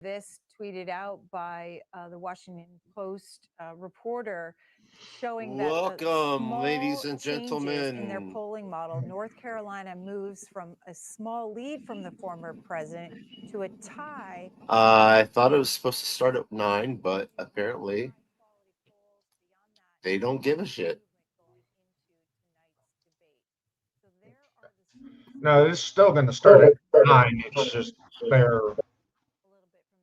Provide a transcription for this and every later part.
This tweeted out by the Washington Post reporter showing that Welcome, ladies small and changes in their gentlemen. polling model. North Carolina moves from a small lead from the former president to a tie. I thought it was supposed to start at 9, but apparently they don't give a shit. No, it's still going to start at 9. It's just they're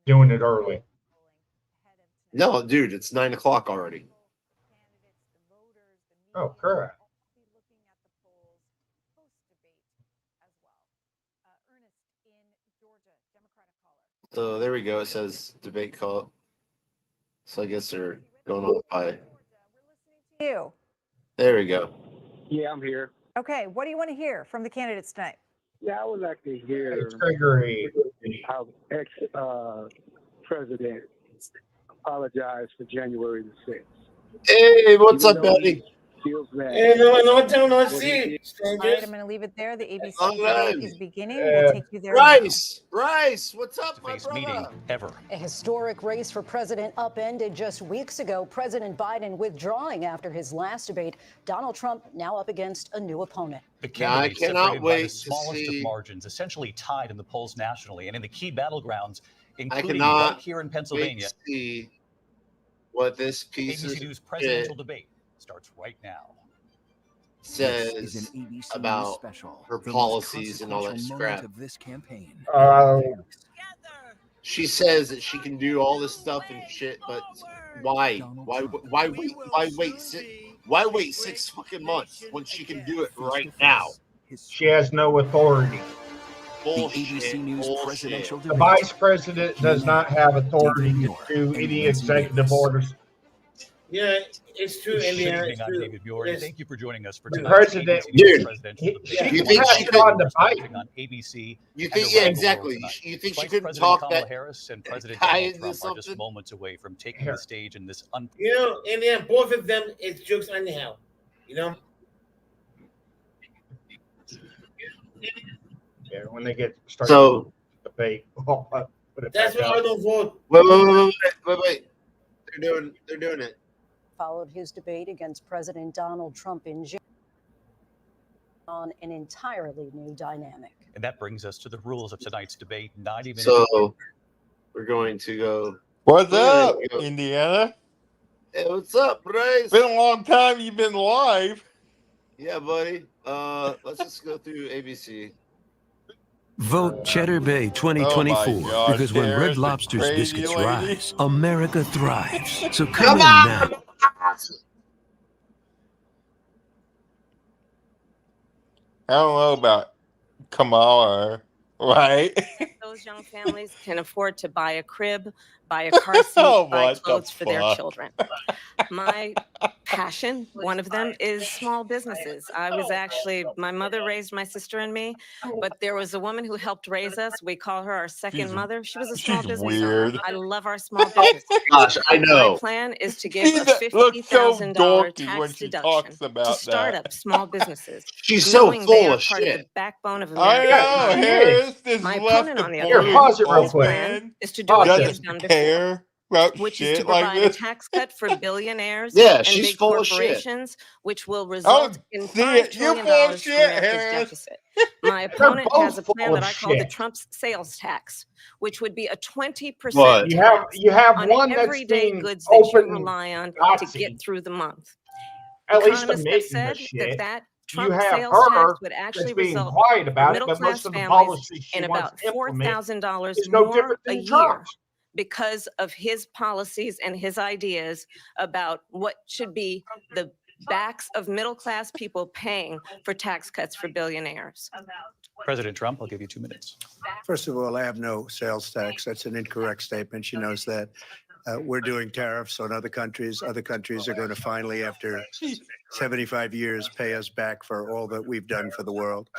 doing it early. No, dude, it's 9 o'clock already. Oh, correct. So there we go. It says debate call. So I guess they're going on by. You. There we go. Yeah, I'm here. Okay, what do you want to hear from the candidates tonight? Yeah, I would like to hear It's Gregory. how ex-president apologized for January the 6th. Hey, what's Even up, though buddy? he feels bad. All right, I'm going to leave it there. The ABC All right. debate is beginning. We'll take you there. Bryce, what's up, my brother? Meeting ever. A historic race for president upended just weeks ago. President Biden withdrawing after his last debate. Donald Trump now up against a new opponent. The Yeah, I candidates cannot separated by wait the to smallest see- of margins, essentially tied in the polls nationally and in the key battlegrounds, including cannot right here in Wait Pennsylvania. to see what this piece ABC of News shit presidential debate starts right now. says about her policies and all that crap. She says that she can do all this stuff and shit, but why? Why wait 6 fucking months when she can do it right now? She has no authority. Bullshit. The vice president does not have authority to do any executive orders. Yeah, it's true, Good Indiana. evening, It's I'm true. David Buren. Yes. Thank you for joining us for The tonight's president- ABC News Dude, presidential He debate. can You think pass she it on the Happening bite. on ABC. You and think, around yeah, the world exactly. tonight. You think she Vice couldn't President talk Kamala that Harris and President guy Donald into Trump are just something? moments away from taking Here. the stage in this You know, Indiana, both of them, it's jokes anyhow. You know? Yeah, when they get started So the debate, I'll put it That's back why I up. don't vote. wait. They're doing it. Followed his debate against President Donald Trump in January on an entirely new dynamic. And that brings us to the rules of tonight's debate. 90 minutes. So we're going to go. What's We're up, gonna go- Indiana? Hey, what's up, Bryce? Been a long time you've been live. Yeah, buddy. Let's just go through ABC. Vote Cheddar Bay 2024 Oh my gosh, because when Sarah's Red the Lobster's crazy biscuits lady. rise, America thrives. So come Come in on! now. I don't know about Kamala, right? Those young families can afford to buy a crib, buy a car seat, Oh, buy what the clothes for their fuck? children. My passion, one of them, is small businesses. My mother raised my sister and me, but there was a woman who helped raise us. We call her our second She's- mother. She was a small she's business owner. weird. I love our small business. Gosh, I My know. plan is to give She a looks so $50,000 dorky when tax she deduction talks about to start that. up small businesses. She's so knowing they full are of part of the shit. backbone of I America's know, economy. Harris is My left opponent, on the the other Here, hand, pause it real his quick. plan is to do what he Pause has it. done Doesn't before, care about which is to shit like provide a this. tax cut for billionaires Yeah, and she's big full of shit. corporations, which will Oh, result in see $5 it. You trillion full of for shit, America's Harris. deficit. My They're opponent has a both plan full that of I call the shit. Trump sales tax, which would be a 20% What? You have tax you have on one that's everyday being goods that you open rely on to Nazi. get through the month. At least Economists have admitting the said shit. that You Trump have sales tax her would that's actually being result quiet for about it, but middle-class most of the families policies she in wants about to implement $4,000 is no more different a than year Trump's. because of his policies and his ideas about what should be the backs of middle-class people paying for tax cuts for billionaires. President Trump, I'll give you 2 minutes. First of all, I have no sales tax. That's an incorrect statement. She knows that. We're doing tariffs on other countries. Other countries are going to finally, after 75 years, pay us back for all that we've done for the world.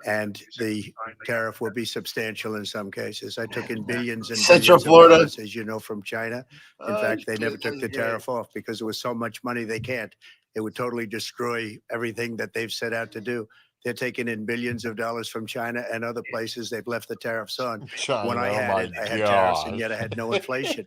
And the tariff will be substantial in some cases. I took in billions and Central billions of Florida. dollars, as you know, from China. In fact, they never took the tariff off because there was so much money they can't. It would totally destroy everything that they've set out to do. They're taking in billions of dollars from China and other places they've left the tariffs on. China, When I oh had my it, I had tariffs, and gosh. yet I had no inflation.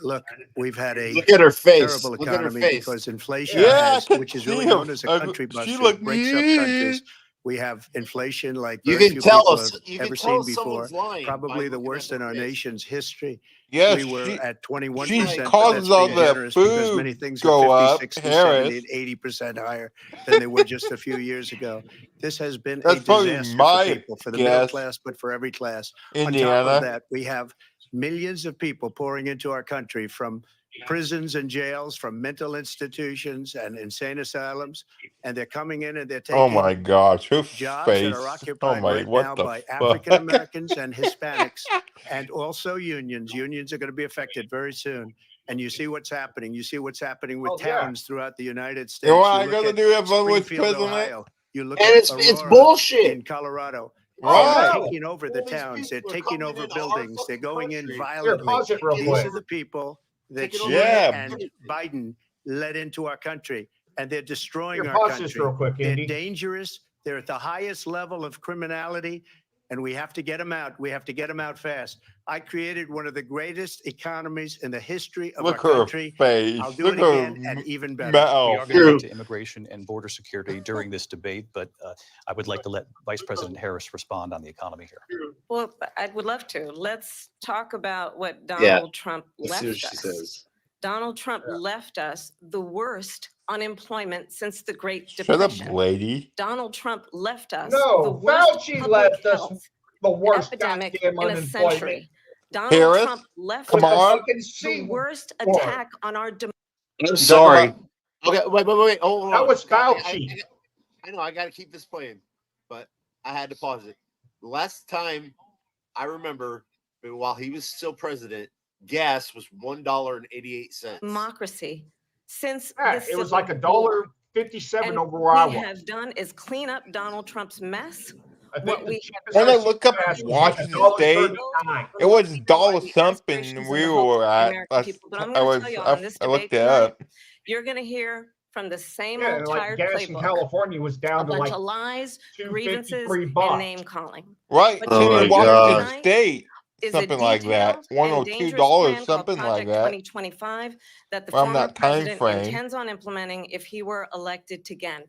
Look, we've had a Look at her face. terrible Look at her economy face. because inflation Yeah, I has, could which is see really her. known as a I country could- she buster, looked breaks up countries. We have inflation like You very can few tell people us. have You can ever tell seen before. someone's lying. by Probably the looking at worst in their our face. nation's history. Yes, We were at 21%. she but causes that's all being the generous because food many things go are up, 50, 60, 70, Harris. and 80% higher than they were just a few years ago. This has been a That's probably disaster for my people, for the middle guess. class, but for every class. On top of Indiana. that, we have millions of people pouring into our country from prisons and jails, from mental institutions and insane asylums, and they're coming in and they're taking Oh my gosh, her jobs face. that are Oh occupied my, right what now the by fuck? African Americans and Hispanics, and also unions. Unions are going to be affected very soon. And you see what's happening. You see what's happening with Oh, yeah. towns throughout the United States. You know what I You look gotta at do if I was Springfield, president? Ohio. You look And at it's Aurora bullshit. in Colorado. Right. They're taking over the All these towns. They're people are taking coming over into our buildings. They're fucking going in country. Here, violently. pause it real These quick. are the people that Taking Xi over Yeah. and Biden led into our country, and they're destroying Here, our pause this country. real quick, They're Andy. dangerous. They're at the highest level of criminality, and we have to get them out. We have to get them out fast. I created one of the greatest economies in the history of Look our her country. face. I'll do Look it her again and even better. We mouth. are going to True. get to immigration and border security during this debate, but I would like to let Vice President Harris respond on the economy here. Well, I would love to. Let's talk about what Yeah. Donald Trump Let's see what left she us. says. Donald Trump left us the worst unemployment since the Great Shut up, Depression. lady. Donald Trump left us the No, worst Fauci public left us health the worst epidemic goddamn in a unemployment. century. Donald Harris, Trump left come With the us on. fucking the C worst word. attack on our democracy. I'm You sorry. talking Okay, wait. Hold on. That was I- Fauci. I know I got to keep this playing, but I had to pause it. The last time I remember, while he was still president, gas was $1.88. Democracy. Since Yeah, the it was Civil like War. $1.57 And over where I we was. have done is clean up Donald Trump's mess. I think what the we- cheapest When I ice look up gas was like Washington $1.39. It was dollar The something aspirations and we the hopes were of the at. American people. But I'm I gonna was tell you on this I looked debate it tonight, up. you're going to hear from the same Yeah, old and like tired gas in playbook. California was A down to bunch like of lies, grievances, $2.53. and name calling. Right. But Oh in my Washington God. State. Is Something a like that. detailed $1 or and dangerous $2, plan called something like Project that. 2025 that the Around former that time president frame. intends on implementing if he were elected again.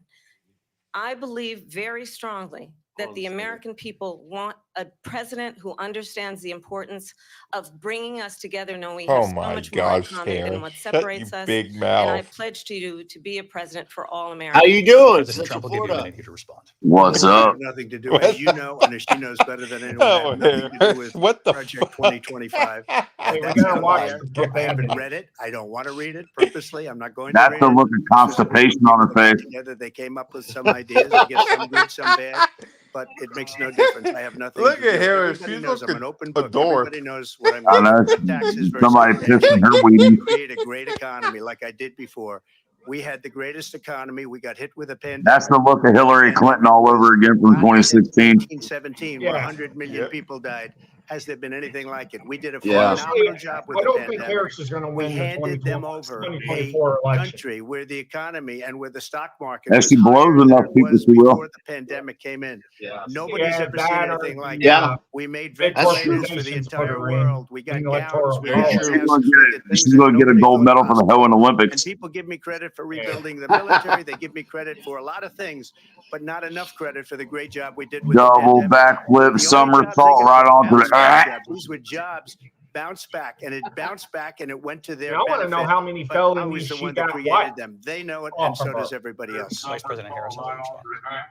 I believe very strongly that the American people want a president who understands the importance of bringing us together, knowing we have Oh so my much more in gosh, common than Harris. what Shut your separates us. big And I mouth. pledge to you to be a president for all How Americans. you doing, President Central Trump will give you a Florida? minute here to respond. What's I up? have nothing to do, as you know, and as she knows better than anyone, I Oh, have nothing to do Harris. with What the Project fuck? 2025. Hey, we That's gotta out watch there. the I haven't profanity. read it. I don't want to read it purposely. I'm not going to That's read the it. look of This was a group of constipation on her people that got face. together. They came up with some ideas. I guess some good, some bad, but it makes no difference. I have nothing Look to at do. Harris. Everybody She's knows I'm looking an open a book. dork. Everybody knows what I'm I doing. know. Taxes versus Somebody inflation. pissing her weenie. Create a great economy like I did before. We had the greatest economy. We got hit with a pandemic. That's the look of Hillary Clinton all over again from 2016. 1917, where Yeah. 100 million Yep. people died. Has there been anything like it? We did a Yeah. phenomenal job with I the don't think pandemic. Harris is going to We win the handed them over 2024 a election. country where the economy and where the stock market If was she blows higher than enough it people, was she will. before the pandemic came in. Yeah. Nobody's Yeah, ever seen that or anything like the, it. Yeah. We made big That's true. ventilators for the corporations put entire her in world. We got the gowns. electoral We Very got true. She's masks. gonna We get did it. things She's that gonna get a nobody gold thought medal for the possible. Hoeing And Olympics. people give me credit for rebuilding the military. They give me credit for a lot of things, but not enough credit for the great job we did with the Double pandemic. backflip, The only jobs they somersault got right were onto bounce back the. jobs. These were jobs bounce back, and it bounced back, and it went to their Yeah, I want to know benefit. how many But I was felonies the she one that got created what? them. They know it, Off and so of her. does everybody else. Vice President Harris will respond.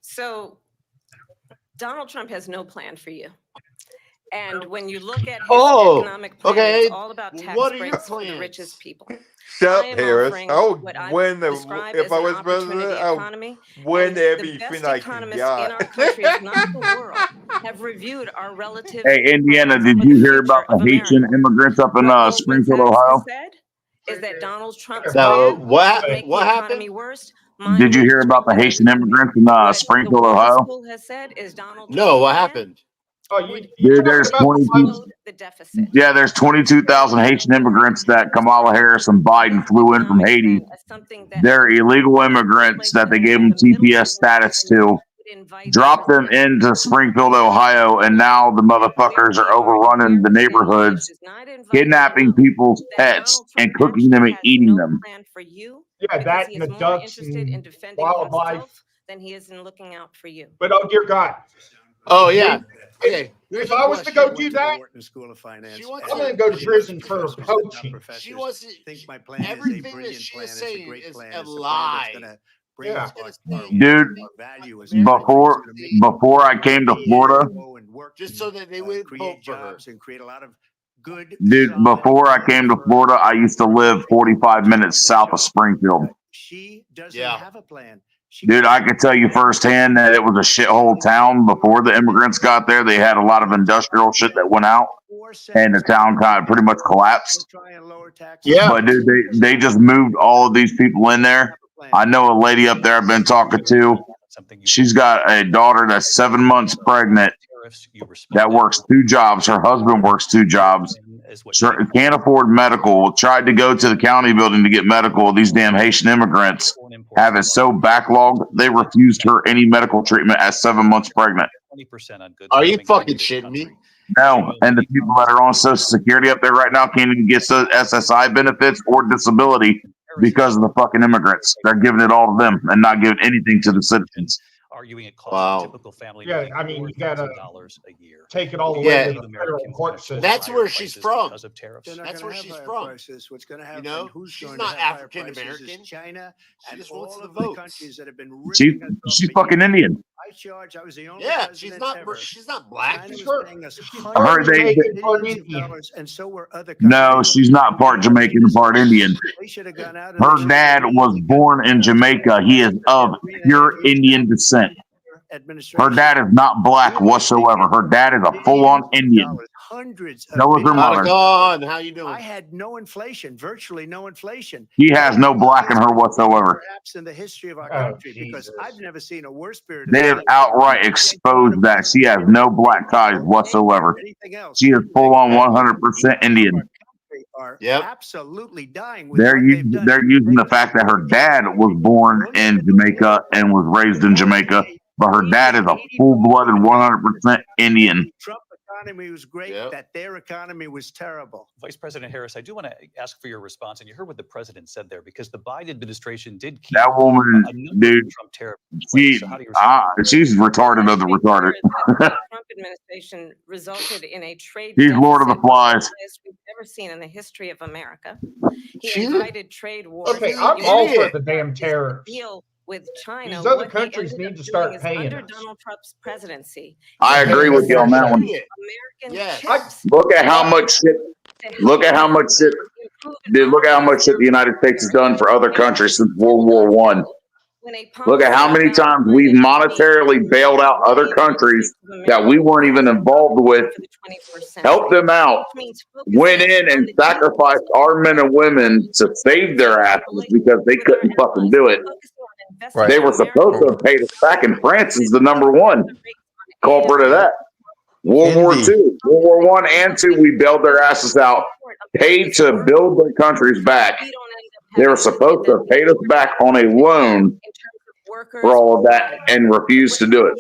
So Donald Trump has no plan for you. And when you look at his Oh, economic plan, okay. it's all about tax What are your breaks for the plans? richest people. Shut I up, am Harris. offering I what would I win describe if as I an was opportunity president. I would economy. win And the everything best I can economists in our get. country, if not the world, have reviewed our relative Hey, Indiana, plans did for you the hear future about the of Haitian America. immigrants up in What Goldman Springfield, Sachs Ohio? has said is that Donald Trump's So plan what? would make What the economy happened? worse. Mine Did you would hear about the strengthen Haitian economy. immigrants in What the Springfield, Wilson Ohio? School has said is Donald No. Trump's What plan happened? Oh, you would Dude, there's talking about the 22. ones- explode the deficit. Yeah, there's 22,000 Haitian immigrants that Kamala Harris and Biden flew in from Haiti. They're illegal immigrants that they gave them TPS status to. dropped them into Springfield, Ohio, and now the motherfuckers are overrunning the neighborhoods, kidnapping people's pets and cooking them and eating them. Yeah, that and the ducks and wildlife. Than he is in looking out for you. But oh dear God, Oh yeah. Okay. if I was to go do that, School of Finance. She wants I'm going to go to prison for poaching. She wants to. Think my plan is a Everything that brilliant she plan. is It's a saying great is plan. a It's a plan lie. that's gonna bring Yeah. us Dude, value as before I came to Florida, Just so that they would create vote for her. jobs and create a lot of good. dude, solid before I came to Florida, I used to live 45 minutes south of Springfield. She doesn't Yeah. have a plan. Dude, I could tell you firsthand that it was a shithole town before the immigrants got there. They had a lot of industrial shit that went out, and the town kind of pretty much collapsed. Yeah. But dude, they just moved all of these people in there. I know a lady up there I've been talking to. She's got a daughter that's 7 months pregnant that works 2 jobs. Her husband works 2 jobs. Can't afford medical. Tried to go to the county building to get medical. These damn Haitian immigrants have it so backlogged they refused her any medical treatment at 7 months pregnant. 20% on goods Are you coming into fucking this shitting me? country. No, and the people that are on Social Security up there right now can't even get SSI benefits or disability because of the fucking immigrants. They're giving it all to them and not giving anything to the citizens. Arguing it costs Wow. a typical family Yeah, nearly I mean, you gotta $4,000 a year. take it all the Yeah. way to the federal Americans court can system. afford That's higher where she's prices from. because of tariffs. They're not That's gonna where have she's higher from. prices. What's going to happen? know, Who's she's going not to have higher African prices is American. China She and just wants all the of the votes. countries that have been She, ripping us off she's for fucking years. Indian. I was the only Yeah, president she's not. ever. She's not black. China She's was her- paying us she's I heard part they- Jamaican, part billions of Indian. dollars, and so were other No, countries. she's not part Jamaican and part Indian. They should have gone out and Her they should dad have was born in Jamaica. He is of pure Indian descent. Her dad is not black whatsoever. Her dad is a full-on Indian. Hundreds of So is her billions. mother. Monica, how you doing? I had no inflation, virtually no inflation. He has no black in her whatsoever. Perhaps in the history of our Oh, country, because Jesus. I've never seen a worse period. They have outright exposed that she has no black ties whatsoever. Anything else. She is full-on 100% Indian. Are Yep. absolutely dying. With what they've They're done. using the fact that her dad was born in Jamaica and was raised in Jamaica, but her dad is a full-blooded 100% Indian. Trump economy was great. Yep. That their economy was terrible. Vice President Harris, I do want to ask for your response, and you heard what the president said there, because the Biden administration did keep That woman, a number of dude, Trump tariffs. she's retarded of the retarded. The Trump administration resulted in a trade. He's Lord of the deficit Flies. the highest we've ever seen in the history of America. She- He invited trade wars. Okay, She's I'm an all for idiot. the damn tariffs. Deal with China. These other What he countries ended need up to start doing is paying under us. Donald Trump's presidency. I agree with you on that one. Idiot. American Yes. chips Look at how much shit. Look at how much shit. Dude, look at how much shit the United States has done for other countries since World War One. Look at how many times we've monetarily bailed out other countries that we weren't even involved with, helped them out, went in and sacrificed our men and women to save their asses because they couldn't fucking do it. Right. They were supposed to have paid us back, and France is the number one culprit of that. World War Indeed. II, World War One and Two, we bailed their asses out, paid to build their countries back. They were supposed to have paid us back on a loan for all of that and refused to do it.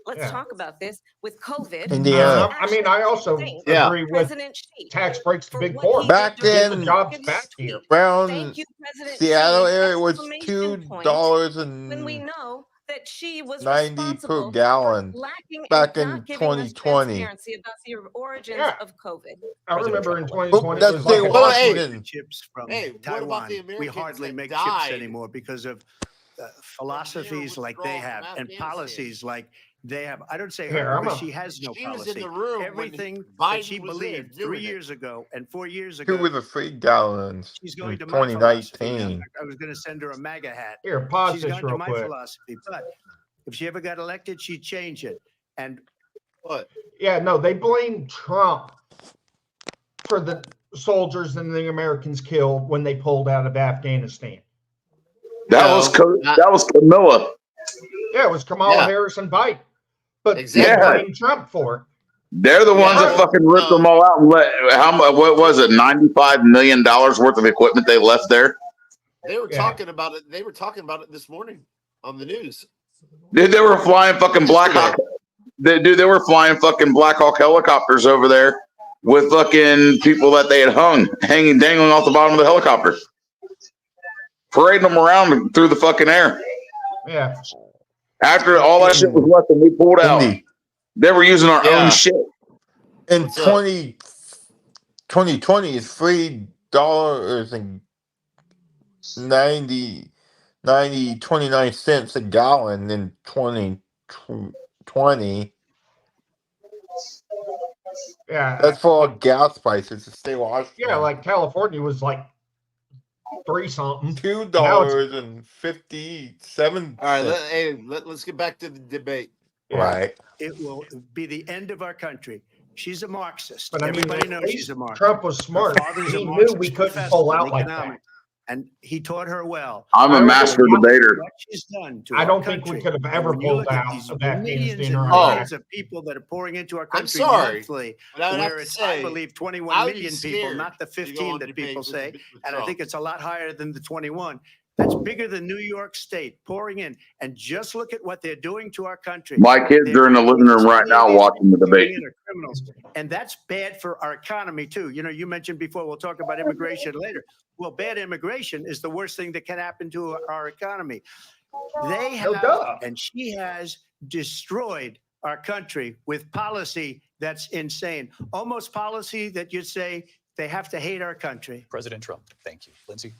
Let's Yeah. talk about this with COVID. Indiana. I mean, I also Yeah. agree with President Xi. tax breaks to For big what four. he Back did during the in jobs August back tweet. here. Around Thank you, President Seattle Xi. area was Exclamation point. $2 When we and know that she was 90 responsible per gallon for lacking back and in not giving us 2020. transparency about the origins Yeah. of COVID. I remember in Trump. 2020, Well, it was that's like the a- Well, hey, Washington. Chips from Hey, what about Taiwan. the We Americans hardly that make died chips anymore because of philosophies like they withdrawal have from and Afghanistan. policies like they have. I don't say Here, her, I'm but a- she has no She was policy. in the room when Everything Biden that she was there believed doing 3 it. years ago and 4 years Two ago, with the 3 gallons she's in going to my philosophy. 2019. I was going to send her a MAGA hat. Here, pause She's this gone to real my quick. philosophy, but if she ever got elected, she'd change it. And What? Yeah, no, they blame Trump for the soldiers and the Americans killed when they pulled out of Afghanistan. That was Camilla. Yeah, it was Kamala Yeah. Harris and Biden. But Exactly. they blame Trump for it. They're the ones that Yeah. fucking ripped them all out and let what was it, $95 million worth of equipment they left there? They were Yeah. talking about it. They were talking about it this morning on the news. Dude, they were flying fucking Black Hawk. They were flying fucking Black Hawk helicopters over there with fucking people that they had dangling off the bottom of the helicopter, parading them around through the fucking air. Yeah. After all that shit was left and we pulled out, they were using our own shit. In What's up? 2020, it's $3.29 a gallon in 2020. Yeah. That's for all gas prices to stay Washington. Yeah, like California was like 3 something. $2.57. All right, let's get back to the debate. Right. It will be the end of our country. She's a Marxist. But I mean, Everybody at knows least she's a Marxist. Trump was smart. Her father's a He knew Marxist we couldn't professor pull in out like that. economics, and he taught her well. I'm a master debater. What she's done to I our don't think we country. could have And ever when you pulled look at out these of millions Afghanistan and or millions Iraq. of people that are pouring into our I'm country sorry, monthly, but I would have where to it's, say, I believe, 21 I would be million people, scared not the to go 15 on that debate people with say. And I Trump. think it's a lot higher than the 21. That's bigger than New York State pouring in. And just look at what they're doing to our country. My kids are in the living room right now watching the debate. Criminals. And that's bad for our economy, too. You know, you mentioned before, we'll talk about immigration later. Well, bad immigration is the worst thing that can happen to our economy. They have, and she has destroyed our country with policy that's insane. Almost policy that you'd say they have to hate our country. President Trump, thank you. Lindsay?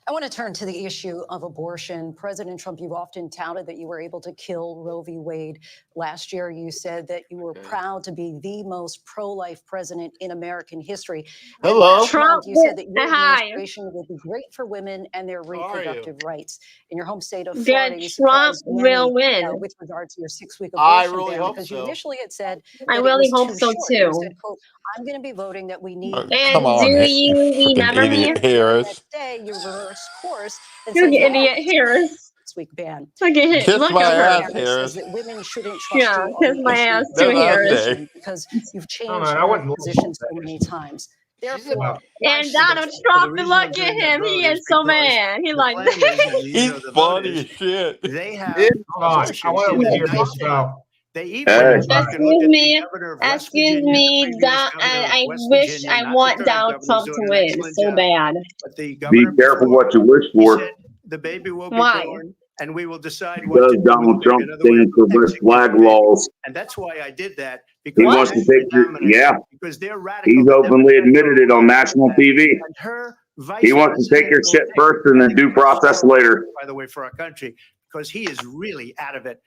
I want to turn to the issue of abortion. President Trump, you've often touted that you were able to kill Roe v. Wade. Last year, you said that you were proud to be the most pro-life president in American history. Hello. Last month, you said that your Hi. administration would be great for women and their are you? reproductive rights. In your home state of That Florida, you Trump surprised will many, win. with regard to your 6-week I abortion really ban, hope because you so. initially had said I that really it was hope too so short. You too. said, quote, I'm going to be voting that we need And Come on, do you you freaking remember me? idiot, Harris. Next day, you reversed course and Look said, at no, idiot Harris. 6-week ban. Look at him. Kiss Look my at her. ass, Says Harris. that women shouldn't trust Yeah, you kiss on the my issue ass of too, That's what I Harris. say. abortion because you've changed I your wouldn't listen position to so that. many times. Therefore, And should Donald the Trump, reason look I'm at doing that him. vote He is is so because mad. He the like plan is, and you He's know the vote funny is, as shit. they have Hold on. abortion I want in to the hear United this States. about. They even Hey. went back and looked at the governor of West Excuse Virginia, me, previous Don, governor of I West wish Virginia, I not the want current Donald governor, Trump who's to doing an win excellent so job. bad. But the Be governor careful before, what you wish he for. said the baby will be Why? born, and we will decide what Does to do Donald with it. Trump In other words, stand for red execute flag the baby. laws? And that's why I did that, He because wants to that's take the your, dominance, yeah. because they're radical. He's The openly Democrats admitted it are on national like that. TV. And her vice He wants to take your shit presidential first and pick, I then think due process so, later. by the way, for our country, because he is really out of it.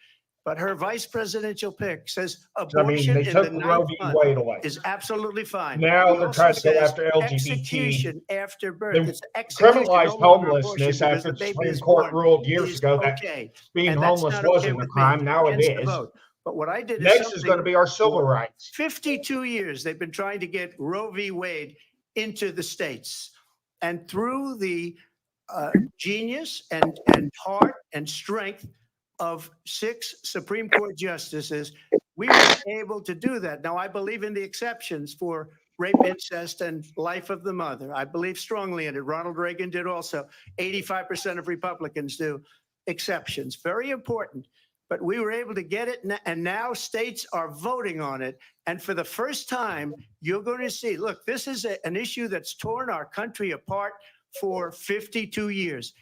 But her vice presidential pick says I mean, abortion they in took the Roe 9th v. month Wade away. is absolutely fine. Now He they're also trying to go says after LGBT. execution after birth. They It's execution, no criminalized longer homelessness abortion, because after the the baby Supreme is Court born ruled years is ago that okay. being And that's homeless not okay wasn't a with me. crime. Now it Against the is. vote. But what I did Next is something going to be our civil for rights. 52 years, they've been trying to get Roe v. Wade into the states. And through the genius and heart and strength of 6 Supreme Court justices, we were able to do that. Now, I believe in the exceptions for rape, incest, and life of the mother. I believe strongly in it. Ronald Reagan did also. 85% of Republicans do. Exceptions, very important. But we were able to get it, and now states are voting on it. And for the first time, you're going to see, look, this is an issue that's torn our country apart for 52 years.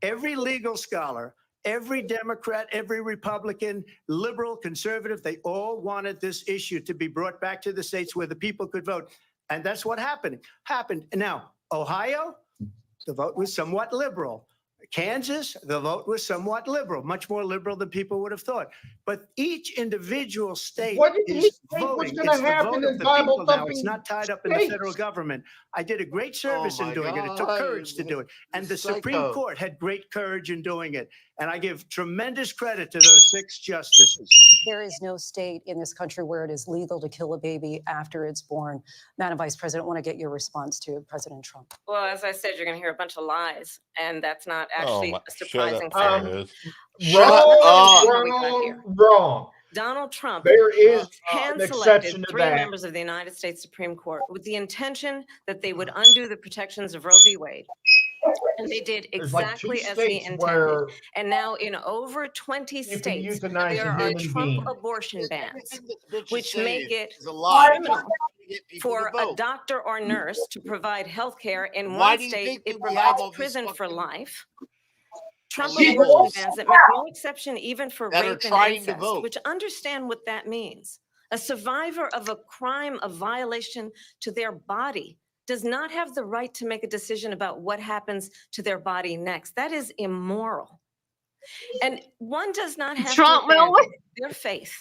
Every legal scholar, every Democrat, every Republican, liberal, conservative, they all wanted this issue to be brought back to the states where the people could vote. And that's what happened. Now, Ohio, the vote was somewhat liberal. Kansas, the vote was somewhat liberal, much more liberal than people would have thought. But each individual state What did he is think was voting. gonna It's the happen vote in of the people now. Bible-thumping It's not tied up in the states? federal government. I did a great service in my doing it. It took God. courage to do it. And the Psycho. Supreme Court had great courage in doing it. And I give tremendous credit to those 6 justices. there is no state in this country where it is legal to kill a baby after it's born. Madam Vice President, I want to get your response to President Trump. Well, as I said, you're going to hear a bunch of lies, and that's not actually my, a surprising shut up, fact. Harris. Wrong. Donald Trump There is an hand-selected exception to 3 that. members of the United States Supreme Court with the intention that they would undo the protections of Roe v. Wade And they did There's like 2 exactly as he states intended. where And now in over 20 you can states, euthanize there a are human Trump being. abortion bans, Everything this bitch is which make saying it is a lie. criminal To get people to for a vote. doctor or nurse to provide health care. In Why one do you state, think it that we have provides all these prison for fucking life. Trump illegals abortion bans that make no exception even for that are rape and trying to incest, vote? which understand what that means. A survivor of a crime of violation to their body does not have the right to make a decision about what happens to their body next. That is immoral. And one does not have Trump to will abandon their faith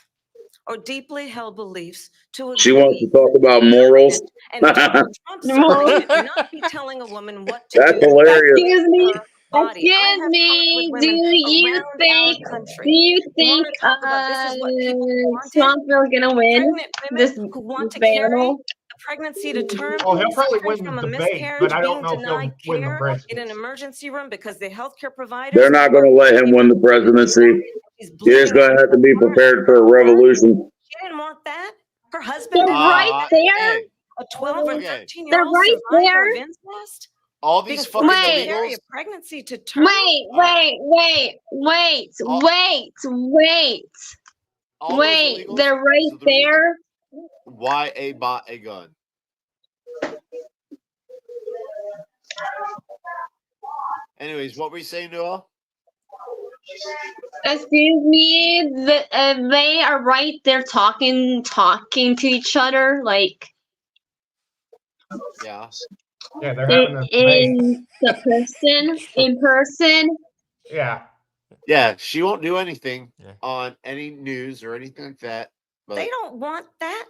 or deeply held beliefs to She wants to agree talk about morals. and Donald Trump certainly should not be telling a woman what to That's do hilarious. Excuse me. her body. I Excuse have talked with me. Do women you around our think? Do country you who think want to talk about this is what people wanted. Trump is gonna win Pregnant this women who want to this carry battle? a pregnancy to term, Oh, he'll probably suffering win from the a debate, miscarriage, but I being don't know if he'll denied win the care in an presidency. emergency room because the healthcare providers. They're not going to let him win the presidency. He's You're just bleeding going to out have to be of heart. prepared for a revolution. She didn't want that. Her They're husband didn't right want there. Hey, a 12 or okay. 13-year-old They're right survivor there. of incest All being these forced fucking to Wait. carry illegals. a pregnancy to term. Wait, All right. All those wait. illegals. They're right So the reason there. why a bought a gun. Anyways, what were you saying, Noel? Excuse me. They are right there talking to each other like Yeah. Yeah, they're having a debate. in person. Yeah. Yeah, she won't do anything Yeah. on any news or anything like that. But They don't want that.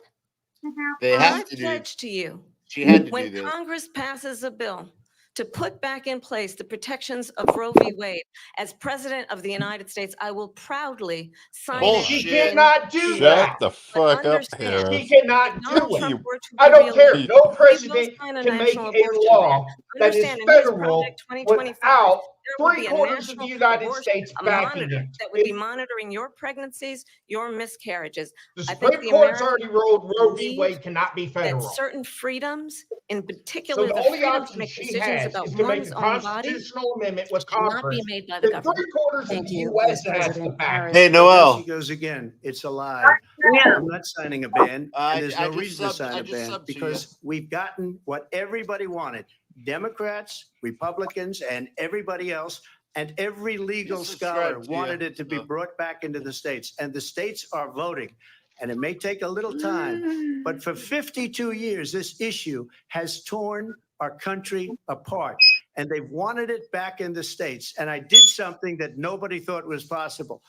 they I have to do. pledge to you, She had to do when this. Congress passes a bill to put back in place the protections of Roe v. Wade, as President of the United States, I will proudly sign Bullshit. She it. cannot do Shut that. the fuck up, understand, Harris. He cannot If do Donald it. Trump were to I be don't care. reelected, No he will president sign a can make national a abortion law ban. that is Understand, in his federal Project 2025, without there would be a 3/4 of the national United abortion, States a backing monitor it. that would be monitoring your pregnancies, your miscarriages. The I think Supreme the Court's American already ruled Roe v. believe Wade cannot be that federal. certain freedoms, in So particular the the only freedom to option make she decisions has about is to make one's a own body, constitutional amendment with should not be Congress made by the that government. 3/4 of Thank the you, U.S. Vice has to President back. Harris. Hey, Well, there Noel. she goes again. It's a lie. Yeah. I'm not signing a ban, I- and there's I no just reason to subbed- sign I a just ban subbed to you. because we've gotten what everybody wanted. Democrats, Republicans, and everybody else, and every legal Just scholar subscribe to you. wanted it to be brought back into the states, and the states are voting. And it may take a little time, but for 52 years, this issue has torn our country apart, and they've wanted it back in the states. And I did something that nobody thought was possible.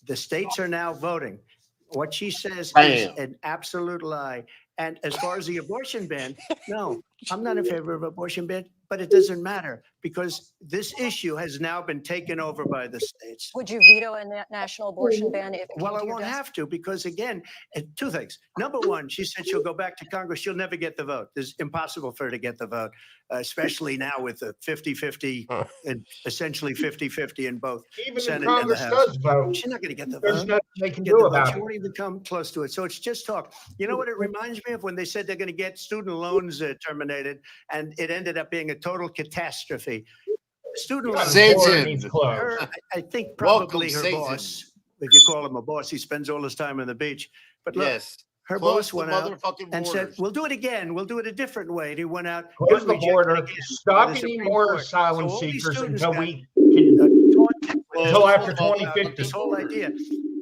The states are now voting. What she says is Bam. an absolute lie. And as far as the abortion ban, no, I'm not in favor of abortion ban, but it doesn't matter because this issue has now been taken over by the states. Would you veto a national abortion ban if it Well, came I to your won't desk? have to because, again, two things. Number one, she said she'll go back to Congress. She'll never get the vote. It's impossible for her to get the vote, especially now with the 50-50 and essentially 50-50 in both Even if Senate and the Congress House. does vote, She's not going to get the there's vote. nothing they can Get do the vote. about She it. won't even come close to it. So it's just talk. You know what it reminds me of when they said they're going to get student loans terminated, and it ended up being a total catastrophe. Student loans. Satan. Her, I think probably Welcome, her Satan. boss, if you call him a boss, he spends all his time on the beach. But look, Yes. her Close boss the went out motherfucking and said, borders. "We'll do it again. We'll do it a different way." And he went out, Close got the rejected border, again by stop the any Supreme more Court. asylum So all these seekers students until got we can, taunted with until this after whole- 2050. This whole idea,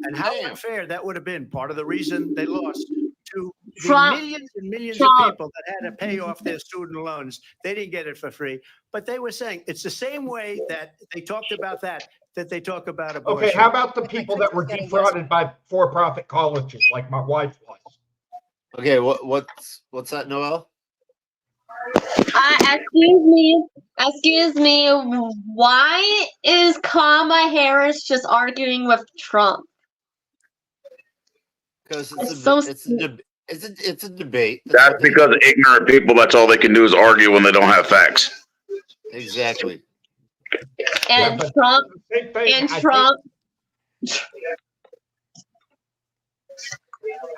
and how Damn. unfair that would have been. Part of the reason they lost to the Trump. millions and millions Trump. of people that had to pay off their student loans. They didn't get it for free, but they were saying it's the same way that they talked about that they talk about abortion. Okay, how about the people that were defrauded by for-profit colleges like my wife was? Okay, what's that, Noel? Excuse me. Why is Kamala Harris just arguing with Trump? Because It's it's so a debate. That's what they because do. ignorant people, that's all they can do is argue when they don't have facts. Exactly. And but Trump Same thing. and I Trump.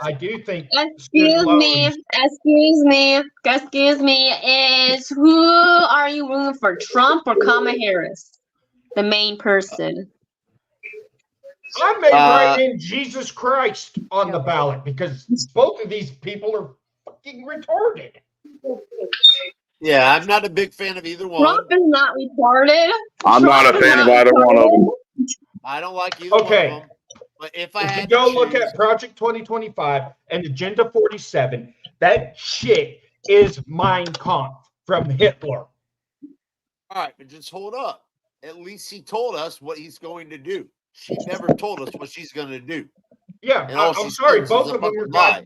I do think. Excuse me, is who are you rooting for, Trump or Kamala Harris? The main person. I may write in Jesus Christ on the ballot because both of these people are fucking retarded. Yeah, I'm not a big fan of either one. Trump is not retarded. I'm not a fan of either one of them. I don't like either one of Okay. them. But if I If you had go to look choose, at Project 2025 and Agenda 47, that shit is Mein Kampf from Hitler. all right, but just hold up. At least he told us what he's going to do. She never told us what she's going to do. Yeah, And all I'm she sorry. says is Both a of them are, fucking lie.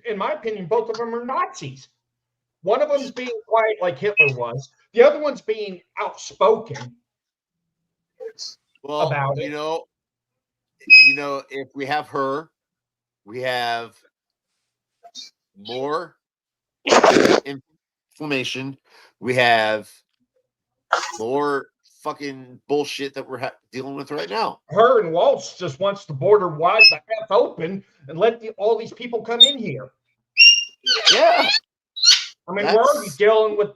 in my opinion, both of them are Nazis. One of them's being quiet like Hitler was. The other one's being outspoken. Well, About it. you know, if we have her, we have more inflammation. We have more fucking bullshit that we're dealing with right now. Her and Waltz just wants the border wide the F open and let all these people come in here. Yeah. I mean, we're already dealing with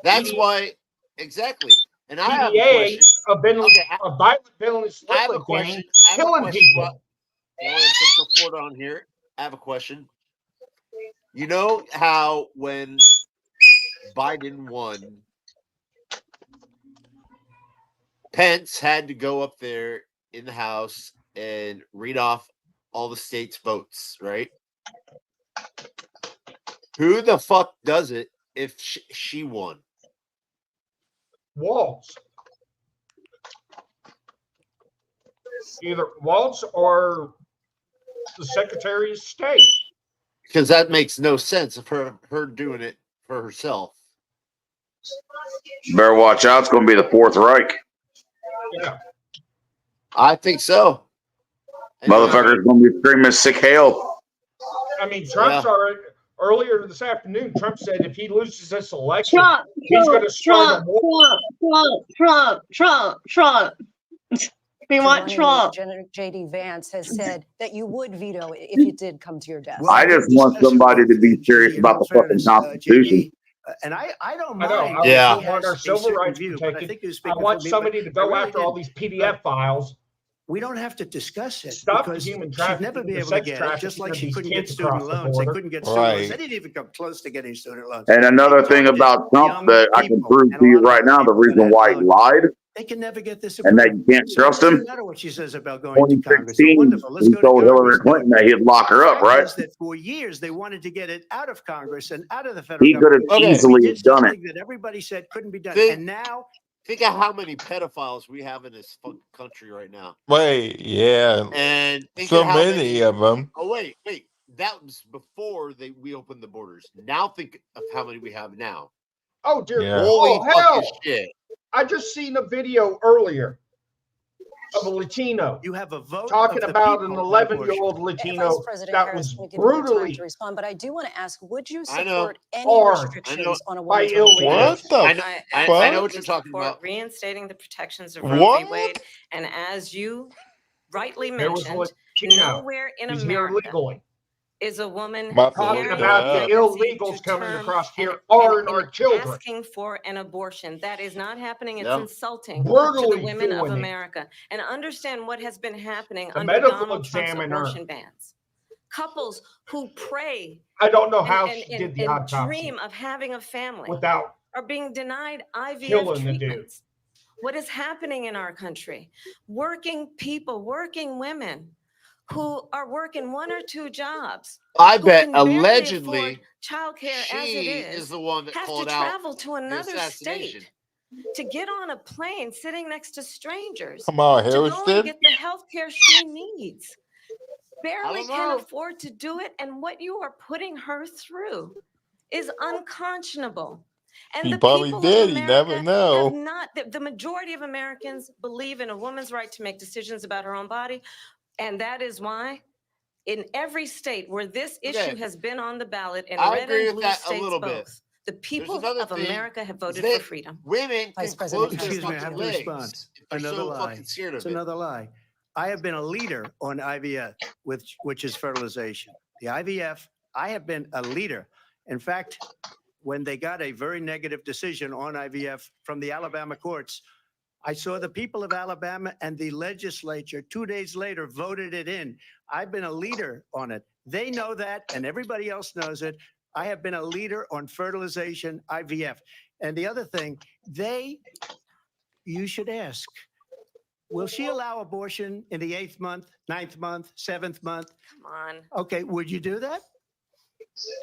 That's why, exactly. And I have a PDA, question. a violent villainous I have a gang question. killing people. Well, in Central Florida on here, I have a question. You know how when Biden won, Pence had to go up there in the House and read off all the states' votes, right? Who the fuck does it if she won? Waltz. Either Waltz or the Secretary of State. Because that makes no sense of her doing it for herself. Better watch out. It's going to be the Fourth Reich. Yeah. I think so. Motherfucker's going to be screaming sick hail. I mean, Trump's already, earlier this afternoon, Trump said if he loses this election, Trump, he's going to start a war. Trump. We want Trump. J.D. Vance has said that you would veto it if it did come to your desk. I just want somebody to be serious about the fucking Constitution. And I don't I mind. know. Yeah. I want our civil rights protected. I want somebody to go after all these PDF files. We don't have to discuss it. Stop the because human she'd trafficking, never be the able to sex get it, trafficking just like of she these couldn't get kids student across the loans. They border. couldn't get student loans. Right. They didn't even come close to getting student loans. And another thing about Trump that I can prove to you right now, the reason why he lied They can never get this and that approved. you can't So it trust doesn't him. matter what she says about going to Congress. So 2016, wonderful. Let's he go to told Hillary Congress. Clinton that he'd lock her up, The fact right? is that for years they wanted to get it out of Congress and out of the federal He could government. have Okay. easily We did done it. something that everybody said couldn't be done. Think- And now Think of how many pedophiles we have in this fucking country right now. Wait, yeah. And think So of how many of them. Oh, wait. That was before we opened the borders. Now think of how many we have now. Oh, dear. Yeah. Holy Oh, hell. fucking shit. I just seen a video earlier of a Latino you have a vote talking of the about an people on 11-year-old Vice Latino President that Harris was will give you the time brutally to respond, but I do want to ask: would you I know. support any Armed. restrictions on a By woman's illegals. What the I know, I know fuck? what you're talking For about. reinstating the protections of Roe v. What? Wade, and as you rightly There was a mentioned, Latino. nowhere in He's here America legally. is a woman My Talking fault. about the Yeah. illegals coming across here are in our children. asking for an abortion. That is not happening. It's Yeah. insulting to Brutally the women of doing it. America. And understand what has been happening The under medical Donald Trump's examiner- abortion bans. Couples who pray I don't know how and, she did the and autopsy dream of having a family without are being denied IVF killing the dude. treatments. What is happening in our country? Working people, working women who are working one or two jobs, I who bet can barely allegedly afford childcare as it she is, is the one that have to called out travel to the another assassination. state to get on a plane sitting next to strangers Come on, to go and Harrison. get the health care she needs. Barely don't can know. afford to do it, and what you are putting her through is unconscionable. And He the probably people did. of You never America know. have not. The majority of Americans believe in a woman's right to make decisions about her own body, and that is why, in every state where this issue Okay. has been on the ballot, in I red agree and with blue that a states little bit. both, the people another of thing, America have voted that for freedom. Women Vice can President close their Excuse me, I fucking have to legs respond. if they're Another so lie. fucking scared It's of it. another lie. I have been a leader on IVF, which is fertilization. The IVF, I have been a leader. In fact, when they got a very negative decision on IVF from the Alabama courts, I saw the people of Alabama and the legislature 2 days later voted it in. I've been a leader on it. They know that, and everybody else knows it. I have been a leader on fertilization, IVF. And the other thing, you should ask, will she allow abortion in the 8th month, 9th month, 7th month? Come on. Okay, would you do that?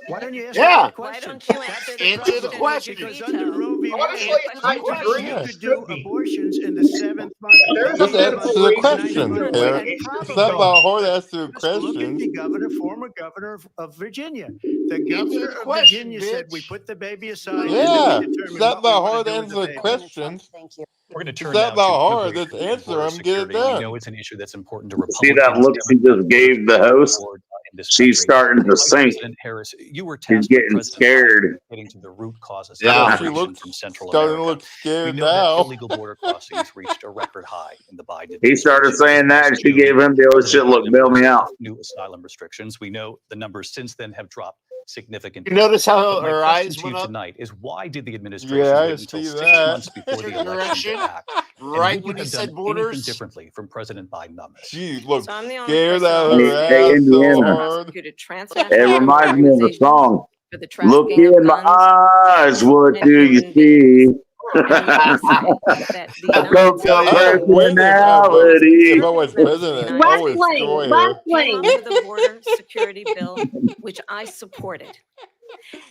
Why don't you ask Yeah. that Why question? don't you That's answer the with question? Because veto? under Roe v. Honestly, Wade, I agree. you Yeah. could do abortions in the 7th month. There's the a Just 8th medical answer month, the reason question, to do Eric. it. It It's should be not done. about hard to answer the Just look at question. the governor, former governor of Virginia. The Answer governor the of question, Virginia said, we bitch. put the baby aside and Yeah, then we it's determine not what we about want hard to to do with answer the the baby. questions. Thank you. We're going to It's turn not now to about hard. immigration Just and answer border them, get it security. We know done. it's an issue that's important to See that Republicans. look she just Democrats, gave the host? in this She's country. starting to Vice sink. President Harris, you were She's tasked by getting President Biden scared. getting to the root causes Yeah. of She immigration looks from Central starting to America. look We scared know that now. illegal border crossings reached a record high in the Biden He started administration. saying This that, past she June, gave him the oh shit, President look, Biden bail me announced out. new asylum restrictions. We know the numbers since then have dropped significantly. You notice how But my her question eyes to went you up tonight is, why did the administration Yeah, I wait until see 6 that. months before the election Direction, to act? And right would you when he have said done anything borders. differently from President Biden on this? She looks So I'm the only scared person out on of this her Hey, ass so Indiana. hard. prosecuted It transnational crime reminds me of a organizations song. for the Look trafficking in of my guns, eyes, what and do you human beings. see? And let me say that the A United Coke States I Yeah. would win if personality. I was members of the president. United I would States destroy Wrestling, her. came up wrestling. with a border security bill, which I supported.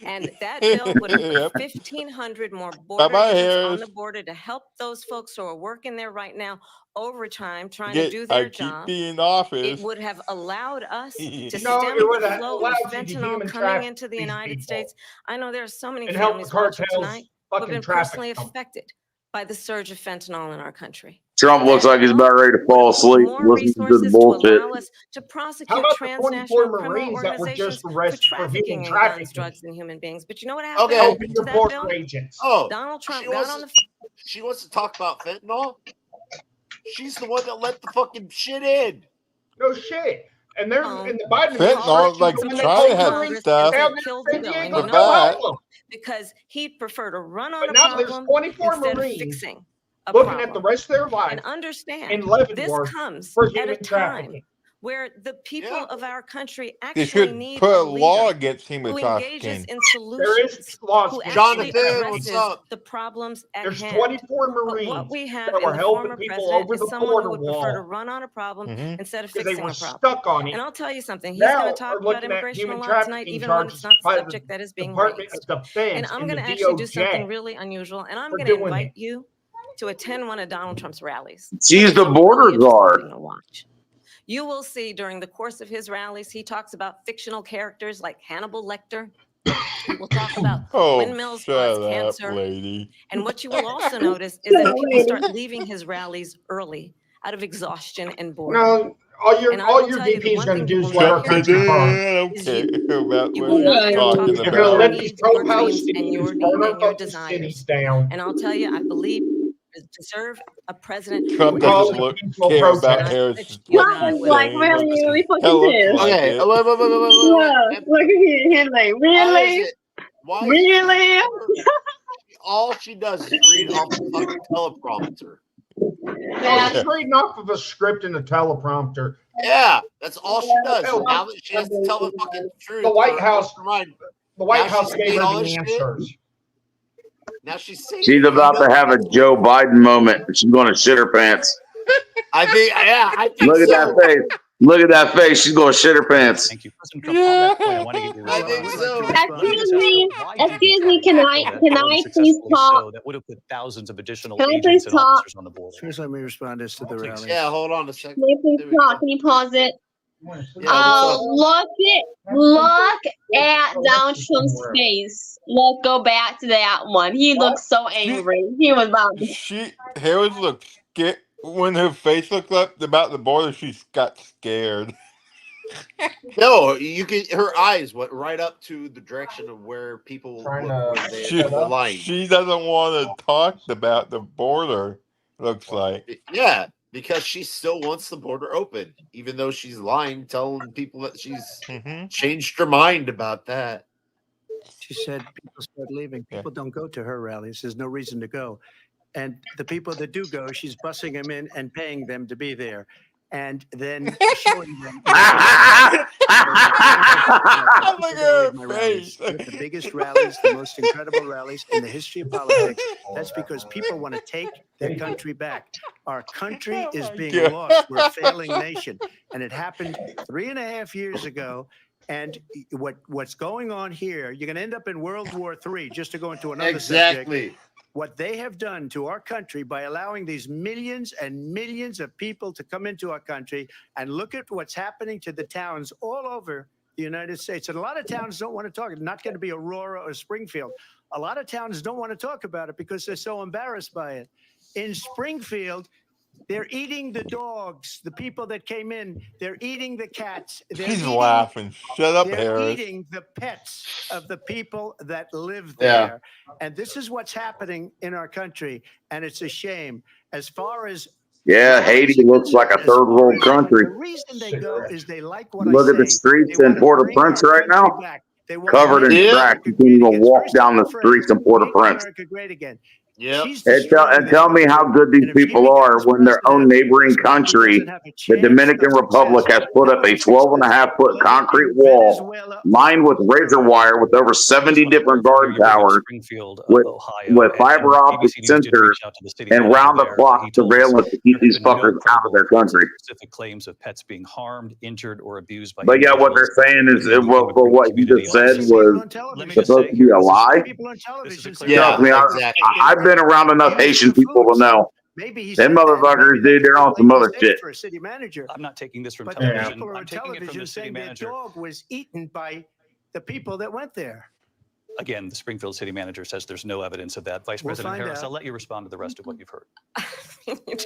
And that bill would have Yep. put 1,500 more border Bye-bye, agents on Harris. the border to help those folks who are working there right now overtime, trying to do their I keep job. being in It office. would have allowed us to No, stem it would the have flow of allowed you to fentanyl human coming traffic into the these United people States. I know there are so many and help the families watching cartels tonight who have fucking been traffic personally them. affected by the surge of fentanyl in our country. Trump looks That like he's bill about ready to would fall have put asleep more listening to the resources to bullshit. allow us to How prosecute about the 24 transnational criminal Marines that were organizations just for arrested for human trafficking in guns, trafficking? drugs, and human beings. But you know what happened Okay. Helping to your that border bill? agents. Oh, Donald Trump she got wants on the she wants to talk about fentanyl. She's the one that let the fucking shit in. No shit. And there's phone. in the Biden Fentanyl, administration, like, when they trying to told have Marines stuff down and there killed in the San bill. And Diego, you for know no why? that. problem. Because he'd prefer to run on But a now there's problem 24 instead of Marines fixing a looking at the problem. rest of their life And understand, in this Leavenworth comes for at a human time trafficking. where the people Yeah. of our country They actually should need put a a law leader against human who engages trafficking. in There is solutions, laws who against actually human Jonathan, what's addresses up? the problems at There's hand. 24 But what Marines we have that in were the helping former people president over is the someone who border would prefer to wall run on a problem hmm instead of because they fixing were a problem. stuck on And it. I'll tell you something, he's Now going to talk are about looking at immigration human law tonight, trafficking even when it's charges not the by the subject that is being Department raised. of And Defense I'm and going the to actually do something DOJ really unusual, and I'm for going to doing invite it. you to attend one of Donald Trump's rallies. She's It's the a border really interesting guard. thing to watch. You will see during the course of his rallies, he talks about fictional characters like Hannibal Lecter. He will talk about Oh, windmills cause shut up, cancer. lady. And what you will also notice is that people start leaving his rallies early out of exhaustion and boredom. No, all And I your will tell you the VP is one going to thing do you is will let not her hear fix your him car. I don't is care you. about You what will not you're hear him talking talk You're about going to your let about. these needs, your pro-Palestinians dreams, and your burn our and your fucking cities desires. down. And I'll tell you, I believe we deserve a president who Trump We call doesn't it a look peaceful care about and I protest. think that Harris's you what and I she's John's would like, saying. really, Looks we fucking hella do. like Okay, it. wait. Look at him, him like, Why is really? it? Why is Really? all she does is read off the fucking teleprompter? Yeah, she's reading off of a script and a teleprompter. Yeah, that's all she does. Hell, Now that she has to tell the fucking truth. The White or House- remind- The White Now House she's gave saying her all the this shit? answers. Now she's saying She's that about you to know- have a Joe Biden moment. She's going to shit her pants. I think Look at so. that face. Look at that face. She's going to shit her pants. Thank you. President Trump, on that point, I want to get your I response. think so. Let me just ask you, why did Excuse you me, take can action I- that can failed I successfully please talk? so that would have put thousands of additional Can I agents please and talk? officers on the border? First, let me respond this to the Please. rally. Yeah, hold on a second. Can you please There we talk? go. Can you pause it? Yeah, what's up? Look at Donald Trump's face. Look, go back to that one. He looks so angry. He was about to. Harris looked scared when her face looked up about the border. She got scared. No, you can. Her eyes went right up to the direction of where people Trying were to they She, were lying. she doesn't want to talk about the border. Looks like. Yeah, because she still wants the border open, even though she's lying, telling people that she's changed her mind about that. She said people start leaving. People don't go to her rallies. There's no reason to go. And the people that do go, she's bussing them in and paying them to be there. And then showing them. The biggest rallies, the most incredible rallies in the history of politics. That's because people want to take their country back. Our country is being lost. We're a failing nation. And it happened 3.5 years ago. And what's going on here, you're going to end up in World War III, just to go into another subject. What they have done to our country by allowing these millions and millions of people to come into our country, and look at what's happening to the towns all over the United States. And a lot of towns don't want to talk. It's not going to be Aurora or Springfield. A lot of towns don't want to talk about it because they're so embarrassed by it. In Springfield, they're eating the dogs, the people that came in. They're eating the cats. He's laughing. Shut up, they're Harris. eating the pets of the people that live there. And this is what's happening in our country. And it's a shame. As far as Haiti looks like a third world country. the reason they go is they like what Look I at the say. streets They in wanna Port-au-Prince bring our right now, country back. They wanna covered make in America tracks. You great can't even again. walk First down the our friends, streets in make Port-au-Prince. America great again. Yep. She's And tell me how good these people are when their own neighboring country, the Dominican Republic, has put up a 12.5-foot concrete wall lined with razor wire with over 70 different guard towers with fiber optic sensors and round-the-clock surveillance to keep these fuckers out of their country. Specific claims of pets being harmed, injured, or abused by. But yeah, what they're saying is, for what you just said was supposed to be a lie. Yeah, Trust me, I've been around enough Haitian people to know. Them motherfuckers, dude, they're on some other shit. For a city manager. I'm not taking this from But television. people are I'm on taking it from television the city saying their manager. dog was eaten by the people that went there. Again, the Springfield city manager says there's no evidence of that. Vice We'll President find Harris, out. I'll let you respond to the rest of what you've heard.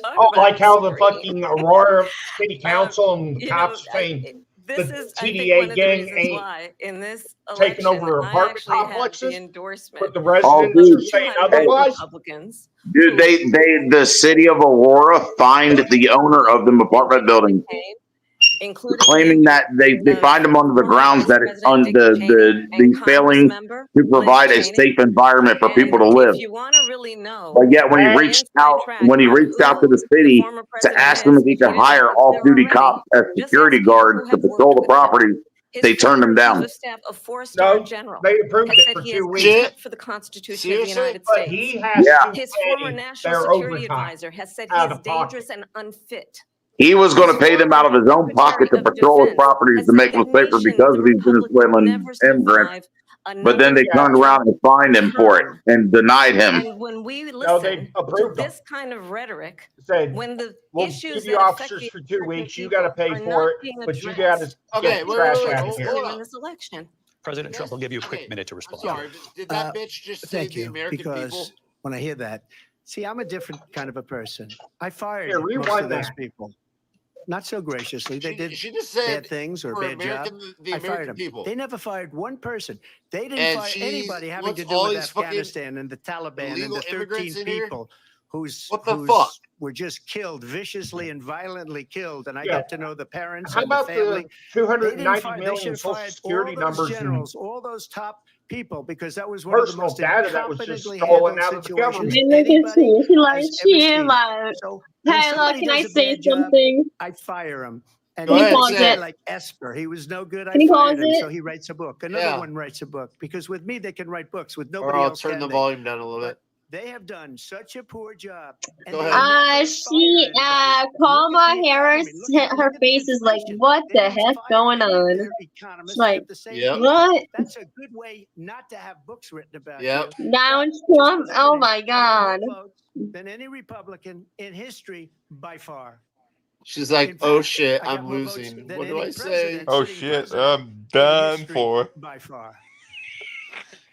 Oh, like how the fucking Aurora City Council and cops saying This the is, I think, TDA one of the gang reasons ain't why in this taking election, over I apartment actually had complexes, the endorsement. but the residents dude. are saying 200 otherwise. Republicans. Dude, the city of Aurora fined the owner of the apartment building, including claiming that they fined him under the grounds that it's on the failing to provide a safe environment for people to live. If you want to really know, But yet, when he reached out to the city to ask them if he could hire off-duty cops as security guards to patrol the property, they turned him down. A four-star general They approved has it said for he 2 is weeks. unfit for the Constitution of the Seriously? United But States. he has Yeah. to His pay former national their security overtime advisor has said he out is of pocket. dangerous and unfit. He was going to pay them out of his own pocket to patrol his properties to make them safer because of these Venezuelan immigrants. But then they turned around and fined him for it and denied him. And when we No, they listen to approved them. this kind of rhetoric, Said, when the we'll issues give you that affect officers the for 2 American weeks. You got to people pay are for not it, being but you got addressed, to Okay, get the wait, trash wait, out wait, of here. hold in on. this election. President Trump will give you a quick Okay. minute to I'm respond. sorry. Did that bitch just say Thank the you. American Because people? when I hear that, see, I'm a different kind of a person. I fired Here, most rewind of those that. people. Not so graciously. They did She just bad said things or for bad job. the I fired American them. people. They never fired one person. They didn't And fire she's- anybody having what's to do all with these fucking Afghanistan and the Taliban and illegal the 13 immigrants in here? people whose fuck? were just killed viciously and violently killed. And I Yeah. got to know the parents How and the about family. the They 290 should million have social fired security all those numbers and generals, all those top people, because that was one of the personal most data that was just incompetently stolen handled out of the situations government? And look at anybody you. She like, has ever seen. like, So when hey, look, somebody can I does a say bad job, something? I fire him. And Go ahead, pause a say guy it? like Esper, he was no good. I Can you fired pause him, it? so he writes a book. Another Yeah. one writes a book because with me they can write books. With Or nobody I'll else turn can the they? volume down a little bit. They have done such a poor job. And Go they ahead. never She, fire anybody. Look at Kamala the Harris, economy. Look at her the face is like, inflation. what They the didn't heck fire going any of on? their economists. It's They like, have the same Yep. people. what? That's a good way not to have books written about Yep. you. Donald But Trump? just Oh evidence, my I got God. more votes than any Republican in history by far. She's like, In oh fact, shit, I got I'm more votes losing. than What do any I say? president, Oh sitting shit, president I'm in done history for. by far.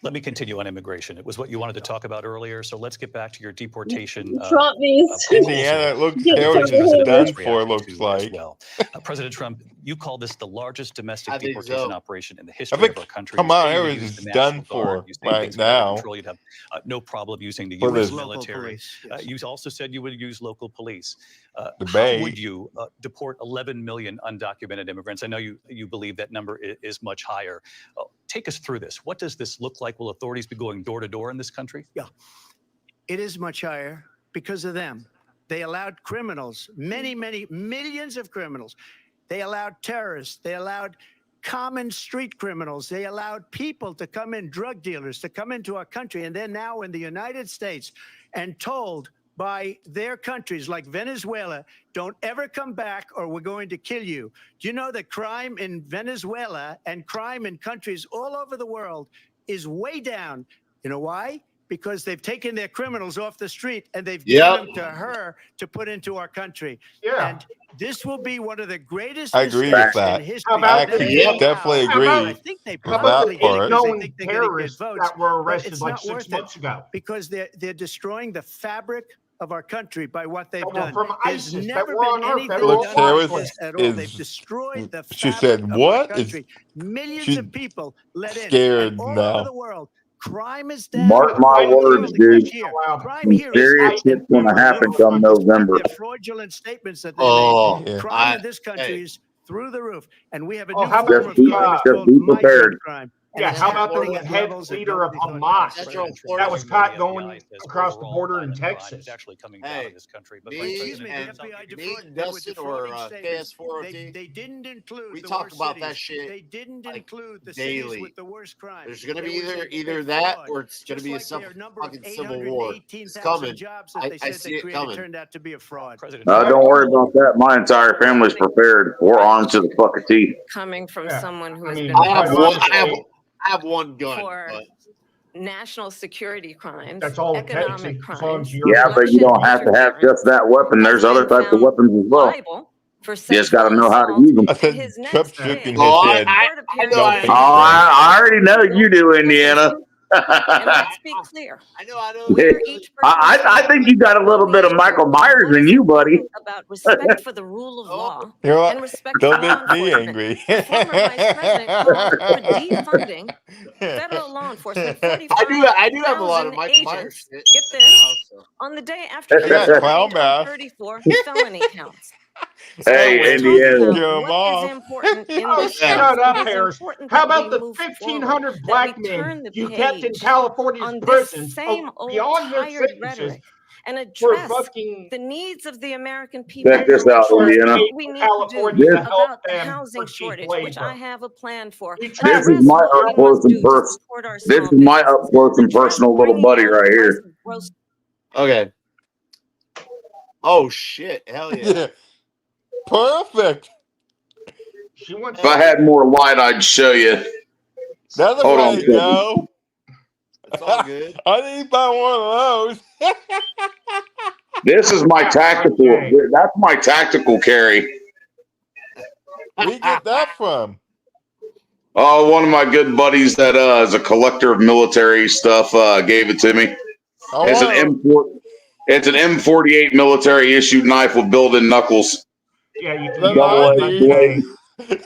Let me continue on immigration. It was what you wanted to talk about earlier. So let's get back to your deportation. Trump needs to Indiana, it looks get Harris some is behavior. done for, looks as like. well. President Trump, you call this the largest domestic I think deportation so. operation in the I history think of our country. Kamala You say you would Harris use is the done National Guard. for You say right things would be under now. control. You'd have no problem using the For U.S. this- Local military. police, yes. You also said you would use local police. How Debate. would you deport 11 million undocumented immigrants? I know you believe that number is much higher. Take us through this. What does this look like? Will authorities be going door to door in this country? Yeah, it is much higher because of them. They allowed criminals, many millions of criminals. They allowed terrorists. They allowed common street criminals. They allowed people to come in, drug dealers to come into our country. And they're now in the United States and told by their countries like Venezuela, don't ever come back or we're going to kill you. Do you know that crime in Venezuela and crime in countries all over the world is way down? You know why? Because they've taken their criminals off the street and they've given them to her to put into our country. Yeah. And this will be one of the greatest I agree with mistakes that. in history. How about That the- they Yeah, allow. definitely How about- agree. I think they How about that the probably part. 8 because they known think they're going to get terrorists votes. that were But arrested it's like not 6 worth months it ago? because they're destroying the fabric of our country by what they've That were done. from There's ISIS that never were on been our anything federal Look, done Harris like this at all. They've is- destroyed the she fabric said, of our what? Is country. Millions she's of people let in. scared And all now. over the world, crime is down. Mark my all over the words, world dude. this year. Crime Some here is serious down. shit's gonna happen come Despite November. their fraudulent statements that they Oh, made, Yeah. crime in this country is through the roof. And we have a Oh, new how form about of the, crime. It's just called be migrant prepared. crime. And Yeah, it's how about happening the at head levels that leader of nobody thought Hamas possible. that was caught going across the border in Texas? Actually coming down Hey, in this country. But me Vice Excuse me, President, the FBI me defrauded. and They were Dustin or defrauding statements. KS4OT, They didn't include we the talk worst about cities. that shit They didn't like include the daily. cities with the worst crime. There's gonna There be was either a that fraud. or it's gonna Just be a like their number of fucking civil war. It's 818,000 coming. jobs that I they said see they it created coming. turned out to be a fraud. President Don't worry about that. My entire family's prepared. We're armed to the fucking teeth. Coming from Yeah. someone who I has mean, been I have quite one. honestly, I have one gun. for But national security crimes, that's all it takes. economic As long crimes, as you're Yeah, but you don't have to have just that weapon. There's other types of weapons as well. liable for You just got to sexual know how to assault. use them. I said His Trump next shook in day, his Oh, head. I know. No, Oh, I already know you do, Indiana. And let's be clear, I know. where each person I think you got a little bit of Michael Myers in you, buddy. about respect for the rule of law You know and what? respect for Don't law make me enforcement. angry. The former vice president called for defunding federal law enforcement. I do have a lot of 45,000 Michael Myers agents. shit. Get this, now, so. on the day after he Yeah, was clown arraigned on mask. 34 felony counts. Hey, Let's talk Indiana. about Get 'em what off. is important in Oh, this shut case. up, It is Harris. important How that about we the move 1,500 forward, black that we turn men the you kept in page California's on this prisons same old beyond your tired sentences rhetoric and for address fucking the needs of the American people. Check this out, for Indiana. What we need to do California to help about the them housing for cheap shortage, which I labor. have a plan for. We This Address is my what we up close must and do to personal. support our This small is my businesses. up close and Address personal little bringing buddy down right the price here. of gross. Okay. Oh shit! Hell yeah! Yeah. Perfect. She wants If I had more light, I'd show you. That's the Hold on way a to second. go. It's all good. I need to buy one of those. This is my tactical. Okay. That's my tactical carry. Where you get that from? Oh, one of my good buddies that is a collector of military stuff gave it to me. I It's an want It's an M48 military issued knife with built-in knuckles. Yeah, you can That's use all I it. need. Okay.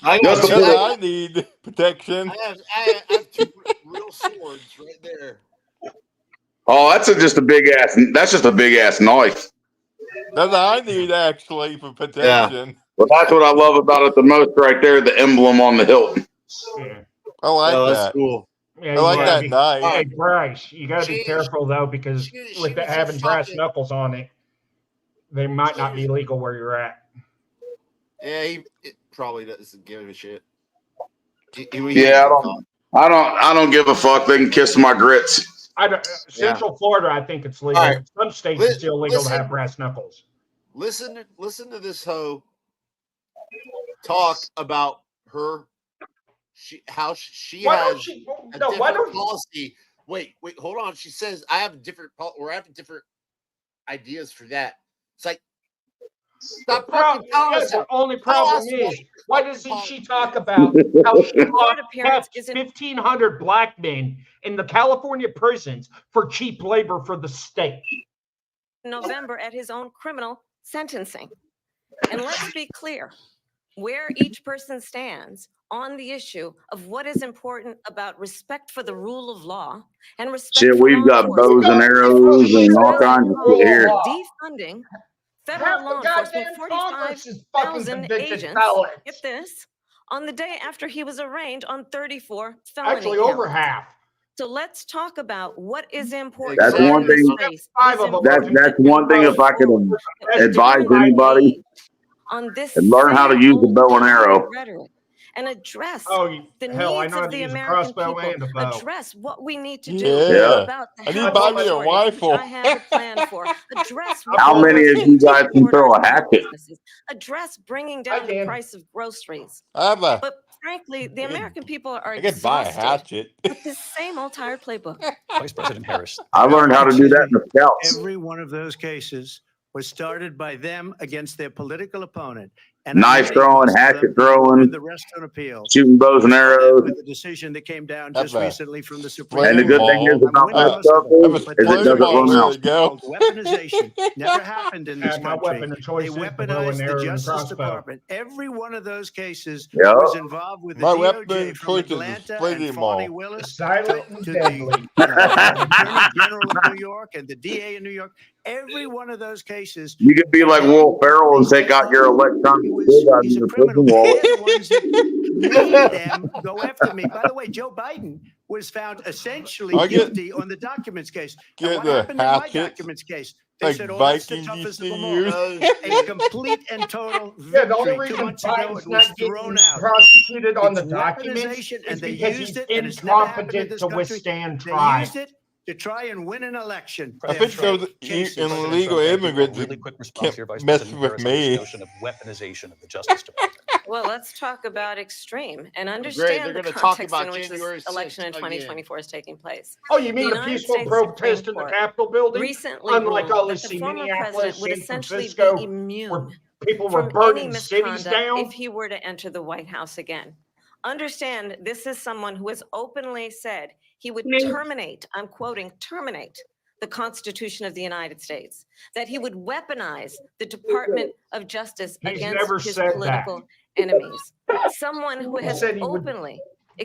I Just got a two, bit- I need protection. I have two real swords right there. Oh, that's just a big ass. That's just a big ass knife. That's what I need actually for protection. But that's what I love about it the most, right there, the emblem on the hilt. Yeah. I like Oh, that's that. cool. Yeah, I you like gotta that be- knife. Hey, Bryce, you got to be She- careful though, because she with was having just brass talking- knuckles on it, they might not be legal where you're at. Yeah, it probably doesn't give a shit. Yeah, I don't give a fuck. They can kiss my grits. Central Florida, I think it's legal. All right. Some states Li- it's illegal to listen. have brass knuckles. Listen to this hoe talk about her. How she Why has don't she? a No, why different don't? policy. Wait, hold on. She says I have different. Or I have different ideas for that. It's like Stop fucking telling us. The only Tell problem us is, what why doesn't policy. she talk about how she Court appearance kept isn't 1,500 black men in the California prisons for cheap labor for the state? November at his own criminal sentencing. And let's be clear where each person stands on the issue of what is important about respect for the rule of law and respect Shit, for we've law got enforcement. bows and arrows and all kinds of shit here. Defunding federal Half law the enforcement, goddamn Congress is fucking 45,000 convicted agents, felons. get this, on the day after he was arraigned on 34 felony Actually, over counts. half. So let's talk about what is important. That's in one this thing- space. Five It of is them are important That's that one thing. we If I could move advise forward anybody, on this learn how to same use the old bow and tired arrow. rhetoric and address Oh, the hell, I needs know how of to the use a American crossbow people. and a bow. Address what we need to do Yeah. about the I need health to buy me a shortage, which rifle. I have a plan for. Address How what many we of need you to guys can support throw our a small hatchet? businesses. Address bringing I down the can. price of groceries. I have a. But frankly, the American people are I could buy a exhausted hatchet. with this same old tired playbook. Vice President Harris. I learned how to do that in the Scouts. Every one of those cases was started by them against their political opponent. And I Knife think throwing, most of hatchet them throwing, win the rest on appeal. shooting bows and arrows. With the decision that came down Have just a recently from the Supreme And the good thing is I'm about winning that most stuff of them, Have a is but it flame doesn't on. run There out. we go. called weaponization never happened in this And my country. weapon of choice They is the bow and weaponized the arrow and Justice crossbow. Department. Every one of those cases Yeah. was involved with the My weapon DOJ of from choice is a Atlanta splitting and mall. Fani Willis Silent and to deadly. the Attorney General of New York and the DA in New York. Every one of those cases. You could be like Will Ferrell and take out your electronic stick out of He's a your criminal. prison wallet. They're the ones that made them go after me. By the way, Joe Biden was found essentially I get- guilty on the documents case. Get And what the happened in my hatchet, documents case? They like said, "Oh, that's the Vikings toughest used of to them all." use. A complete and total Yeah, the only victory. 2 reason months ago, Biden's it was not thrown getting out. prosecuted on the It's documents weaponization, is and they because used he's it, and it's never happened in incompetent this to country. withstand They trial. used it to try and win an election. I They're think those fake cases. illegal President Trump, immigrants really quick response can't here, Vice mess President with Harris, on this me. notion of weaponization of the Justice Department. Well, let's talk about extreme and they're understand the gonna talk context about in which January this election in 6th again. 2024 is taking place. Oh, you mean The the United peaceful States Supreme protest in the Court Capitol building? Recently Unlike all ruled this that the in former Minneapolis, president would San essentially Francisco, be immune people were from any burning cities misconduct down. if he were to enter the White House again. Understand, this is someone who has openly said he would terminate, I'm quoting, terminate the Constitution of the United States, that he would weaponize the Department of Justice He's against never his said that. political enemies. Someone who He has said he would- openly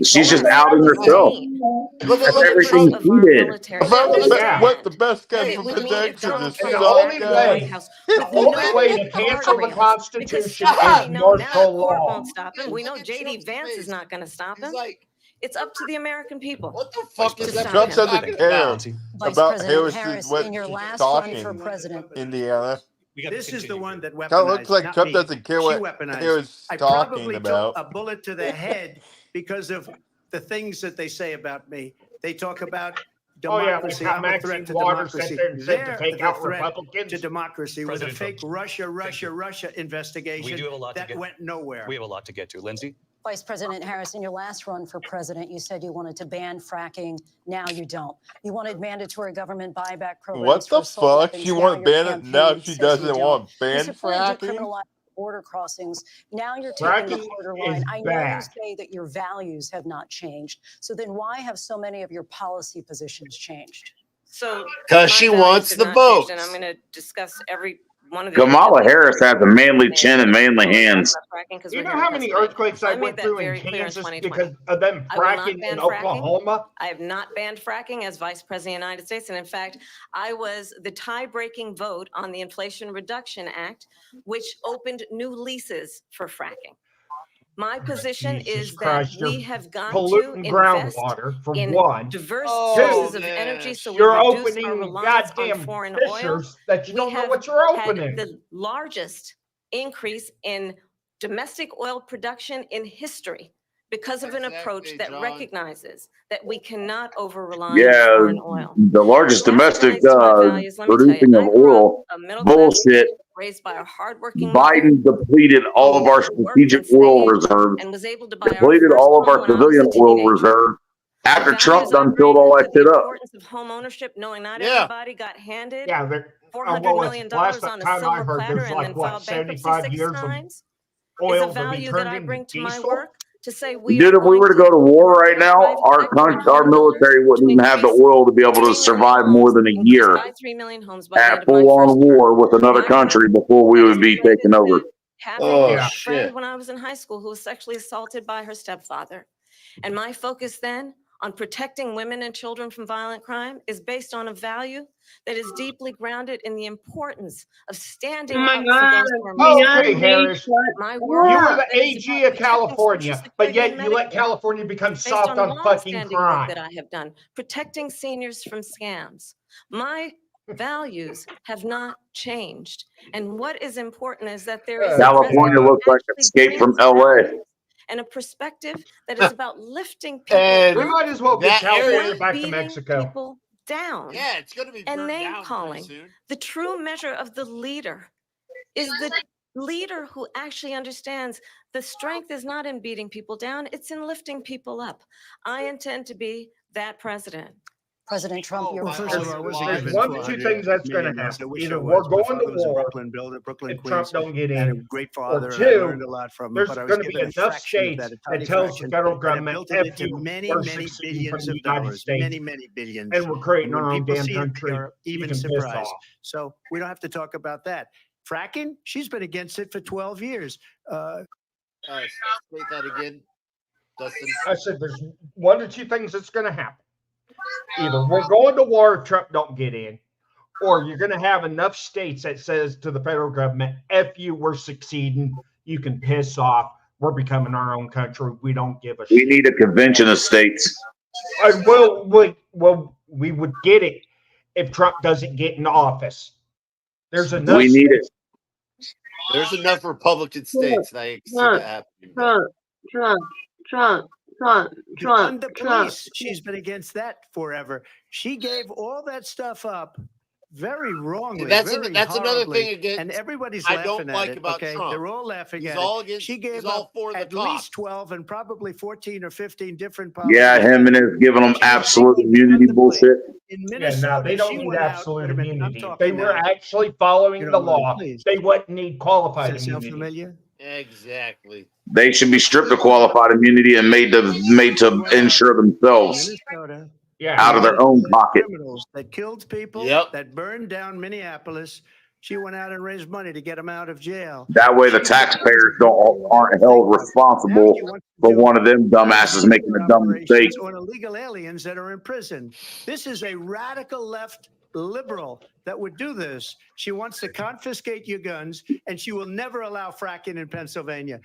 She's just expressed outing herself. disdain Look That's for the everything use of she our did. military. What the best guy It for would mean if protection Donald is Trump the soft only entered the way- White House with The only no way to cancel the guardrails, because Constitution now is we know now the martial court law. won't stop him. We know JD Vance is not going to stop He's him. like, It's up to the American people. what the fuck is President that? Trump Stop him. doesn't care Vice about President Harris's Harris, what in your she's last run for talking. president, Indiana. This is the one that weaponized. Kind of looks like not Trump me. doesn't care She what weaponized. Harris I is talking probably about. took a bullet to the head because of the things that they say about me. They talk about Oh, yeah, like democracy. how I'm a Maxine threat to Waters democracy. sat there and said to They're take the out threat Republicans. to democracy with a President fake Trump. Russia investigation We do have a lot to that get. went nowhere. We have a lot to get to. Lindsay? Vice President Harris, in your last run for president, you said you wanted to ban fracking. Now you don't. You wanted mandatory government buyback programs. What for the assault fuck? weapons. She Now want to your ban it? Now campaign she says you doesn't don't. want You ban supported fracking? decriminalizing border crossings. Now you're taking Fracking the harder is line. I know you bad. say that your values have not changed. So then why have so many of your policy positions changed? So 'Cause my she values wants have the not changed, votes. And I'm going to discuss every one of the Kamala Harris has a manly chin and manly hands. Do you know how many earthquakes I went through in Kansas because of them I will not fracking ban in fracking. Oklahoma? I have not banned fracking as Vice President of the United States. And in fact, I was the tie-breaking vote on the Inflation Reduction Act, which opened new leases for fracking. My position Jesus is Christ, that we you're have got polluting to invest groundwater for in one. diverse Oh, sources of man. energy so we You're reduce our opening reliance on goddamn foreign oil. fissures that you We don't know have what you're had opening. the largest increase in domestic oil production in history because of an approach Exactly, that John. recognizes that we cannot over-rely on Yeah, foreign oil. the largest That's domestic nice to my values. Let me tell you, producing of I grew up oil. a middle-class Bullshit. kid raised by a hardworking mother Biden depleted all of our who worked strategic and oil saved reserves, and was able to buy our depleted first all of our home when I was a civilian oil teenager. reserves, After Values Trump I done bring filled all to that the shit up. importance of home ownership, knowing not Yeah. everybody got handed Yeah, $400 well, million last on a time I silver heard, platter there's and like then what filed bankruptcy 75 6 years of times is a oil to be value that turned I into bring to my diesel. work to say we Dude, are if we going were to go to war work right with the now, private sector our $100 military to wouldn't even have the increase oil to be able 3 to million survive more homes, than a increase year by 3 million homes by the end at of my full on first term. war with another My country before we that is would be related taken over. to having Oh, a shit. friend when I was in high school who was sexually assaulted by her stepfather. And my focus then on protecting women and children from violent crime is based on a value that is deeply grounded in the importance of standing Oh my up for God, those who are most Okay, vulnerable. Harris, My you work were the that is AG about of protecting Social California, but Security and yet you let Medicare California become based soft on on fucking longstanding work that crime. I have done, protecting seniors from scams. My values have not changed. And what is important is that there is a California president looks who like actually Escape from brings LA. values and a perspective that is about lifting people And We up, might as well get that California area, not back to beating Mexico. people down. yeah, it's gonna be And burned name down pretty calling. soon. The true measure of the leader is the leader who actually understands the strength is not in beating people down, it's in lifting people up. I intend to be that president. President Trump, Oh, you're Well, my first of all, I heart wasn't There's given one of two 400 things that's going to million. happen. I wish I Either was. we're My going father to was a war Brooklyn builder, Brooklyn, and Trump Queens, don't get and a in, great or father, and I learned two, a lot from him. there's But I was going to be given a enough fraction of states that, a that tiny tells the fraction, federal and I government, built it F into you, many, we're many seceding from billions the of United dollars, States, many, many billions. and we're creating And when our own people damn see it, they country. are You even can piss surprised. off. So we don't have to talk about that. Fracking, she's been against it for 12 years. State that again, Dustin. I said there's one or two things that's going to happen. Either we're going to war if Trump don't get in, or you're going to have enough states that says to the federal government, F you, we're succeeding. You can piss off. We're becoming our own country. We don't give a We shit. need a convention of states. We would get it if Trump doesn't get in office. There's enough We need it. There's enough Republican states that I can see that happening. Defund the police. She's been against that forever. She gave all that stuff up very wrongly. That's very another horribly, thing against. and everybody's I laughing don't like at it. about Okay, Trump. they're all laughing He's at all it. against. She gave He's all up for the at cops. least 12 and probably 14 or 15 different policies. Yeah, him and his giving them She was absolute big on immunity defund the police. bullshit. In Yeah, Minnesota, no, they don't she need went out. absolute Wait a minute, I'm immunity. If talking they were now. actually following You the don't mind, law, please. they wouldn't need qualified Does that sound immunity. familiar? Exactly. They should be stripped of qualified immunity and made to insure themselves Minnesota. Yeah. out of their own pocket. Criminals that killed people, Yep. that burned down Minneapolis. She went out and raised money to get them out of jail. That way, the taxpayers aren't held responsible for one of them dumbasses making a dumb mistake. On illegal aliens that are in prison. This is a radical left liberal that would do this. She wants to confiscate your guns, and she will never allow fracking in Pennsylvania.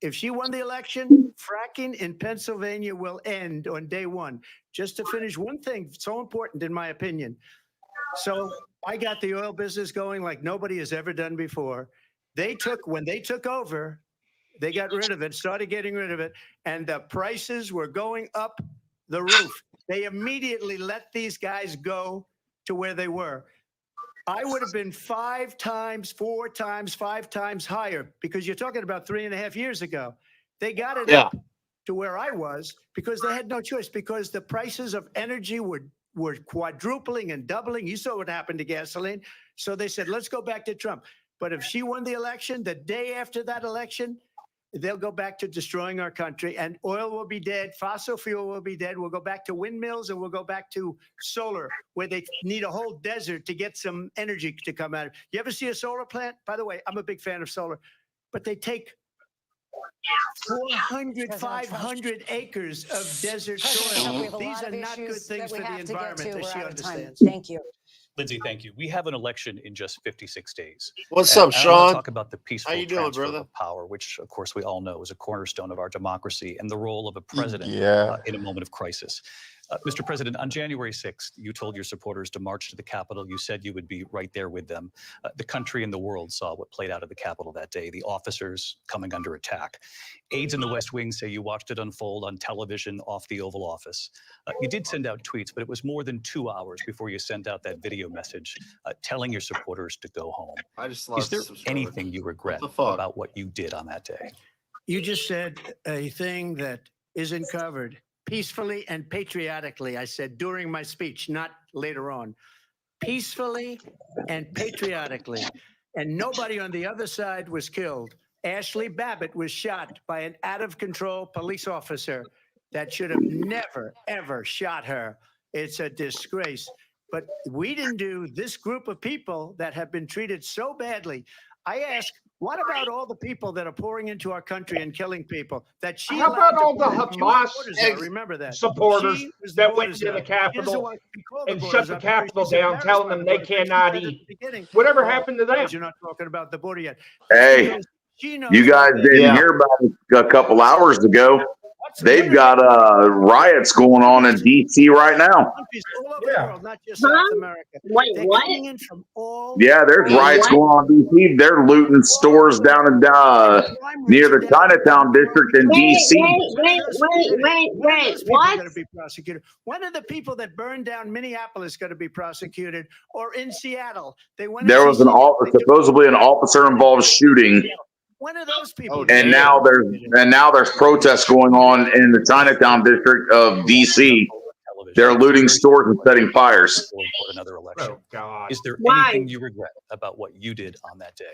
If she won the election, fracking in Pennsylvania will end on day one. Just to finish one thing, so important in my opinion. So I got the oil business going like nobody has ever done before. When they took over, they got rid of it, started getting rid of it, and the prices were going up the roof. They immediately let these guys go to where they were. I would have been 5 times, 4 times, 5 times higher because you're talking about 3.5 years ago. They got it up to where I was because they had no choice because the prices of energy were quadrupling and doubling. You saw what happened to gasoline. So they said, let's go back to Trump. But if she won the election, the day after that election, they'll go back to destroying our country and oil will be dead. Fossil fuel will be dead. We'll go back to windmills and we'll go back to solar where they need a whole desert to get some energy to come out. You ever see a solar plant? By the way, I'm a big fan of solar, but they take 400, 500 acres of desert soil. These are not good things for the environment, as she understands. Thank you. Lindsay, thank you. We have an election in just 56 days. What's And up, I wanna Sean? talk about the peaceful How you doing, transfer brother? of power, which, of course, we all know is a cornerstone of our democracy and the role of a president Yeah. in a moment of crisis. Mr. President, on January 6th, you told your supporters to march to the Capitol. You said you would be right there with them. The country and the world saw what played out at the Capitol that day, the officers coming under attack. Aides in the West Wing say you watched it unfold on television off the Oval Office. You did send out tweets, but it was more than 2 hours before you sent out that video message telling your supporters to go home. I just Is lost there subscriber. anything you regret the fuck? about what you did on that day? You just said a thing that isn't covered peacefully and patriotically. I said during my speech, not later on. Peacefully and patriotically. And nobody on the other side was killed. Ashley Babbitt was shot by an out-of-control police officer that should have never, ever shot her. It's a disgrace. But we didn't do this group of people that have been treated so badly. I ask, what about all the people that are pouring into our country and killing people? That she How about allowed to all the put in? She Hamas was the border czar, remember that. supporters She was that the went border to the czar. She doesn't Capitol want to be called and border shut the czar because Capitol she's down, embarrassed telling by them the they border. She cannot said at eat? the beginning, Whatever "Oh, happened to them? you're not talking about the border yet." Hey, Because she knows you guys what- didn't Yeah. hear about it a couple hours ago. what's- They've what are got riots going on in DC right now. countries all over Yeah. the world, not just Huh? South America. Wait, They're what? coming in from all Yeah, there's Wait, riots what? going on in DC. They're looting stores down in near the Chinatown district in Wait, DC. wait, what? Going to be prosecuted. When are the people that burned down Minneapolis going to be prosecuted? Or in Seattle, they went. There was supposedly an officer involved shooting, When are those people? Oh, and damn. now there's protests going on in the Chinatown district of DC. They're looting stores and setting fires. Another election. Oh, God. Is there Why? anything you regret about what you did on that day?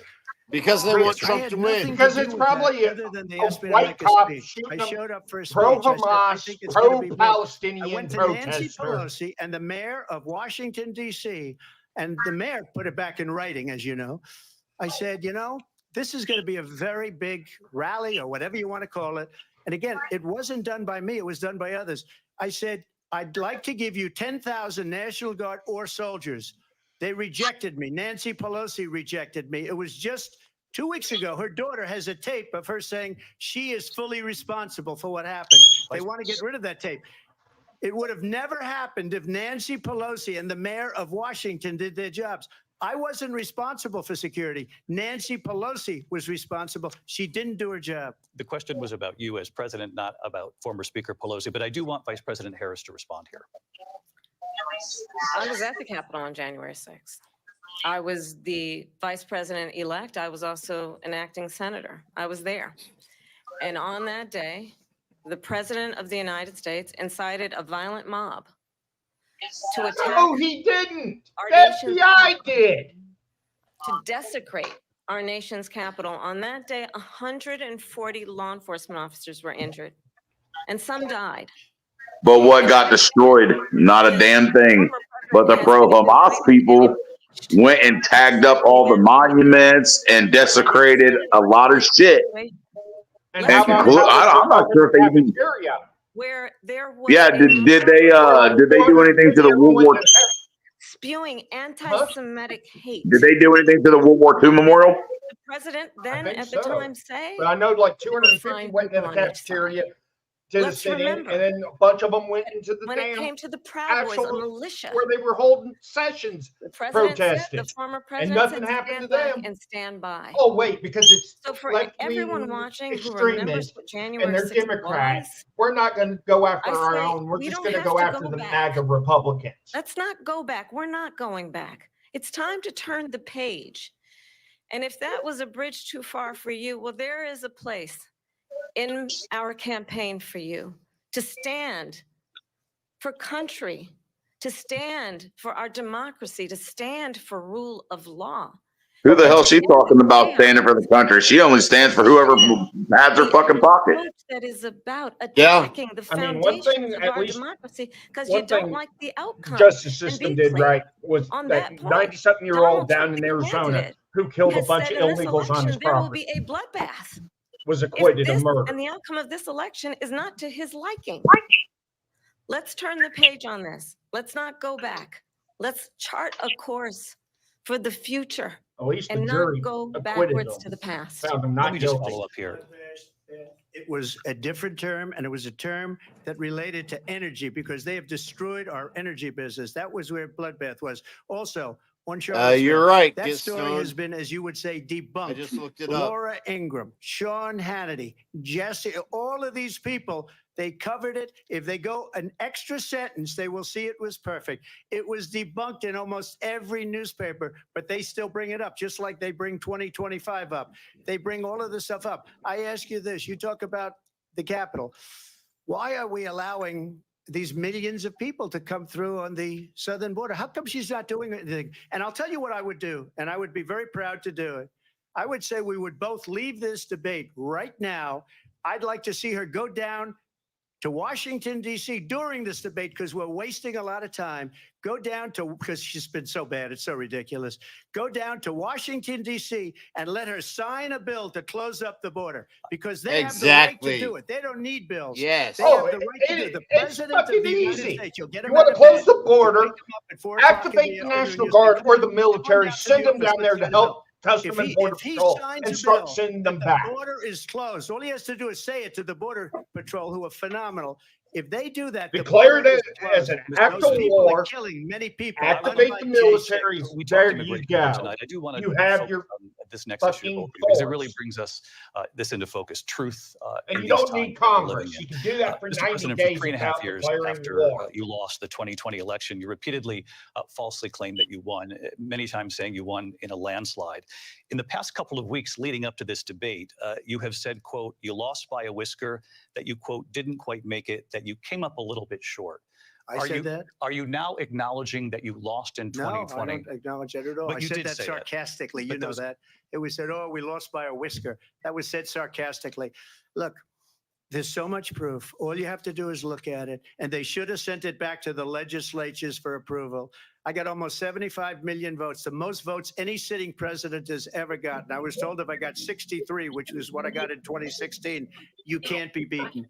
Because they Chris, want I Trump had to nothing win. to Because do it's with that probably other than they a asked me to white make a cop speech. shooting I them showed up for a speech. I said, I Pro-Hamas, think it's going to be big. I pro-Palestinian went to Nancy protester. Pelosi and the mayor of Washington, D.C., and the mayor put it back in writing, as you know. I said, this is going to be a very big rally or whatever you want to call it. And again, it wasn't done by me. It was done by others. I said, I'd like to give you 10,000 National Guard or soldiers. They rejected me. Nancy Pelosi rejected me. It was just 2 weeks ago. Her daughter has a tape of her saying she is fully responsible for what happened. They want to get rid of that tape. It would have never happened if Nancy Pelosi and the mayor of Washington did their jobs. I wasn't responsible for security. Nancy Pelosi was responsible. She didn't do her job. The question was about you as president, not about former Speaker Pelosi, but I do want Vice President Harris to respond here. I was at the Capitol on January 6th. I was the vice president-elect. I was also an acting senator. I was there. And on that day, the president of the United States incited a violent mob to attack. No, he didn't. Our The nation's FBI capital. did. To desecrate our nation's capital. On that day, 140 law enforcement officers were injured, and some died. But what got destroyed? Not a damn thing. But the pro-Hamas people went and tagged up all the monuments and desecrated a lot of shit. And And how about conclude- I'm not sure if they even. cafeteria? Where there was Yeah, a did they do anything to the World War? spewing anti-Semitic hate. Did they do anything to the World War II memorial? The president then think at the so. time say, But I know like 250 Find went into the people on each cafeteria to the Let's sit-in, remember, and then a bunch of them went into the when it damn came to the Proud Boys, a actual- militia, where they were holding sessions. the president said, protested. the former And president nothing said, happened stand to back them. and stand by. Oh wait, because it's So for left-wing everyone watching who remembers extremists what January and they're 6th Democrats. was, We're not going to go after I our say own. We're we just don't going to have go to after go the back. MAGA Republicans. let's not go back. We're not going back. It's time to turn the page. And if that was a bridge too far for you, well, there is a place in our campaign for you to stand for country, to stand for our democracy, to stand for rule of law. Who the hell is she talking about standing for the country? She only stands for whoever has her fucking pocket. Approach that is about Yeah. attacking the I mean, one thing, foundations of at our least democracy because one you don't thing like the outcome. Justice And system be did clear right was on that that point. 90-something-year-old Donald down Trump, in the Arizona candidate, who killed a has bunch said of in this illegals on his election there will property be a bloodbath. was If acquitted of this murder. and the outcome of this election is not to his liking, let's turn the page on this. Let's not go back. Let's chart a course for the future At least the and not jury go acquitted backwards them. to the past. Found them Let not me just guilty. follow up here. It was a different term, and it was a term that related to energy because they have destroyed our energy business. That was where bloodbath was. Also, on Charlottesville, You're right. that Get story stoned. has been, as you would say, I debunked. just looked it up. Laura Ingraham, Sean Hannity, Jesse, all of these people, they covered it. If they go an extra sentence, they will see it was perfect. It was debunked in almost every newspaper, but they still bring it up, just like they bring 2025 up. They bring all of this stuff up. I ask you this, you talk about the Capitol. Why are we allowing these millions of people to come through on the southern border? How come she's not doing anything? And I'll tell you what I would do, and I would be very proud to do it. I would say we would both leave this debate right now. I'd like to see her go down to Washington, D.C. during this debate, because we're wasting a lot of time. Go down to, because she's been so bad, it's so ridiculous. Go down to Washington, D.C. and let her sign a bill to close up the border, because they have the right to do it. They don't need bills. Yes. They have the right to do it. The It's president of fucking the United easy. States, you'll get You him want out to of close bed, the border, wake him up at 4 o'clock in activate the the afternoon, National you'll say, Guard "Come or on, the come military, down to send the them office, down there let's to sign a bill." help Customs and Border If he Patrol signs and a start bill sending that them the back. border is closed, all he has to do is say it to the Border Patrol, who are phenomenal. If they do that, the Declare border it is as closed. an act Those of people are war. killing many people. Activate the military. We There talked you immigration more go. tonight. I do want to You have focus your on this next issue of fucking Volker, because it really force. brings us this into focus. Truth And in you these don't times need that we're living Congress. in. You can do that for Mr. 90 President, days for 3.5 without years declaring after war. you lost the 2020 election, you repeatedly falsely claimed that you won, many times saying you won in a landslide. In the past couple of weeks leading up to this debate, you have said, quote, you lost by a whisker, that you, quote, didn't quite make it, that you came up a little bit short. I said that? Are you now acknowledging that you lost in No, I 2020? don't acknowledge that at all. But I you said did that say that. sarcastically. But You know those- that. It was said, oh, we lost by a whisker. That was said sarcastically. Look, there's so much proof. All you have to do is look at it. And they should have sent it back to the legislatures for approval. I got almost 75 million votes, the most votes any sitting president has ever gotten. I was told if I got 63, which was what I got in 2016, you can't be beaten.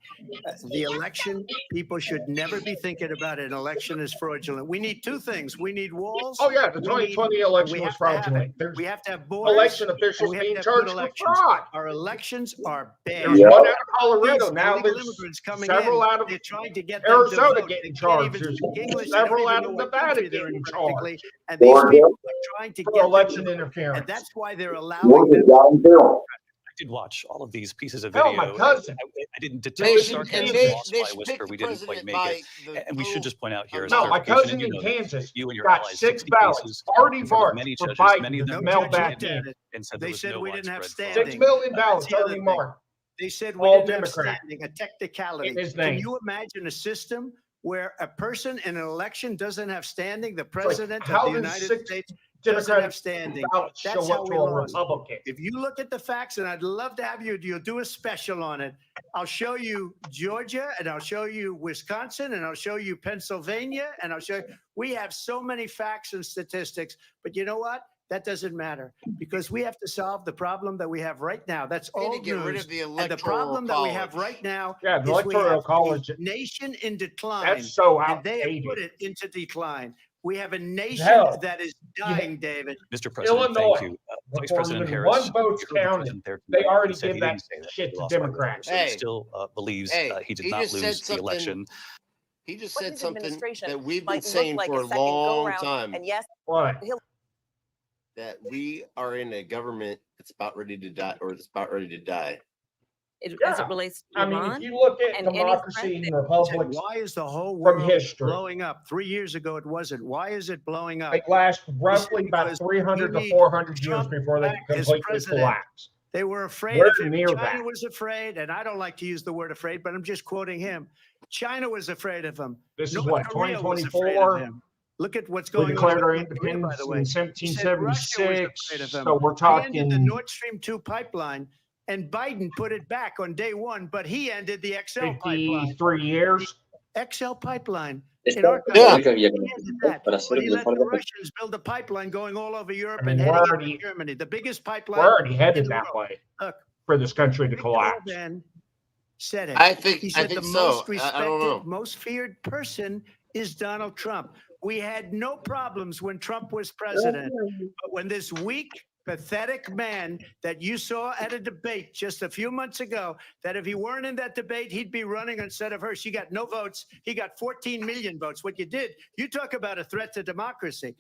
The election, people should never be thinking about it. An election is fraudulent. We need two things. We need walls. Oh, yeah, the We 2020 need- election we was have to have it. fraudulent. There's We have to have borders. election and officials we have being to have good charged with elections. fraud. Our elections are bad. There's one out of Colorado. These Now illegal there's immigrants coming several in, out of they're trying to get them to Arizona vote. getting They can't charged. even There's speak English. They several don't even out know of what Nevada country they're in getting practically. charged And these people are trying to for get them to election vote. interference. And that's why they're allowing them. I did watch all of these pieces of Hell, video. my cousin. I didn't They detect should- sarcasm. and they- Lost they by a should whisker. pick We the didn't quite president make by it. the And we should total just point out here as No, my clarification, cousin you in know this, Kansas you and your got allies, 6 60 ballots cases already in front of marked many for judges, Biden many of to them mail judge back looked at in. it. and said They there was said no we didn't have widespread fraud. standing. 6 million That's ballots the other already thing. marked. They said we All didn't have Democrat. standing, a technicality. In his Can name. you imagine a system where a person in an election doesn't have standing? The like, president how of the does United 6 States doesn't Democratic have standing. ballots That's show how up we to a lost. Republican? If you look at the facts, and I'd love to have you'll do a special on it. I'll show you Georgia, and I'll show you Wisconsin, and I'll show you Pennsylvania, and I'll show you. We have so many facts and statistics, but you know what? That doesn't matter because we have to solve the problem that we have right now. That's We need all to get rid news. of the And the electoral problem that we have college. right now Yeah, the is we electoral have college. a nation in decline. That's so And they have outdated. put it into decline. We have a nation Hell, that is dying, David. Mr. President, Illinois, thank you. Vice before President even Harris, one vote's you heard the counted, president there they tonight. already He said give he that didn't say that. shit He to lost by a Democrats. whisker. He Hey. still believes Hey, he did he not just said lose the something- election. He just What said his something administration that we've might been look saying like for a a second long go-round. time. And yes, What? That we are in a government that's about ready to die, or that's about ready to die. as Yeah. it relates to I mean, Iran, if you look at and any democracy threat and that- republics, Why is the whole from world history. blowing up? 3 years ago, it wasn't. Why is it blowing up? they last roughly about because 300 you to need 400 years Trump before they back as completely president. collapse. They were afraid We're of him. near China that. was afraid, and I don't like to use the word afraid, but I'm just quoting him. China was afraid of him. This is North what, Korea was afraid of 2024? him. Look at what's We going on. declared with our North Korea, by independence the in way. He said Russia was 1776. afraid of him. So we're He ended the talking Nord Stream 2 pipeline, and Biden put it back on day one, but he ended the XL pipeline. 53 years. XL pipeline. Esta In our Yeah. country, he ended that. para But hacer he let the mejor Russians build a pipeline going all over Europe I mean, and we're heading already- into Germany, the biggest We're pipeline. already headed in the that world. way Look, for this country to Vic collapse. Orban said it. I think. He I said think the so. most I respected, don't know. most feared person is Donald Trump. We had no problems when Trump was president. But when this weak, pathetic man that you saw at a debate just a few months ago, that if he weren't in that debate, he'd be running instead of her. She got no votes. He got 14 million votes. What you did, you talk about a threat to democracy.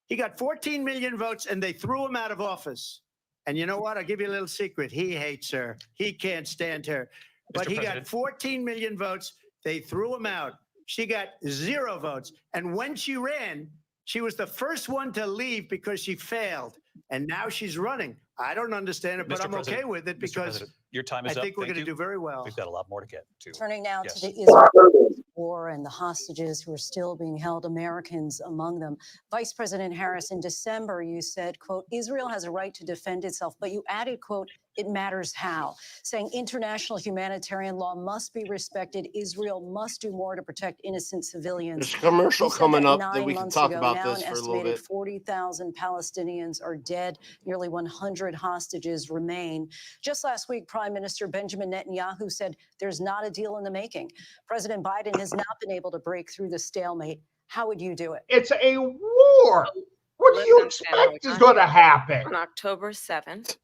He got 14 million votes and they threw him out of office. And you know what? I'll give you a little secret. He hates her. He can't stand her. But Mr. he got President. 14 million votes. They threw him out. She got 0 votes. And when she ran, she was the first one to leave because she failed. And now she's running. I don't understand it, but Mr. I'm okay President, with it Mr. because President. Your time I is up. think we're Thank going to you. do very well. We've got a lot more to get to. Turning now Yes. to the Israel war and the hostages who are still being held, Americans among them. Vice President Harris, in December, you said, quote, Israel has a right to defend itself, but you added, quote, it matters how, saying international humanitarian law must be respected. Israel must do more to protect innocent civilians. There's a commercial You said coming that up that 9 we can months talk ago. about Now this an for a little estimated bit. 40,000 Palestinians are dead. Nearly 100 hostages remain. Just last week, Prime Minister Benjamin Netanyahu said there's not a deal in the making. President Biden has not been able to break through the stalemate. How would you do it? It's a war. What do you expect is going to happen? On October 7th,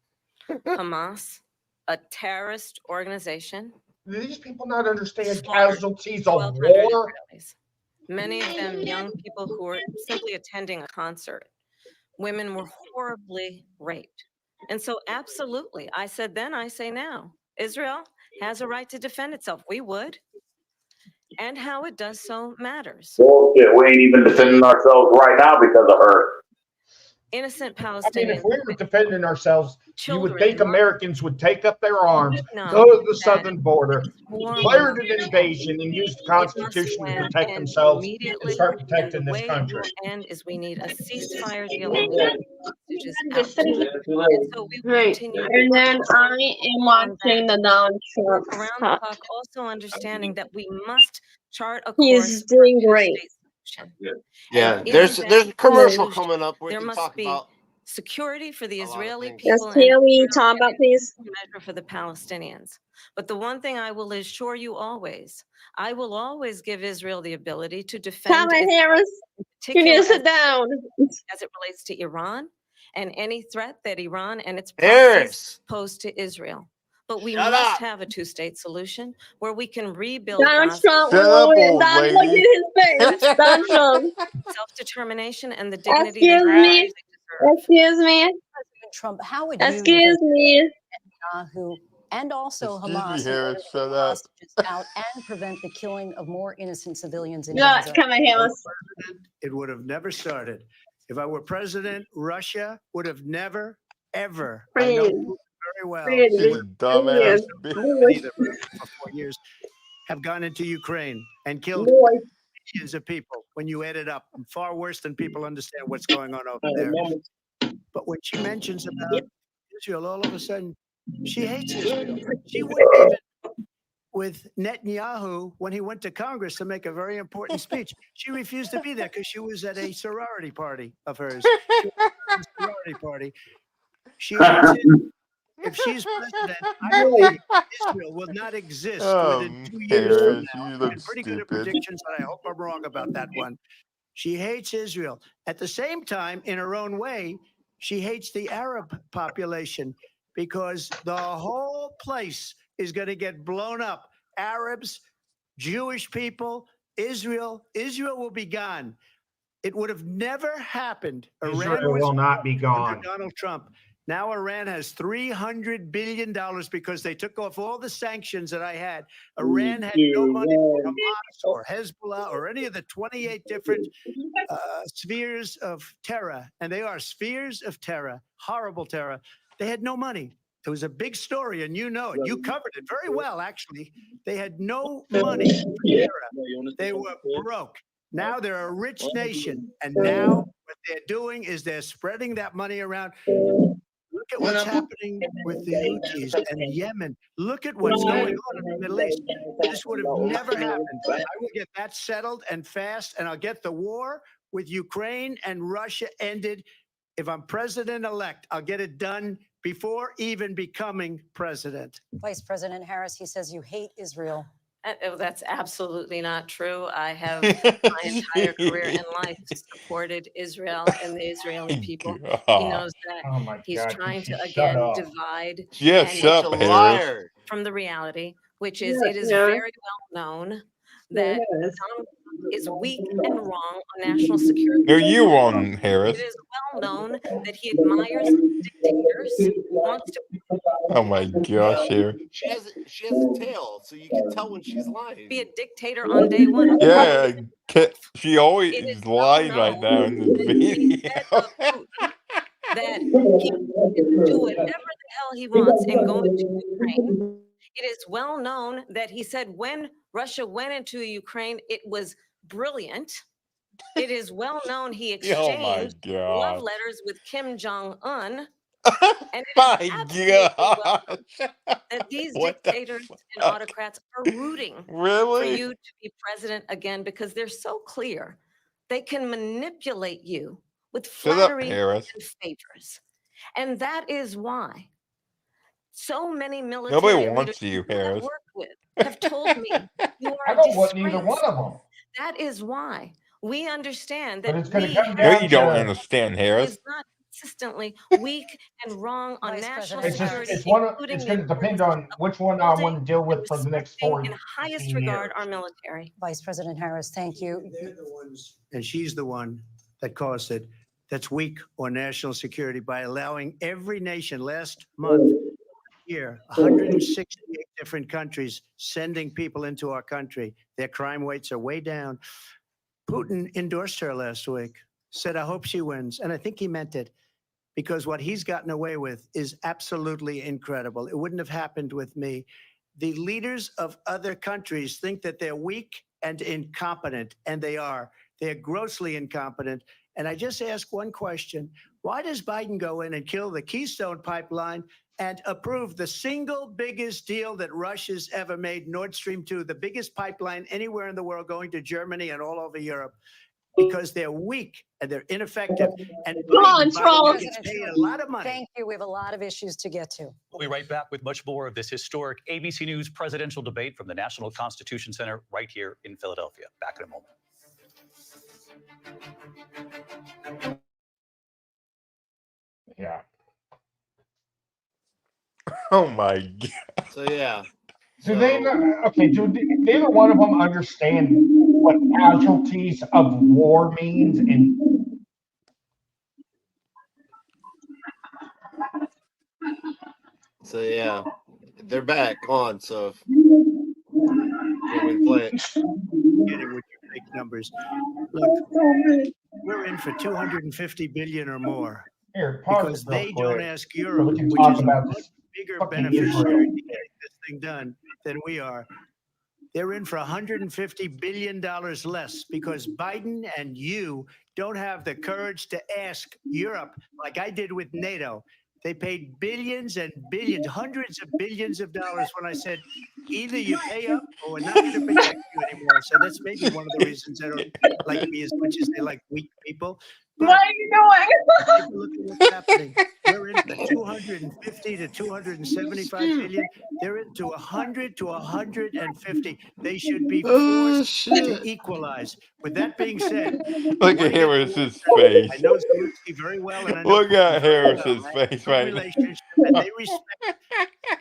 Hamas, a terrorist organization, Do these people not understand slaughtered casualties of 1,200 war? Israelis. Many of them young people who were simply attending a concert. Women were horribly raped. And so, absolutely, I said then, I say now, Israel has a right to defend itself. We would. And how it does so matters. Bullshit. We ain't even defending ourselves right now because of her. Innocent I mean, Palestinians. if we were defending ourselves, you would Children, think Americans would take up their arms, No, go to the that southern border, war declare will it an invasion, and use the It must Constitution to end protect themselves and immediately, start and protecting the this way country. it will end is we need a ceasefire deal and we need hostages out. And so we will Right. continue And then I am on watching that. the Donald Trump Around the stuff. clock, also understanding that we must chart a He course is for doing a great. two-state solution. Yeah, And in there's that a commercial solution, coming up where there we can must talk be about security for the a lot of Israeli things. Yes, people and can we talk about please? measure for the Palestinians. But the one thing I will assure you always, I will always give Israel the ability to defend Comment its Harris, you need particular to sit down. as it relates to Iran and any threat that Iran and its Harris. proxies pose to Israel. But we Shut must up. have a two-state solution where we can rebuild Donald Gaza, Trump, Shut up, wait, old Don, look lady. at his face. Donald Trump, self-determination, and the dignity they excuse me, deserve. President excuse me, Trump, how would you excuse me. Netanyahu and also Excuse me, Hamas in order Harris, to shut get up. hostages out and prevent the killing of more innocent civilians in Yeah, Gaza? comment Harris. It would have never started. If I were president, Russia would have never, ever, I know Pretty, Putin very well, pretty, You would dumbass pretty. bitch. either for 4 years, have gone into Ukraine and killed Boy, millions of people when you add it up. Far worse than people understand what's going on over there. But when she mentions about Israel, all of a sudden, she hates Israel. She wouldn't even, with Netanyahu, when he went to Congress to make a very important speech, she refused to be there because she was at a sorority party of hers. She was at a sorority party. She hates it. If she's president, I believe Israel will not exist within 2 years from Harris, now. you I've look been pretty good at stupid. predictions, and I hope I'm wrong about that one. She hates Israel. At the same time, in her own way, she hates the Arab population because the whole place is going to get blown up. Arabs, Jewish people, Israel will be gone. It would have never happened. Israel will not be under gone. Donald Trump. Now Iran has $300 billion because they took off all the sanctions that I had. Iran had no money for Hamas or Hezbollah or any of the 28 different spheres of terror. And they are spheres of terror, horrible terror. They had no money. It was a big story, and you know it. You covered it very well, actually. They had no money for terror. They were broke. Now they're a rich nation. And now what they're doing is they're spreading that money around. Look at what's happening with the Houthis and Yemen. Look at what's going on in the Middle East. This would have never happened. I will get that settled and fast, and I'll get the war with Ukraine and Russia ended. If I'm president-elect, I'll get it done before even becoming president. Vice President Harris, he says you hate Israel. That's absolutely not true. I have my entire career in life supported Israel and the Israeli people. He knows that Oh my he's God, trying can to she shut again up? divide Yeah, and shut Such up, a Harris. liar. from the reality, which is it is Yeah. very well known that Donald Trump is weak and wrong on national security. No, you won, Harris. It is well known that he admires dictators, wants to Oh my gosh, Harris. She has a tail, so you can tell when she's lying. be a dictator on day one. Yeah, she always It is is well lying right known now in the that he video. said of Putin that he can do whatever the hell hell he wants in going to Ukraine. It is well known that he said when Russia went into Ukraine, it was brilliant. It is well known he Oh my exchanged love god. letters with Kim Jong-un. And it My is absolutely well known god. that these What the dictators and fuck? autocrats are rooting for Really? you to be president again because they're so clear. They can manipulate you with Shut up, flattery Harris. and favors. And that is why so many military Nobody leaders wants you, that I've Harris. worked with have told me you I are a don't want neither disgrace. one of them. That is why we understand But that it's going we to come have No, down you don't to understand, Harris. is not consistently weak and wrong on Vice national President security, it's one. including It's the going to depend importance on which one I want to holding deal and with for the next respecting 4 in highest 15 regard years. our military. Vice President Harris, thank you. They're the ones, and she's the one that caused it, that's weak on national security by allowing every nation last month, year, 168 different countries sending people into our country. Their crime rates are way down. Putin endorsed her last week, said, I hope she wins. And I think he meant it because what he's gotten away with is absolutely incredible. It wouldn't have happened with me. The leaders of other countries think that they're weak and incompetent, and they are. They're grossly incompetent. And I just ask one question. Why does Biden go in and kill the Keystone Pipeline and approve the single biggest deal that Russia's ever made, Nord Stream 2, the biggest pipeline anywhere in the world going to Germany and all over Europe? Because they're weak and they're ineffective. And Come on, Biden Trump. gets paid a lot of money. Thank you. We have a lot of issues to get to. We'll be right back with much more of this historic ABC News presidential debate from the National Constitution Center right here in Philadelphia. Back in a moment. Yeah. Oh my god. So yeah. Do they know, okay, do neither one of them understand what casualties of war means? And So yeah, they're back on. So if you want me to play it. Getting with your big numbers. Look, we're in for 250 billion or more here, pause because it real they don't quick, ask so Europe, we can which talk is a about much this bigger fucking beneficiary Israel. to getting this thing done than we are. They're in for $150 billion less because Biden and you don't have the courage to ask Europe like I did with NATO. They paid billions and billions, hundreds of billions of dollars when I said, either you pay up or we're not going to protect you anymore. So that's maybe one of the reasons they don't like me as much as they like weak people. What are you doing? Take a look at what's happening. We're into 250 to 275 billion. They're into 100 to 150. They should be forced to equalize. With that being said, Look at Harris's face. I know Zelensky very well, and I know Look at Putin very well. Harris's I have face a right now. relationship, and they respect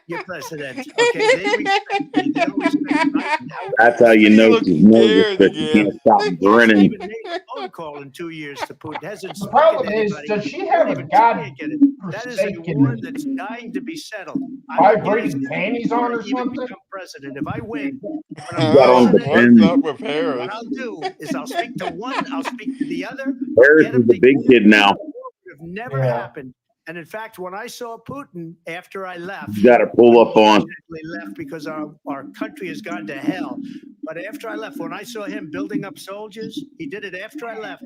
your president. Okay, they respect me. They don't respect Biden. That's how you He know looks she's nervous scared because she again. can't stop Hasn't grinning. even made a phone call in 2 years to Putin. Hasn't The spoken problem to is, anybody. does she have a Even trying to get it. god That is a forsaken war that's dying to be settled. I'm not vibrating getting panties on or even something? become president. If I win, when You I'm got on the president, What's up pin. with Harris? what I'll do is I'll speak to one, I'll speak to the other. Harris Get them is a big together. kid now. Would have never Yeah. happened. And in fact, when I saw Putin after I left, You got to pull up on. unfortunately left because our country has gone to hell. But after I left, when I saw him building up soldiers, he did it after I left.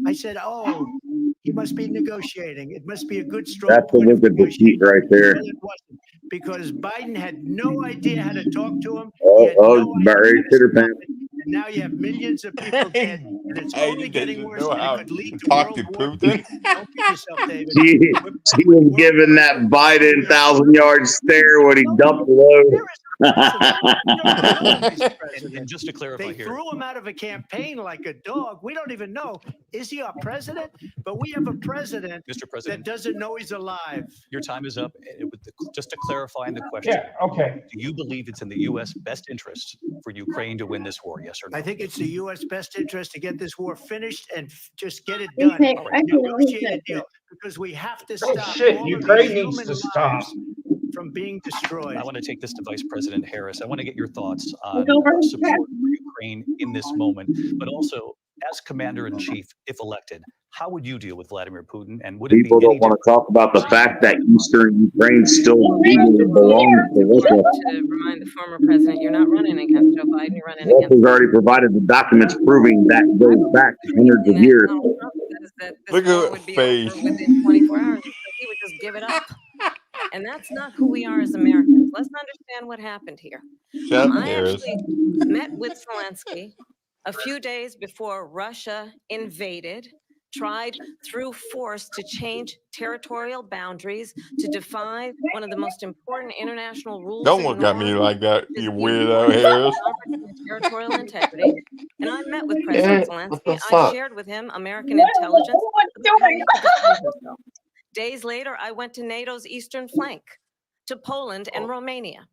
I said, oh, he must be negotiating. It must be a good, strong That's a point of look at the negotiating. sheet right there. Well, it wasn't, because Biden had no idea how to talk to him. He had Oh, no about idea ready how to to shit her stop pants. it. And now you have millions of people dead, and it's Hey, only he getting doesn't worse, know and how it could lead to talk World to War Putin. III. Don't kid yourself, David. He was giving that Biden 1,000-yard stare when he dumped the load. And just to clarify They here, threw him out of a campaign like a dog. We don't even know. Is he our president? But we have a president Mr. that President, doesn't know he's alive. your time is up. Just to clarify the question, Yeah, okay. do you believe it's in the U.S. best interest for Ukraine to win this war? Yes or no? I think it's the U.S. best interest to get this war finished and just get it done. Okay, All I right. can Negotiate a listen. deal because we have to Oh, stop shit, all Ukraine of these needs human to stop. lives from being destroyed. I want to take this to Vice President Harris. I want to get your thoughts on Go right support for Ukraine in this moment, but also as Commander in Chief, if elected, How would you deal with Vladimir Putin? And would it be People any don't want to talk about the fact that Eastern Ukraine still legally belongs to Russia. To remind the former president, you're not running against Joe Biden, you're running against. Russia's already provided the documents proving that goes back hundreds of years. Look at his face. Within 24 hours, he would just give it up. And that's not who we are as Americans. Let's understand what happened here. Shut up, I Harris. actually met with Zelensky a few days before Russia invaded, tried through force to change territorial boundaries, to defy one of the most important international rules. Don't in look the at me world, like that, is you the weirdo, importance of Harris. sovereignty and territorial integrity. And I met with President what Zelensky. the I fuck? shared with him American intelligence about how he could defend himself. Days later, I went to NATO's eastern flank, to Poland and Romania.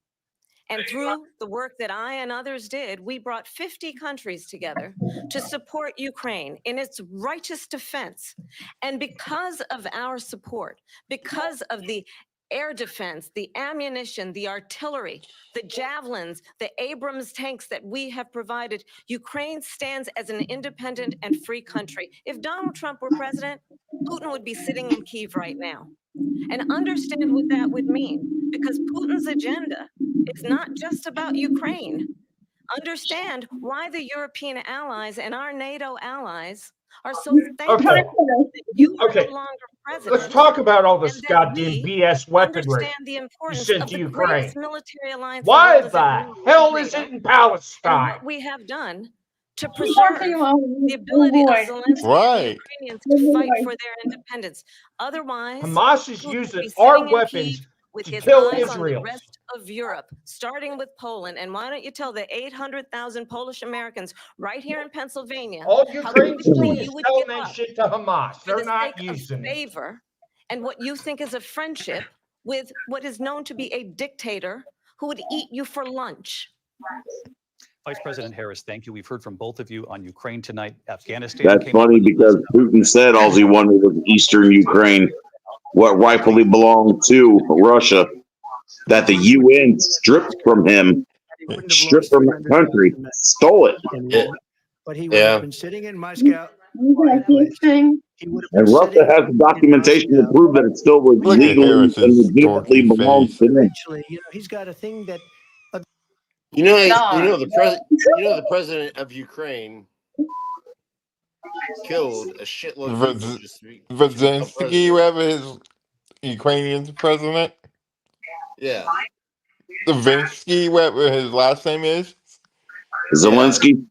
And through the work that I and others did, we brought 50 countries together to support Ukraine in its righteous defense. And because of our support, because of the air defense, the ammunition, the artillery, the javelins, the Abrams tanks that we have provided, Ukraine stands as an independent and free country. If Donald Trump were president, Putin would be sitting in Kyiv right now. And understand what that would mean, because Putin's agenda is not just about Ukraine. Understand why the European allies and our NATO allies are so thankful Okay. that you are Okay. no longer president. Let's talk about all this and that goddamn we BS weaponry understand the you importance sent of to the Ukraine. greatest military alliance the Why world has the ever known, hell NATO, is it in and Palestine? what we have done to preserve the ability of Zelensky and the Right. Ukrainians to fight for their independence. Otherwise, Hamas is Putin would using be our sitting in weapons Kyiv with to his kill eyes on the Israel. rest of Europe, starting with Poland. And why don't you tell the 800,000 Polish Americans right here in Pennsylvania All how Ukraine's quickly doing is you would selling give that up shit to Hamas. for They're the not sake of using it. favor and what you think is a friendship with what is known to be a dictator who would eat you for lunch. Vice President Harris, thank you. We've heard from both of you on Ukraine tonight. Afghanistan That's came up funny on the because Putin said all he wanted was Eastern Ukraine, what rightfully belonged to Russia, that the UN stripped from him, stripped from the country, stole it. But he would Yeah. have been sitting in Moscow. And Russia has the documentation to prove that it still was Look at legally and Harris's legitimately dorky belongs face. to them. Eventually, he's got a thing that You know the president of Ukraine killed a shitload of people Vaz- just to be Vazinski, president. whoever his Ukrainian president. Yeah. Levinsky, whatever his last name is. Zelensky.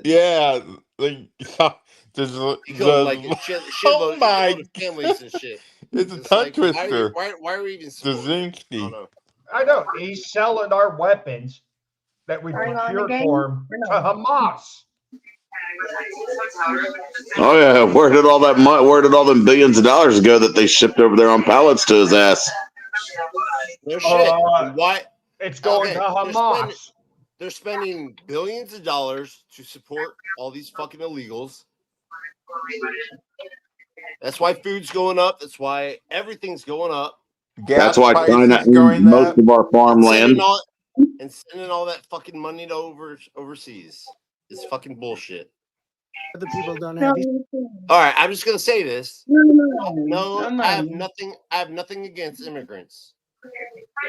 Yeah. Like, He killed like a oh shitload my of families and shit. It's a It's tongue like, why twister. are we even supporting it? I don't Zazinski. know. I know. He's selling our weapons that we procured for him to Hamas. Oh yeah, where did all that money? Where did all them billions of dollars go that they shipped over there on pallets to his ass? No shit. Why? It's going to Hamas. They're spending billions of dollars to support all these fucking illegals. That's why food's going up. That's why everything's going up. That's why China owns most of our farmland. And sending all that fucking money to overseas is fucking bullshit. other people don't have. All right, I'm just gonna say this. No, Come I have on. nothing. I have nothing against immigrants,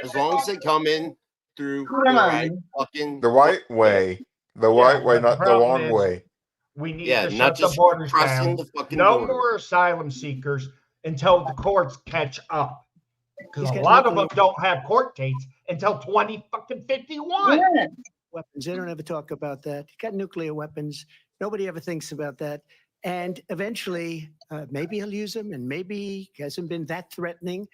as long as they come in through the Come right on. fucking The right way. The right way, but the not the problem wrong is- way. We need Yeah, to not shut the just borders crossing down. the fucking No border. more asylum seekers until the courts catch up. Because He's a got lot of them nuclear- don't have court dates until 2051. Yeah. weapons. They don't ever talk about that. He got nuclear weapons. Nobody ever thinks about that. And eventually, maybe he'll use them, and maybe he hasn't been that threatening,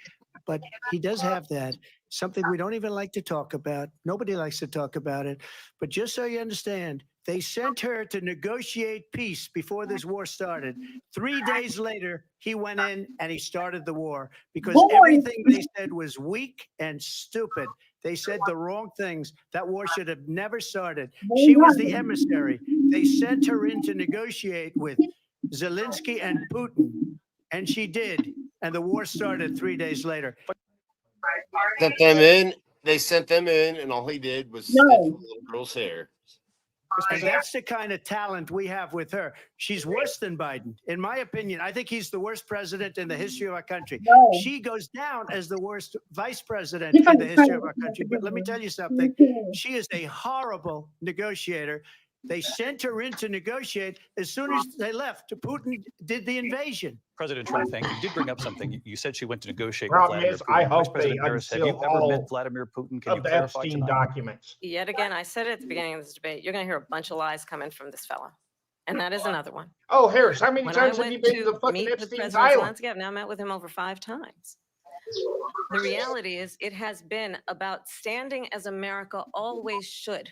but he does have that. Something we don't even like to talk about. Nobody likes to talk about it. But just so you understand, they sent her to negotiate peace before this war started. 3 days later, he went in and he started the war because Boy. everything they said was weak and stupid. They said the wrong things. That war should have never started. She was the emissary. They sent her in to negotiate with Zelensky and Putin, and she did. And the war started 3 days later. Sent them in. They sent them in, and all he did was No. sniff the little girl's hair. And that's the kind of talent we have with her. She's worse than Biden. In my opinion, I think he's the worst president in the history of our country. She goes down as the worst vice president in the history of our country. But let me tell you something. She is a horrible negotiator. They sent her in to negotiate. As soon as they left, Putin did the invasion. President Trump, thank you. You did bring up something. You said she went to negotiate with Problem Vladimir is, Putin. I Vice hope they President Harris, have you unseal ever all met Vladimir Putin? Can you of the clarify Epstein tonight? documents. Yet again, I said it at the beginning of this debate, you're going to hear a bunch of lies coming from this fellow. And that is another one. Oh, Harris, how many When I times have you went been to to the fucking meet with Epstein's President Island? Zelensky, I've now met with him over 5 times. The reality is it has been about standing as America always should,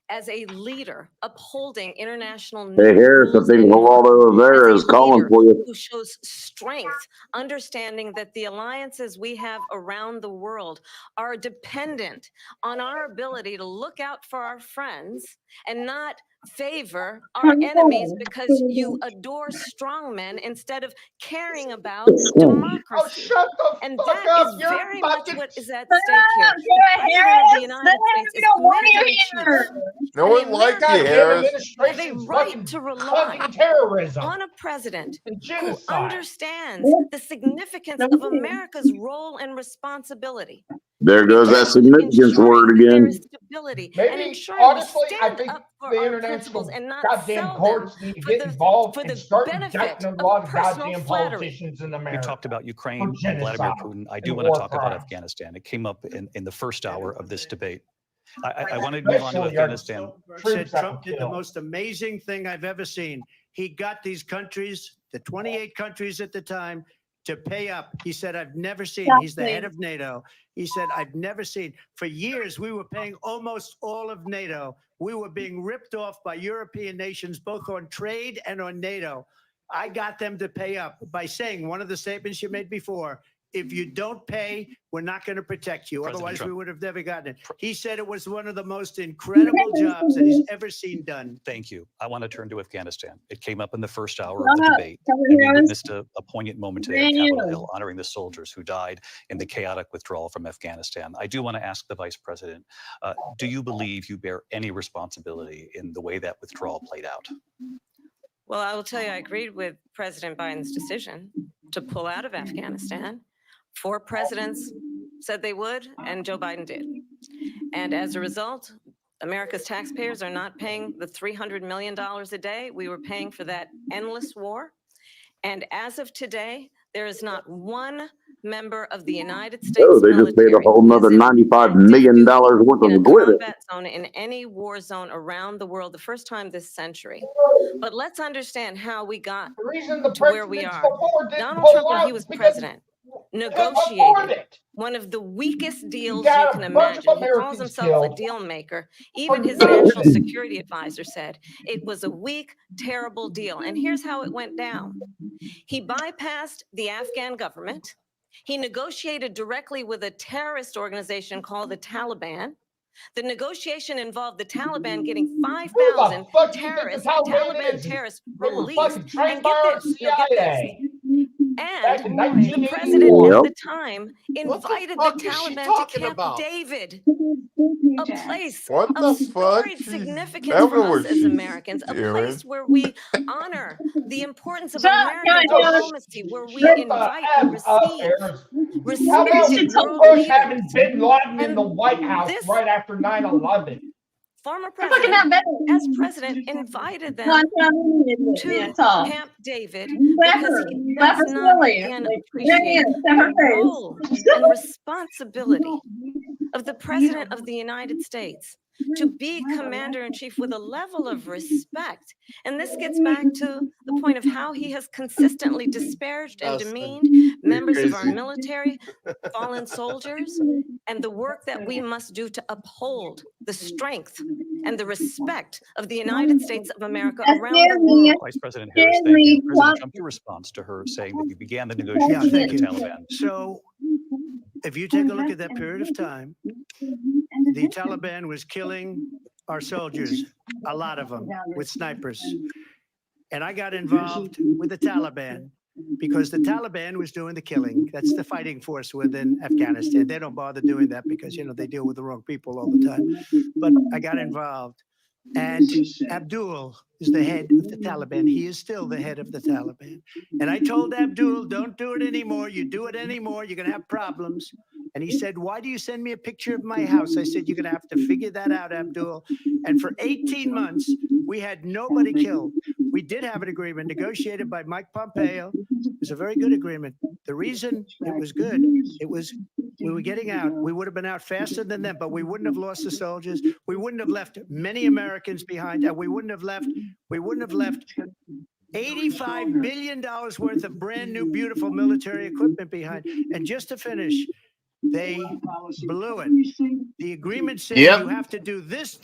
as a leader upholding international Hey, Harris, I rules think and norms, Geraldo Rivera as is a calling leader for you. who shows strength, understanding that the alliances we have around the world are dependent on our ability to look out for our friends and not favor our enemies because you adore strongmen instead of caring about Oh, democracy. shut the And fuck that up! is You're very much fucking. what is at stake here. The President of the United States is commander in chief. No And one the likes you, American Goddamn Harris. have a administration's right fucking to rely funding terrorism on a president and who genocide. understands the significance of America's role and responsibility. There goes that significance word Ensuring that there again. is stability and Maybe, ensuring honestly, we I stand think up for the our international principles and not goddamn sell them courts need to for get the involved for and the start benefit indicting a of lot of personal goddamn flattery. politicians in We America. talked about Ukraine and genocide Vladimir Putin. I do and want to war talk about crimes. Afghanistan. It came up in the first hour of this debate. I wanted to move on to Especially our Afghanistan. Said troops that Trump were did the killed. most amazing thing I've ever seen. He got these countries, the 28 countries at the time, to pay up. He said, I've never seen, he's the head of NATO. He said, I've never seen. For years, we were paying almost all of NATO. We were being ripped off by European nations, both on trade and on NATO. I got them to pay up by saying one of the statements you made before, if you don't pay, we're not going to protect you. President Otherwise, Trump. we would have never gotten it. He said it was one of the most incredible jobs that he's ever seen done. Thank you. I want to turn to Afghanistan. It came up in the first hour of the debate, and we witnessed a poignant moment today on Capitol Hill, honoring the soldiers who died in the chaotic withdrawal from Afghanistan. I do want to ask the Vice President, do you believe you bear any responsibility in the way that withdrawal played out? Well, I will tell you, I agreed with President Biden's decision to pull out of Afghanistan. 4 presidents said they would, and Joe Biden did. And as a result, America's taxpayers are not paying the $300 million a day we were paying for that endless war. And as of today, there is not one member of the United States Oh, they just paid a military whole who nother is in $95 million worth in a of equipment. combat zone in any war zone around the world, the first time this century. But let's understand how we got The reason the to where we presidents are. before didn't Donald pull Trump, when out he was is because president, they couldn't afford negotiated it. one of the weakest deals got you a can bunch of imagine. He calls Americans himself a killed deal maker. Even his nothing. national security advisor said it was a weak, terrible deal. And here's how it went down. He bypassed the Afghan government. He negotiated directly with a terrorist organization called the Taliban. The negotiation involved the Taliban getting Who the 5,000 fuck do you think terrorists, the Taliban Taliban is? terrorists They were released. fucking And trained get by our this, now get this. CIA. Back in And the 1981. president at Yep. the time What the invited the fuck is she Taliban to talking Camp about? David, a place What the of fuck? storied She's, significance I don't for know us what as she's Americans, a doing. place where we honor the importance of Shut American up, Harris. diplomacy, where we Shut the invite F and up, receive Harris. How about respected world Bush leaders. having Bin Laden in And the White House this right after 9/11? former You're fucking president, not better. as president, invited them to to Camp David Slap because her. he Slap does her not silly. again Like, appreciate yeah, slap her the face. role and responsibility of the President of the United States to be commander in chief with a level of respect. And this gets back to the point of how he has consistently disparaged and Dustin, demeaned members of our crazy. military, fallen soldiers, and the work that we must do to uphold the strength and the respect of the United States of America around the world. Vice President Harris, thank you. President Trump, your response to her saying that you began the negotiations with thank the you. Taliban. So if you take a look at that period of time, the Taliban was killing our soldiers, a lot of them, with snipers. And I got involved with the Taliban because the Taliban was doing the killing. That's the fighting force within Afghanistan. They don't bother doing that because, you know, they deal with the wrong people all the time. But I got involved. And Abdul is the head of the Taliban. He is still the head of the Taliban. And I told Abdul, don't do it anymore. You do it anymore, you're going to have problems. And he said, why do you send me a picture of my house? I said, you're going to have to figure that out, Abdul. And for 18 months, we had nobody killed. We did have an agreement negotiated by Mike Pompeo. It was a very good agreement. The reason it was good, it was we were getting out. We would have been out faster than them, but we wouldn't have lost the soldiers. We wouldn't have left many Americans behind, and we wouldn't have left $85 billion worth of brand new, beautiful military equipment behind. And just to finish, they blew it. The agreement said Yep. you have to do this,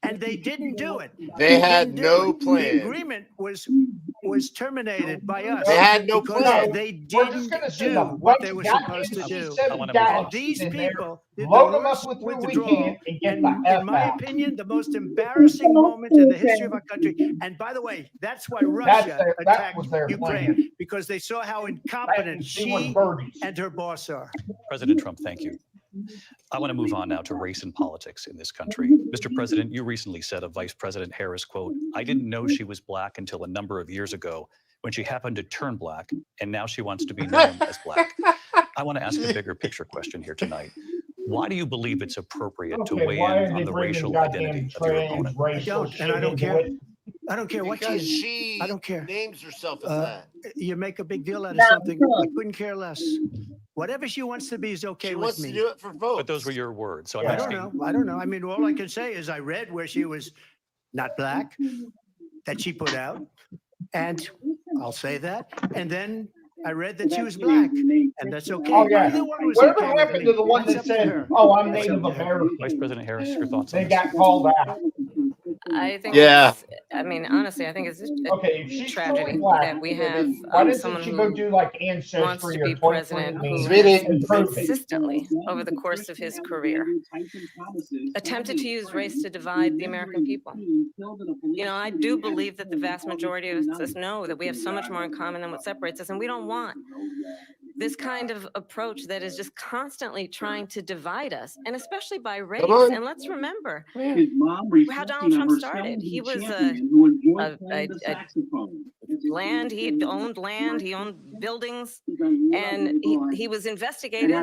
and they didn't do it. They had didn't do no it. plan. The agreement was terminated by us. They had no because plan. They We're just didn't gonna send do a what bunch they of were goddamn supposed to do. C-7 And these in there, people did the load them up worst with who we withdrawal. can, and get And the F in my out. opinion, the most embarrassing moment in the history of our country. And by the way, that's why Russia That attacked was their Ukraine, plan. because they saw how incompetent She was she birdies. and her boss are. President Trump, thank you. I want to move on now to race and politics in this country. Mr. President, you recently said of Vice President Harris, quote, I didn't know she was black until a number of years ago when she happened to turn black, and now she wants to be known as black. I want to ask a bigger picture question here tonight. Why do you believe it's appropriate to weigh why are in they on the bringing racial goddamn identity of your opponent? I don't, and I don't care. I don't care what Because she she is. I don't care. names herself as Uh, that. You make a big deal out of That's something. true. I couldn't care less. Whatever she wants to be is okay She with wants to me. do it for votes. But those were your words, so I'm I don't asking. know. I don't know. I mean, all I can say is I read where she was not black, that she put out, and I'll say that. And then I read that she was black, and that's okay. Oh, yeah. Either one was Whatever okay with happened me. to the one That's that up to said, her. "Oh, I'm That's Native up to her. American"? Vice President Harris, your thoughts on They this? got called out. I think Yeah. I mean, honestly, I think it's a Okay, if she's tragedy truly black, that we have why doesn't someone she go who do like wants Ancestry to or be president who 23andMe has and prove it? consistently, over the course of his career, attempted to use race to divide the American people. You know, I do believe that the vast majority of us know that we have so much more in common than what separates us, and we don't want this kind of approach that is just constantly trying to divide us, and especially by race. on. And let's remember His mom how Donald Trump started. He was land, he owned land, he owned buildings, and he was investigated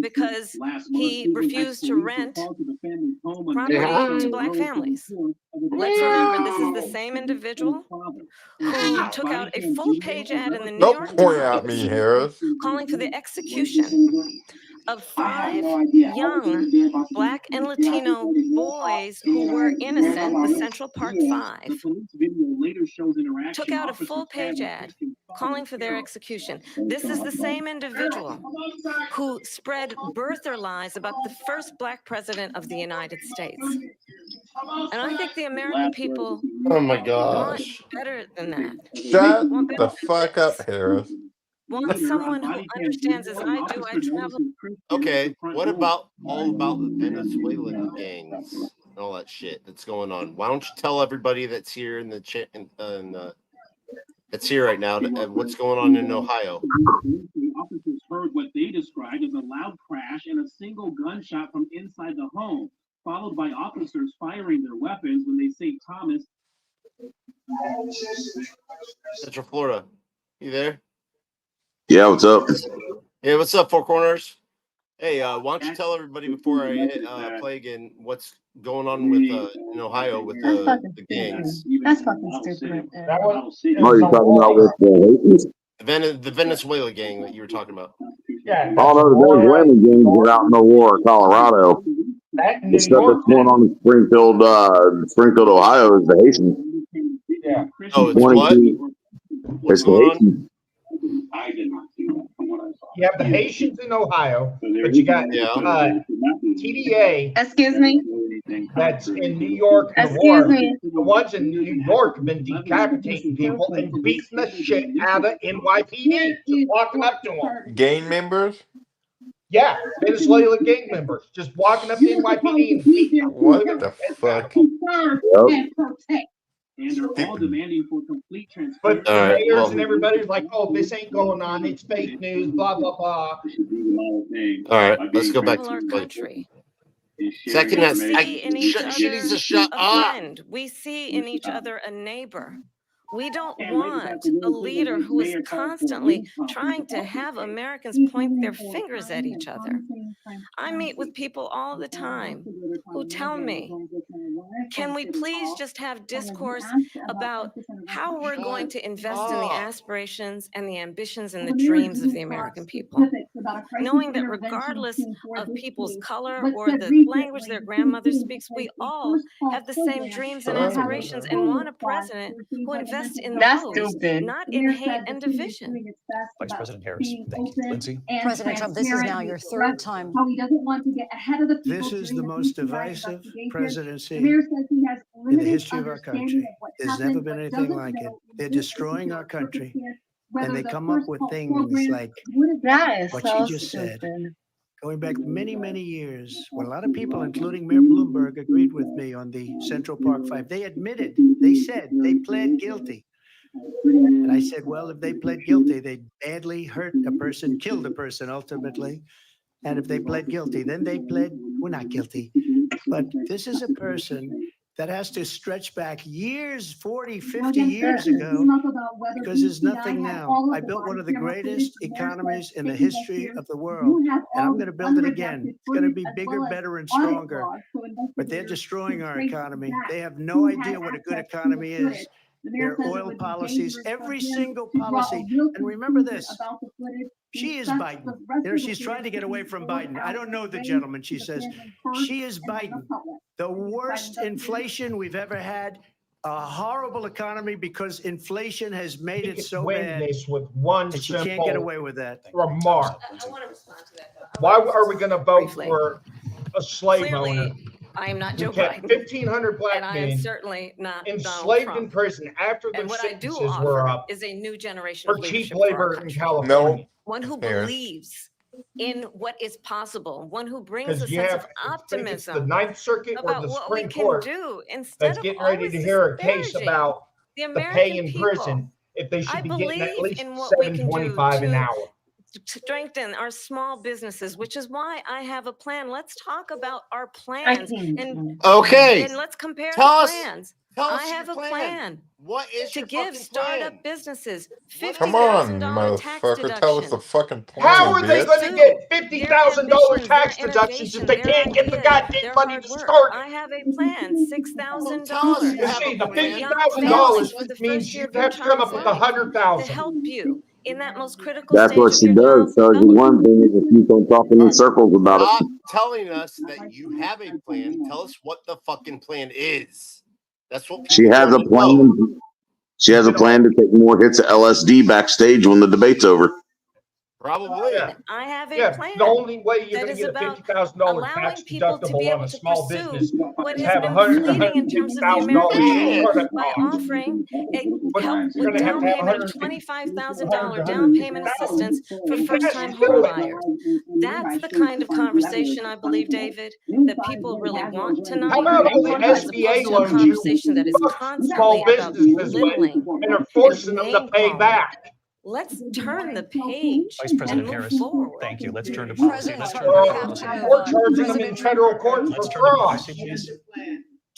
because he refused to rent property to black families. Let's remember, this is the same individual who took out a full-page ad in the New Don't York point at me, Times Harris. calling for the execution of 5 young Black and Latino boys who were innocent, the Central Park 5, took out a full-page ad calling for their execution. This is the same individual who spread birther lies about the first Black president of the United States. And I think the American people Oh my want gosh. better than that. Shut Want the better fuck up, Harris. want someone who understands as I do. I travel. Okay, what about all about the Venezuelan gangs and all that shit that's going on? Why don't you tell everybody that's here in the chat that's here right now what's going on in Ohio? The officers heard what they described as a loud crash and a single gunshot from inside the home, followed by officers firing their weapons when they saved Thomas. Central Florida. You there? Yeah, what's up? Hey, what's up, Four Corners? Hey, why don't you tell everybody before I play again what's going on with in Ohio with the gangs? That's fucking stupid. That was, Oh, you're talking about with The Venezuela gang that you were talking about. yeah. all those Venezuelan gangs are out in the war, Colorado. That in The New stuff York. that's going on in Springfield, Ohio is the Haitians. Yeah. Oh, it's what? What's It's the going on? Haitians. I did not see that from what I saw. You have the Haitians in Ohio, but you got Yeah. TDA Excuse me? that's in New York and Excuse war. me? The ones in New York have been decapitating people and beating the shit out of NYPD. Just walking up to them. Gang members? Yeah, Venezuela gang members just walking up to NYPD and beating them. What the fuck? Yep. And they're all demanding for complete transparency. But the All right, mayors well- and everybody's like, oh, this ain't going on. It's fake news, blah, blah, blah. All right, let's go back Our to the country. Second, We that's see in each she needs to other shut a up. friend. We see in each other a neighbor. We don't And ladies, want after a this, leader who is Mayor called for constantly police trying to officers have to Americans He's point their moving for fingers at economy each and other. promising I meet with people all the time who tell me, can we please just have discourse about how we're going to invest in the aspirations and the ambitions and the dreams of the American people? Knowing that regardless of people's color or the language their grandmother speaks, we all have the same dreams and aspirations and want a president who invests in those, not in hate and division. Vice President Harris, thank you. Lindsay? President Trump, this is now your third time. How he doesn't want to get ahead of the people. This is during the most nationwide divisive investigation. presidency The mayor says he has in the limited history of our understanding country. of what There's happened, never been but anything doesn't like it. know They're in this destroying our particular country, circumstance and whether they the come up first with call things program like would have That is what so she just said. stupid. Going back many, many years, when a lot of people, including Mayor Bloomberg, agreed with me on the Central Park Five, they admitted, they said, they pled guilty. And I said, well, if they pled guilty, they badly hurt a person, killed a person ultimately. And if they pled guilty, then they pled, we're not guilty. But this is a person that has to stretch back years, 40, 50 years ago, because there's nothing now. I built one of the greatest economies in the history of the world, and I'm going to build it again. It's going to be bigger, better, and stronger. But they're destroying our economy. They have no idea what a good economy is. Their oil policies, every single policy. And remember this, she is Biden. You know, she's trying to get away from Biden. I don't know the gentleman, she says. She is Biden. The worst inflation we've ever had, a horrible economy because inflation has made it so Win bad. this with one And she can't get simple away with that. remark. I want to respond to that. Why are we going to vote Briefly. for a slave Clearly, owner I am not who Joe kept Biden, 1,500 black and I am men certainly not Donald enslaved in Trump. prison after their And what I do sentences were offer up is a new generation for of cheap leadership for our labor in country. California. One who Fair. believes in what is possible, one who brings a Because you sense have, of I think it's the optimism Ninth Circuit or about the what we Supreme can Court do instead that's of getting ready always to hear a case disparaging about the the American pay in people. prison if they I should be getting at believe least in what we can do $7.25 an to hour. strengthen our small businesses, which is why I have a plan. Let's talk about our plans and Okay. let's compare Tell the us- plans. Tell I us have your a plan What is to your give fucking startup plan? businesses Come on, $50,000 tax motherfucker. Tell us the deduction. fucking plan, How are they bitch. going to get $50,000 tax deductions if they can't get the goddamn money to start I it? have a plan, $6,000. Tell us you You have see, a the plan. $50,000 for the means first year you'd of have your to come up child's with life to $100,000. help you in that most critical That's stage what of she your does. child's Tells you development. one thing and just keeps on talking in circles about it. Stop telling us that you have a plan. Tell us what the fucking plan is. That's what She people has a want to know. plan. She has a plan to take more hits of LSD backstage when the debate's over. Probably. Yeah. I have a Yeah, plan. the only way you're that going to is get a about $50,000 tax allowing people to be deductible on able a to small pursue business what is has have been $100,000 to fleeting in terms of the $150,000 American dream startup by costs. offering a But help you're with going to have down to have payment of $25,000 down payment assistance for first-time home buyers. That's the kind of conversation I believe, David, that people really want tonight. How about all the as SBA opposed to a loans you conversation that is fuck constantly small about businesses with belittling and are forcing them to name pay calling. back? Let's turn the page Vice President and move Harris, forward. thank you. Let's turn to policy. President Let's turn Trump, to we Well, have policy. to move we're on. charging them in President Trump, federal court for Let's turn to fraud. policy, please.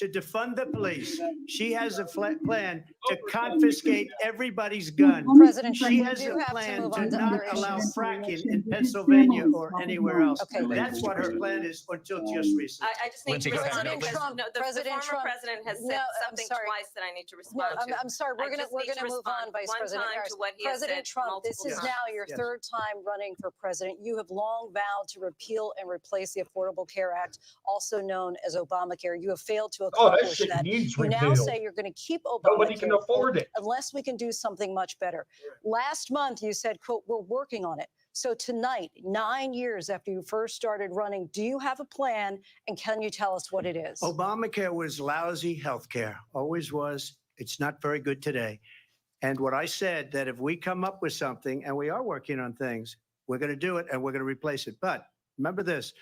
To defund the police. She has a plan to confiscate everybody's gun. President Trump, She we has do a have to plan move to on to not other allow issues. fracking in Pennsylvania or anywhere else. Okay. That's what her plan is until just recently. I just need Lindsay, to go ahead. respond President because Trump- no, the President former Trump- president has No, said I'm something sorry. twice that I need to No, respond to. I'm sorry. I We're just gonna need to move on, respond Vice one President time Harris. to what he has President said Trump, this multiple is times. now your Yes. third time running for president. You have long vowed to repeal and replace the Affordable Care Act, also known as Obamacare. You have failed to Oh, that accomplish shit that. needs You now repealed. say you're going to keep Nobody can Obamacare afford it. unless we can do something much better. Last month, you said, quote, we're working on it. So tonight, 9 years after you first started running, do you have a plan? And can you tell us what it is? Obamacare was lousy health care, always was. It's not very good today. And what I said, that if we come up with something, and we are working on things, we're going to do it and we're going to replace it. But remember this,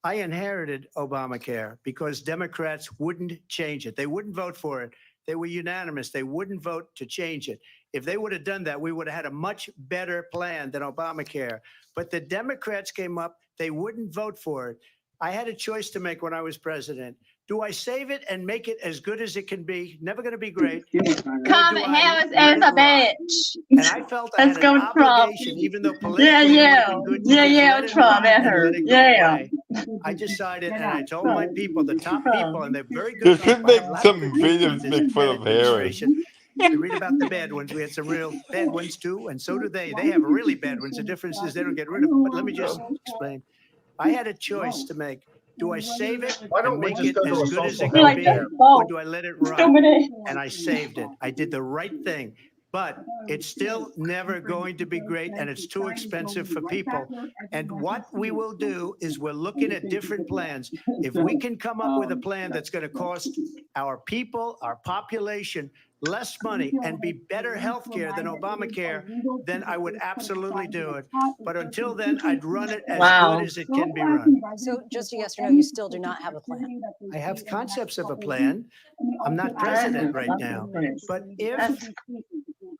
I inherited Obamacare because Democrats wouldn't change it. They wouldn't vote for it. They were unanimous. They wouldn't vote to change it. If they would have done that, we would have had a much better plan than Obamacare. But the Democrats came up, they wouldn't vote for it. I had a choice to make when I was president. Do I save it and make it as good as it can be? Never going to be great. Comet Harris as a bitch. And I felt I Let's had go an with Trump. obligation, even though politically it would have been good to just let it Trump ride at and her. let it go away. I decided, and I told my people, the top people, and they're very good. They should people. I make have a lot some of videos in make fun the of Harry. administration. You read about the bad ones. We had some real bad ones too, and so do they. They have really bad ones. The difference is they don't get rid of them. But let me just explain. I had a choice to make. Do I save it Why don't and we make just it go to a as good as social it health can be, care? or do I let it run? And I saved it. I did the right thing. But it's still never going to be great, and it's too expensive for people. And what we will do is we're looking at different plans. If we can come up with a plan that's going to cost our people, our population, less money and be better health care than Obamacare, then I would absolutely do it. But until then, I'd run it as good as it can be run. So just a yes or no, you still do not have a plan. I have concepts of a plan. I'm not president right now. But if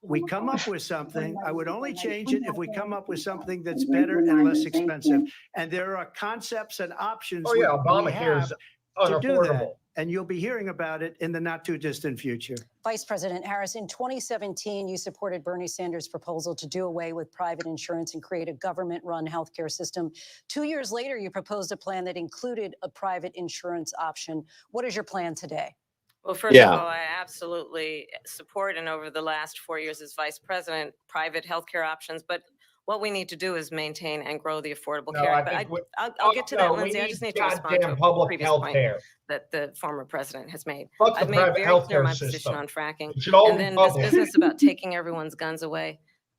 we come up with something, I would only change it if we come up with something that's better and less expensive. And there are concepts and options Oh yeah, we Obamacare have is to do that. unaffordable. And you'll be hearing about it in the not too distant future. Vice President Harris, in 2017, you supported Bernie Sanders' proposal to do away with private insurance and create a government-run healthcare system. 2 years later, you proposed a plan that included a private insurance option. What is your plan today? Well, first of all, I absolutely support, and over the last 4 years as vice president, private healthcare options. But what we need to do is maintain and grow the Affordable No, Care I Act. But think I'll get to that, we Lindsay. I need just need to respond to goddamn a public previous health point care. that the former president has made. Fuck the I've made private very clear healthcare my system. position on fracking. It should all And be then this public. business about taking everyone's guns away.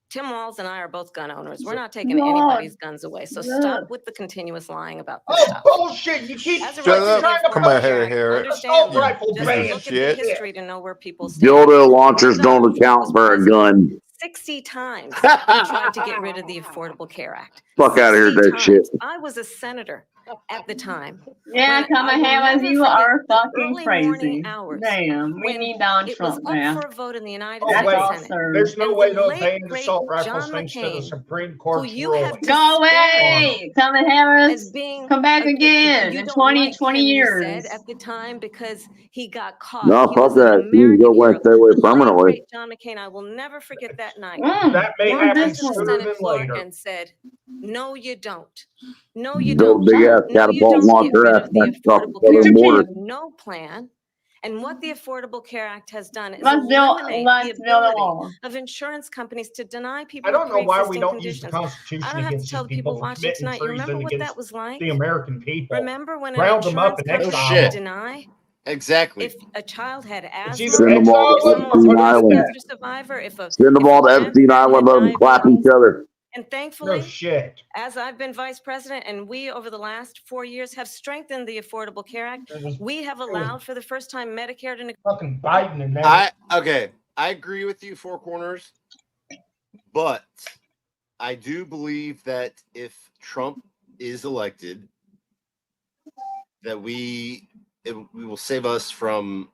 Tim Walz and I are both gun owners. We're not taking anybody's guns away. So stop with the continuous lying about this Oh, stuff. bullshit. You keep As a Shut resident up. of Come on, Fort Harry. Bragg, assault understand, rifle just ban. look at the Shit. history to know where people stand. Dildo launchers don't account for a gun. 60 times he tried to get rid of the Affordable Care Act. Fuck out of here, 60 that shit. times. I was a senator at the time. Yeah, when I Comet will Harris, never you forget are the fucking early crazy. morning hours Damn, we when need Donald it was Trump up now. for a vote in the United Oh, States wait. Senate. There's no And way the to late, ban great assault rifles John thanks to the McCain, Supreme who Court's you ruling. have Go away, Comet as Harris. being Come back again you in don't 20, like 20 him, you years. said at the time because he got caught. No, He fuck was an that. You need to go American away hero. and stay away The late, permanently. great John McCain, I will never forget that night. That may Not happen this To the one. sooner Senate than floor later. and said, "No, you don't. No, you Build don't. a big ass No, you catapult and don't launch get their rid ass of the back across the Affordable Care southern Act. You border. have no plan." And what the Affordable Care Act has done is Let's build eliminate the the ability wall. of insurance companies to deny people I don't with know why we pre-existing don't use the conditions. I Constitution don't have to against tell these the people people for watching committing tonight. You remember treason what that against was like? the American people. Remember when an Round them up insurance and No company exile could shit. them. deny Exactly. if a child had It's asthma, either Send them all exile if to them someone or Epstein was put a them to Island. death. cancer survivor, if a Send them all to Epstein grandparent had Island. Let them clap diabetes. each other. And No thankfully, shit. as I've been vice president and we over the last 4 years have strengthened the Affordable Care Act, It was we have allowed for the first time Medicare to fucking Biden and that. I agree with you, Four Corners, but I do believe that if Trump is elected, that we will save us from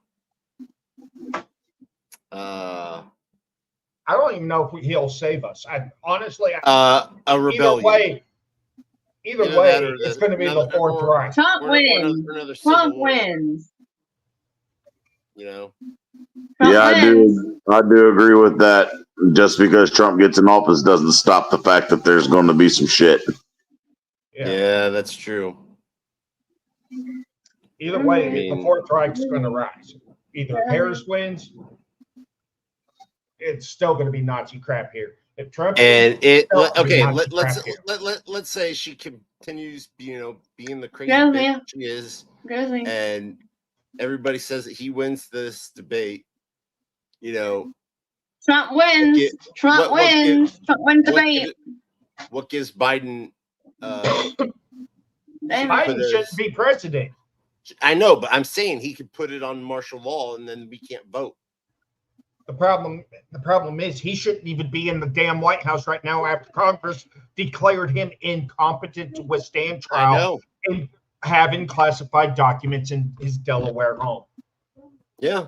I don't even know if he'll save us. I honestly, a rebellion. Either Either way, that or it's the- going to be the another- Fourth or- Reich. Trump wins. Another civil Trump war, wins. you know. Trump Yeah, I wins. do. I do agree with that. Just because Trump gets in office doesn't stop the fact that there's going to be some shit. Yeah, that's true. Either way, I mean- the Fourth Reich's going to rise. Either Harris wins, it's still going to be Nazi crap here. If Trump And it it's still okay. Nazi Let's crap here. let's say she continues, being the crazy Yeah, bitch yeah. she is, Grizzly. and everybody says that he wins this debate. Trump wins. Get- Trump what wins. gives- Trump wins what debate. gives- what gives Biden? Biden shouldn't be president. I know, but I'm saying he could put it on martial law, and then we can't vote. The problem is he shouldn't even be in the damn White House right now after Congress declared him incompetent to withstand I trial know. and having classified documents in his Delaware home. Yeah.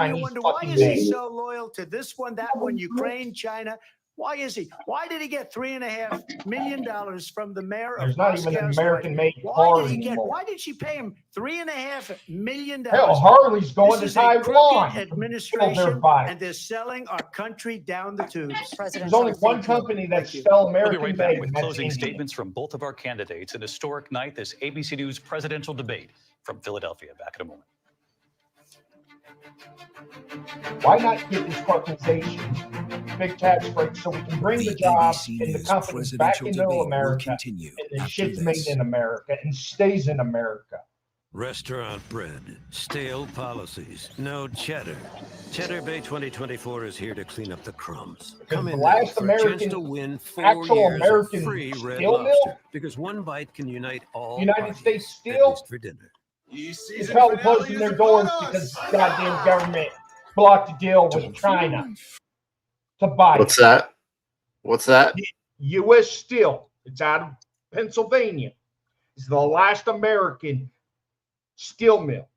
then you Chinese wonder, why fucking is he name. so loyal to this one, that one, Ukraine, China? Why is he? Why did he get $3.5 million from the mayor of There's not even an Moscow's American-made wife? car Why did he get? anymore. Why did she pay him $3.5 million? Hell, Harley's going This to is a Taiwan. crooked to build their administration, bike. and they're selling our country down the tubes. There's only one company that's still We'll be American right back made, with and that's closing Indian. statements from both of our candidates. An historic night, this ABC News presidential debate from Philadelphia. Back in a moment. Why not get this corporatization, big tax breaks, so we can bring the jobs and the companies back into America, and the shit's made in America and stays in America. Restaurant bread, stale policies, no cheddar. Cheddar Bay 2024 is here to clean up the crumbs. Come the in last now for a chance American- to win 4 actual years American of free red steel mill? lobster. Because one bite can unite all United parties, States at Steel least for dinner. is probably closing their doors because the goddamn government blocked a deal with China to buy What's it. that? What's that? U.S. Steel. It's out of Pennsylvania. It's the last American steel mill.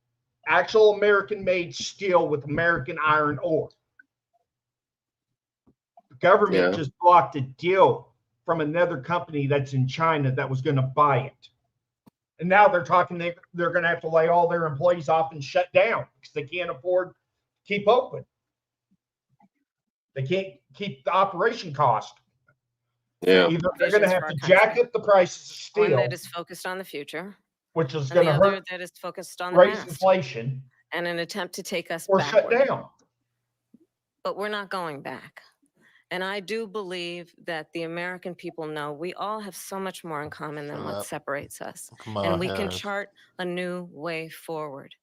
Actual American-made steel with American iron ore. The government Yeah. just blocked a deal from another company that's in China that was going to buy it. And now they're talking they're going to have to lay all their employees off and shut down because they can't afford to keep open. They can't keep the operation cost. Yeah. Either they're Visions going to have for to our jack country. up the prices of One steel, that is focused on the future, which is and going the to other hurt, that is focused on the raise past, inflation, and an attempt to take us or shut backward. down. But we're not going back. And I do believe that the American people know we all have so much more in common than what separates us. And we can chart a new way forward.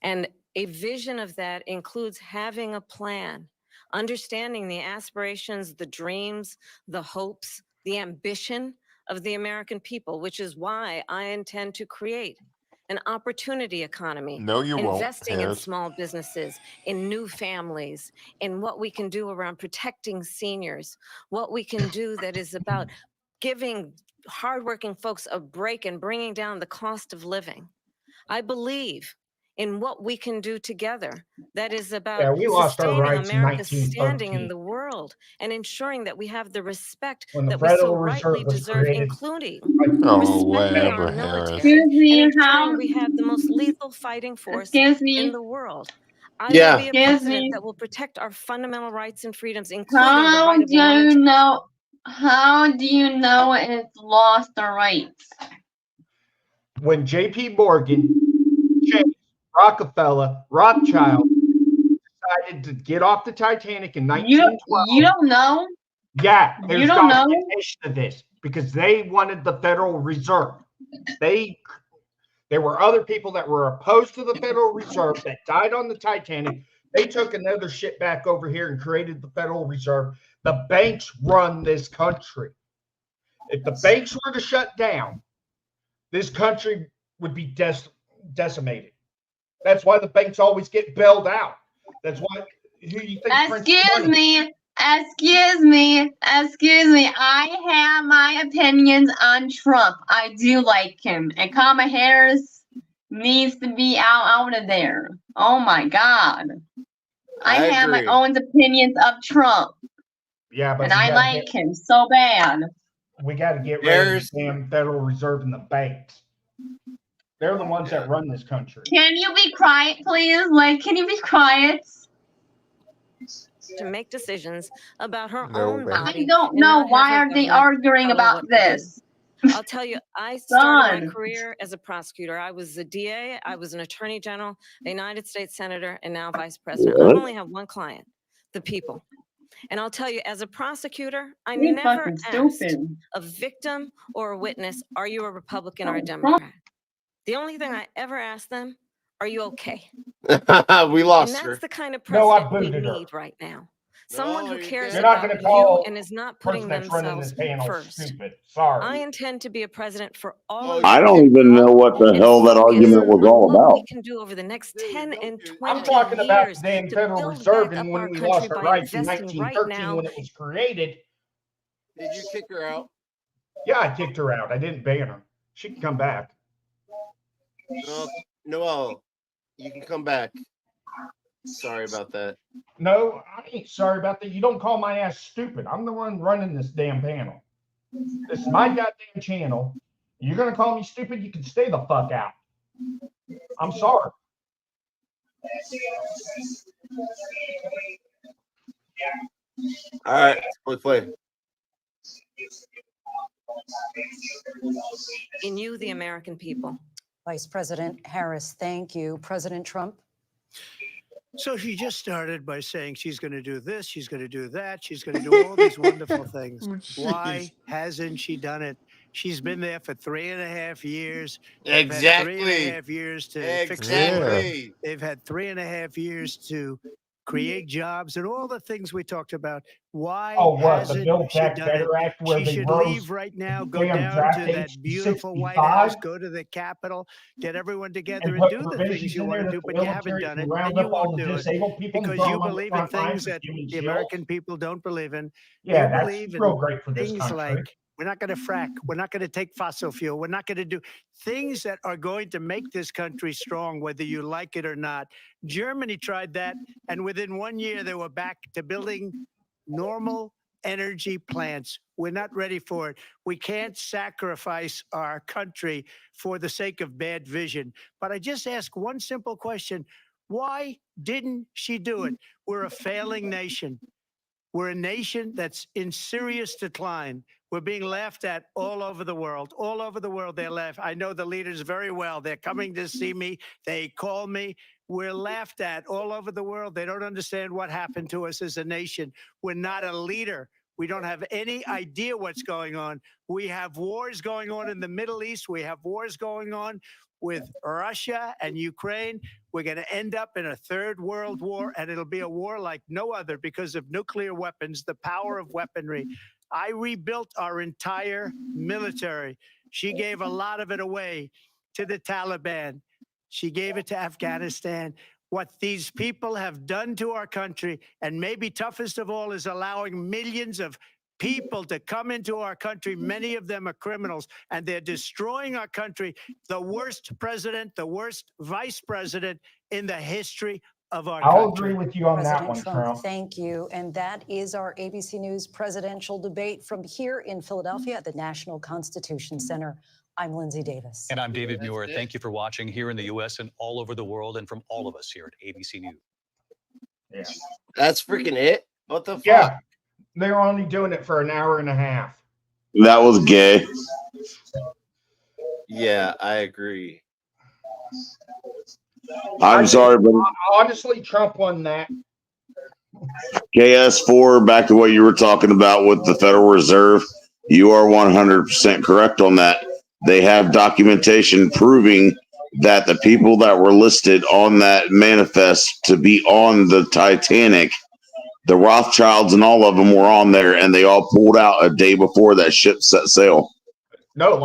And a vision of that includes having a plan, understanding the aspirations, the dreams, the hopes, the ambition of the American people, which is why I intend to create an opportunity economy. No, you won't, Investing in Harris. small businesses, in new families, in what we can do around protecting seniors, what we can do that is about giving hardworking folks a break and bringing down the cost of living. I believe in what we can do together that is about Yeah, we lost our sustaining rights in America's standing 1913. in the world and ensuring that we have the respect When the that we so Federal Reserve rightly was deserve, created. including Oh, respecting whatever, our Harris. military Excuse and me, ensuring how? we have the most lethal fighting force Excuse me. in the world. I Yeah. will be a Excuse president me. that will protect our fundamental rights and freedoms, including the How right of do women you to know? How do you know it's lost the rights? When J.P. Morgan, Chase, Rockefeller, Rothschild decided to get off the Titanic in You 1912. don't know? Yeah, You there's don't know? documentation of this because they wanted the Federal Reserve. There were other people that were opposed to the Federal Reserve that died on the Titanic. They took another shit back over here and created the Federal Reserve. The banks run this country. If the banks were to shut down, this country would be decimated. That's why the banks always get bailed out. That's why who you think prints Excuse money? Excuse me. I have my opinions on Trump. I do like him. And Kamala Harris needs to be out of there. Oh my God. I have my agree. own opinions of Trump. Yeah, but And I like him so bad. we got to get rid of the damn Federal Reserve and the banks. They're the ones that run this country. Can you be quiet, please? Can you be quiet? to make decisions about her No, own baby. body. I don't and know not have why her are they government arguing tell her about what to do. this. I'll tell you, I started my Done. career as a prosecutor. I was a DA, I was an attorney general, a United States senator, and now vice president. I only have one client, the people. And I'll tell you, as a prosecutor, I You're never fucking asked stupid. a victim or a witness, are you a Republican or a Democrat? The only thing I ever asked them, are you okay? We lost And that's her. the kind of No, I president we booted her. need right now. Someone who you're cares good. You're not about going to you call and is not the putting person that's running themselves this panel first. stupid. Sorry. I intend to be a president for all Oh, of I you don't even know what the and hell that focus argument was on all what we about. can do over the next There you 10 go, and dude. 20 I'm talking about years the damn to Federal build Reserve back and up when our we country lost our by rights in investing right 1913 now. when it was created. Did you kick her out? Yeah, I kicked her out. I didn't ban her. She can come back. No, Noel, you can come back. Sorry about that. No, I ain't sorry about that. You don't call my ass stupid. I'm the one running this damn panel. This is my goddamn channel. You're gonna call me stupid? You can stay the fuck out. I'm sorry. All right, play. In you, the American people. Vice President Harris, thank you. President Trump? So she just started by saying she's going to do this, she's going to do that, she's going to do all these wonderful things. Why hasn't she done it? She's been there for 3.5 years. They've had Exactly. 3.5 years to fix the border. Exactly. They've had 3.5 years to create jobs and all the things we talked about. Why Oh, what? The hasn't Build she Back done it? Better Act where She they should rose leave right now, go damn down draft to age that to beautiful White 65. House, go to the Capitol, get everyone together and and put do the provisions things you in want there to that do, the but you haven't military done can it, round and you up all won't the do it disabled people and because throw you them on the believe in front lines things with that human the shields. American people don't believe in. Yeah, You that's believe real in great for this things country. like we're not going to frack, we're not going to take fossil fuel, we're not going to do things that are going to make this country strong, whether you like it or not. Germany tried that, and within 1 year, they were back to building normal energy plants. We're not ready for it. We can't sacrifice our country for the sake of bad vision. But I just ask one simple question. Why didn't she do it? We're a failing nation. We're a nation that's in serious decline. We're being laughed at all over the world. All over the world, they're laughed. I know the leaders very well. They're coming to see me. They call me. We're laughed at all over the world. They don't understand what happened to us as a nation. We're not a leader. We don't have any idea what's going on. We have wars going on in the Middle East. We have wars going on with Russia and Ukraine. We're going to end up in a third world war, and it'll be a war like no other because of nuclear weapons, the power of weaponry. I rebuilt our entire military. She gave a lot of it away to the Taliban. She gave it to Afghanistan. What these people have done to our country, and maybe toughest of all, is allowing millions of people to come into our country. Many of them are criminals, and they're destroying our country. The worst president, the worst vice president in the history of our I'll country. agree with you on that President one, Trump, Trump. thank you. And that is our ABC News presidential debate from here in Philadelphia at the National Constitution Center. I'm Lindsay Davis. And I'm David Muir. Thank you for watching here in the U.S. and all over the world, and from all of us here at ABC News. Yeah. That's freaking it. What the fuck? Yeah. They're only doing it for an hour and a half. That was gay. Yeah, I agree. I'm sorry, but Honestly, Trump won that. KS4, back to what you were talking about with the Federal Reserve, you are 100% correct on that. They have documentation proving that the people that were listed on that manifest to be on the Titanic, the Rothschilds and all of them were on there, and they all pulled out a day before that ship set sail. No,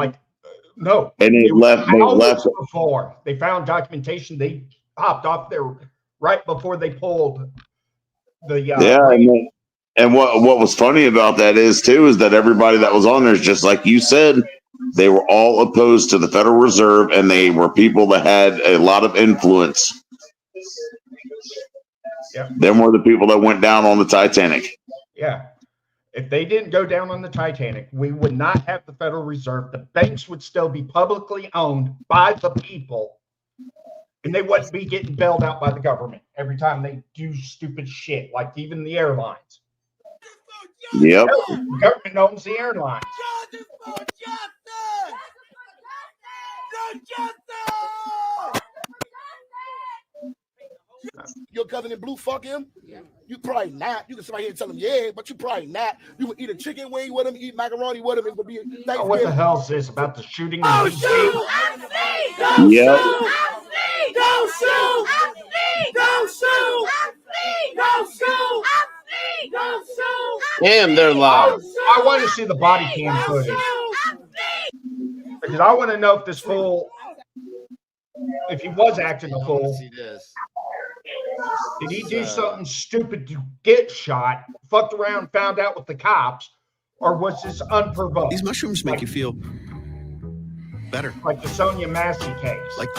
no. And they left. They left before they found documentation. They hopped off there right before they pulled the. Yeah, and what was funny about that is that everybody that was on there is just like you said. They were all opposed to the Federal Reserve, and they were people that had a lot of influence. Yeah. Them were the people that went down on the Titanic. Yeah. If they didn't go down on the Titanic, we would not have the Federal Reserve. The banks would still be publicly owned by the people, and they wouldn't be getting bailed out by the government every time they do stupid shit, like even the airlines. Yep. The government owns the airlines. Your cousin in blue, fuck him? Yeah. You probably not. You can sit right here and tell him, yeah, but you probably not. You would eat a chicken wing with him, eat macaroni with him. It would be Oh, what the hell is this about the shooting? Oh, in shoot! D.C.? Yep. Go shoot! Go shoot! Go shoot! Go shoot! Damn, they're loud. I want to see the body cam footage because I want to know if this fool, if he was acting a fool, See this. did he do something stupid to get shot, fucked around, found out with the cops, or was this unprovoked? These mushrooms make you feel better. Like the Sonia Massey case. Like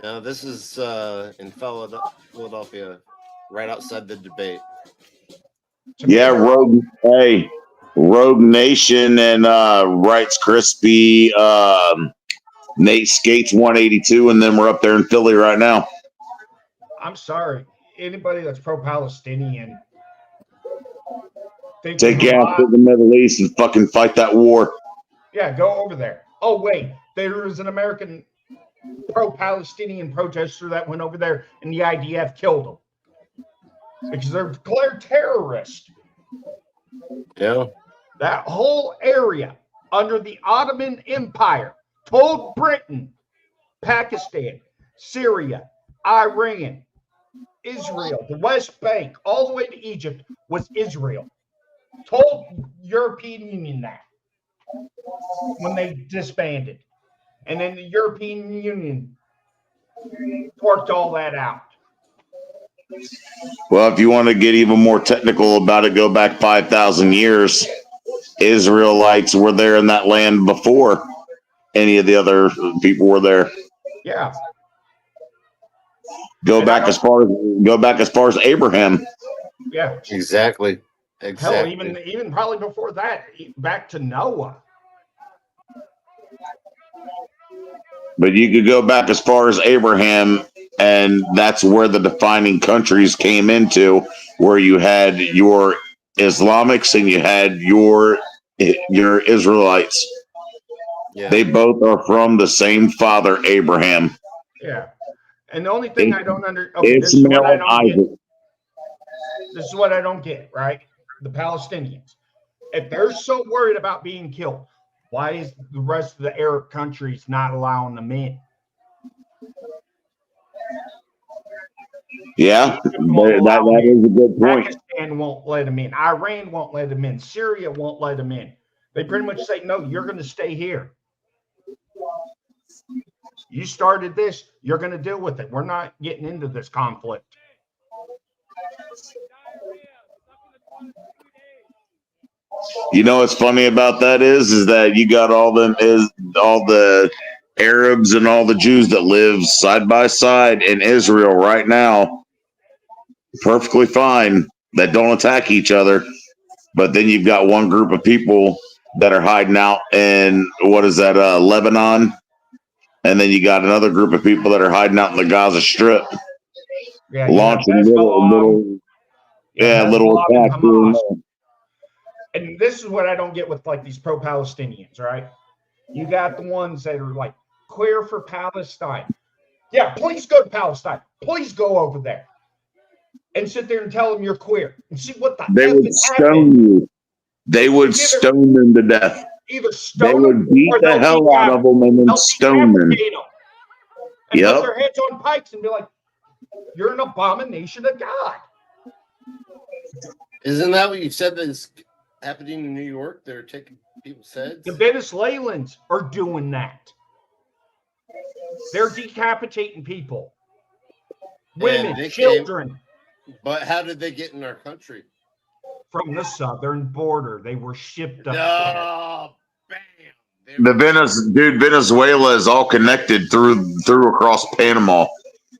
Now this is in Philadelphia, right outside the debate. Yeah, Rogue Nation and Rights Crispy, Nate Skates 182, and then we're up there in Philly right now. I'm sorry. Anybody that's pro-Palestinian, Take gas to the Middle East and fucking fight that war. Yeah, go over there. Oh, wait. There was an American pro-Palestinian protester that went over there, and the IDF killed him because they're declared terrorists. Yeah. That whole area under the Ottoman Empire told Britain, Pakistan, Syria, Iran, Israel, the West Bank, all the way to Egypt was Israel. Told European Union that when they disbanded. And then the European Union worked all that out. Well, if you want to get even more technical about it, go back 5,000 years. Israelites were there in that land before any of the other people were there. Yeah. Go back as far as Abraham. Yeah. Exactly. Hell, even probably before that, back to Noah. But you could go back as far as Abraham, and that's where the defining countries came into, where you had your Islamics and you had your Israelites. Yeah. They both are from the same father, Abraham. Yeah. And the only thing I don't understand, this is Ishmael and Isaac. This is what I don't get, right? The Palestinians. If they're so worried about being killed, why is the rest of the Arab countries not allowing them in? Yeah, that is a good point. Pakistan won't let them in. Iran won't let them in. Syria won't let them in. They pretty much say, no, you're going to stay here. You started this. You're going to deal with it. We're not getting into this conflict. You know what's funny about that is that you got all the Arabs and all the Jews that live side by side in Israel right now, perfectly fine, that don't attack each other. But then you've got one group of people that are hiding out in Lebanon, and then you got another group of people that are hiding out in the Gaza Strip, launching little attacks. And this is what I don't get with like these pro-Palestinians, right? You got the ones that are like queer for Palestine. Yeah, please go to Palestine. Please go over there and sit there and tell them you're queer and see what the They would stone you. They would stone them to death. Either stone they would beat the hell out of them and then stone them. And put their heads on pikes and be like, "You're an abomination of God." Isn't that what you said that's happening in New York? They're taking people's heads. The Venezuelans are doing that. They're decapitating people, women, children. But how did they get in our country? From the southern border. They were shipped up there. Venezuela is all connected through across Panama.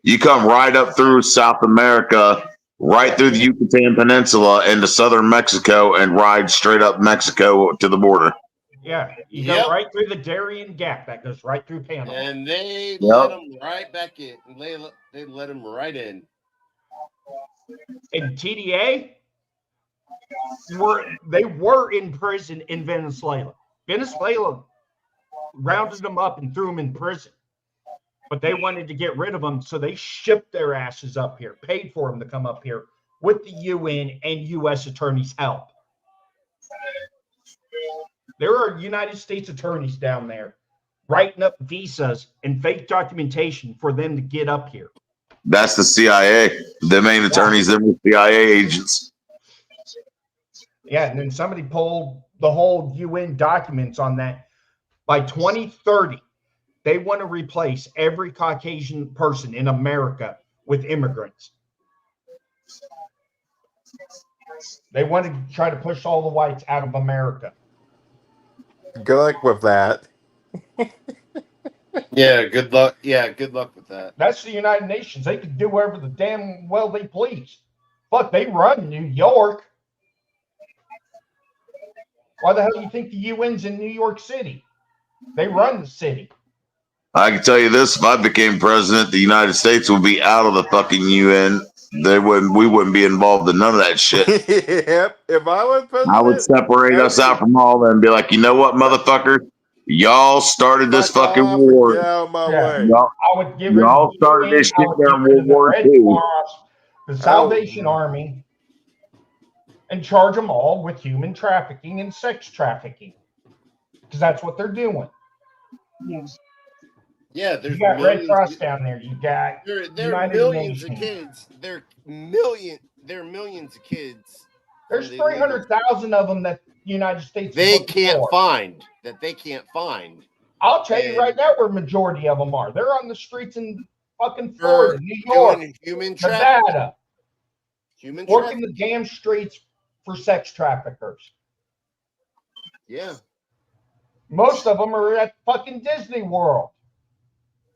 You come right up through South America, right through the Yucatan Peninsula into southern Mexico, and ride straight up Mexico to the border. Yeah, you go right through the Darien Gap. That goes right through Panama. And they let them right back in. They let them right in. And TDA, they were in prison in Venezuela. Venezuela rounded them up and threw them in prison. But they wanted to get rid of them, so they shipped their asses up here, paid for them to come up here with the UN and U.S. attorneys' help. There are United States attorneys down there writing up visas and fake documentation for them to get up here. That's the CIA. The main attorneys, them are CIA agents. Yeah, and then somebody pulled the whole UN documents on that. By 2030, they want to replace every Caucasian person in America with immigrants. They want to try to push all the whites out of America. Good luck with that. Yeah, good luck. Yeah, good luck with that. That's the United Nations. They can do whatever the damn well they please. Fuck, they run New York. Why the hell do you think the UN's in New York City? They run the city. I can tell you this: if I became president, the United States would be out of the fucking UN. We wouldn't be involved in none of that shit. Yep. If I was president, I would separate us out from all that and be like, you know what, motherfucker? Y'all started this fuck fucking off, war. get out of my Yeah. way. Y'all, I would give y'all it started this shit I would during give it to World the War Red II. Cross, the Salvation Army, and charge them all with human trafficking and sex trafficking, because that's what they're doing. Yeah, there's You got Red millions. Cross down there. You got There are United millions of Nations. kids. There are millions of kids. There's They live in- 300,000 of them that the United States They is looking can't for. find. That they can't find. I'll tell you And- right now where majority of them are. They're on the streets in fucking Florida, New York, Doing human trafficking. Nevada, Human working trafficking. the damn streets for sex traffickers. Yeah. Most of them are at fucking Disney World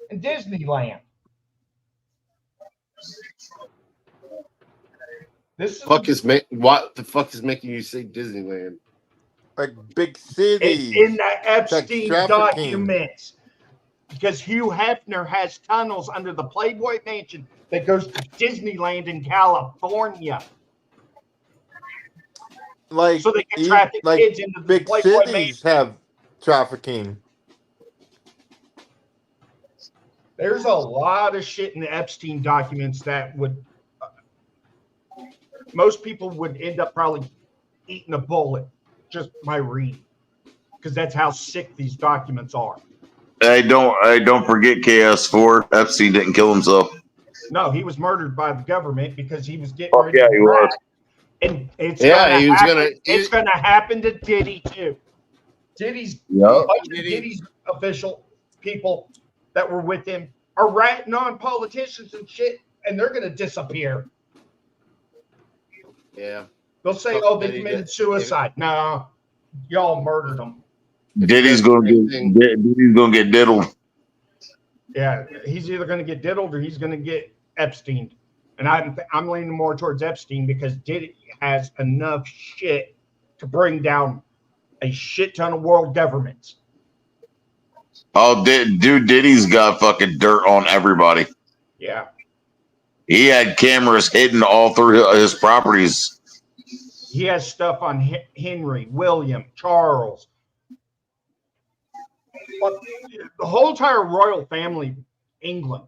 and Disneyland. This is What the fuck is making you say Disneyland? Like big cities. in the Epstein trafficking. documents. Because Hugh Hefner has tunnels under the Playboy Mansion that goes to Disneyland in California. Like So they can traffic kids into the big Playboy cities have trafficking. There's a lot of shit in the Epstein documents that would most people would end up probably eating a bullet just by reading, because that's how sick these documents are. Hey, don't forget KS4. Epstein didn't kill himself. No, he was murdered by the government because he was getting Oh, ready yeah, to he was. crack. And it's Yeah, he was gonna- it's gonna happen to Diddy too. Diddy's Yep. a bunch of Diddy's official people that were with him are ratting on politicians and shit, and they're gonna disappear. Yeah. They'll say, Fuck "Oh, they Diddy, committed Diddy. suicide." No, y'all murdered them. Diddy's gonna get diddled. Yeah, he's either gonna get diddled or he's gonna get Epstein. And I'm leaning more towards Epstein because Diddy has enough shit to bring down a shit ton of world governments. Oh, dude, Diddy's got fucking dirt on everybody. Yeah. He had cameras hidden all through his properties. He has stuff on Henry, William, Charles. But the whole entire royal family, England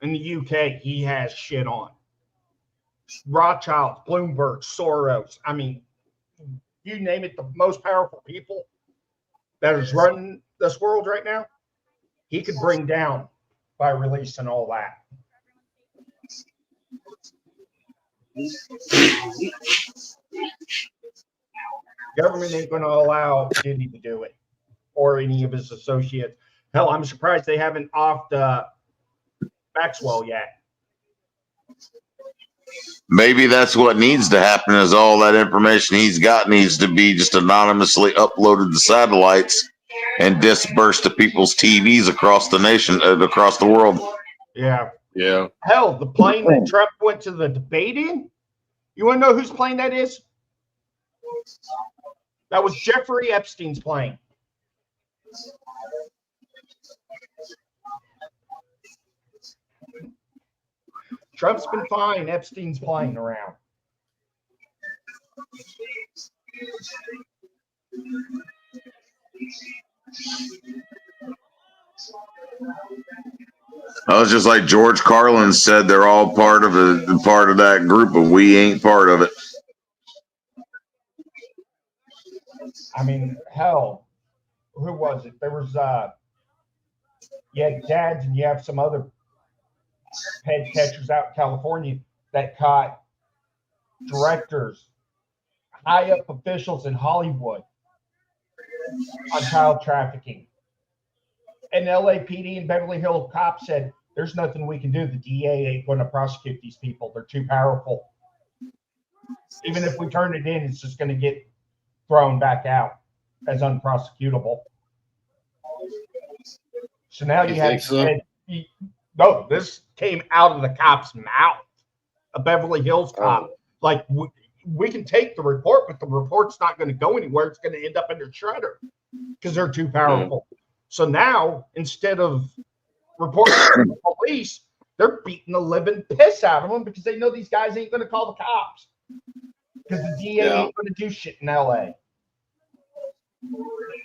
and the UK, he has shit on. Rothschilds, Bloomberg, Soros. I mean, you name it, the most powerful people that is running this world right now, he could bring down by releasing all that. Government ain't going to allow Diddy to do it or any of his associates. Hell, I'm surprised they haven't offed Maxwell yet. Maybe that's what needs to happen is all that information he's got needs to be just anonymously uploaded to satellites and dispersed to people's TVs across the nation, across the world. Yeah. Yeah. Hell, the plane that Trump went to the debate in, you want to know whose plane that is? That was Jeffrey Epstein's plane. Trump's been flying Epstein's plane around. I was just like George Carlin said, they're all part of that group, but we ain't part of it. I mean, hell, who was it? There was you had dads and you have some other head catchers out in California that caught directors, high up officials in Hollywood on child trafficking. And LAPD and Beverly Hills cops said, there's nothing we can do. The DA ain't going to prosecute these people. They're too powerful. Even if we turn it in, it's just going to get thrown back out as unprosecutable. So now You you have think so? no, this came out of the cop's mouth, a Beverly Hills cop. Like we can take the report, but the report's not going to go anywhere. It's going to end up in their shredder because they're too powerful. So now, instead of reporting to the police, they're beating the living piss out of them because they know these guys ain't going to call the cops because the DA ain't going to do shit in LA.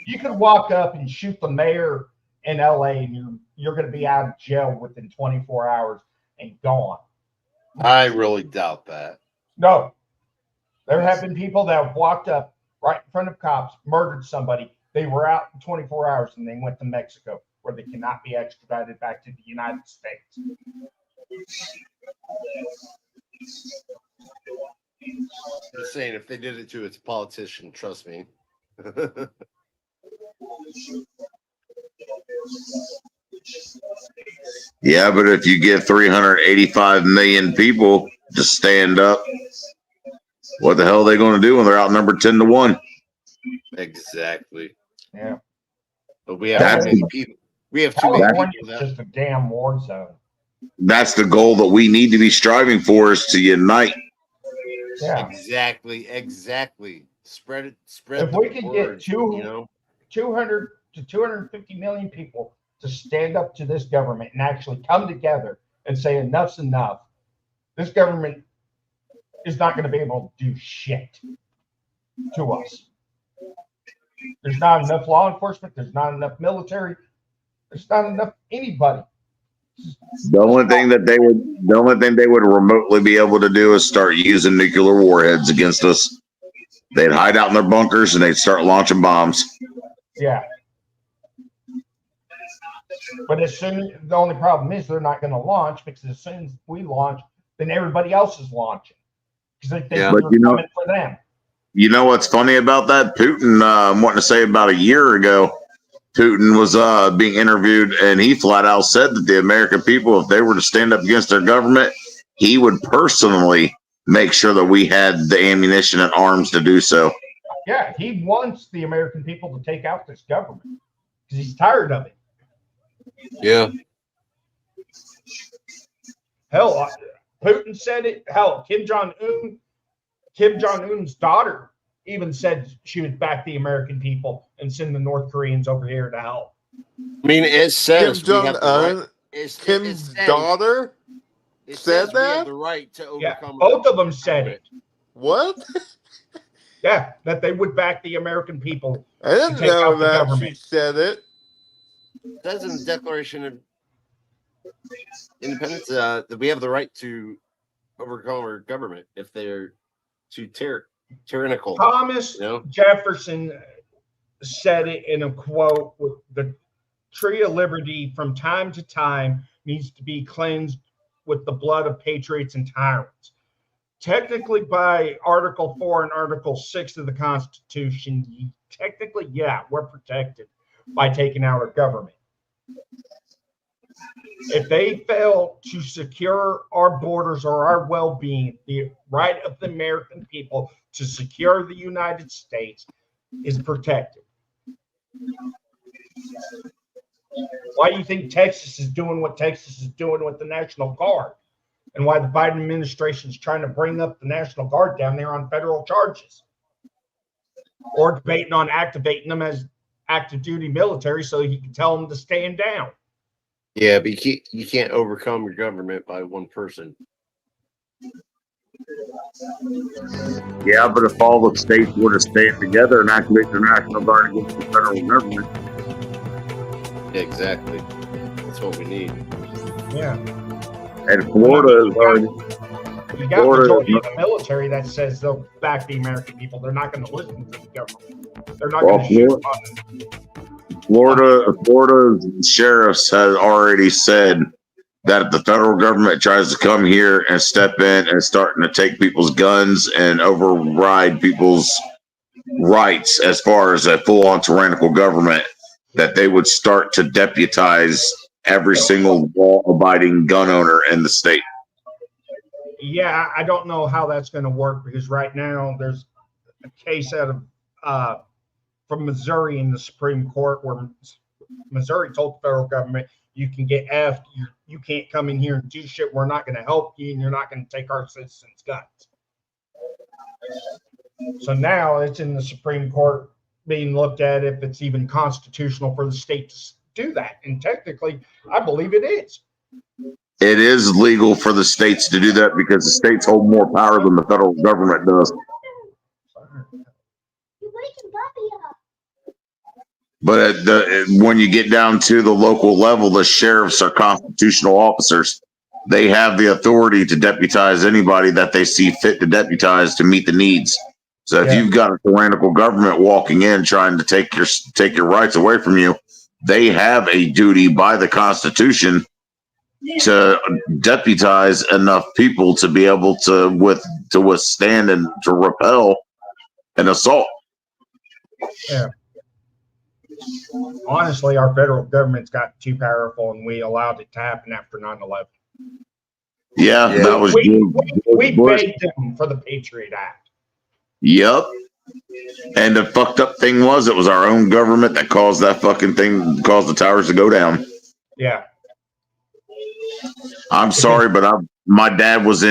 You could walk up and shoot the mayor in LA and you're going to be out of jail within 24 hours and gone. I really doubt that. No. There have been people that have walked up right in front of cops, murdered somebody. They were out in 24 hours and they went to Mexico where they cannot be extradited back to the United States. Just saying, if they did it to its politician, trust me. Yeah, but if you get 385 million people to stand up, what the hell are they going to do when they're outnumbered 10-1? Exactly. Yeah. But we have too many people. We have too many people. It's just a damn war zone. That's the goal that we need to be striving for, is to unite. Yeah. Exactly. Spread it. Spread. If we could get 200 to 250 million people to stand up to this government and actually come together and say enough's enough, this government is not going to be able to do shit to us. There's not enough law enforcement. There's not enough military. There's not enough anybody. The only thing they would remotely be able to do is start using nuclear warheads against us. They'd hide out in their bunkers and they'd start launching bombs. Yeah. But the only problem is they're not going to launch, because as soon as we launch, then everybody else is launching. Because they think we're coming for them. You know what's funny about that? Putin, wanting to say about a year ago, Putin was being interviewed, and he flat out said that the American people, if they were to stand up against their government, he would personally make sure that we had the ammunition and arms to do so. Yeah, he wants the American people to take out this government because he's tired of it. Yeah. Hell, Putin said it. Hell, Kim Jong-un's daughter even said she would back the American people and send the North Koreans over here to help. I mean, it says Kim Jong-un, Kim's daughter said We that? have the right to overcome. Both of them said it. What? Yeah, that they would back the American people. I didn't know that she said it. It says in the Declaration of Independence that we have the right to overcome our government if they're too tyrannical. Thomas Jefferson said it in a quote: "The tree of liberty from time to time needs to be cleansed with the blood of patriots and tyrants." Technically, by Article 4 and Article 6 of the Constitution, technically, yeah, we're protected by taking out our government. If they fail to secure our borders or our well-being, the right of the American people to secure the United States is protected. Why do you think Texas is doing what Texas is doing with the National Guard? And why the Biden administration is trying to bring up the National Guard down there on federal charges? Or debating on activating them as active duty military so he can tell them to stand down. Yeah, but you can't overcome your government by one person. Yeah, but if all the states were to stand together and activate the National Guard against the federal government. Yeah, exactly. That's what we need. Yeah. And Florida is already. You got the majority of the military that says they'll back the American people. They're not going to listen to the government. They're not going to shoot us. Florida's sheriffs has already said that if the federal government tries to come here and step in and starting to take people's guns and override people's rights as far as a full-on tyrannical government, that they would start to deputize every single law-abiding gun owner in the state. Yeah, I don't know how that's going to work, because right now there's a case out of from Missouri in the Supreme Court where Missouri told the federal government, you can get effed. You can't come in here and do shit. We're not going to help you, and you're not going to take our citizens' guns. So now it's in the Supreme Court being looked at if it's even constitutional for the state to do that. And technically, I believe it is. It is legal for the states to do that because the states hold more power than the federal government does. But when you get down to the local level, the sheriffs are constitutional officers. They have the authority to deputize anybody that they see fit to deputize to meet the needs. So if you've got a tyrannical government walking in trying to take your rights away from you, they have a duty by the Constitution to deputize enough people to be able to withstand and to repel an assault. Yeah. Honestly, our federal government's got too powerful, and we allowed it to happen after 9/11. Yeah, that was we begged them for the Patriot Act. Yep. And the fucked up thing was, it was our own government that caused that fucking thing, caused the towers to go down. Yeah. I'm sorry, but my dad was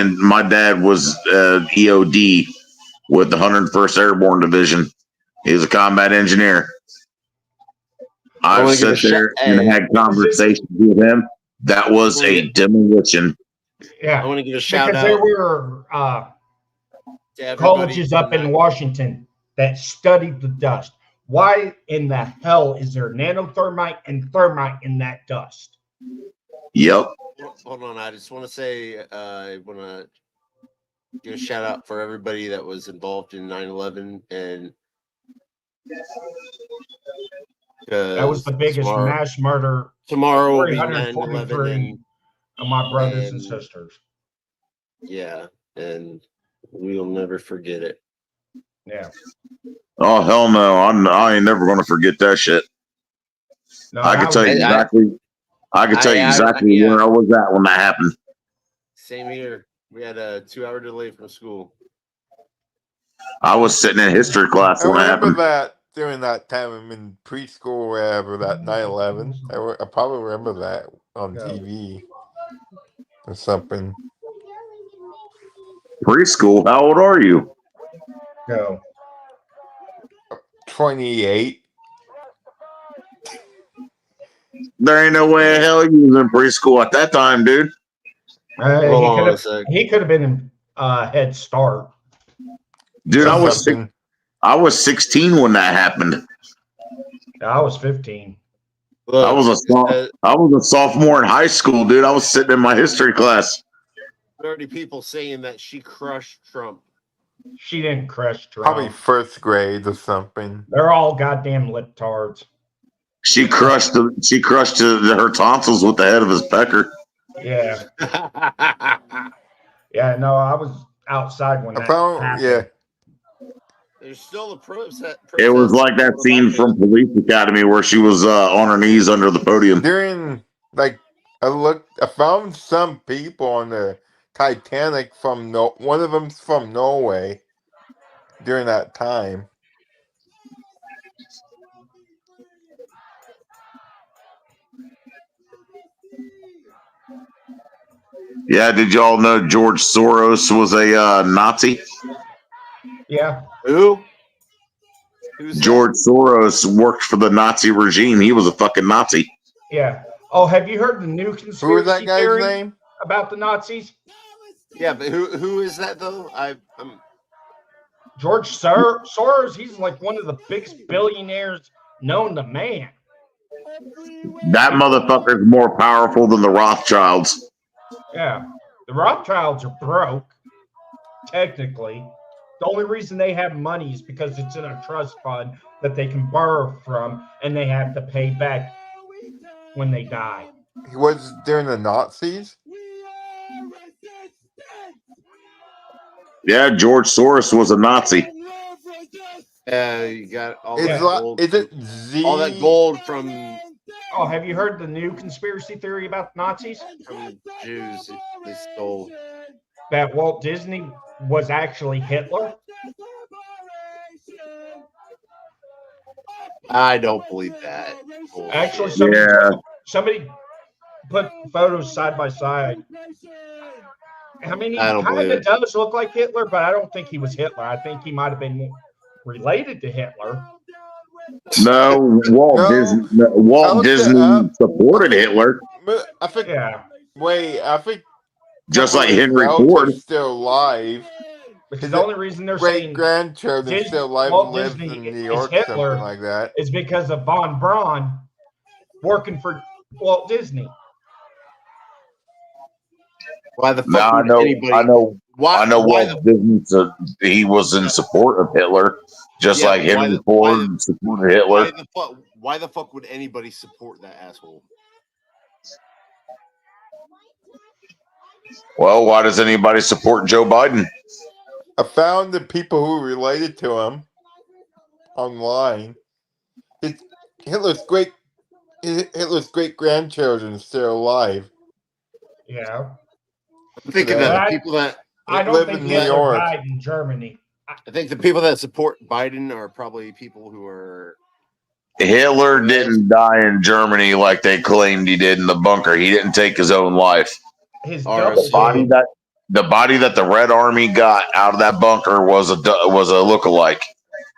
EOD with the 101st Airborne Division. He was a combat engineer. I've sat there and had conversations with him. That was a demolition. Yeah. I want to give a shout because out. there were colleges up in Washington that studied the dust. Why in the hell is there nanothermite and thermite in that dust? Yep. Hold on, I just want to say I want to give a shout out for everybody that was involved in 9/11, and that was the biggest mass murder. Tomorrow will be 9/11 of my brothers and sisters. Yeah, and we'll never forget it. Yeah. Oh hell no! I ain't never gonna forget that shit. No, I can tell you exactly. I can tell you exactly where I was at when that happened. Same here. We had a 2-hour delay from school. I was sitting in history class I when it remember happened. that during that time I'm in preschool or whatever, that 9/11. I probably remember that on TV or something. Preschool? How old are you? No. 28. There ain't no way in hell you was in preschool at that time, dude. He could have been in Head Start. Dude, I was 16 when that happened. I was 15. I was a sophomore in high school, dude. I was sitting in my history class. 30 people saying that she crushed Trump. She didn't crush Trump. Probably first grade or something. They're all goddamn liptards. She crushed her tonsils with the head of his pecker. Yeah. Yeah, no, I was outside when that happened. Yeah. There's still the process. It was like that scene from Police Academy where she was on her knees under the podium. During, I found some people on the Titanic one of them's from Norway during that time. Yeah, did y'all know George Soros was a Nazi? Yeah. Who? George Soros worked for the Nazi regime. He was a fucking Nazi. Yeah. Oh, have you heard the new conspiracy Who was that guy's theory name? about the Nazis? Yeah, but who is that though? I'm George Soros. He's like one of the biggest billionaires known to man. That motherfucker's more powerful than the Rothschilds. Yeah. The Rothschilds are broke, technically. The only reason they have money is because it's in a trust fund that they can borrow from, and they have to pay back when they die. He was during the Nazis? Yeah, George Soros was a Nazi. you got all Is that that- gold. is it Z? All that gold from Oh, have you heard the new conspiracy theory about Nazis? the Jews they stole. That Walt Disney was actually Hitler? I don't believe that. Actually, Bullshit. somebody put photos side by side. I mean, he I don't kind believe of it. does look like Hitler, but I don't think he was Hitler. I think he might have been related to Hitler. No, Walt Disney supported Hitler, I think. Yeah. Wait, I think. just some like of his Henry relatives Ford. still alive. Because the only reason they're great saying grandchildren Dis- still alive Walt and lives Disney in New is York, Hitler something like that. is because of Von Braun working for Walt Disney. Why the fuck Now I would know, anybody? I know, Why? I know. Why Walt Disney, he was in support of Hitler, just Yeah, like but why Henry the- Ford supported Hitler. Why the fuck would anybody support that asshole? Well, why does anybody support Joe Biden? I found the people who related to him online. Hitler's great grandchildren still alive. Yeah. I'm thinking But that the people that I don't live think in New Hitler York. died in Germany. I think the people that support Biden are probably people who are. Hitler didn't die in Germany like they claimed he did in the bunker. He didn't take his own life. His The body that the Red Army got out of that bunker was a lookalike.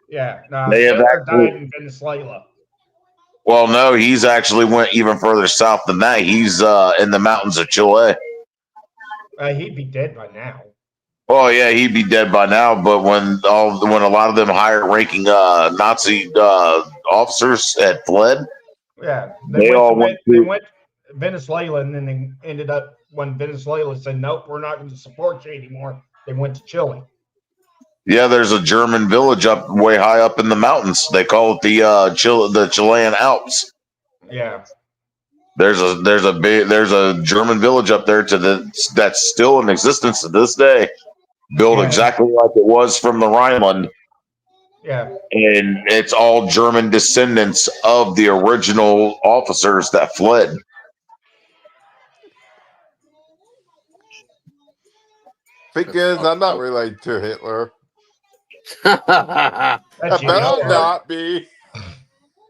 Yeah. No, They have Hitler actually- died in Venezuela. Well, no, he's actually went even further south than that. He's in the mountains of Chile. He'd be dead by now. Oh yeah, he'd be dead by now. But when a lot of them higher-ranking Nazi officers had fled, Yeah. They all went They to- went to Venezuela, and then they ended up when Venezuela said, "Nope, we're not going to support you anymore." They went to Chile. yeah, there's a German village up way high up in the mountains. They call it the Chilean Alps. Yeah. There's a German village up there that's still in existence to this day, built Yeah. exactly like it was from the Rhineland. Yeah. And it's all German descendants of the original officers that fled. Because I'm not related to Hitler. That's I better not be.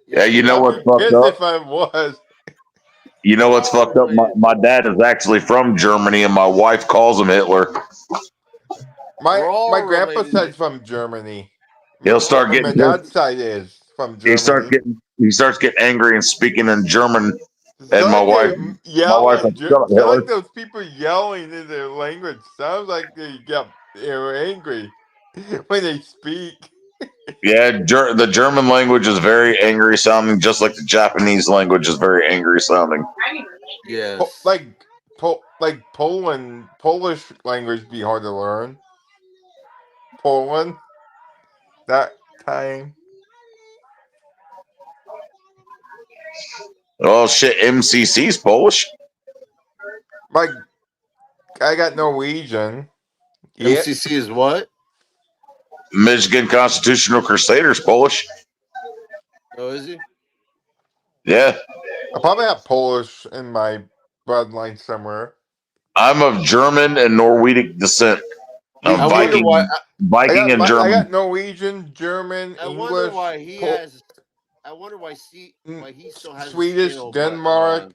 Yeah, you know what's I'd be fucked pissed up? if I was. You know what's fucked up? My dad is actually from Germany, and my wife calls him Hitler. My grandpa side's from Germany. He'll start My getting dad's side is from Germany. he starts getting angry and speaking in German, and my wife Yelling. "Shut up, Sound Hitler." like those people yelling in their language. Sounds like they're angry when they speak. Yeah, the German language is very angry sounding, just like the Japanese language is very angry sounding. Yes. Like Polish language be hard to learn. Poland. That time. Oh shit, MCC's Polish. I got Norwegian. MCC is what? Michigan Constitutional Crusaders Polish. Oh, is he? Yeah, I probably have Polish in my bloodline somewhere. I'm of German and Norwegian descent. I'm I wonder Viking, why- Viking and I German. got Norwegian, German, I English, wonder why he has. I wonder why he still has his Swedish, channel, but, Denmark,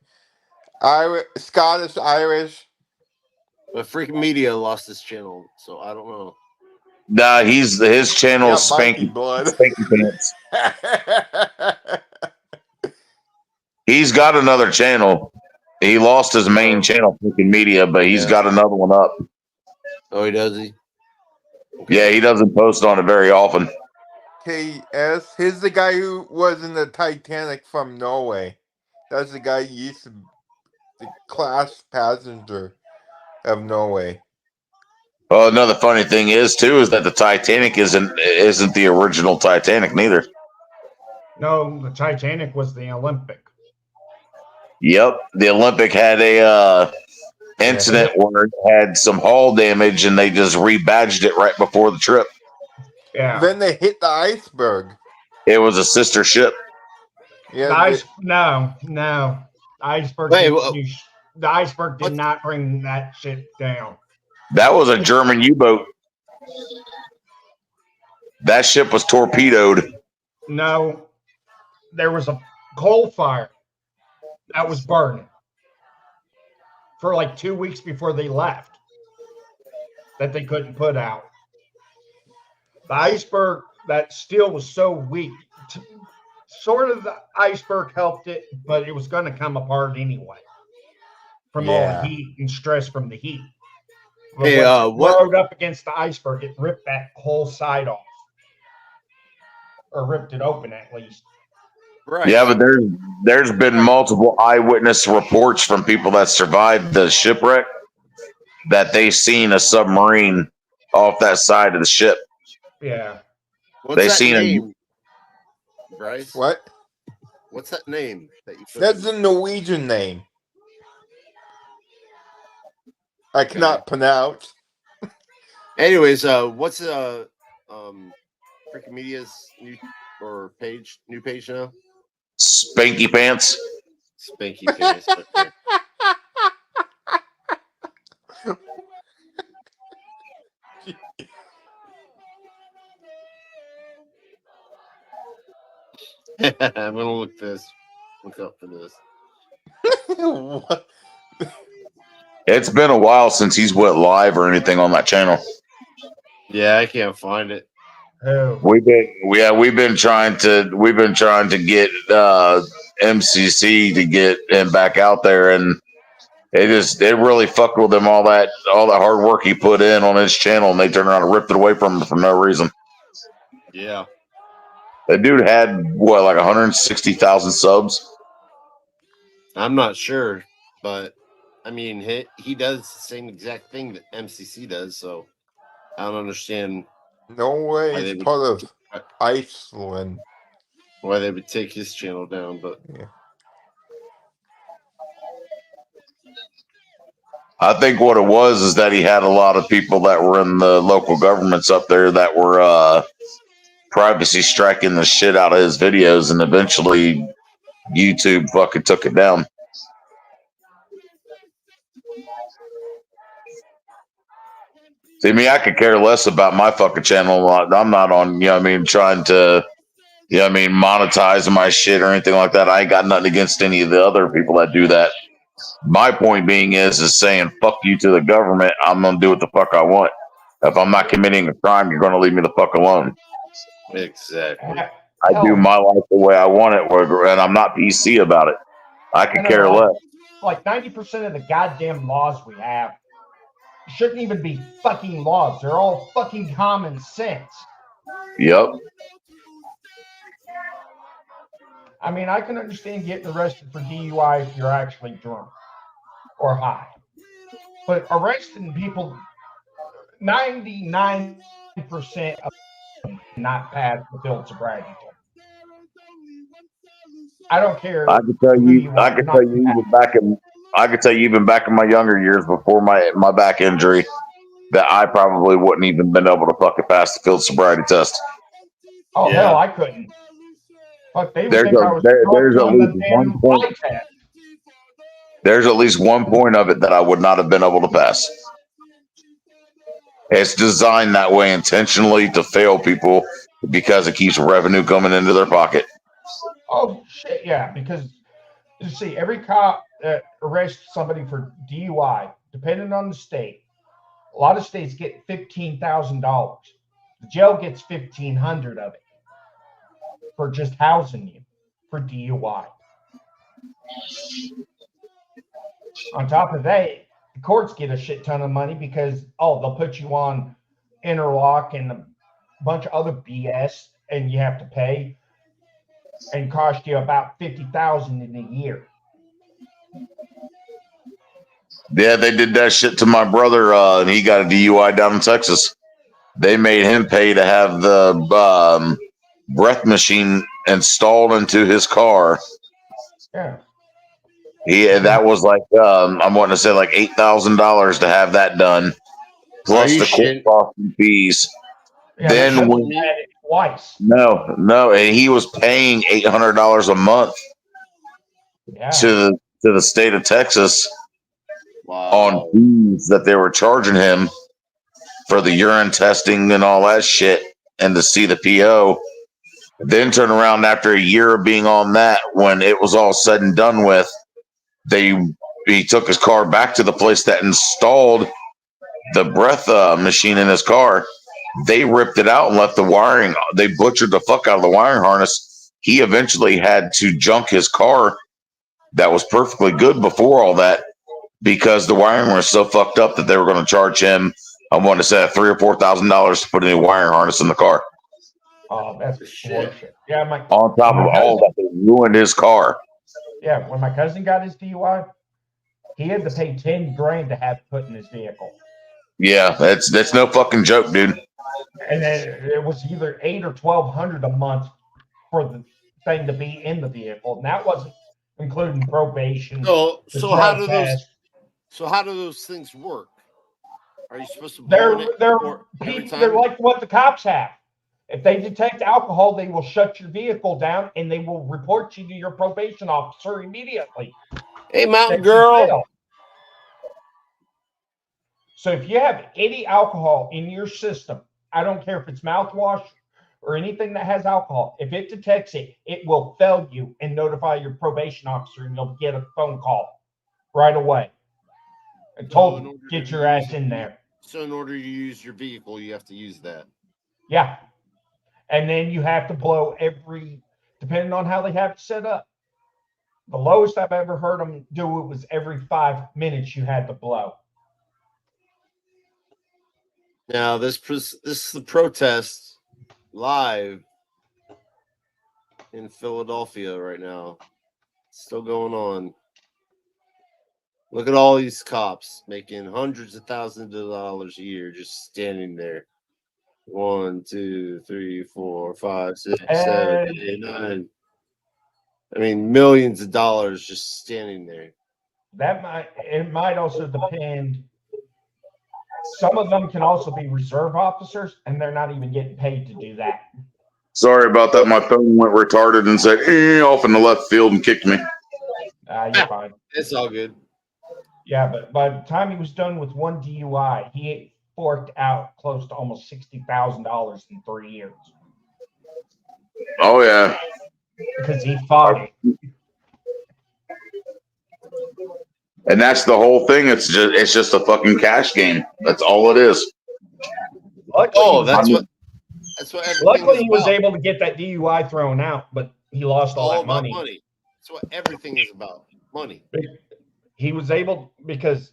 Irish, Scottish, Irish. But freaking media lost his channel, so I don't know. Nah, his channel Yeah, is Mikey Spanky blood. Spanky Pants. He's got another channel. He lost his main channel, freaking media, but he's got another one up. Oh, he does. Yeah, he doesn't post on it very often. KS. He's the guy who was in the Titanic from Norway. That's the guy who used to be the class passenger of Norway. Well, another funny thing is that the Titanic isn't the original Titanic neither. No, the Titanic was the Olympic. Yep, the Olympic had a incident where it had some hull damage, and they just rebadged it right before the trip. Yeah. Then they hit the iceberg. It was a sister ship. Yeah. No. The iceberg. The iceberg did not bring that shit down. That was a German U-boat. That ship was torpedoed. No, there was a coal fire that was burning for like 2 weeks before they left that they couldn't put out. The iceberg, that steel was so weak. Sort of the iceberg helped it, but it was going to come apart anyway from all the heat and stress from the heat. But Hey, when it what? rode up against the iceberg, it ripped that whole side off, or ripped it open at least. Right. Yeah, but there's been multiple eyewitness reports from people that survived the shipwreck that they seen a submarine off that side of the ship. Yeah. What's They that seen name, Bryce? What? What's that name that you put? That's a Norwegian name. I cannot pronounce. Anyways, what's Freaking Media's new page now? Spanky Pants. Spanky Pants. Okay. I'm gonna look up for this. What? It's been a while since he's went live or anything on that channel. Yeah, I can't find it. We've been trying to get MCC to get him back out there, and it really fucked with him, all that hard work he put in on his channel, and they turned around and ripped it away from him for no reason. Yeah. That dude had what, like 160,000 subs? I'm not sure, but I mean, he does the same exact thing that MCC does, so I don't understand. Norway is part of Iceland. Why they would take his channel down, but yeah. I think what it was is that he had a lot of people that were in the local governments up there that were privacy striking the shit out of his videos, and eventually YouTube fucking took it down. See, me, I could care less about my fucking channel. I'm not on, trying to, monetize my shit or anything like that. I ain't got nothing against any of the other people that do that. My point being is saying fuck you to the government. I'm gonna do what the fuck I want. If I'm not committing a crime, you're gonna leave me the fuck alone. Exactly. I do my life the way I want it, and I'm not PC about it. I could care less. Like 90% of the goddamn laws we have shouldn't even be fucking laws. They're all fucking common sense. Yep. I mean, I can understand getting arrested for DUI if you're actually drunk or high. But arresting people, 99% of them not pass the field sobriety test. I don't care. I can tell you even back in my younger years before my back injury that I probably wouldn't even been able to fucking pass the field sobriety test. Oh hell, I couldn't. Fuck, they would think I was there's at on the least damn one point. flight test. There's at least one point of it that I would not have been able to pass. It's designed that way intentionally to fail people because it keeps revenue coming into their pocket. Oh shit, yeah, because you see, every cop that arrests somebody for DUI, depending on the state, a lot of states get $15,000. The jail gets $1,500 of it for just housing you for DUI. On top of that, the courts get a shit ton of money because they'll put you on interlock and a bunch of other BS, and you have to pay, and cost you about $50,000 in a year. Yeah, they did that shit to my brother, and he got a DUI down in Texas. They made him pay to have the breath machine installed into his car. Yeah. That was like I'm wanting to say like $8,000 to have that done, plus the court costs and fees. Yeah, then when had it twice. no, and he was paying $800 a month to the state of Texas on fees that they were charging him for the urine testing and all that shit, and to see the PO. Then turn around after a year of being on that, when it was all said and done with, he took his car back to the place that installed the breath machine in his car. They ripped it out and left the wiring. They butchered the fuck out of the wiring harness. He eventually had to junk his car that was perfectly good before all that, because the wiring was so fucked up that they were going to charge him, I want to say, $3,000 or $4,000 to put a new wiring harness in the car. Oh, that's bullshit. Yeah, On top of all that, they ruined his car. Yeah, when my cousin got his DUI, he had to pay $10,000 to have it put in his vehicle. Yeah, that's no fucking joke, dude. And then it was either $800 or $1,200 a month for the thing to be in the vehicle, and that wasn't including probation. So how do drug those things work? Are you supposed to They're blow it they're every time? they're like what the cops have. If they detect alcohol, they will shut your vehicle down and they will report you to your probation officer immediately. Hey, Mountain Take you to Girl. jail. So if you have any alcohol in your system, I don't care if it's mouthwash or anything that has alcohol, if it detects it, it will fail you and notify your probation officer, and you'll get a phone call right away and told you, get your ass in there. So in order to use your vehicle, you have to use that. Yeah. And then you have to blow depending on how they have it set up. The lowest I've ever heard them do it was every 5 minutes you had to blow. Now this is the protest live in Philadelphia right now. It's still going on. Look at all these cops making hundreds of thousands of dollars a year just standing there. 1, 2, 3, 4, 5, 6, 7, 8, 9. I mean, millions of dollars just standing there. It might also depend. Some of them can also be reserve officers, and they're not even getting paid to do that. Sorry about that. My phone went retarded and said off in the left field and kicked me. You're fine. It's all good. Yeah, but by the time he was done with one DUI, he forked out close to almost $60,000 in 3 years. Oh yeah, because he fought it. And that's the whole thing. It's just a fucking cash game. That's all it is. Luckily, that's what. Luckily, he was able to get that DUI thrown out, but he lost all that money. That's what everything is about. Money. He was able because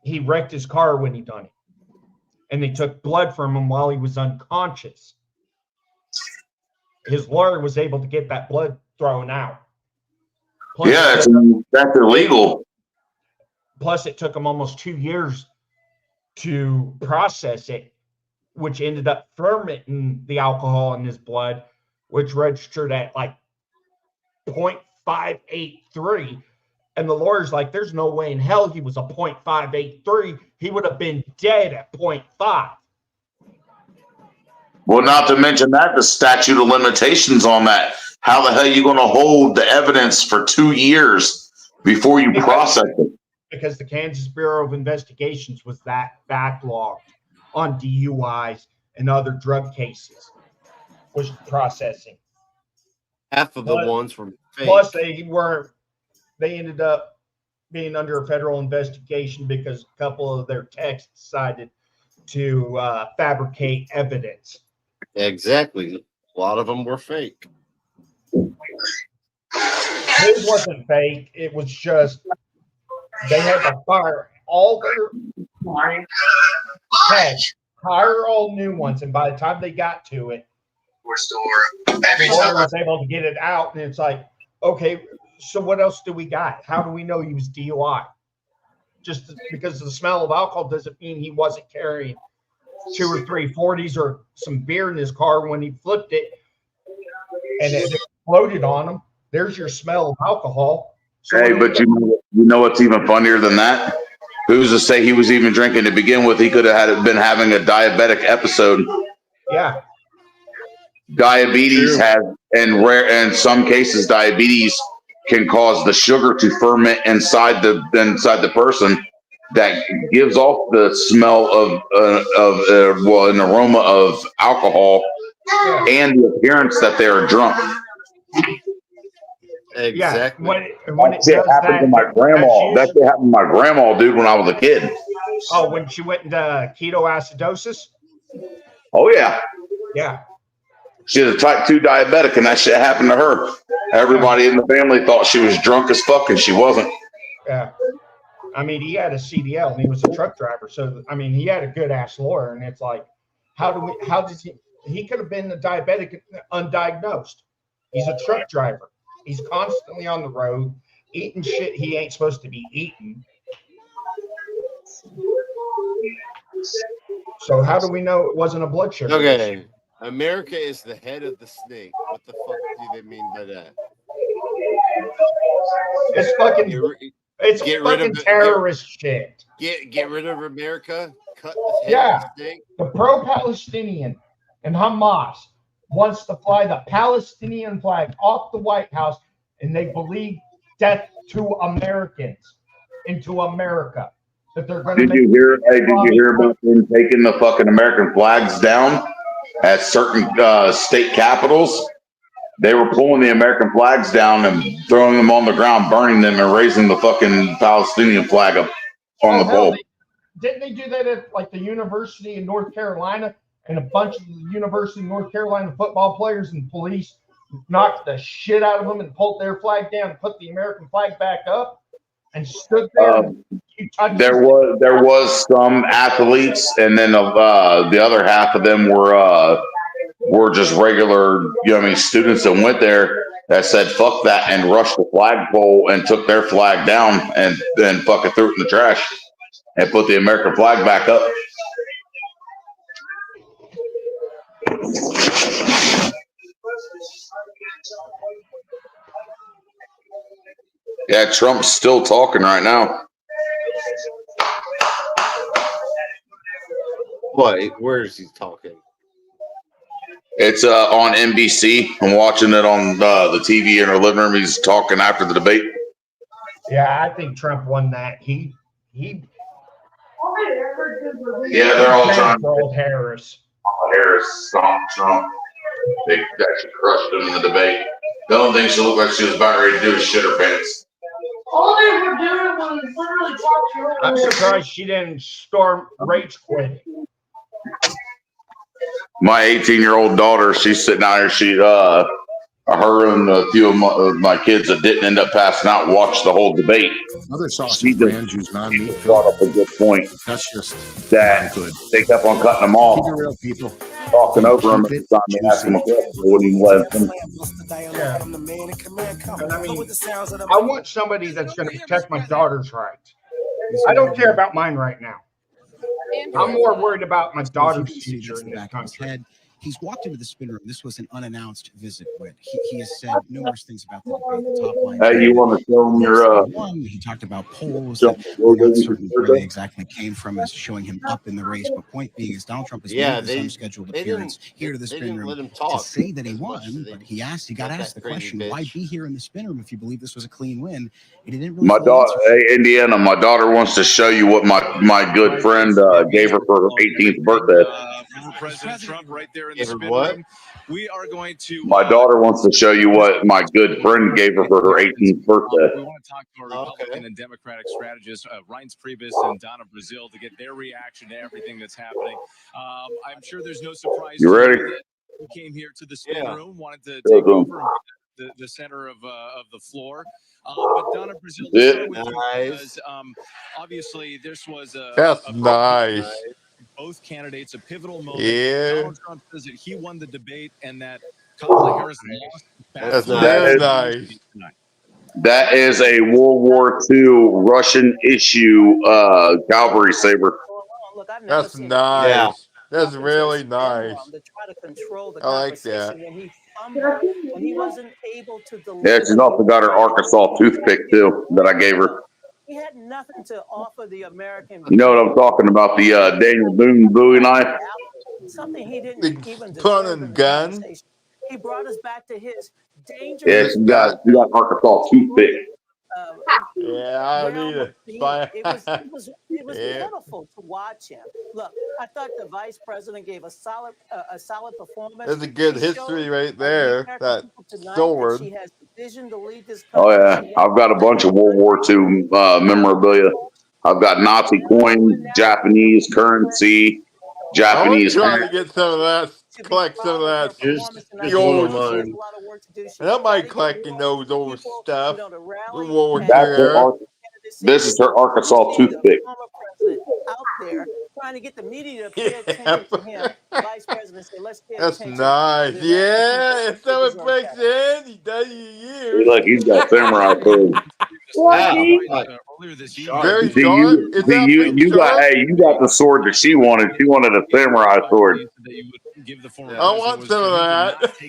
he wrecked his car when he done it, and they took blood from him while he was unconscious. His lawyer was able to get that blood thrown out. Plus, that's illegal. Plus, it took him almost 2 years to process it, which ended up fermenting the alcohol in his blood, which registered at like 0.583. And the lawyer's like, there's no way in hell he was a 0.583. He would have been dead at 0.5. Well, not to mention that the statute of limitations on that. How the hell are you going to hold the evidence for 2 years before you process it? Because the Kansas Bureau of Investigations was that backlogged on DUIs and other drug cases, was processing. Half of the ones were fake. Plus, they ended up being under a federal investigation because a couple of their techs decided to fabricate evidence. Exactly. A lot of them were fake. His wasn't fake. It was just they had to fire all their techs, hire all new ones, and by the time they got to it, the lawyer was able to get it out, and it's like, okay, so what else do we got? How do we know he was DUI? Just because of the smell of alcohol doesn't mean he wasn't carrying 2 or 3 40s or some beer in his car when he flipped it and it exploded on him. There's your smell of alcohol. So hey, but you know what's even funnier than that? Who's to say he was even drinking to begin with? He could have been having a diabetic episode. Yeah. Diabetes has, in some cases, diabetes can cause the sugar to ferment inside the person. That gives off the smell of an aroma of alcohol and the appearance that they are drunk. Exactly. When That shit happened to my grandma. That shit happened to my grandma, dude, when I was a kid. Oh, when she went into ketoacidosis? Oh, yeah. Yeah. She's a type 2 diabetic, and that shit happened to her. Everybody in the family thought she was drunk as fuck, and she wasn't. Yeah. I mean, he had a CDL and he was a truck driver. So, I mean, he had a good ass lawyer. And it's like, how does he could have been a diabetic undiagnosed. He's a truck driver. He's constantly on the road, eating shit he ain't supposed to be eating. So how do we know it wasn't a blood sugar issue? Okay. America is the head of the snake. What the fuck do they mean by that? It's fucking terrorist shit. Get rid of America. Cut the head of the snake. The pro-Palestinian and Hamas wants to fly the Palestinian flag off the White House, and they believe death to Americans into America. That they're going to. Did you hear about them taking the fucking American flags down at certain state capitals? They were pulling the American flags down and throwing them on the ground, burning them, and raising the fucking Palestinian flag up on the pole. Didn't they do that at like the University in North Carolina? And a bunch of the University of North Carolina football players and police knocked the shit out of them and pulled their flag down and put the American flag back up and stood there. There was some athletes, and then the other half of them were just regular, students that went there that said fuck that and rushed the flagpole and took their flag down and then fucking threw it in the trash and put the American flag back up. Yeah, Trump's still talking right now. What? Where is he talking? It's on NBC. I'm watching it on the TV in our living room. He's talking after the debate. Yeah, I think Trump won that. He. Yeah, they're all trying to old Harris. Stomp Trump. They actually crushed him in the debate. The only thing she looked like she was about ready to do is shit her pants. All they were doing was literally talking. I'm surprised she didn't storm rage quit. My 18-year-old daughter, she's sitting out here. Her and a few of my kids that didn't end up passing out watched the whole debate. Another sausage brand who's non-meat. Brought up a good point. That's just that they kept on cutting them off. Keep it real, people. Talking over them every time they asked them a question. They wouldn't even let them. Yeah. And I mean, I want somebody that's going to protect my daughter's rights. I don't care about mine right now. I'm more worried about my daughter's future in this country. He's walked into the spin room. This was an unannounced visit. He has said numerous things about the debate. The top line. Hey, you want to show him your? He talked about polls. Certain where they exactly came from as showing him up in the race. But point being is Donald Trump has made this unscheduled appearance here to the spin room to say that he won. But he got asked the question, why be here in the spin room if you believe this was a clean win? And he didn't really. My daughter, hey, Indiana, my daughter wants to show you what my good friend gave her for her 18th birthday. President Trump right there in the spin room. We are going to. My daughter wants to show you what my good friend gave her for her 18th birthday. We want to talk to our Republican and Democratic strategists, Reince Priebus and Donna Brazile, to get their reaction to everything that's happening. I'm sure there's no surprise. You ready? We came here to the spin room, wanted to take over the center of the floor. But Donna Brazile, because obviously this was that's nice. Both candidates, a pivotal moment. Yeah. Donald Trump says that he won the debate and that Kamala Harris lost. That's nice. That is a World War II Russian issue cavalry saber. That's nice. Yeah. That's really nice. I like that. When he wasn't able to deliver. Yeah, she's also got her Arkansas toothpick too that I gave her. He had nothing to offer the American. You know what I'm talking about? The Daniel Boone Bowie knife. Something he didn't even pun and gun. He brought us back to his dangerous. Yeah, she got Arkansas toothpick. Yeah, I need it. It was was pitiful to watch him. Look, I thought the vice president gave a solid performance. There's a good She history showed right the there. American That people tonight that sword. she has the vision to lead this Oh country. yeah, She has I've got a bunch of World War II memorabilia. I've got Nazi coins, Japanese currency, I want Japanese to try to hat. get some of that, collect some of that, Here's the one old. of mine. And I might collecting those old stuff. To rally World War II That's her. era. This is her Arkansas toothpick. former president out there trying to get the media to pay attention to him. The vice president said, let's pay That's attention nice. to the American Yeah, people. if someone breaks in, he does you Hey, years. look, he's got samurai swords. Earlier this Very See, sharp. Is that pretty you got, sharp? hey, you got the sword that she wanted. She wanted a samurai sword. I want some of that. That's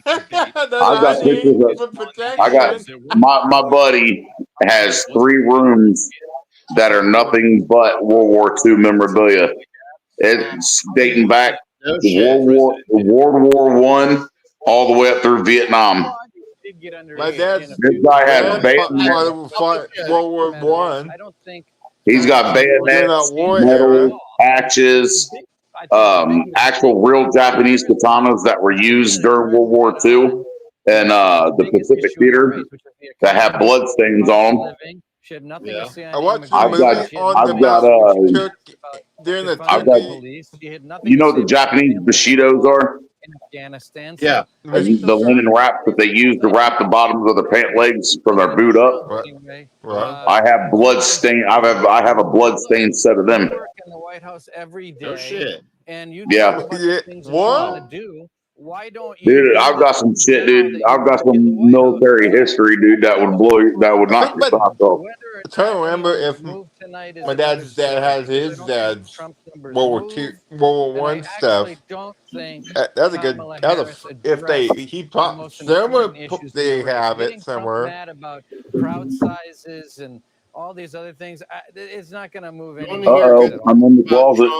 I what got I need pictures for of. protection. I got my buddy has 3 rooms that are nothing but World War II memorabilia. It's dating back to World War I all the way up through Vietnam. My dad's This guy has grandfather fought World War One. He's got during that bayonets, war metal era. patches, actual real Japanese katanas that were used during World War II and the Pacific Theater that have blood stains on them. I watched the I've movie got, on I've the got, mountain during the I've got, Turkey. you know what the Japanese Bushidos are? Yeah. The linen wrap that they use to wrap the bottoms of their pant legs from their boot up. Right. I have blood stain. I have a blood stained set of them. In the White House every day. No shit. And you Yeah. talk about the things that you What? want to do. Why don't you? Dude, I've got some shit, dude. I've got some military history, dude, that would blow you, that would knock your socks off. I'm trying to remember if my dad's dad has his dad's World War II, World War One stuff. That's a good. That's a, if they he pop somewhere they have it somewhere. Mad about crowd sizes and all these other things. It's not going to move anywhere. Uh-oh, I'm in the closet.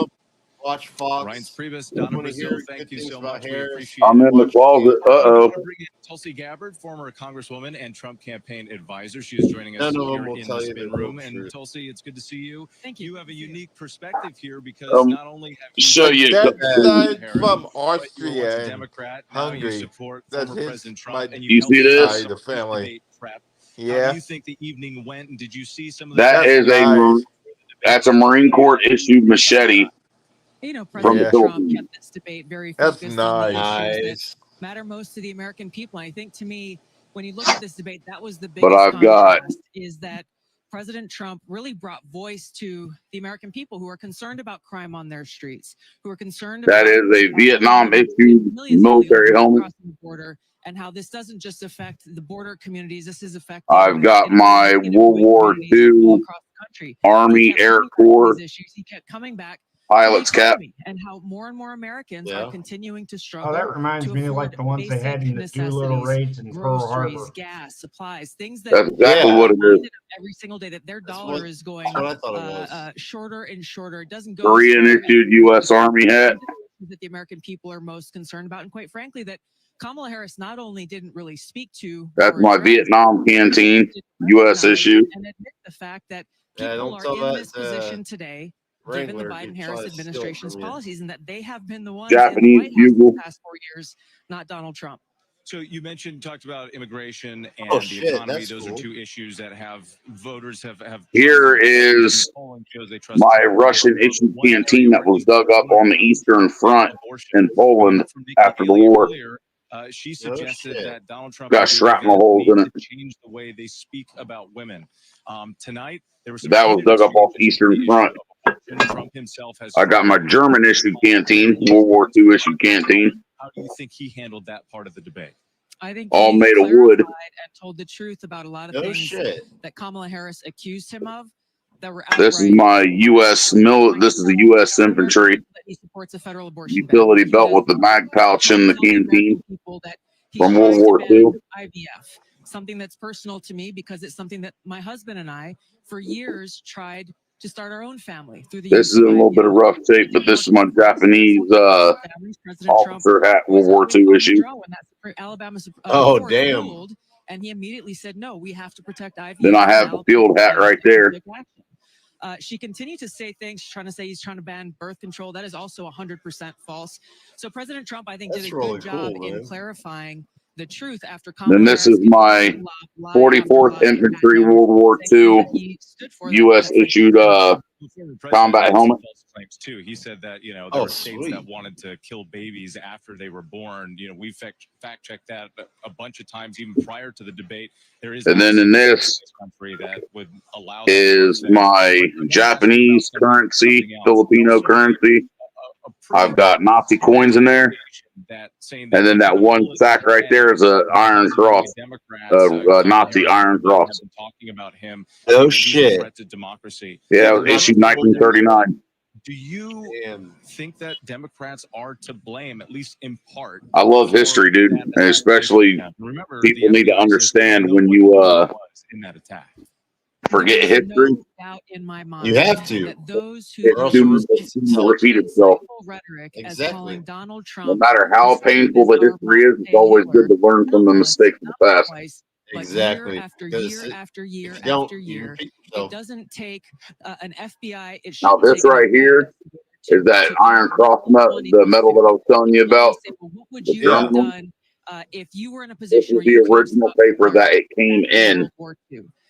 Watch Fox. Ryan Priebus, Donna Brazil, thank you so much. We appreciate I'm it. in the closet. I Uh-oh. want to bring in Tulsi Gabbard, former Congresswoman and Trump campaign advisor. She is joining us None of them here will in tell the you spin the room. real And truth. Tulsi, it's good to see you. Thank you. You have a unique perspective here because not only have you Show you. That side Harris, from but you were once Austria a and Democrat. Now you Hungary. support That's former his President my Trump, and You helped see him this? side of the his family. debate prep. How Yeah, do you think the evening went? And did you see some of That that's is nice. that's a Marine Corps issued machete You know, from the Yeah, President Trump Philippines. kept this debate very that's focused on the nice. issues that matter most to the American people. And I think to me, when you look at this debate, that was the But biggest I've got contrast is that President Trump really brought voice to the American people who are concerned about crime on their streets, who are concerned that about is a Vietnam issued millions of military illegals helmet. crossing the border, and how this doesn't just affect the border communities. This is affecting I've got my World War II across the country. Army Air Corps These issues. He kept coming back pilot's cap. and how more and more Americans Yeah. are continuing to Oh, struggle that reminds to me of like afford the ones they had basic in the two little necessities, raids in Pearl groceries, Harbor. gas, supplies, things that That's exactly Yeah. what it is. every single day that their That's dollar what, is going that's what I thought it was. shorter and shorter. It doesn't go as Korean far as issued U.S. Army hat. that the American people are most concerned about, and quite frankly, that Kamala Harris not only didn't really speak to That's or my address, Vietnam canteen, didn't U.S. recognize issue. and admit the fact that Yeah, people don't are tell in that this position today given the Wrangler Biden keep Harris trying to steal it administration's from you. policies, and that they have been the ones in the Japanese White House for bugle. the past 4 years, not Donald Trump. So you talked about immigration and Oh the shit, economy. that's Those cool. are two issues that voters have Here trusted. is Polling shows they trust my Trump. Russian issued canteen that was dug up on the eastern front in Poland From Nikki after the Haley war. earlier, she No suggested shit. that Donald Trump Got and DOJ shrapnel holes in need it. to change the way they speak about women. Tonight, there was some That was heated dug up off exchanges Eastern on the Front. issue of abortion. Trump himself has I got my struggled. German issued canteen, World War II issued canteen, How do you think he handled that part of the debate? I think all he made of clarified wood. and told the truth about a lot of No things shit. that Kamala Harris accused him of that were This is outright my U.S. This is the U.S. infantry that he supports a federal abortion ban, utility which he belt does with the mag pouch in the tell the American canteen people that he from tries World to War ban II. IVF, something that's personal to me because it's something that my husband and I, for years, tried to start our own family through the This use is in a little bit of rough shape, but this is my Japanese officer hat, World War II issue. Alabama Oh court damn. ruled, and he immediately said, "No, we have to protect IVF." Then I have the field hat right there. She continued to say things. She's trying to say he's trying to ban birth control. That is also 100% false. So President Trump, I think, did a good job in clarifying the truth after Kamala And this Harris is my lie 44th Infantry World War II U.S. issued combat helmet. Claims too. He said that there were states that wanted to kill babies after they were born. We fact checked that a bunch of times, even prior to the debate. There is, and then in this country that would allow is my Japanese currency, Filipino currency. I've got Nazi coins in there, and then that one sack right there is a Iron Cross, Nazi Iron Cross. Talking about him. Oh shit! Threat to democracy. Yeah, it was issued 1939. Do you think that Democrats are to blame, at least in part? I love history, dude, and especially people need to understand when you in that attack. Forget history. You have to. Repeat itself. Exactly. No matter how painful the history is, it's always good to learn from the mistakes of the past. Exactly. Year after year after year after year, it doesn't take an FBI. Now this right here is that Iron Cross metal, the metal that I was telling you about. What would you have done if you were in a position? This is the original paper that it came in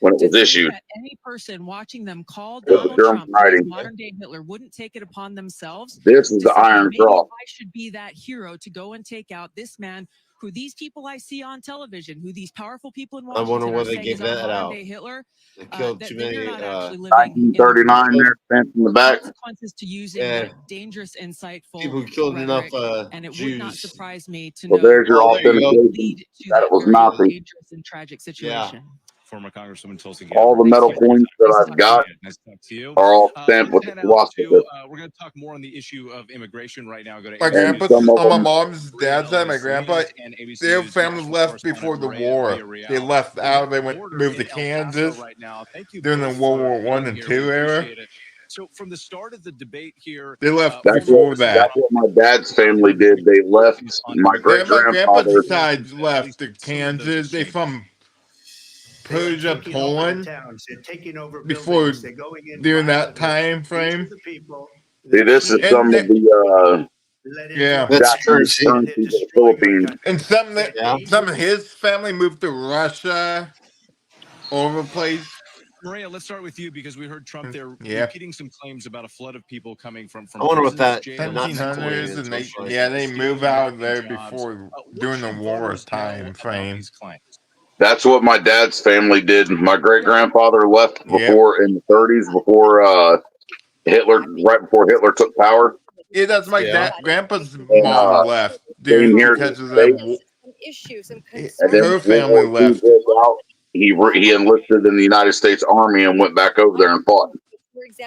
when it was issued. Any person watching them call Donald Trump modern day Hitler wouldn't take it upon themselves. This is the Iron Cross. I should be that hero to go and take out this man who these people I see on television, who these powerful people in Washington wonder where are they saying gave is our that out. modern-day Hitler. They killed too many. 1939 there, stamped in the back. Consequences to using dangerous, insightful people who killed enough and it Jews. would not surprise me to Well, know there's your that authentication that it was Nazi. dangerous and tragic situation. Former Congresswoman Tulsi All the metal coins that I've got are all stamped with the swastika. We're going to talk more on the issue of immigration right now. Go to My grandpa's on my mom's dad's side. My grandpa, their family left before the war. They left out. They moved to Kansas during the World War I and II era. So from the start of the debate here, they left That's before that. That's what my dad's family did. They left. My great grandfather. Grandpa's side left to Kansas. They from Persia, Poland, before during that time frame. See, this is some of the That's Japanese currency of the Philippines. And some of his family moved to Russia, all over the place. Maria, let's start with you because we heard Trump there repeating some claims about a flood of people coming from. I wonder what that 1700s, and they move out there before during the war time frame. That's what my dad's family did. My great grandfather left before in the 30s, before Hitler, right before Hitler took power. Yeah, that's my grandpa's mom left. Dude, because of the and then her family left. He enlisted in the United States Army and went back over there and fought.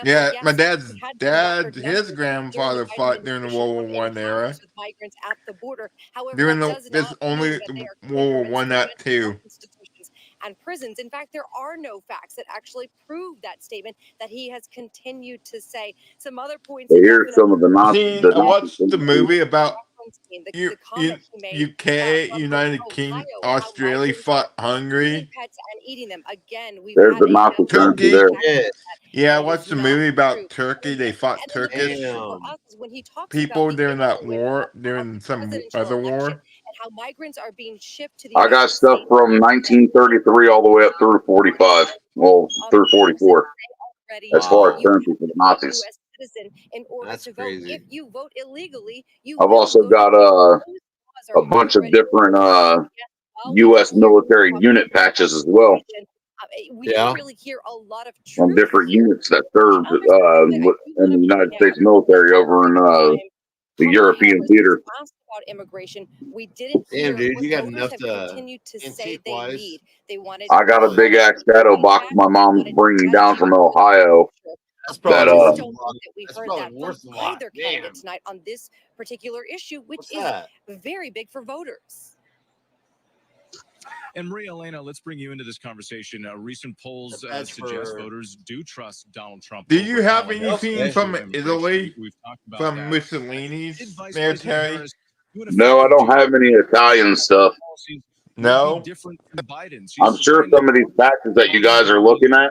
Yeah, my his grandfather fought during the World War I era. During this only World War I, not two. And prisons. In fact, there are no facts that actually prove that statement that he has continued to say. Some other points. Here's some of the Nazis. I watched the movie about UK, United Kingdom, Australia fought Hungary. There's the Nazi Turkey. there. Yeah, I watched the movie about Turkey. They fought Turkish people during that war, during some other war. How migrants are being shipped to the I got stuff from 1933 all the way up through 45. Well, through 44. As far as currency for the Nazis. That's crazy. If you vote illegally, I've also got a bunch of different U.S. military unit patches as well. We don't really hear a lot of from different units that served in the United States military over in the European theater. About immigration, we didn't. Damn, dude, you got enough to continue to say they need. They wanted. I got a big axe shadow box my mom's bringing down from Ohio. That's probably we heard that from either candidate tonight on this particular issue, which is very big for voters. And Maria Elena, let's bring you into this conversation. Recent polls suggest voters do trust Donald Trump. Do you have anything from Italy, from Mussolini's military? No, I don't have any Italian stuff. No. I'm sure some of these patches that you guys are looking at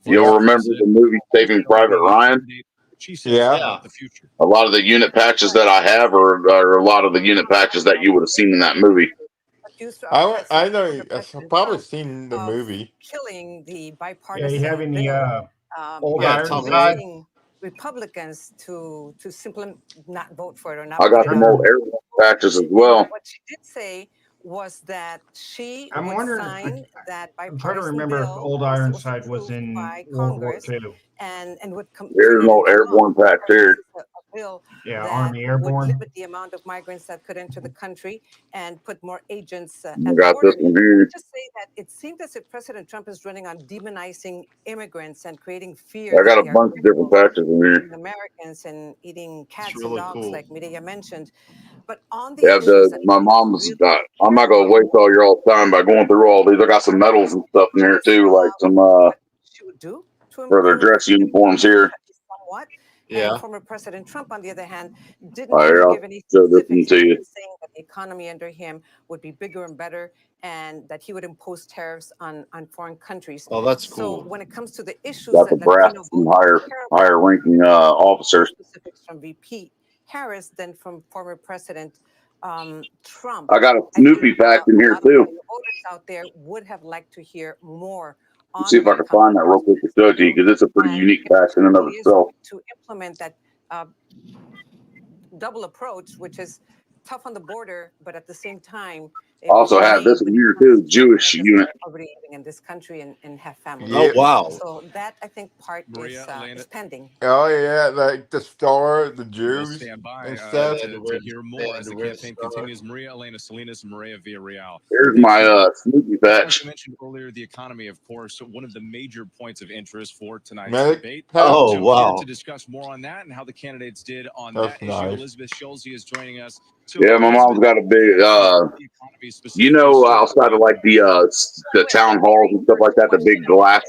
You'll remember the movie Saving Private Ryan? Yeah. A lot of the unit patches that I have are a lot of the unit patches that you would have seen in that movie. I know. I've probably seen the movie. Killing the Yeah, bipartisan you having the bill, old Yeah, Ironside? convincing Republicans to simply not vote for it or not. I got put it some on. old airborne patches as well. What she did say was that she I'm would wondering. sign that I'm trying to bipartisan remember if bill old once it was Ironside was approved in by World War Congress II. and would Here's continue an to old airborne patch here. a bill Yeah, that Army would Airborne. limit the amount of migrants that could enter the country and put more agents at I the got this border. one here. Just say that it seemed as if President Trump is running on demonizing immigrants and creating fear I that got a they are bunch of different patches in here. eating Americans and eating cats and really dogs, cool. like Mireya mentioned. But on the Yeah, issues that my mom's got. I'm not gonna waste all your time by going through all these. I got some medals and stuff in here too, like some she would do to for their dress uniforms here. somewhat. Yeah. And former President Trump, on the other hand, didn't All right, really I'll give any show this one specifics, to you. saying that the economy under him would be bigger and better and that he would impose tariffs on foreign countries. Oh, that's So cool. when it comes to the issues Got the that brass Latino from voters care about, higher ranking officers. specifics from VP Harris than from former President Trump. I got a I think Snoopy patch in a here lot of too. Latino voters out there would have liked to hear more Let's see if I can find that real quick to show it to you because it's a pretty unique patch in and of itself. to implement that double approach, which is tough on the border, but at the same time, I also have this one here too, Jewish unit. living in this country and have family. Oh, wow. So that I think part is pending. Oh yeah, like the star, the We'll Jews stand by and stuff. to hear more as the campaign continues. Maria Elena Salinas and Maria Villarreal. Here's my Snoopy As patch. you mentioned earlier, the economy, of course, one of the major points of interest for tonight's Medic debate. patch. Oh, So wow. here to discuss more on that and how the candidates did on That's that nice. issue, Elizabeth Schulze is joining us. So, Yeah, my mom's got a big the economy specifically, you know, so- outside of like the town halls and stuff like that, the big glass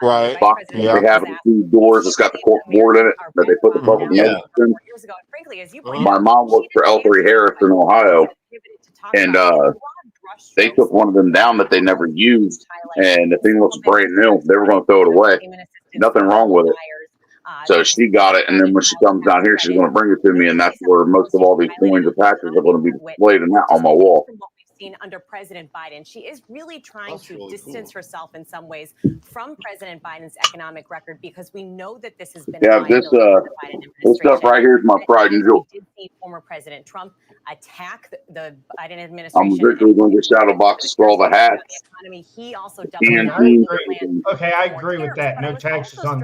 Right. box that Yeah. they have the two doors that's got the cork board in it that they put the public Yeah. notice in. Years ago, and frankly, as you Oh. pointed My out, mom worked for L3 Harris in Ohio, and they took one of them down that they never used, and the thing looks brand new. They were going to throw it away. Nothing wrong with it. So she got it, and then when she comes down here, she's going to bring it to me, and that's where most of all these coins and patches are going to be displayed and that on my wall. From what we've seen under President Biden, she is really trying That's to really distance cool. herself in some ways from President Biden's economic record because we know that this has been Yeah, a liability this for the Biden this stuff administration. right here is my pride and joy. We did see former President Trump attack the Biden I'm administration. eventually going to get shadow boxes for all the hats. The economy, he also And doubled down on the plan. Okay, I agree with that. No taxes on.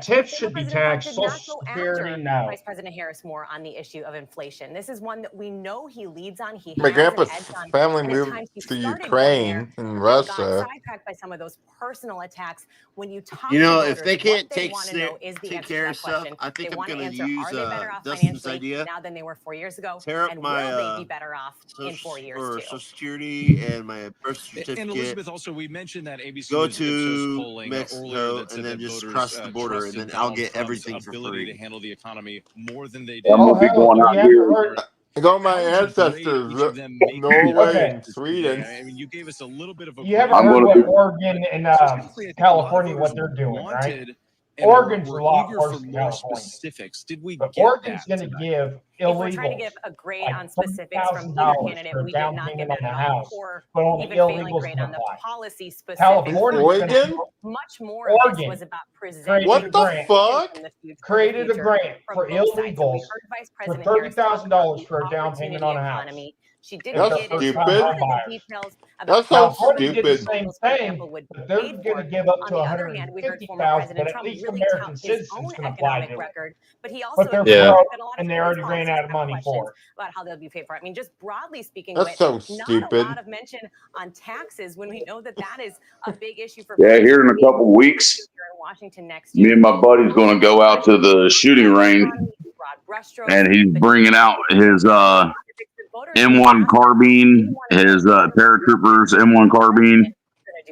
Tips should be taxed. Did not Social go Security, after no. Vice President Harris more on the issue of inflation. This is one that we know he leads on. He My has grandpa's an edge on, family and at moved times he to started going Ukraine there, and but then Russia. got sidetracked by some of those personal attacks. When you talk You to know, voters, if they what can't they take want to know is the take answer to care that of stuff, question. I think They I'm want to gonna answer, use are they better off Dustin's financially idea. now than they were 4 years ago? Tear up And my will they be better off in 4 years or too? Social Security and my birth certificate. And Elizabeth, also, we mentioned that ABC Go News Ipsos to polling Mexico earlier that said and then that just voters cross the border, and trusted then I'll Donald get Trump's everything for ability free. to handle the economy more than they did. I'm going to be going out here. I got my How would you grade ancestors, each of them making their Norway Okay. and choices Sweden. today? I mean, you gave us a little bit of a You haven't I'm heard going what to be. Oregon and specifically, I think a lot of California what voters they're doing, right? wanted and were Oregon's a lot eager worse for than more California. specifics. Did we But get Oregon's that going to tonight? give If we're trying to illegals give a grade like on specifics from either $30,000 candidate, for a we did down not get payment that on a at all, house, or but only even failing illegals grade can on the apply. policy specifics. California's going to Oregon? Much more of this Oregon was about presenting created What a the grant. fuck? from the future, Created a grant from for both sides. So we illegals heard Vice for President Harris talk about $30,000 the for a down payment on a house. economy. She If didn't they're That's get into first-time stupid. all of the homebuyers. details about That how sounds some of California the did the stupid. same illegals, for thing, example, would be but they're paid going for. to give up On to the other hand, we heard former 150,000, President but at Trump least really American tout his citizens own can apply economic to it. record, but he also But they're Yeah. broke that a lot of and they his already ran policies out of have money questions for it. about how they'll be paid for. I mean, just broadly speaking, That's Whit, so not a stupid. lot of mention on taxes when we know that that is a big issue for Yeah, voters. here in a couple weeks, Here in Washington next me year. and my buddy's going to go out to the shooting range, Broad brushstrokes, and he's but bringing out his M1 carbine, his paratroopers M1 carbine.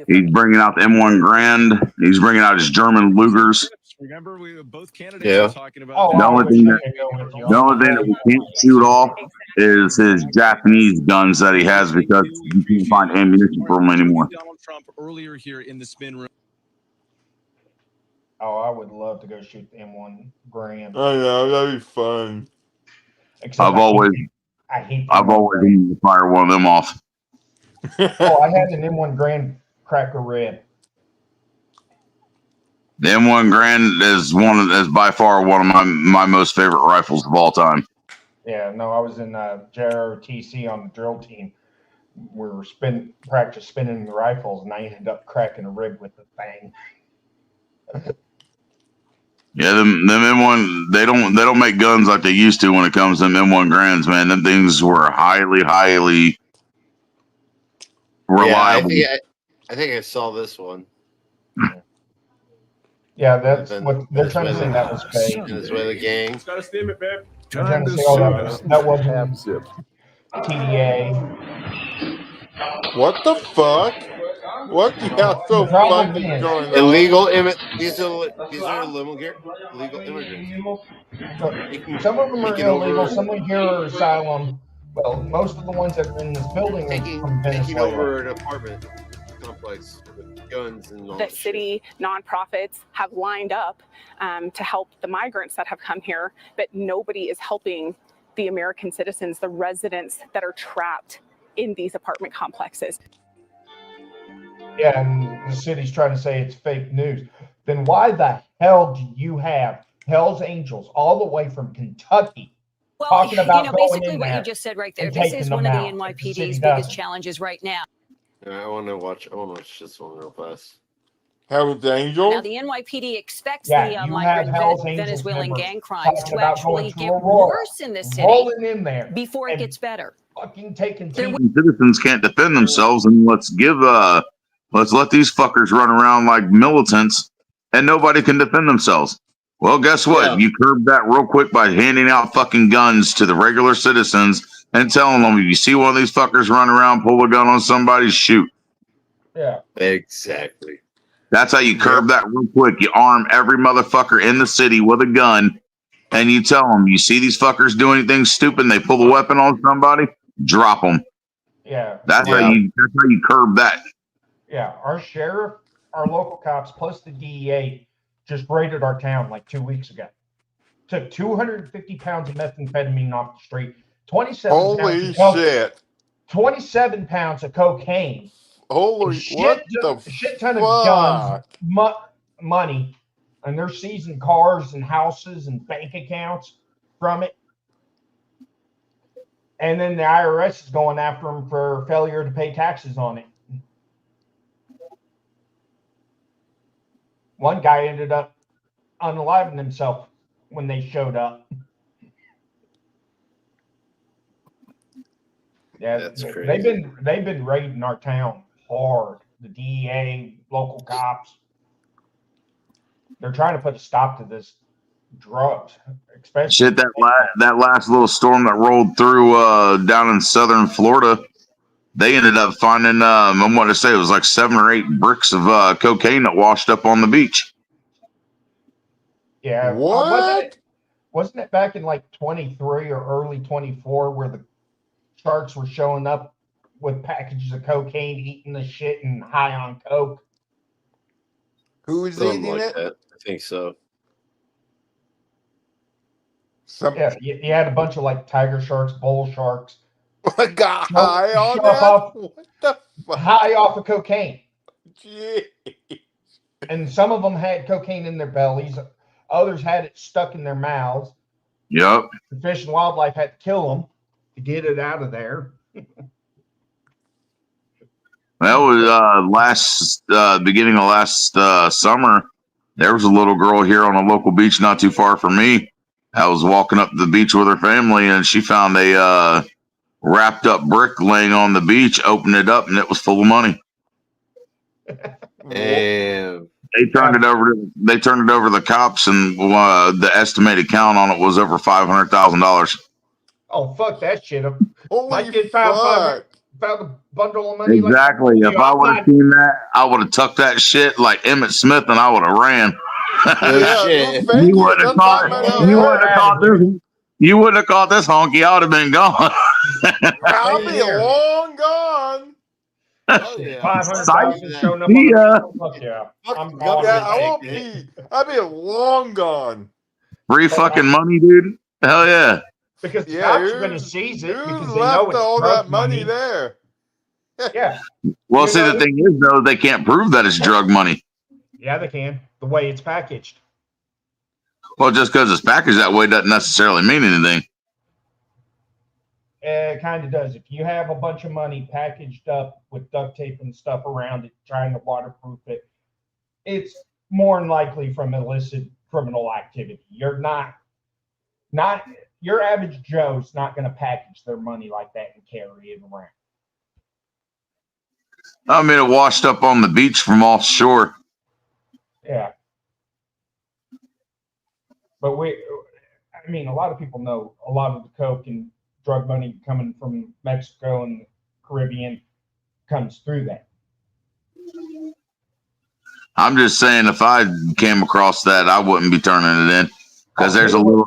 He's bringing out the M1 Grand. He's bringing out his German Lugers. Remember, both candidates Yeah. were talking about Oh, The I only wish thing I that could go with you. the only thing that we can't shoot off is his Japanese guns that he has because you can't find ammunition for them anymore. Donald Trump earlier here in the spin room. Oh, I would love to go shoot the M1 Grand. I know that'd be fun. Except I've always wanted to fire one of them off. Oh, I had an M1 Grand Cracker Red. The M1 Grand is by far one of my most favorite rifles of all time. Yeah, no, I was in JROTC on the drill team. We were practice spinning the rifles, and I ended up cracking a rib with the thing. Yeah, them M1 they don't make guns like they used to when it comes to them M1 Grands, man. Them things were highly reliable. Yeah, I think I saw this one. Yeah, that's what they're trying to say. That was fake. Venezuela gang. Gotta stem it, babe. They're trying to say, that wasn't TDA. What the fuck? What the hell so fucking going on? Illegal these are illegal immigrants. Some of them are illegal. Some of here are asylum. Well, most of the ones that are in this building are from Venezuela. Taking over an apartment complex with guns and all The that shit. city nonprofits have lined up to help the migrants that have come here, but nobody is helping the American citizens, the residents that are trapped in these apartment complexes. Yeah, and the city's trying to say it's fake news. Then why the hell do you have Hell's Angels all the way from Kentucky talking about going basically in what there you just said right there. and This taking is them one of the out? NYPD's The city biggest doesn't. challenges right now. Yeah, I want to watch this one real fast. Hell's Angels? Now, the NYPD expects Yeah, the you have migrant Hell's Angels Venezuelan members gang crimes talking to about actually going to get Aurora, worse in the city rolling in there before it and gets better. fucking taking Citizens can't defend themselves, and let's let these fuckers run around like militants, and nobody can defend themselves. Well, guess what? Yeah. You curb that real quick by handing out fucking guns to the regular citizens and telling them, if you see one of these fuckers run around, pull a gun on somebody, shoot. Yeah, exactly. That's how you curb that real quick. You arm every motherfucker in the city with a gun, and you tell them, you see these fuckers do anything stupid, and they pull a weapon on somebody, drop them. Yeah, That's how you curb that. yeah. Our sheriff, our local cops, plus the DEA just raided our town like 2 weeks ago. Took 250 pounds of methamphetamine off the street, 27 Holy pounds of shit. 27 pounds of cocaine. Holy what the shit ton fuck? of guns, money, and they're seizing cars and houses and bank accounts from it. And then the IRS is going after them for failure to pay taxes on it. One guy ended up unaliving himself when they showed up. Yeah, That's crazy. they've been raiding our town hard. The DEA, local cops. They're trying to put a stop to this drugs, especially Shit, that last little storm that rolled through down in southern Florida, they ended up finding I want to say it was like 7 or 8 bricks of cocaine that washed up on the beach. Yeah. What? Wasn't it back in like 23 or early 24 where the sharks were showing up with packages of cocaine, eating the shit and high on coke? Who is Something eating like it? that. I think so. Yeah, you had a bunch of like tiger sharks, bull sharks. Got high on Shut that? up. What the fuck? High off of cocaine. Jeez. And some of them had cocaine in their bellies. Others had it stuck in their mouths. Yep. The Fish and Wildlife had to kill them to get it out of there. That was beginning of last summer. There was a little girl here on a local beach not too far from me. I was walking up the beach with her family, and she found a wrapped up brick laying on the beach, opened it up, and it was full of money. And They turned it over to the cops, and the estimated count on it was over $500,000. Oh, fuck that shit. Holy My kid fuck. found a bundle of money. Exactly. Like, If I would have seen that, I would have tucked that shit like Emmett Smith, and I would have ran. oh, shit. You wouldn't have caught this. You wouldn't have caught this honky. I would have been gone. I'll be long gone. Oh yeah. 500,000 showing up. See ya. Fuck yeah. I'm Fuck Yeah, gone. I won't be. I'll be long gone. Free fucking money, dude. Hell yeah. Because the Yeah, cops are going to seize it who because they know left it's all drug that money there? Yeah. Well, You see, know- the thing is, though, they can't prove that it's drug money. Yeah, they can. The way it's packaged. Well, just because it's packaged that way doesn't necessarily mean anything. It kind of does. If you have a bunch of money packaged up with duct tape and stuff around it, trying to waterproof it, it's more than likely from illicit criminal activity. You're not your average Joe's not going to package their money like that and carry it around. I mean, it washed up on the beach from offshore. Yeah. But I mean, a lot of people know a lot of the coke and drug money coming from Mexico and the Caribbean comes through that. I'm just saying, if I came across that, I wouldn't be turning it in because there's a law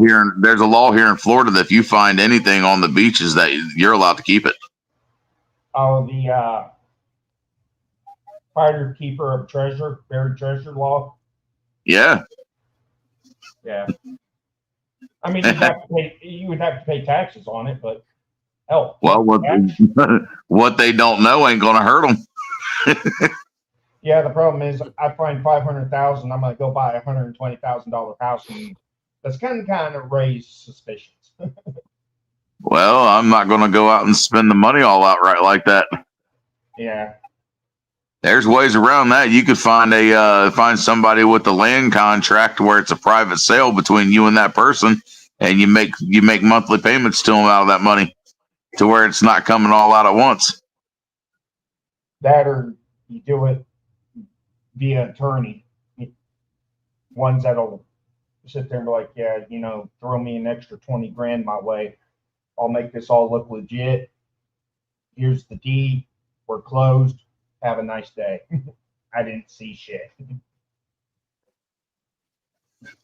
here. There's a law here in Florida that if you find anything on the beaches, that you're allowed to keep it. Oh, the finder keeper of treasure, buried treasure law. Yeah. Yeah. I mean, you would have to pay taxes on it, but hell. Well, what they don't know ain't gonna hurt them. Yeah, the problem is, I find 500,000. I'm gonna go buy a $120,000 house, and that's kind of raise suspicions. Well, I'm not gonna go out and spend the money all outright like that. Yeah. There's ways around that. You could find find somebody with a land contract where it's a private sale between you and that person, and you make monthly payments to them out of that money, to where it's not coming all out at once. That, or you do it via attorney. Ones that'll sit there and be like, yeah, throw me an extra 20 grand my way. I'll make this all look legit. Here's the deed. We're closed. Have a nice day. I didn't see shit.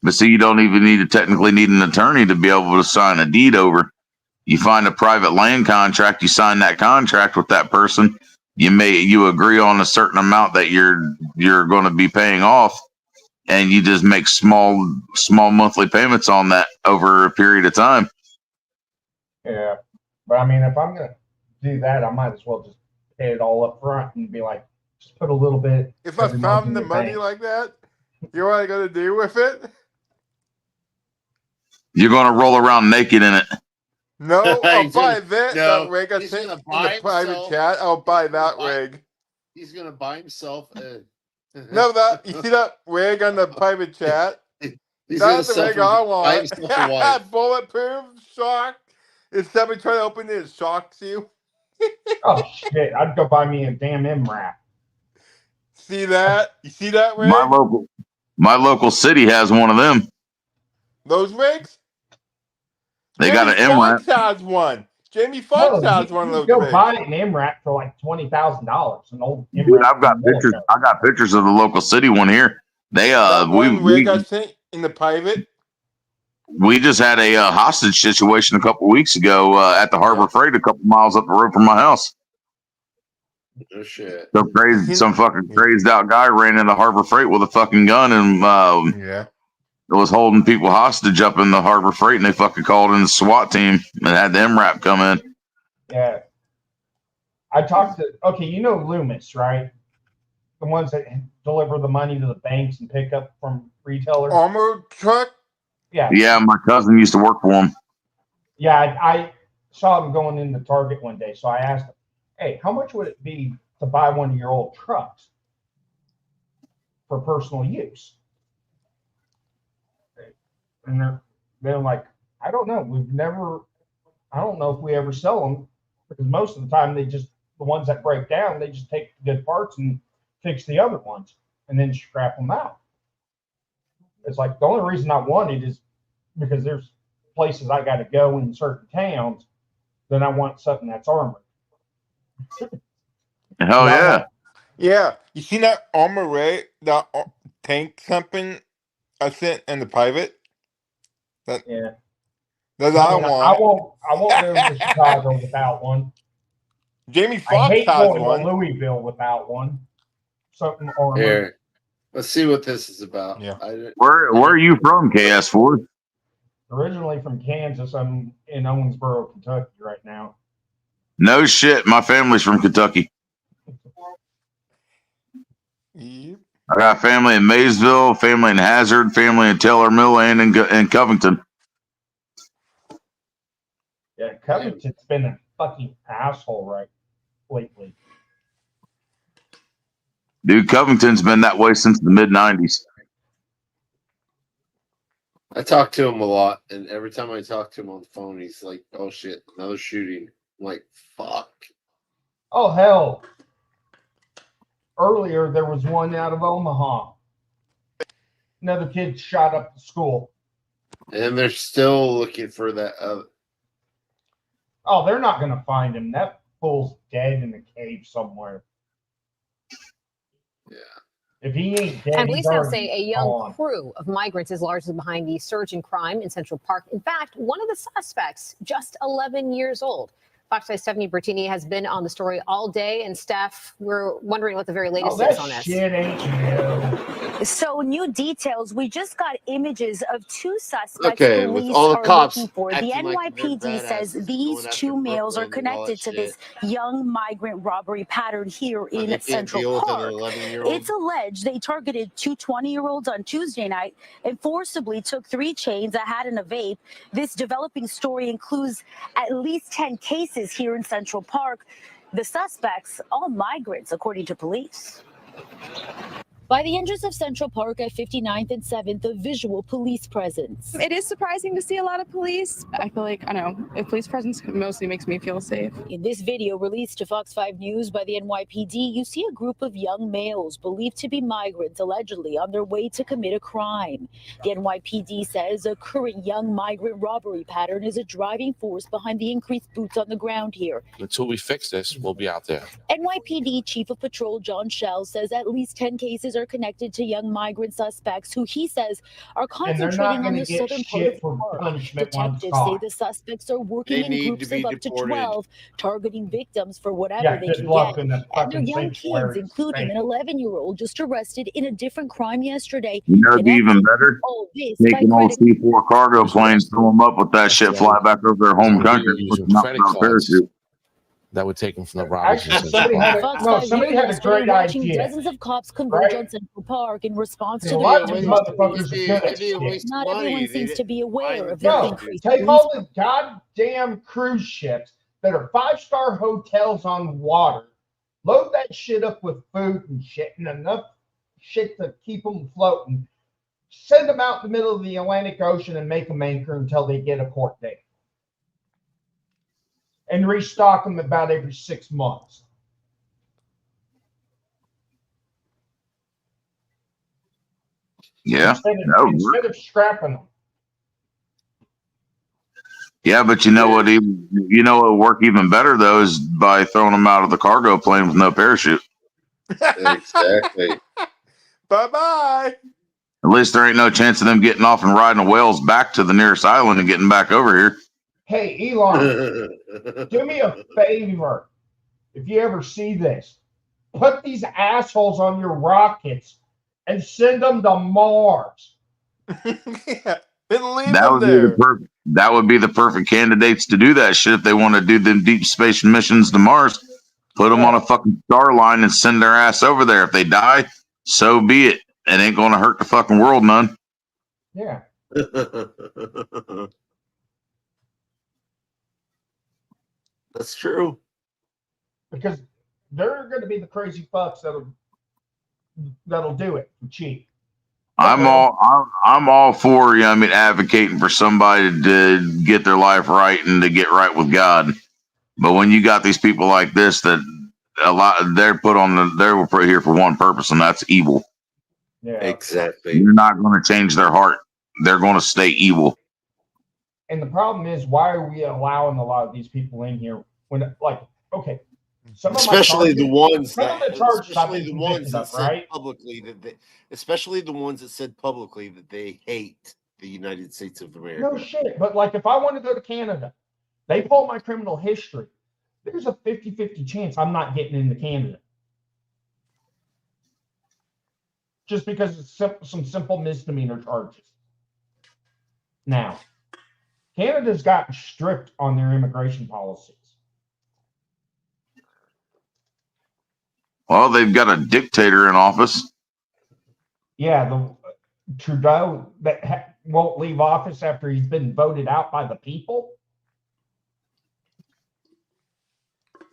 But see, you don't even technically need an attorney to be able to sign a deed over. You find a private land contract, you sign that contract with that person. You agree on a certain amount that you're going to be paying off, and you just make small monthly payments on that over a period of time. Yeah, but I mean, if I'm gonna do that, I might as well just pay it all up front and be like, just put a little bit. If I found the money like that, you know what I'm gonna do with it? You're going to roll around naked in it. No, I'll buy that no, rig. I he's think gonna in buy the private himself- chat. I'll buy that rig. He's gonna buy himself. No, you see that rig on the private chat? He's That's the gonna rig suffer- I buy want. himself a wife. Bulletproof shock. If somebody try to open it, it shocks you. Oh shit! I'd go buy me a damn MRAP. See that? You see that rig? My local city has one of them. Those rigs? They got an Fox MRAP. has one. Jamie Foxx has one of those Go rigs. buy an MRAP for like $20,000. An old MRAP. Dude, I've got pictures. I got pictures of the local city one here. They That one rig I sent in the private. we just had a hostage situation a couple weeks ago at the Harbor Freight, a couple miles up the road from my house. Oh shit! Some fucking crazed out guy ran into Harbor Freight with a fucking gun and yeah, was holding people hostage up in the Harbor Freight, and they fucking called in the SWAT team and had the MRAP come in. Yeah. I talked to, Loomis, right? The ones that deliver the money to the banks and pick up from retailers. Armor truck? Yeah. Yeah, my cousin used to work for him. Yeah, I saw him going into Target one day, so I asked him, hey, how much would it be to buy one of your old trucks for personal use? And they're like, I don't know. I don't know if we ever sell them, because most of the time the ones that break down, they just take the good parts and fix the other ones and then scrap them out. It's like the only reason I want it is because there's places I got to go in certain towns, then I want something that's armored. Hell yeah. Yeah. You seen that armor ray, that tank something I sent in the private? Yeah. That's I want. I won't go to Chicago without one. Jamie I Foxx hate has going one. to Louisville without one. Something armored. Here, let's see what this is about. Yeah. Where are you from, KS4? Originally from Kansas. I'm in Owensboro, Kentucky right now. No shit. My family's from Kentucky. Yep. I got family in Maysville, family in Hazard, family in Taylor Mill, and in Covington. Yeah, Covington's been a fucking asshole lately. Dude, Covington's been that way since the mid-90s. I talk to him a lot, and every time I talk to him on the phone, he's like, "Oh shit, another shooting." I'm like, "Fuck." Oh hell! Earlier there was one out of Omaha. Another kid shot up the school. And they're still looking for that. Oh, they're not gonna find him. That fool's dead in a cave somewhere. Yeah. If he ain't dead, And he's police now already say a young gone. crew of migrants is largely behind the surge in crime in Central Park. In fact, one of the suspects, just 11 years old. Fox 5's Stephanie Bertini has been on the story all day. And Steph, we're wondering what the very latest is on this. Shit ain't new. So new details. We just got images of two suspects Okay, with police all the are cops looking for. The acting like they're NYPD says badasses, these going after two males are Brooklyn and all connected that to this shit. young migrant robbery pattern here They in can't Central deal with an Park. 11-year-old. It's alleged they targeted two 20-year-olds on Tuesday night and forcibly took 3 chains, a hat, and a vape. This developing story includes at least 10 cases here in Central Park. The suspects, all migrants, according to police. By the entrance of Central Park at 59th and 7th, a visual police presence. It is surprising to see a lot of police. I feel like, I don't know, a police presence mostly makes me feel safe. In this video released to Fox 5 News by the NYPD, you see a group of young males believed to be migrants allegedly on their way to commit a crime. The NYPD says a current young migrant robbery pattern is a driving force behind the increased boots on the ground here. Until we fix this, we'll be out there. NYPD Chief of Patrol John Schell says at least 10 cases are connected to young migrant suspects who he says are And they're not concentrating on gonna the get southern part shit of for the park. punishment once Detectives say caught. the suspects are working They in need groups to be of up to deported. 12, targeting victims for whatever Yeah, they good can luck get. in the And they're fucking young sanctuary kids, including an state. 11-year-old just arrested in a different crime yesterday. You know, it'd be even Connected better. all this by Taking old credit. C4 cargo planes, fill them up with that shit, fly back over their home country, Using put them out credit without a cards parachute. that would take them from the robbers. Actually, somebody had a, Fox no, 5 somebody News had a yesterday great watching idea. dozens of cops converge Right? on Central Park in response to A the lot of these riots. motherfuckers are good at If you shit. waste Not money, everyone they seems to be aware of the No, increased take police all the goddamn cruise ships that are 5-star hotels on water, load that shit up with food and shit, and enough shit to keep them floating. Send them out in the middle of the Atlantic Ocean and make them anchor until they get a court date. And restock them about every 6 months. Yeah, Instead of scrapping them. yeah, but you know what? Even you know what would work even better though is by throwing them out of the cargo plane with no parachute. Exactly. Bye bye. At least there ain't no chance of them getting off and riding a whales back to the nearest island and getting back over here. Hey, Elon, do me a favor. If you ever see this, put these assholes on your rockets and send them to Mars. That would be the perfect candidates to do that shit if they want to do them deep space missions to Mars. Put them on a fucking star line and send their ass over there. If they die, so be it. It ain't going to hurt the fucking world none. Yeah. That's true. Because they're going to be the crazy fucks that'll do it for cheap. I'm all for, you know, I mean, advocating for somebody to get their life right and to get right with God. But when you got these people like this, that they're put here for one purpose, and that's evil. Yeah, exactly. You're not going to change their heart. They're going to stay evil. And the problem is, why are we allowing a lot of these people in here when, like, okay, some of Especially the ones some that, of the charges I've especially been the ones convicted that of, said right? publicly that they, especially the ones that said publicly that they hate the United States of America. No shit. But like, if I want to go to Canada, they pull my criminal history. there's a 50-50 chance I'm not getting into Canada. Just because it's some simple misdemeanor charges. Now, Canada's gotten strict on their immigration policies. Well, they've got a dictator in office. Yeah, the Trudeau that won't leave office after he's been voted out by the people.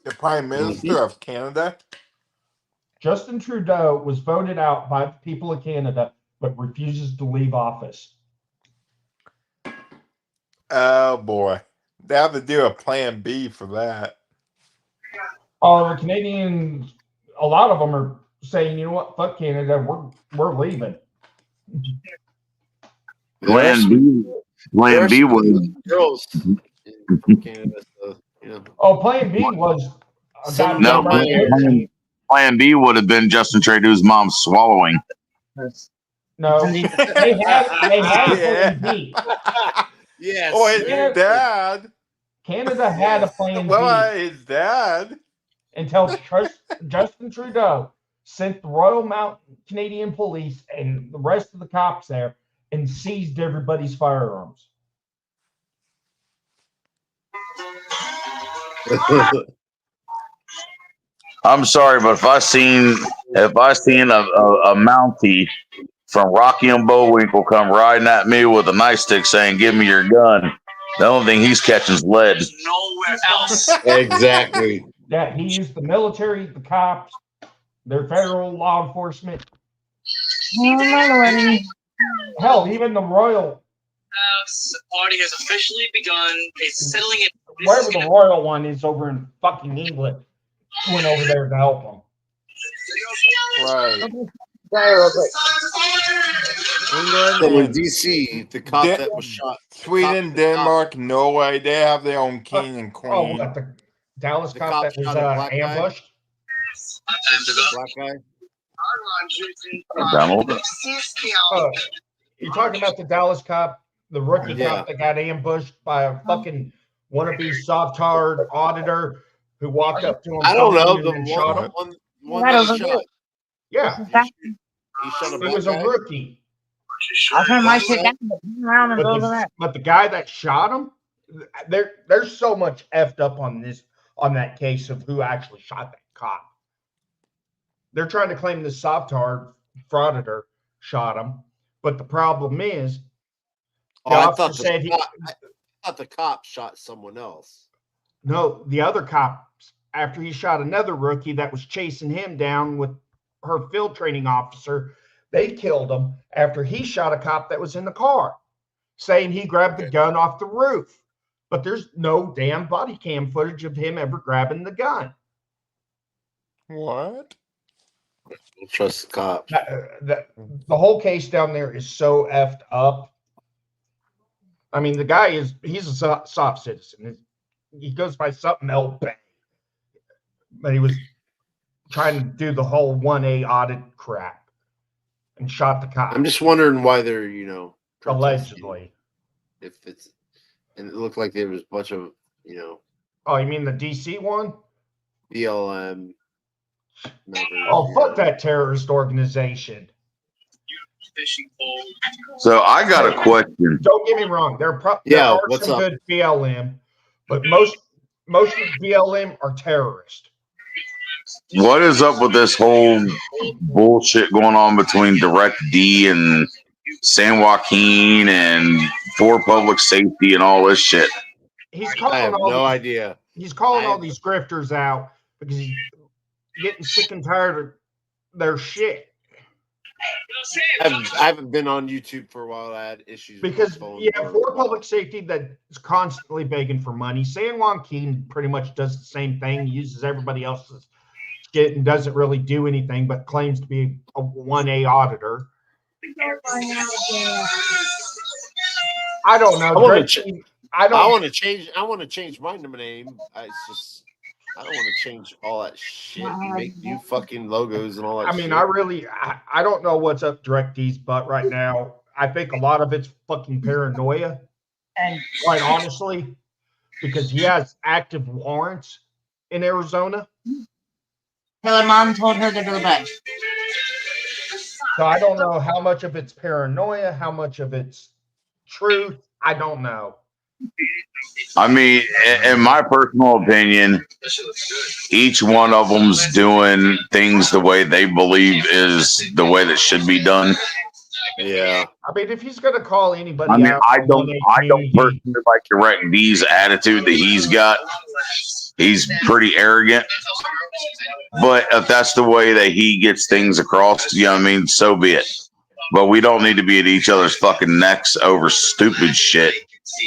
The Prime Minister of Canada. Justin Trudeau was voted out by the people of Canada, but refuses to leave office. Oh boy, they have to do a plan B for that. The Canadians, a lot of them are saying, you know what, fuck Canada, we're leaving. Plan B was girls in Canada, so, you know. Oh, Plan B was no. Plan B would have been Justin Trudeau's mom swallowing. No, they had Plan B. Yes. Oh, his dad. Canada had a Plan B. Well, his dad. Until Justin Trudeau sent the Royal Mounted Canadian Police and the rest of the cops there and seized everybody's firearms. I'm sorry, but if I seen a Mountie from Rocky and Bullwinkle come riding at me with a nightstick saying, "Give me your gun," the only thing he's catching is lead. Nowhere else. Exactly. Yeah, he used the military, the cops, their federal law enforcement. Hell, even the royal. The party has officially begun. It's settling it. Wherever the royal one is over in fucking England, went over there to help them. Right. So in DC, the cop that was shot. Sweden, Denmark, Norway, they have their own king and queen. Oh, what, the Dallas cop that was ambushed? The black guy? You're talking about the Dallas cop, the rookie cop that got ambushed by a fucking wannabe soft-hard auditor who walked up to him. I don't know. The and shot him. One that shot. Yeah. He shot a He was a rookie. I'll turn my shit down, but turn around and go to that. But the guy that shot him, there's so much effed up on that case of who actually shot that cop. They're trying to claim the soft-hard frauditor shot him, but the problem is, I thought the cop shot someone else. No, the other cops, after he shot another rookie that was chasing him down with her field training officer, they killed him after he shot a cop that was in the car, saying he grabbed the gun off the roof. But there's no damn body cam footage of him ever grabbing the gun. What? Don't trust the cops. The whole case down there is so effed up. I mean, the guy he's a soft citizen. He goes by something else, but he was trying to do the whole 1A audit crap and shot the cop. I'm just wondering why they're, allegedly. If it's, and it looked like there was a bunch of, Oh, you mean the DC one? BLM. Oh, fuck that terrorist organization. So I got a question. Don't get me wrong. There are some good BLM, but most of BLM are terrorists. What is up with this whole bullshit going on between Direct D and San Joaquin and for public safety and all this shit? I have no idea. He's calling all these grifters out because he's getting sick and tired of their shit. I haven't been on YouTube for a while. I had issues because with my phone. You have for public safety that is constantly begging for money. San Joaquin pretty much does the same thing. He uses everybody else's shit and doesn't really do anything, but claims to be a 1A auditor. I don't know. I want to change my name. I don't want to change all that shit and make new fucking logos and all that shit. I don't know what's up DirectD's butt right now. I think a lot of it's fucking paranoia. And quite honestly, because he has active warrants in Arizona? Her mom told her to go to bed. So I don't know how much of it's paranoia, how much of it's truth. I don't know. I mean, in my personal opinion, each one of them's doing things the way they believe is the way that should be done. Yeah. I mean, if he's going to call anybody I mean, out, I don't personally like Direct D's attitude that he's got. He's pretty arrogant. But if that's the way that he gets things across, you know what I mean, so be it. But we don't need to be at each other's fucking necks over stupid shit.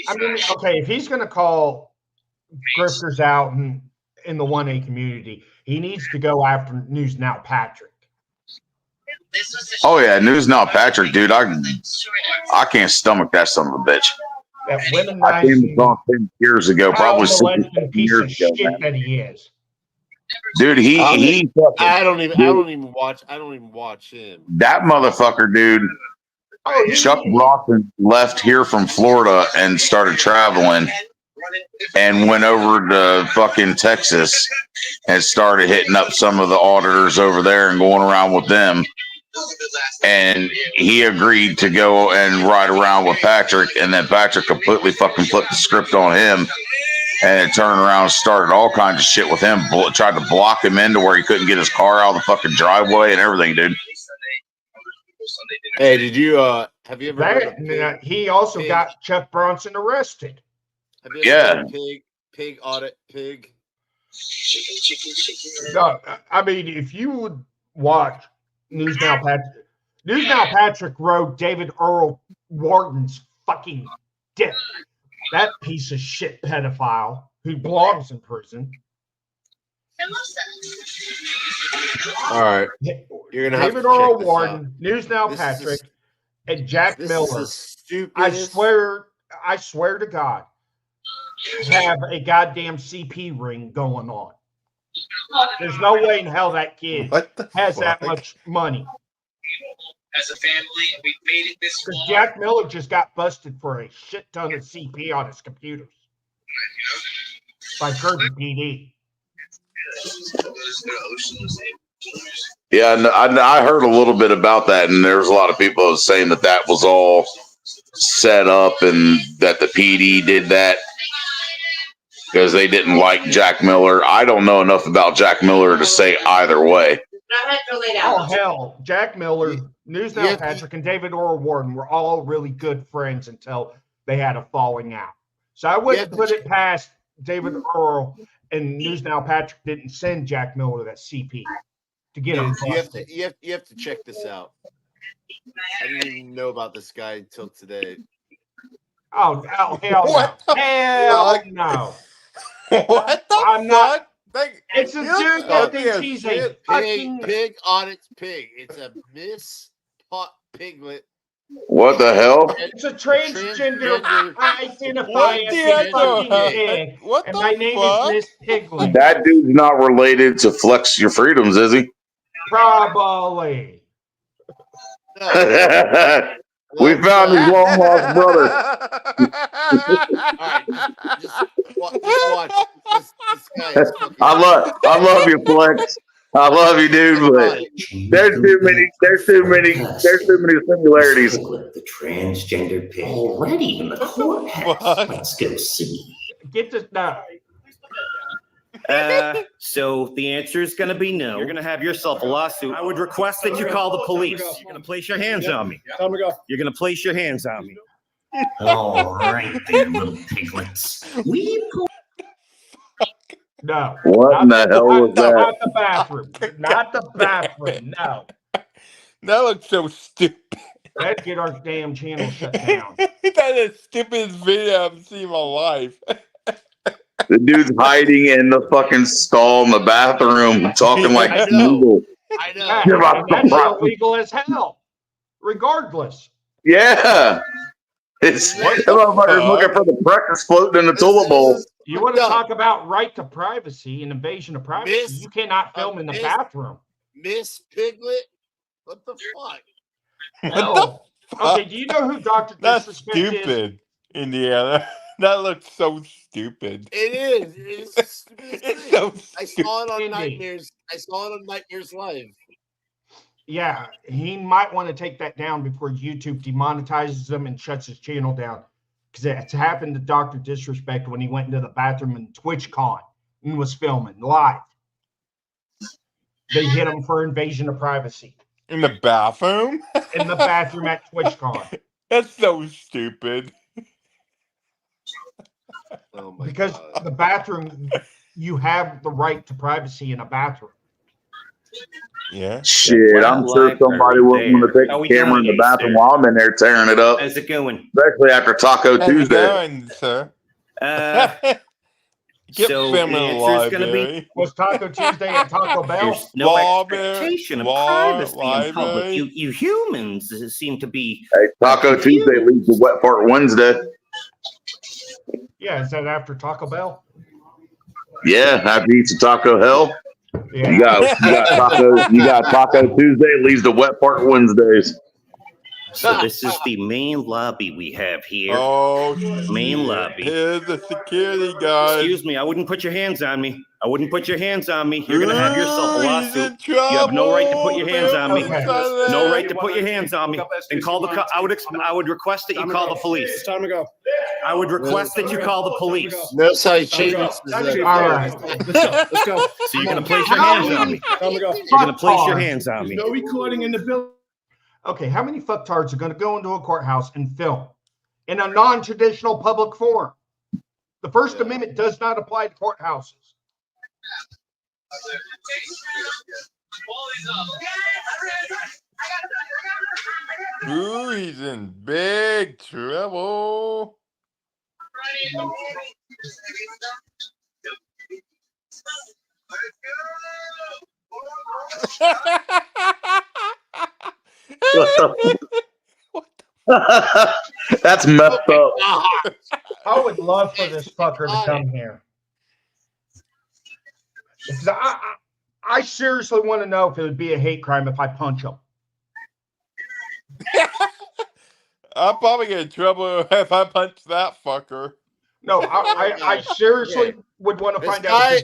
I mean, okay, if he's going to call grifters out in the 1A community, he needs to go after News Now Patrick. Oh yeah, News Now Patrick, dude. I can't stomach that son of a bitch. That I came across him years ago, probably 6 years ago. Shit that he is. Dude, he fucking, I don't even watch him. that motherfucker, dude. Chuck Bronson left here from Florida and started traveling and went over to fucking Texas and started hitting up some of the auditors over there and going around with them. And he agreed to go and ride around with Patrick, and then Patrick completely fucking flipped the script on him and it turned around and started all kinds of shit with him. Tried to block him into where he couldn't get his car out of the fucking driveway and everything, dude. Hey, did you have you ever heard of he also got Chuck Bronson arrested. Have you ever heard of Pig Audit Pig? No, I mean, if you would watch News Now Patrick rode David Earl Wharton's fucking dick. That piece of shit pedophile who belongs in prison. All right, you're gonna have David to Earl check this Wharton, out. News Now Patrick, and Jack Miller. I swear to God, have a goddamn CP ring going on. There's no way in hell that kid has that much money. As a family, we've made it this far. Jack Miller just got busted for a shit ton of CP on his computers by Kirby PD. Yeah, I heard a little bit about that, and there was a lot of people saying that was all set up and that the PD did that because they didn't like Jack Miller. I don't know enough about Jack Miller to say either way. Oh, hell. Jack Miller, News Now Patrick, and David Earl Wharton were all really good friends until they had a falling out. So I wouldn't put it past David Earl and News Now Patrick didn't send Jack Miller that CP to get him busted. You have to check this out. I didn't even know about this guy until today. Oh, hell no. Hell no. What the I'm fuck? It's a dude that thinks he's a fucking Pig Audits Pig. It's a Miss Pot Piglet. What the hell? It's a transgender. I identify as a fucking pig. And my name is Miss Piglet. That dude's not related to Flex Your Freedoms, is he? Probably. We found his long lost brother. Watch. This guy is fucking... I love you, Flex. I love you, dude, but there's too many similarities. The transgender pig already in the courthouse. Let's go see. Get this now. So the answer is going to be no. You're going to have yourself a lawsuit. I would request that you call the police. You're going to place your hands on me. Time to go. You're going to place your hands on me. All right, there, little piglets. No. What in the hell was that? Not the bathroom. Not the bathroom. No. That looks so stupid. Let's get our damn channel shut down. That is the stupidest video I've seen in my life. The dude's hiding in the fucking stall in the bathroom, talking like Google. I know. That's illegal as hell. Regardless. Yeah. It's motherfuckers looking for the breakfast floating in the toilet bowl. You want to talk about right to privacy and invasion of privacy? You cannot film in the bathroom. Miss Piglet? What the fuck? No. Okay, do you know who Dr. That's Disrespect stupid, Indiana. That looks so stupid. It is. It's, the stupidest It's thing. so I stupid. saw it on Indeed. Nightmares. I saw it on Nightmares Live. Yeah, he might want to take that down before YouTube demonetizes him and shuts his channel down. Because it's happened to Dr. Disrespect when he went into the bathroom in TwitchCon and was filming live. They hit him for invasion of privacy. In the bathroom? In the bathroom at TwitchCon. That's so stupid. Oh my Because God. the bathroom, you have the right to privacy in a bathroom. Yeah. Shit, I'm sure somebody wouldn't want to take a camera in the bathroom while I'm in there tearing it up. How's it going? Especially after Taco How's it Tuesday. going, sir? Get So film the in the answer is going to library. be Was Taco Tuesday at Taco Bell? there's no Library, expectation of bar, privacy in public. library. You humans seem to be. Hey, Taco Tuesday leads to Wet Fart Wednesday. Yeah, is that after Taco Bell? Yeah, after you eat some Taco Hell. Yeah. You got Taco Tuesday leads to Wet Fart Wednesdays. So this is the main lobby we have here. Oh, main shit. lobby. Here's the security guard. Excuse me, I wouldn't put your hands on me. I wouldn't put your hands on me. You're gonna have yourself a Ooh, he's lawsuit. in You have no right to put your hands on me. Okay. No right to put your hands on me. And call the. I would request that you call the police. It's time to go. I would request that you call the police. No side changes. All right. Let's go. So you're gonna place your hands on me. Time to go. You're gonna place your hands on me. No recording in the building. Okay, how many fucktards are going to go into a courthouse and film in a non-traditional public forum? The First Amendment does not apply to courthouses. Ooh, he's in big trouble. That's messed up. I would love for this fucker to come here. Because I seriously want to know if it would be a hate crime if I punch him. I'll probably get in trouble if I punch that fucker. No, I seriously would want to This find guy- out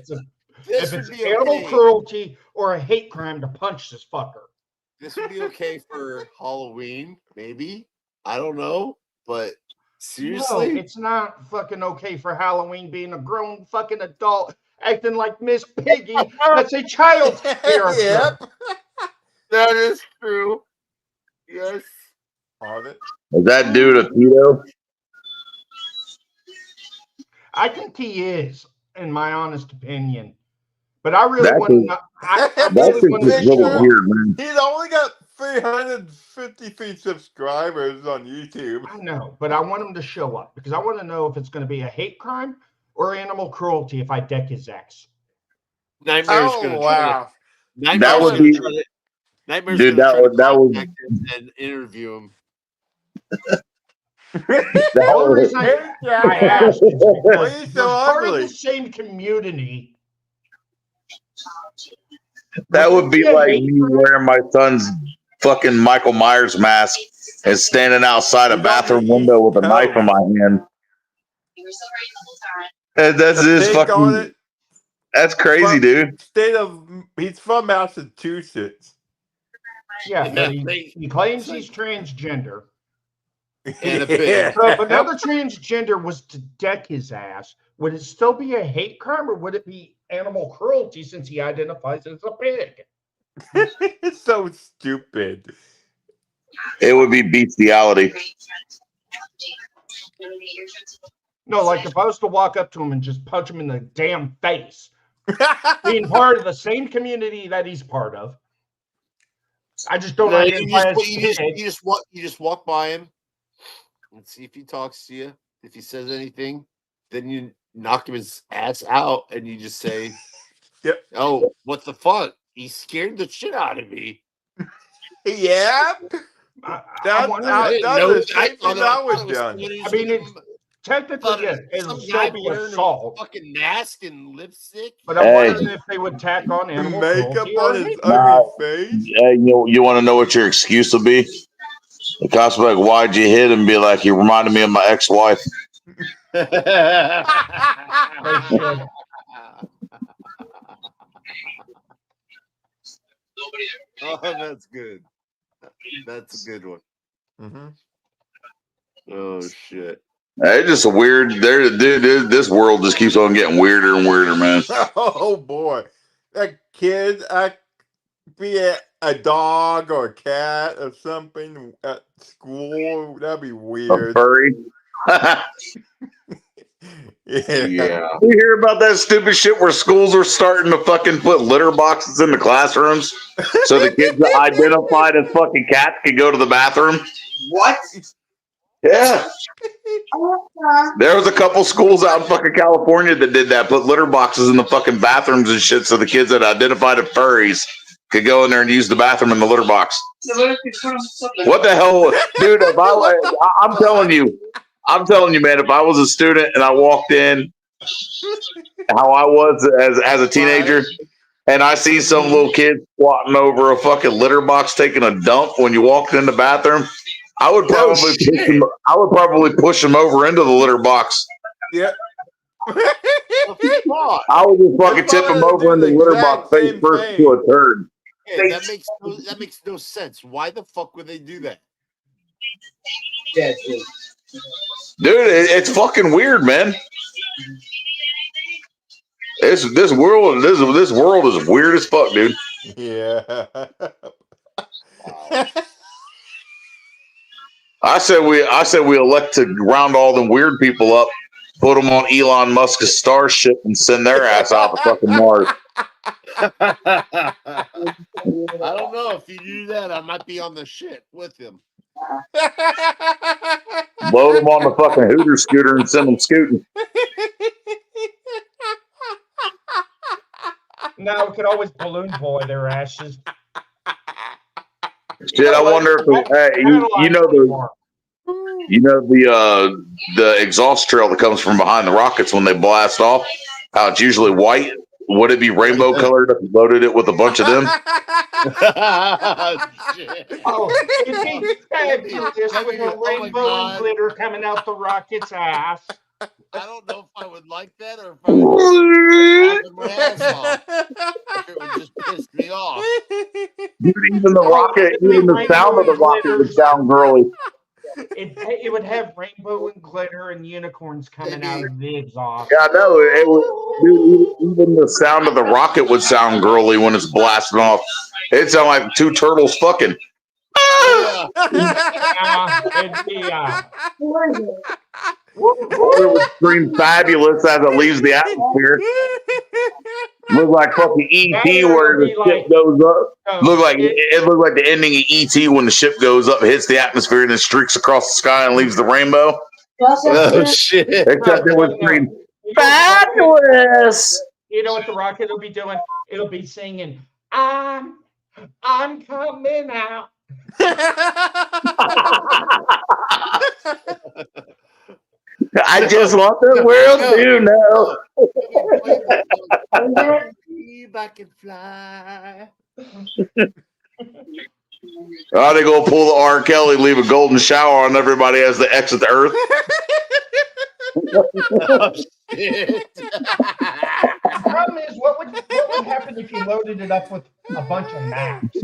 if it's animal cruelty or a hate crime to punch this fucker. This would be okay for Halloween, maybe. I don't know, but seriously, No, it's not fucking okay for Halloween being a grown fucking adult acting like Miss Piggy. That's a child's character. Yep. that is true. Yes. Is that dude a pedo? I think he is, in my honest opinion. But I really That's want to a- know. I That's really want just to a little weird, man. He's only got 353 subscribers on YouTube. I know, but I want him to show up because I want to know if it's going to be a hate crime or animal cruelty if I deck his ass. Nightmare's Oh, gonna wow. try That would be, Nightmare's dude. gonna That try to would contact him and interview him. The only reason I asked is Why because are you they're so part of ugly? the same community. that would be like me wearing my son's fucking Michael Myers mask and standing outside a bathroom window with a knife in my hand. And that's his Take on fucking. it. That's crazy, dude. He's from Massachusetts. Yeah, but he claims he's transgender. And a pig. So if another transgender was to deck his ass, would it still be a hate crime or would it be animal cruelty since he identifies as a pig? It's so stupid. It would be bestiality. No, like if I was to walk up to him and just punch him in the damn face, being part of the same community that he's part of. I just don't No, identify as a pig. you just walk by him and see if he talks to you. If he says anything, then you knock his ass out and you just say, "Yep. Oh, what the fuck? He scared the shit out of me." Yeah. That's the same thing I would done. I mean, it's technically it'll still be assault. Fucking mask and lipstick. But I'm wondering if they would tack on animal Makeup cruelty on or his hate ugly face. Yeah, you want to know what your excuse will be? The cops will be like, "Why'd you hit him?" Be like, "He reminded me of my ex-wife." Oh, that's good. That's a good one. Oh shit. It's just a weird. Dude, this world just keeps on getting weirder and weirder, man. Oh boy, that kid, be a dog or a cat or something at school. That'd be A weird. furry. Yeah. You hear about that stupid shit where schools are starting to fucking put litter boxes in the classrooms so the kids that identified as fucking cats can go to the bathroom? What? Yeah. There was a couple schools out in fucking California that did that, put litter boxes in the fucking bathrooms and shit so the kids that identified as furries could go in there and use the bathroom in the litter box. What the hell? Dude, if I'm telling you, man, if I was a student and I walked in how I was as a teenager and I see some little kid squatting over a fucking litter box taking a dump when you walked in the bathroom, I would probably push him over into the litter box. Yeah. I would just fucking tip him over in the litter box face first to a turd. Yeah, that makes no sense. Why the fuck would they do that? Dude, it's fucking weird, man. This world is weird as fuck, dude. Yeah. I said we elect to round all them weird people up, put them on Elon Musk's Starship, and send their ass out to fucking Mars. I don't know. If you do that, I might be on the shit with him. Load them on the fucking Hooter scooter and send them scooting. No, we could always balloon boy their ashes. Shit, I wonder if you know the exhaust trail that comes from behind the rockets when they blast off, how it's usually white. Would it be rainbow colored if you loaded it with a bunch of them? Oh, it'd be fabulous with a rainbow and glitter coming out the rocket's ass. I don't know if I would like that or if I would just my ass off. It would just piss me off. Dude, even the sound of the rocket would sound girly. It would have rainbow and glitter and unicorns coming out of the exhaust. Yeah, I know. It would, dude, even the sound of the rocket would sound girly when it's blasting off. It'd sound like two turtles fucking. It would scream fabulous as it leaves the atmosphere. Look like fucking E.T. where the ship goes up. It looked like the ending of E.T. when the ship goes up, hits the atmosphere, and then streaks across the sky and leaves the rainbow. Oh shit! Except it would scream fabulous. You know what the rocket will be doing? It'll be singing, I'm coming out. I just want the world to know. I can fly. Oh, they go pull the R. Kelly, leave a golden shower on everybody as they exit the earth. Oh, shit. The problem is, what would happen if you loaded it up with a bunch of maps?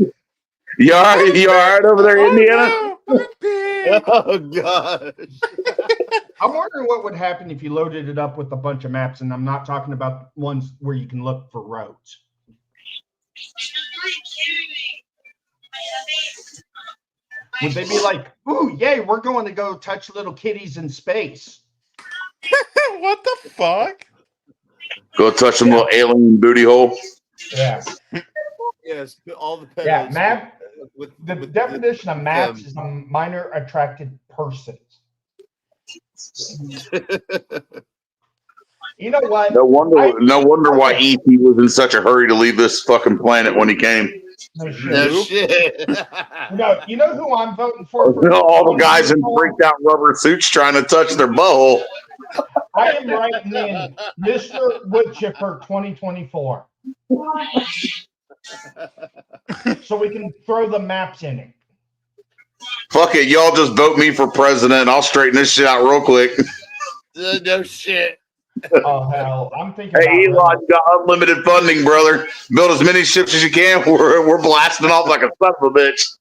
You all right over there, Indiana? Oh gosh. I'm wondering what would happen if you loaded it up with a bunch of maps, and I'm not talking about ones where you can look for roads. Would they be like, ooh, yay, we're going to go touch little kitties in space? What the fuck? Go touch some little alien booty hole. Yeah. Yes, all the pedals. Yeah, map. The definition of maps is a minor attracted person. You know what? No wonder why E.T. was in such a hurry to leave this fucking planet when he came. No shit. No, you know who I'm voting for? All the guys in freaked out rubber suits trying to touch their butthole. I am writing in Mr. Woodchipper 2024. So we can throw the maps in it. Fuck it, y'all just vote me for president and I'll straighten this shit out real quick. No shit. Oh hell, I'm thinking. Hey, about Elon, you got unlimited funding, brother. Build as many ships as you can. We're blasting off like a son of a bitch.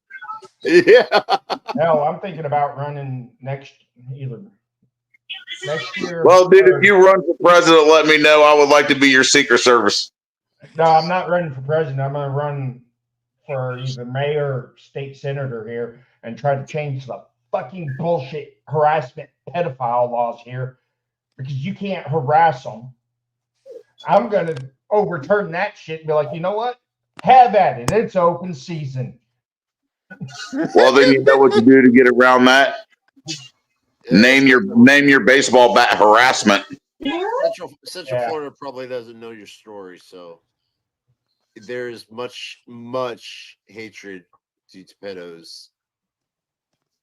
Yeah. hell, I'm thinking about running next year. Well, dude, if you run for president, let me know. I would like to be your Secret Service. No, I'm not running for president. I'm going to run for either mayor or state senator here and try to change the fucking bullshit harassment pedophile laws here, because you can't harass them. I'm going to overturn that shit and be like, you know what? Have at it. It's open season. Well, then you know what to do to get around that. Name your baseball bat harassment. Central Florida probably doesn't know your story, so there's much hatred due to pedos.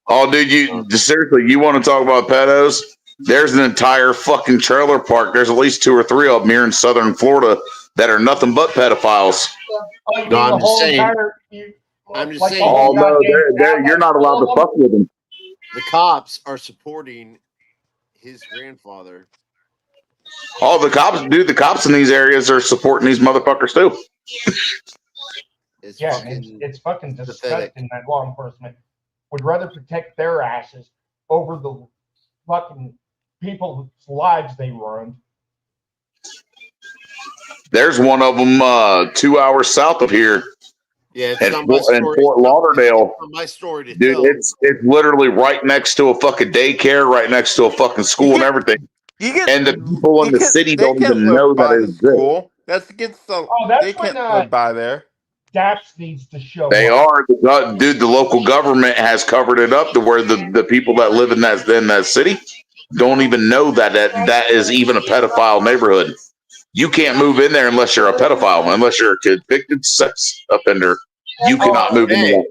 Oh, dude, seriously, you want to talk about pedos? There's an entire fucking trailer park. There's at least 2 or 3 of them here in Southern Florida that are nothing but pedophiles. No, I'm just saying. I'm just saying. Oh no, you're not allowed to fuck with them. The cops are supporting his grandfather. Oh, the cops in these areas are supporting these motherfuckers too. It's fucking disgusting that law enforcement would rather protect their asses over the fucking people's lives they ruined. There's one of them 2 hours south of here. Yeah, it's in not my story. Fort Lauderdale. It's not my story to Dude, tell. it's literally right next to a fucking daycare, right next to a fucking school and everything. And the people in the city don't even know that it exists. That's against the. That's they can't when, live by there. DAPS needs to show They up. are, dude. The local government has covered it up to where the people that live in that city don't even know that is even a pedophile neighborhood. You can't move in there unless you're a pedophile, unless you're a convicted sex offender. You cannot move in there.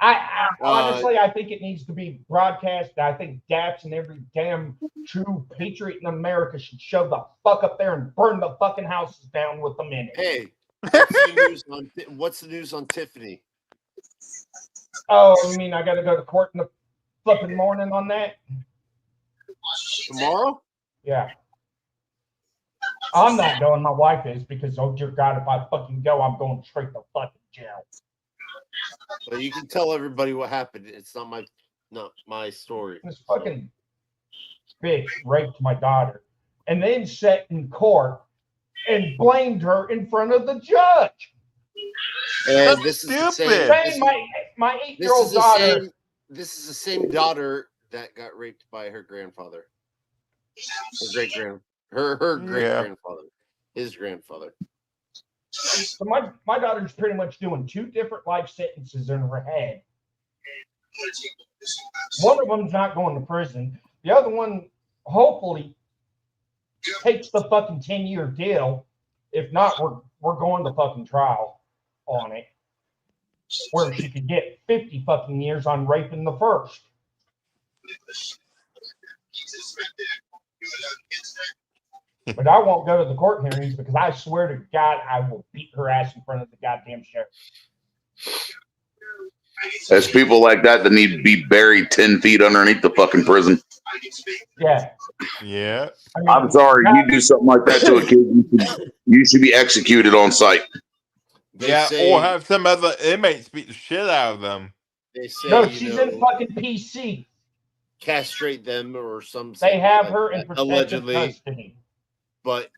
I honestly, I think it needs to be broadcast. I think DAPS and every damn true patriot in America should shove the fuck up there and burn the fucking houses down with them in it. Hey, what's the news on Tiffany? Oh, you mean I got to go to court in the flipping morning on that? Tomorrow? Yeah. I'm not going. My wife is, because, oh dear God, if I fucking go, I'm going straight to fucking jail. But you can tell everybody what happened. It's not my story. This fucking bitch raped my daughter and then sat in court and blamed her in front of the judge. And this is the same. My 8-year-old daughter. This is the same daughter that got raped by her grandfather. Her great grandfather. His grandfather. So my daughter's pretty much doing 2 different life sentences in her head. One of them's not going to prison. The other one, hopefully, takes the fucking 10-year deal. If not, we're going to fucking trial on it, where she could get 50 fucking years on raping the first. But I won't go to the court hearings, because I swear to God, I will beat her ass in front of the goddamn sheriff. There's people like that need to be buried 10 feet underneath the fucking prison. Yeah. Yeah. I'm sorry, you do something like that to a kid, you should be executed on site. Or have some other inmates beat the shit out of them. They say, no, she's in fucking PC. Castrate them or some. They have her in protective allegedly custody. But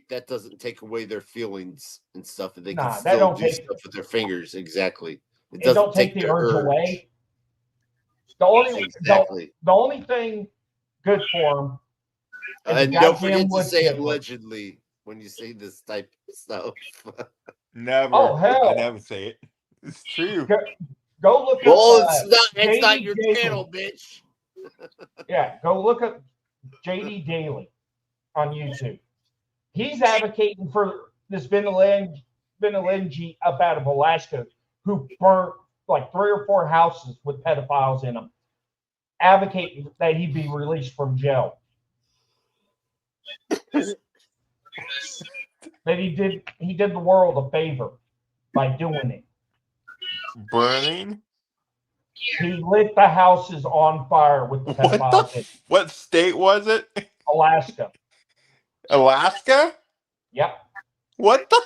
that doesn't take away their feelings and stuff. And they Nah, can that still don't do take- stuff with their fingers. Exactly. It don't take the urge away. The only thing good for them. And don't forget to say allegedly when you say this type of stuff. Never. Oh, hell. I never say it. It's true. Go look Well, up. it's not JD your Daly. channel, bitch. Yeah, go look up JD Daly on YouTube. He's advocating for this Benelenji up out of Alaska, who burnt like 3 or 4 houses with pedophiles in them, advocating that he be released from jail. That he did the world a favor by doing it. Burning? He lit the houses on fire with the pedophiles. What state was it? Alaska. Alaska? Yep. What the?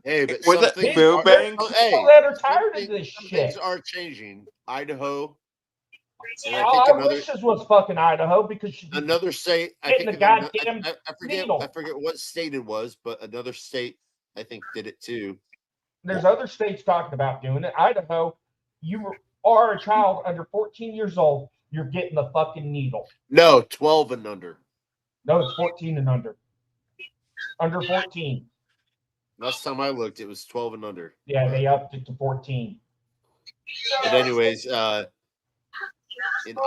Hey, but Was it something, Fairbanks? hey, People that are tired of this some shit. things are changing. Idaho, and I All think I another wish this was fucking Idaho because she's another state. I getting think the of ano- goddamn I forget. needle. I forget what state it was, but another state I think did it too. There's other states talking about doing it. Idaho, you are a child under 14 years old, you're getting the fucking needle. No, 12 and under. No, it's 14 and under. Under 14. Last time I looked, it was 12 and under. Yeah, they upped it to 14. But anyways, in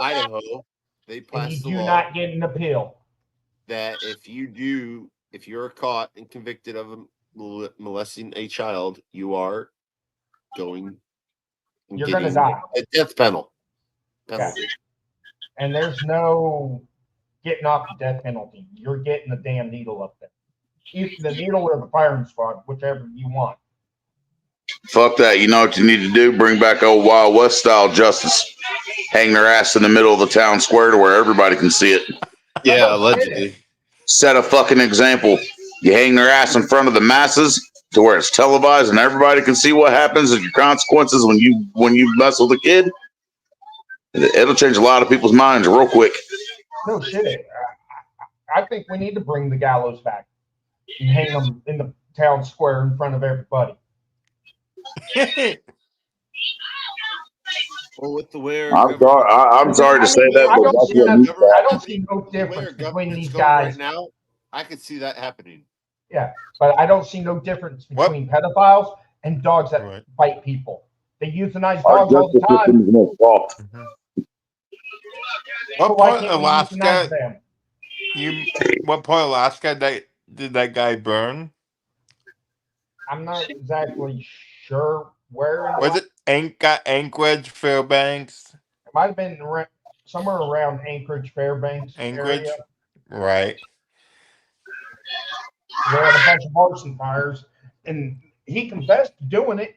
Idaho, they And passed the you do law not get an appeal. that if you're caught and convicted of molesting a child, you are going. You're going to die. A death penalty. Yeah. And there's no getting off the death penalty. You're getting the damn needle up there. Either the needle or the firing squad, whichever you want. Fuck that. You know what you need to do? Bring back old Wild West style justice. Hang their ass in the middle of the town square to where everybody can see it. Yeah, allegedly. Set a fucking example. You hang their ass in front of the masses to where it's televised and everybody can see what happens and your consequences when you mess with a kid. It'll change a lot of people's minds real quick. No shit. I think we need to bring the gallows back and hang them in the town square in front of everybody. Well, with the way I'm sorry to say that, but that's what needs to I happen. don't see no difference between these going guys. right now, I could see that happening. Yeah, but I don't see no difference between pedophiles and dogs that bite people. They euthanize Our dogs all the justice system time. is no fault. So What why part of can't we euthanize Alaska? them? What part of Alaska did that guy burn? I'm not exactly sure where. Was it Anchorage, Fairbanks? It might have been somewhere around Anchorage, Fairbanks Anchorage, area. right? They had a bunch of arson fires, and he confessed to doing it.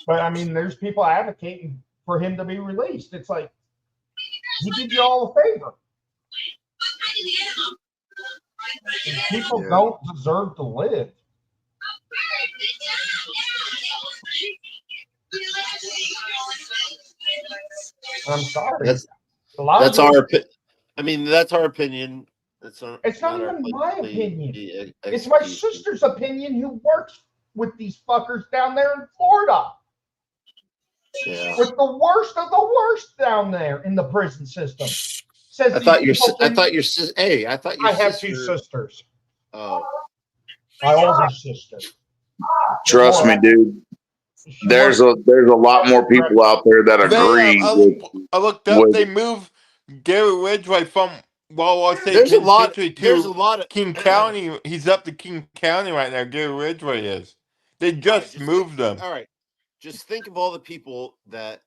But I mean, there's people advocating for him to be released. It's like he did you all a favor. And people don't deserve to live. I'm sorry. That's our opinion. It's not even my opinion. It's my sister's opinion who works with these fuckers down there in Florida. Yeah. With the worst of the worst down there in the prison system. Says I thought your sister. Hey, I thought your I have sister, two sisters. Oh. My older sister. Trust me, dude. There's a lot more people out there that agree. I looked up. They moved Gary Ridgway from There's a lot of King County. He's up to King County right now. Gary Ridgway is. They just moved him. All right. Just think of all the people that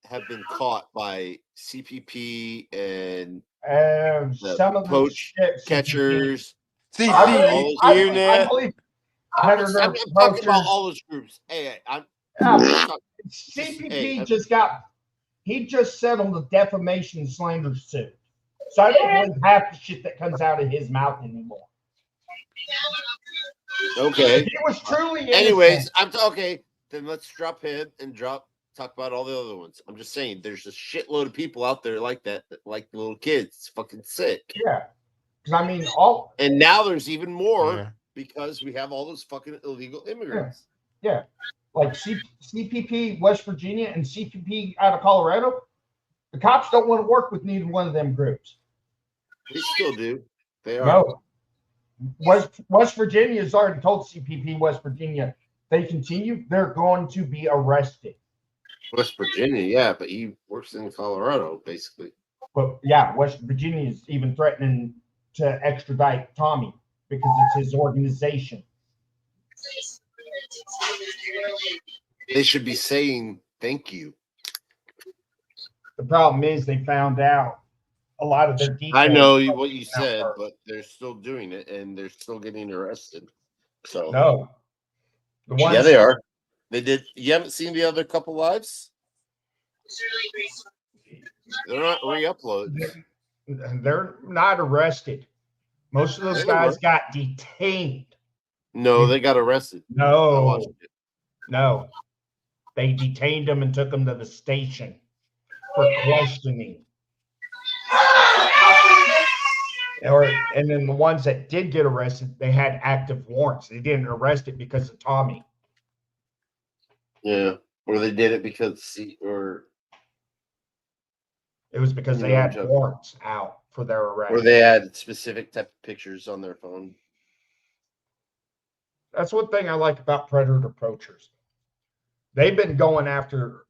have been caught by CPP and some of the catchers. I believe I'm talking about all those groups. Hey, CPP just settled a defamation and slander suit. So I don't believe half the shit that comes out of his mouth anymore. Okay. He was truly innocent. Anyways, okay. Then let's drop him and talk about all the other ones. I'm just saying, there's a shitload of people out there like that like little kids. It's fucking sick. Yeah. Because I mean, and now there's even more because we have all those fucking illegal immigrants. Yeah. Like CPP West Virginia and CPP out of Colorado. The cops don't want to work with neither one of them groups. They still do. They are. No. West Virginia has already told CPP West Virginia they continue, they're going to be arrested. West Virginia, yeah, but he works in Colorado, basically. But yeah, West Virginia is even threatening to extradite Tommy because it's his organization. They should be saying thank you. The problem is they found out a lot of their details. I know what you said, but they're still doing it and they're still getting arrested. So no. Yeah, they are. They did. You haven't seen the other couple lives? They're not re-uploads. They're not arrested. Most of those guys got detained. No, they got arrested. No. They detained them and took them to the station for questioning. And then the ones that did get arrested, they had active warrants. They didn't arrest it because of Tommy. Yeah, or they did it because it was because they had warrants out for their arrest. Or they had specific type of pictures on their phone. That's one thing I like about predator poachers. They've been going after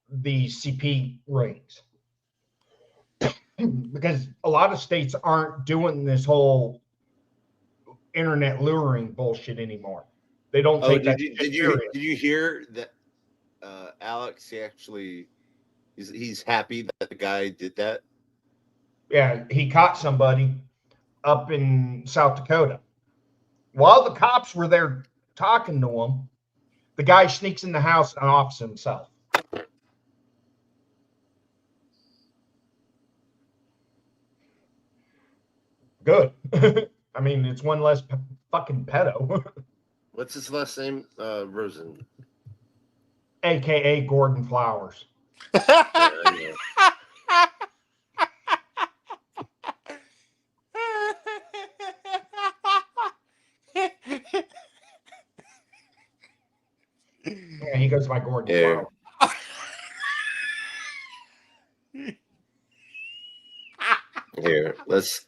the CP rings because a lot of states aren't doing this whole internet luring bullshit anymore. They don't take that. Did you hear that Alex? He's happy that the guy did that. Yeah, he caught somebody up in South Dakota. While the cops were there talking to him, the guy sneaks in the house and offs himself. Good. I mean, it's one less fucking pedo. What's his last name? Rosen. AKA Gordon Flowers. Yeah, he goes by Gordon Flowers. Here,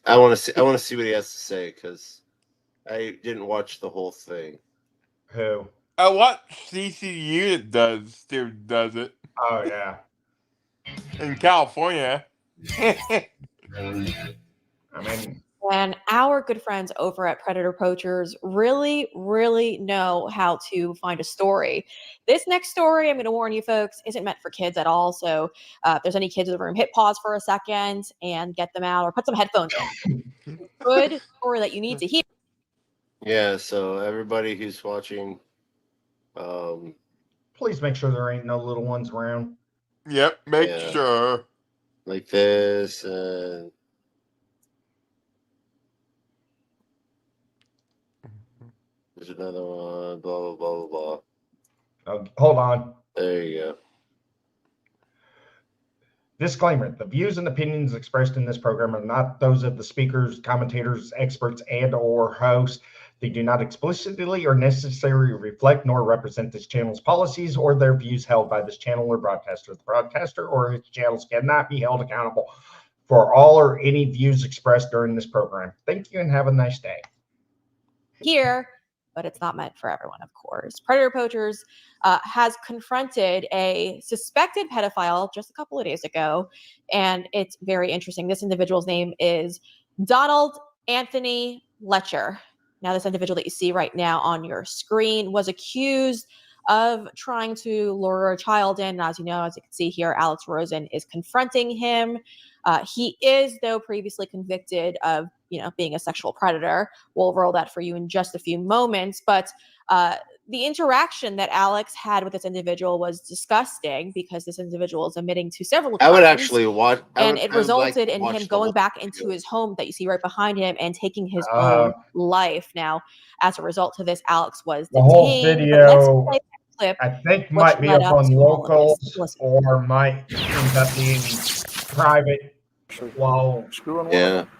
I want to see what he has to say because I didn't watch the whole thing. Who? What CCU does it? Oh yeah. In California. I mean, And our good friends over at Predator Poachers really, really know how to find a story. This next story, I'm going to warn you folks, isn't meant for kids at all. So if there's any kids in the room, hit pause for a second and get them out or put some headphones in. Good story that you need to hear. Yeah, so everybody who's watching, please make sure there ain't no little ones around. Yep, make sure. Like this and there's another one, blah, blah, blah, blah, blah. Hold on. There you go. Disclaimer, the views and opinions expressed in this program are not those of the speakers, commentators, experts, and or hosts. They do not explicitly or necessarily reflect nor represent this channel's policies or their views held by this channel or broadcaster. The broadcaster or its channels cannot be held accountable for all or any views expressed during this program. Thank you and have a nice day. Here, but it's not meant for everyone, of course. Predator Poachers has confronted a suspected pedophile just a couple of days ago, and it's very interesting. This individual's name is Donald Anthony Letcher. Now, this individual that you see right now on your screen was accused of trying to lure a child in. As you know, as you can see here, Alex Rosen is confronting him. He is, though, previously convicted of, being a sexual predator. We'll roll that for you in just a few moments. But the interaction that Alex had with this individual was disgusting because this individual is admitting to several crimes. I would actually watch. It resulted in him going back into his home that you see right behind him and taking his own life. Now, as a result of this, Alex was detained. The whole video, play that clip, I think, might be up on locals or might end up being private while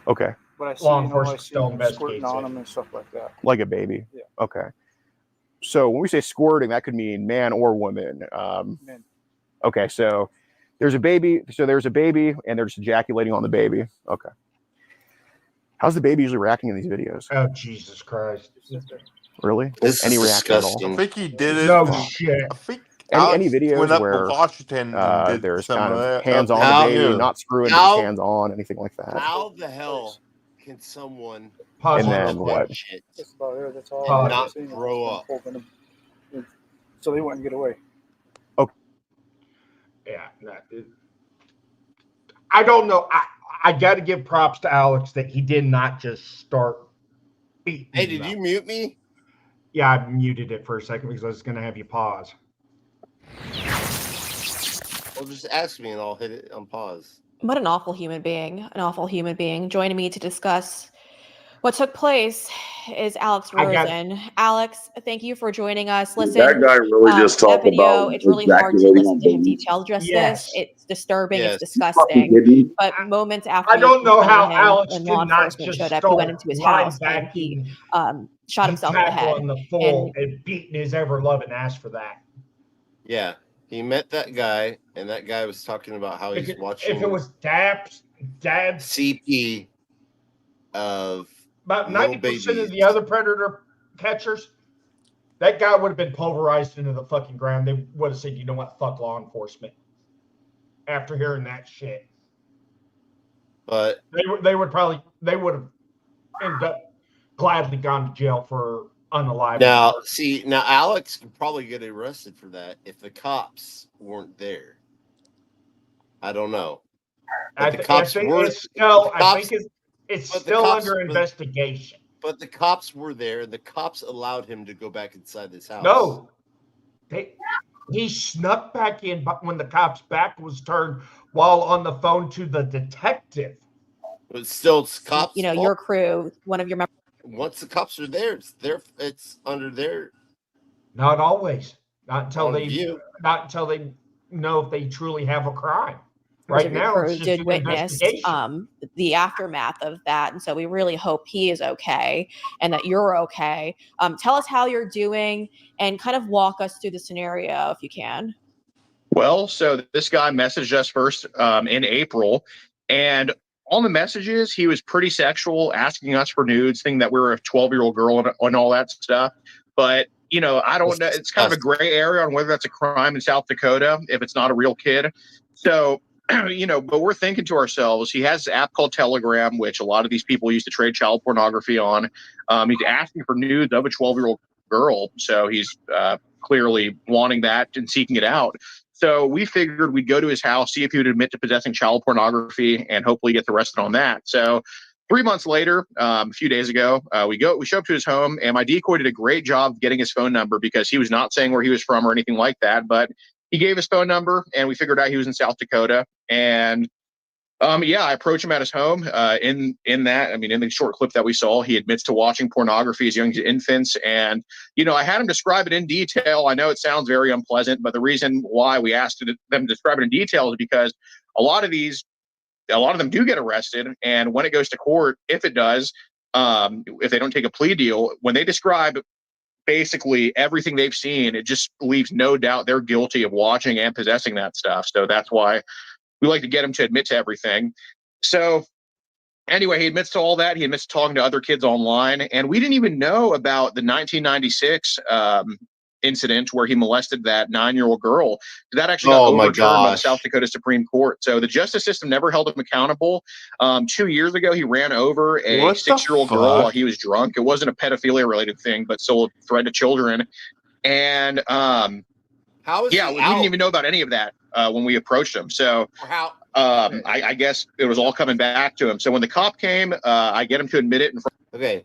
Okay. But I see, law enforcement I see still them investigates squirting on it. them and stuff like that. Like a baby. Yeah. Okay. So when we say squirting, that could mean man or woman. Man. Okay, so there's a baby. So there's a baby, and they're just ejaculating on the baby. Okay. How's the baby usually reacting in these videos? Oh, Jesus Christ! Really? This Any is reaction at all? disgusting. I think he did it. No shit. I think Any Alex videos went up where to Washington and did there's some kind of that. hands on How- the baby, not screwing, but just hands on, anything like that? How the hell can someone Pause And it then real quick. what? shit That's about it. That's all. and I've not seen. grow up? So they wouldn't get away. Yeah. I don't know. I got to give props to Alex that he did not just start beating. Hey, did you mute me? Yeah, I muted it for a second because I was going to have you pause. Well, just ask me and I'll hit it on pause. What an awful human being. An awful human being. Joining me to discuss what took place is Alex Rosen. Alex, thank you for joining us. Listen, That guy really just that talked video, about it's really hard to ejaculating listen on to him babies. detail just Yes. this. It's disturbing. Yes. It's disgusting. Kidding? But moments after I don't know how confronting him Alex and law could not enforcement just showed up, he went into his house and he shot himself in the head. on the full and beating his ever loving ass for that. Yeah. He met that guy, and that guy was talking about how he's watching. If it was Dad's CP of about little 90% of the other predator catchers, that guy would have been pulverized into the fucking ground. They would have said, "You know what? Fuck law enforcement." After hearing that shit, but they would have ended up gladly gone to jail for unalive. Now Alex could probably get arrested for that if the cops weren't there. I don't know. But the cops were. I think it's still under investigation. But the cops were there, and the cops allowed him to go back inside this house. No, he snuck back in, but when the cop's back was turned while on the phone to the detective. But still, it's cops. You know, your crew, one of your members. Once the cops are there, it's under their. Not always. Not until they know if they truly have a crime. Right now, crew did witness the aftermath of that, and so we really hope he is okay and that you're okay. Tell us how you're doing and kind of walk us through the scenario if you can. Well, so this guy messaged us first in April, and on the messages, he was pretty sexual, asking us for nudes, thinking that we were a 12-year-old girl and all that stuff. But, you know, I don't know. It's kind of a gray area on whether that's a crime in South Dakota if it's not a real kid. So, you know, but we're thinking to ourselves, he has an app called Telegram, which a lot of these people used to trade child pornography on. He's asking for nudes of a 12-year-old girl. So he's clearly wanting that and seeking it out. So we figured we'd go to his house, see if he would admit to possessing child pornography, and hopefully get arrested on that. So 3 months later, a few days ago, we show up to his home, and my decoy did a great job of getting his phone number because he was not saying where he was from or anything like that. But he gave his phone number, and we figured out he was in South Dakota. And I approached him at his home. In the short clip that we saw, he admits to watching pornography as young as infants. And, you know, I had him describe it in detail. I know it sounds very unpleasant, but the reason why we asked them to describe it in detail is because a lot of them do get arrested. And when it goes to court, if it does, if they don't take a plea deal, when they describe basically everything they've seen, it just leaves no doubt they're guilty of watching and possessing that stuff. So that's why we like to get him to admit to everything. So anyway, he admits to all that. He admits to talking to other kids online. And we didn't even know about the 1996 incident where he molested that 9-year-old girl. That actually got overturned by the South Dakota Supreme Court. So the justice system never held him accountable. 2 years ago, he ran over a 6-year-old girl while he was drunk. It wasn't a pedophilia-related thing, but still a threat to children. And we didn't even know about any of that when we approached him. So I guess it was all coming back to him. So when the cop came, I get him to admit it. Okay.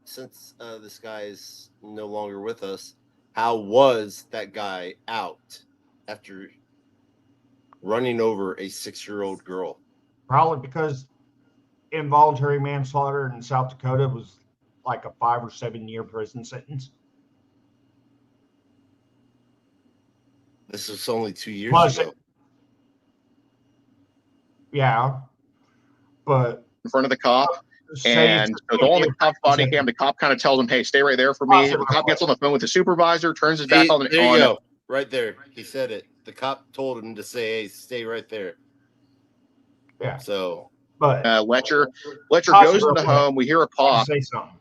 Since this guy is no longer with us, how was that guy out after running over a 6-year-old girl? Probably because involuntary manslaughter in South Dakota was like a 5 or 7 year prison sentence. This was only 2 years ago. Yeah, but in front of the cop, and it's all on the cop's body cam. The cop kind of tells him, "Hey, stay right there for me." The cop gets on the phone with the supervisor, turns his back on the. There you go, right there. He said it. The cop told him to say, "Hey, stay right there." Yeah. So, but Letcher goes in the home. We hear a pop. Say something.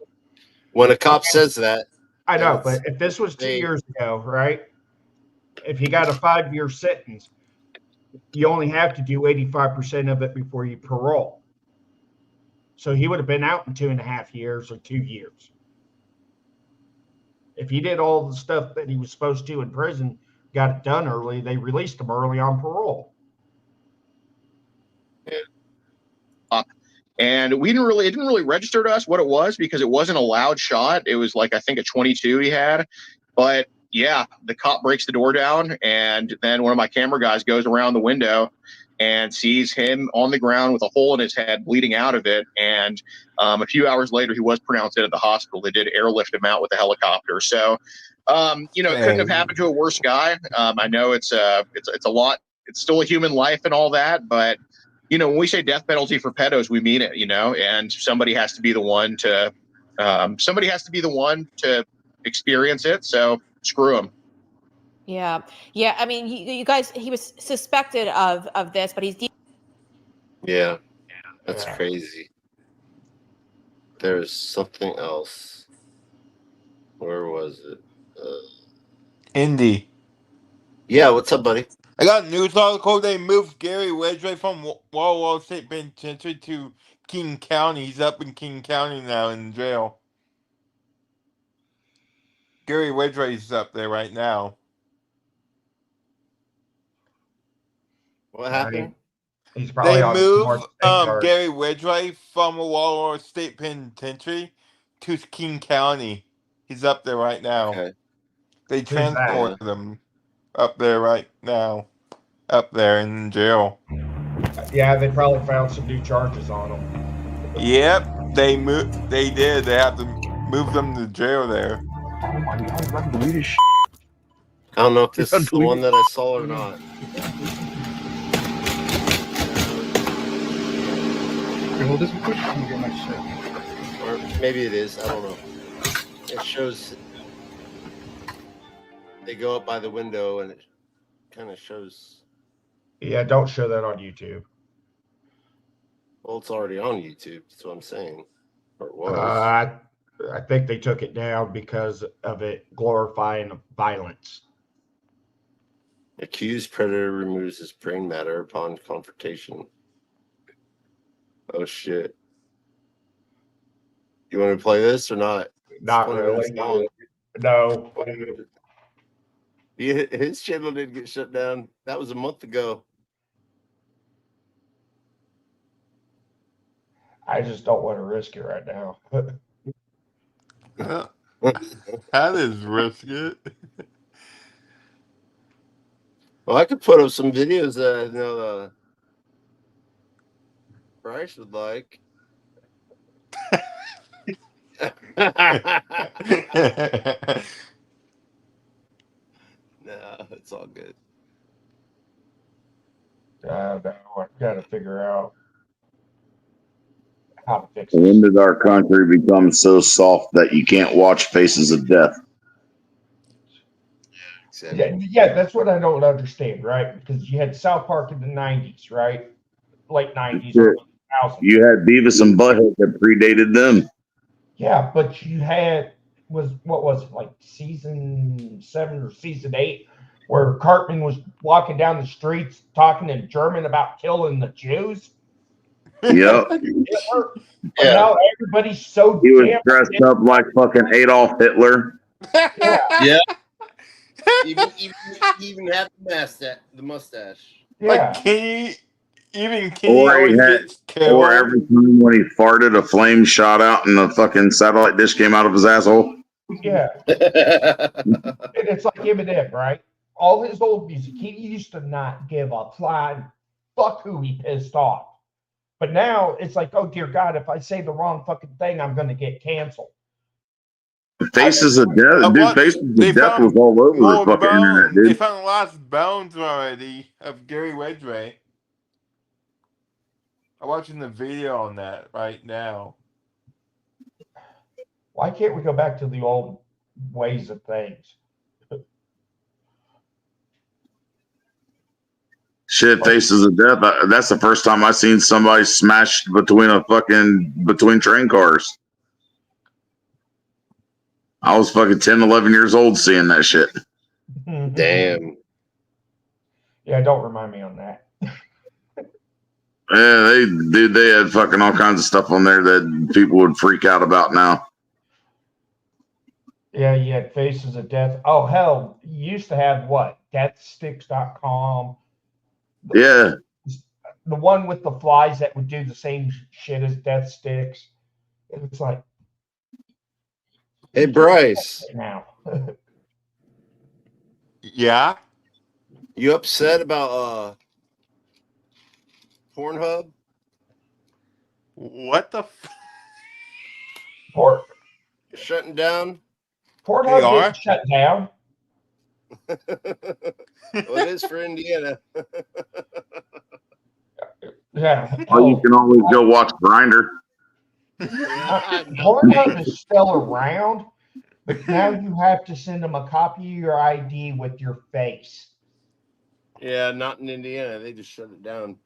When a cop says that, I know, but if this was 2 years ago, right? If he got a 5-year sentence, you only have to do 85% of it before you parole. So he would have been out in 2.5 years or 2 years. If he did all the stuff that he was supposed to in prison, got it done early, they released him early on parole. And it didn't really register to us what it was because it wasn't a loud shot. It was like, I think a 22 he had, but yeah, the cop breaks the door down, and then one of my camera guys goes around the window and sees him on the ground with a hole in his head, bleeding out of it. And a few hours later, he was pronounced dead at the hospital. They did airlift him out with a helicopter. So, you know, it couldn't have happened to a worse guy. I know it's a lot. It's still a human life and all that, but you know, when we say death penalty for pedos, we mean it. You know, and somebody has to be the one to experience it. So screw him. Yeah. I mean, you guys, he was suspected of this, but he's Yeah, that's crazy. There's something else. Where was it? Indy. Yeah, what's up, buddy? I got a news article. They moved Gary Wedgwood from Walla State Penitentiary to King County. He's up in King County now in jail. Gary Wedgwood's up there right now. What happened? He's probably They on moved North Gary Wedgwood from Walla State Penitentiary to King County. He's up there right now. Okay. They transported him up there right now. Up there in jail. Yeah, they probably found some new charges on him. Yep, they moved. They did. They have to move them to jail there. I don't know if this is the one that I saw or not. Hold this quick. I'm gonna get my shit. Or maybe it is. I don't know. It shows they go up by the window and it kind of shows. Yeah, don't show that on YouTube. Well, it's already on YouTube. That's what I'm saying. Or it was. I think they took it down because of it glorifying violence. Accused predator removes his brain matter upon confrontation. Oh shit! You want to play this or not? Not really. No. His channel didn't get shut down. That was a month ago. I just don't want to risk it right now. That is risky. Well, I could put up some videos that I know Bryce would like. No, it's all good. No, I've got to figure out how to fix When it. did our country become so soft that you can't watch Faces of Death? Yeah, that's what I don't understand, right? Because you had South Park in the 90s, right? Late 90s, early 2000s. You had Beavis and Butthead that predated them. Yeah, but you had, what was it, like season 7 or season 8, where Cartman was walking down the streets talking in German about killing the Jews? Yep. Yeah. Now everybody's so He was dressed up like fucking Adolf Hitler. Yeah. even had the mustache. Like, can you Or always get killed? Or every time when he farted, a flame shot out and the fucking satellite dish came out of his asshole. Yeah. And it's like Eminem, right? All his old music, he used to not give a flying fuck who he pissed off. But now it's like, oh dear God, if I say the wrong fucking thing, I'm going to get canceled. Faces of Death, dude. Faces of Death was all over the fucking internet, They dude. found the last bones already of Gary Wedgwood. I'm watching the video on that right now. Why can't we go back to the old ways of things? Shit, Faces of Death. That's the first time I seen somebody smashed between train cars. I was fucking 10, 11 years old seeing that shit. Damn. Yeah, don't remind me on that. Yeah, they had fucking all kinds of stuff on there that people would freak out about now. Yeah, you had Faces of Death. Oh, hell, you used to have what? Deathsticks.com. Yeah. The one with the flies that would do the same shit as Death Sticks. It's like, hey, Bryce. now. Yeah. You upset about Pornhub? What the? Shutting down? Pornhub didn't shut down. Well, it is for Indiana. Yeah. Or you can always go watch Grindr. Pornhub is still around, but now you have to send them a copy of your ID with your face. Yeah, not in Indiana. They just shut it down.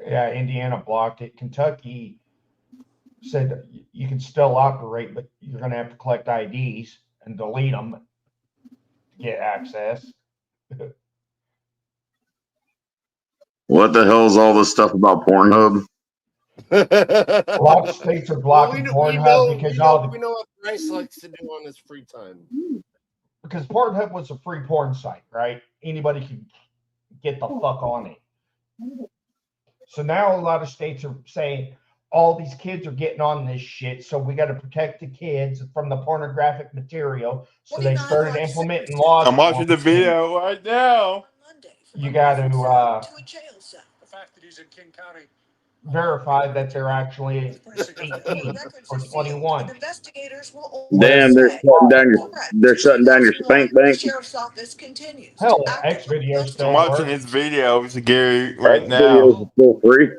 Yeah, Indiana blocked it. Kentucky said you can still operate, but you're going to have to collect IDs and delete them to get access. What the hell is all this stuff about Pornhub? A lot of states are blocking Pornhub because we know what Bryce likes to do on his free time. Because Pornhub was a free porn site, right? Anybody can get the fuck on it. So now a lot of states are saying all these kids are getting on this shit, so we got to protect the kids from the pornographic material. So they started implementing laws. I'm watching the video right now. You got to verify that they're actually 18 or 21. Damn, they're shutting down your spank bank. Hell, X videos I'm still watching work. his videos, Gary, right X now. videos are still free.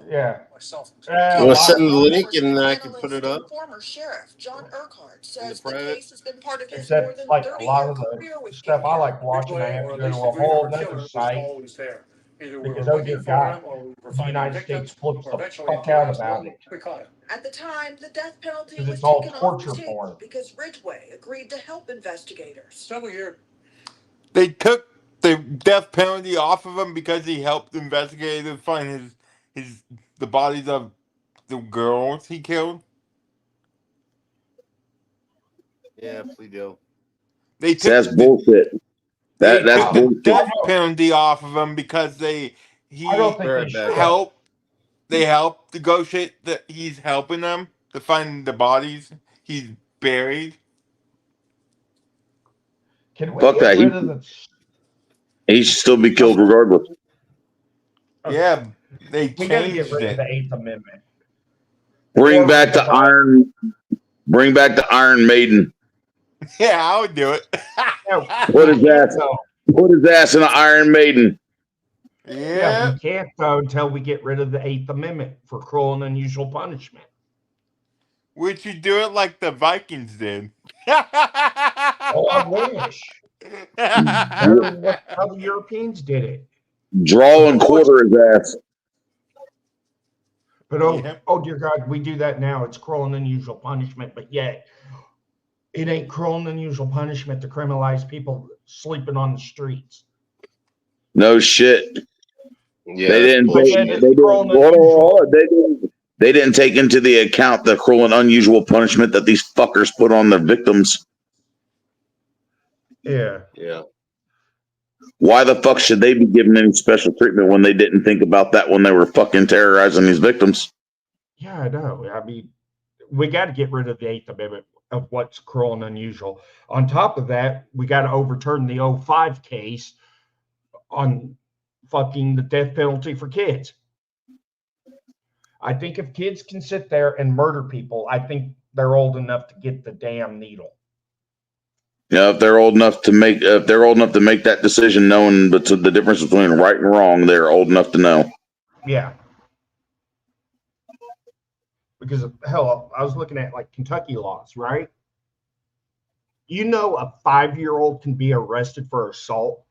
Yeah. You want to send the link and I can put it up? Former sheriff John Urquhart says the private? case has been part of his Except more than like a 30-year lot of career the with stuff I like watching, I have to go to a whole other site because oh dear God, the United States flips the fuck out about it. At the time, the death penalty Because was it's all taken off torture the table porn. because Ridgway agreed to help investigators. They took the death penalty off of him because he helped investigators find the bodies of the girls he killed. Yeah, plea deal. They took That's bullshit. They That's took the bullshit. death penalty off of him because I don't think they should. help negotiate that he's helping them to find the bodies he's buried. Can we Fuck get that. rid of the? He should still be killed regardless. Yeah, they We got to changed get rid of it. the Eighth Amendment. Bring back the Iron Maiden. Yeah, I would do it. Put his ass in an Iron Maiden. Yeah, we can't though until we get rid of the Eighth Amendment for cruel and unusual punishment. Would you do it like the Vikings did? Oh, I wish. Better than what how the Europeans did it. Draw and quarter his ass. But oh dear God, we do that now. It's cruel and unusual punishment, but yet it ain't cruel and unusual punishment to criminalize people sleeping on the streets. No shit. Yeah, they didn't. They didn't take into the account the cruel and unusual punishment that these fuckers put on their victims. Yeah. Yeah. Why the fuck should they be given any special treatment when they didn't think about that when they were fucking terrorizing these victims? Yeah, I know. I mean, we got to get rid of the Eighth Amendment of what's cruel and unusual. On top of that, we got to overturn the 05 case on fucking the death penalty for kids. I think if kids can sit there and murder people, I think they're old enough to get the damn needle. Yeah, if they're old enough to make that decision, knowing the difference between right and wrong, they're old enough to know. Yeah. Because hell, I was looking at like Kentucky laws, right? You know, a 5-year-old can be arrested for assault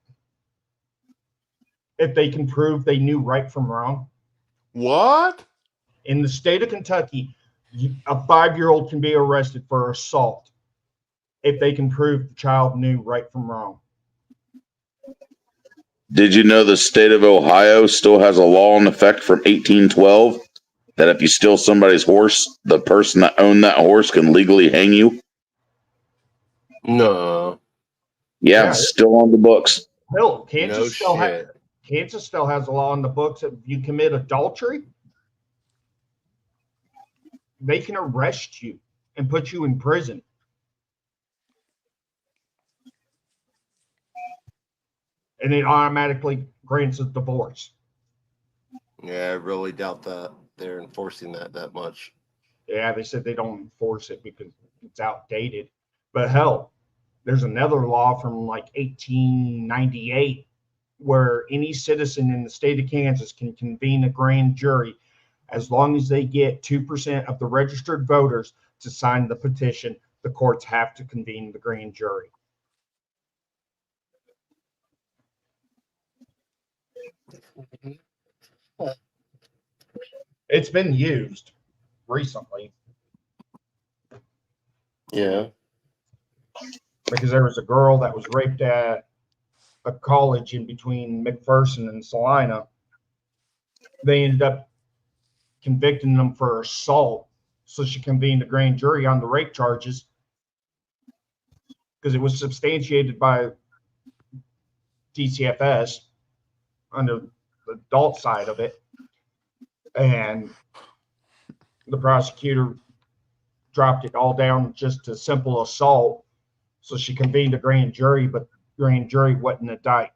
if they can prove they knew right from wrong. What? In the state of Kentucky, a 5-year-old can be arrested for assault if they can prove the child knew right from wrong. Did you know the state of Ohio still has a law in effect from 1812 that if you steal somebody's horse, the person that owned that horse can legally hang you? No. Yeah, it's still on the books. Hell, Kansas still has a law on the books that if you commit adultery, they can arrest you and put you in prison. and it automatically grants a divorce. Yeah, I really doubt that they're enforcing that much. Yeah, they said they don't enforce it because it's outdated. But hell, there's another law from like 1898 where any citizen in the state of Kansas can convene a grand jury as long as they get 2% of the registered voters to sign the petition. The courts have to convene the grand jury. It's been used recently. Yeah. Because there was a girl that was raped at a college in between McPherson and Salina. They ended up convicting them for assault. So she convened a grand jury on the rape charges because it was substantiated by DCFS under the adult side of it. And the prosecutor dropped it all down just to simple assault. So she convened a grand jury, but the grand jury wouldn't indict.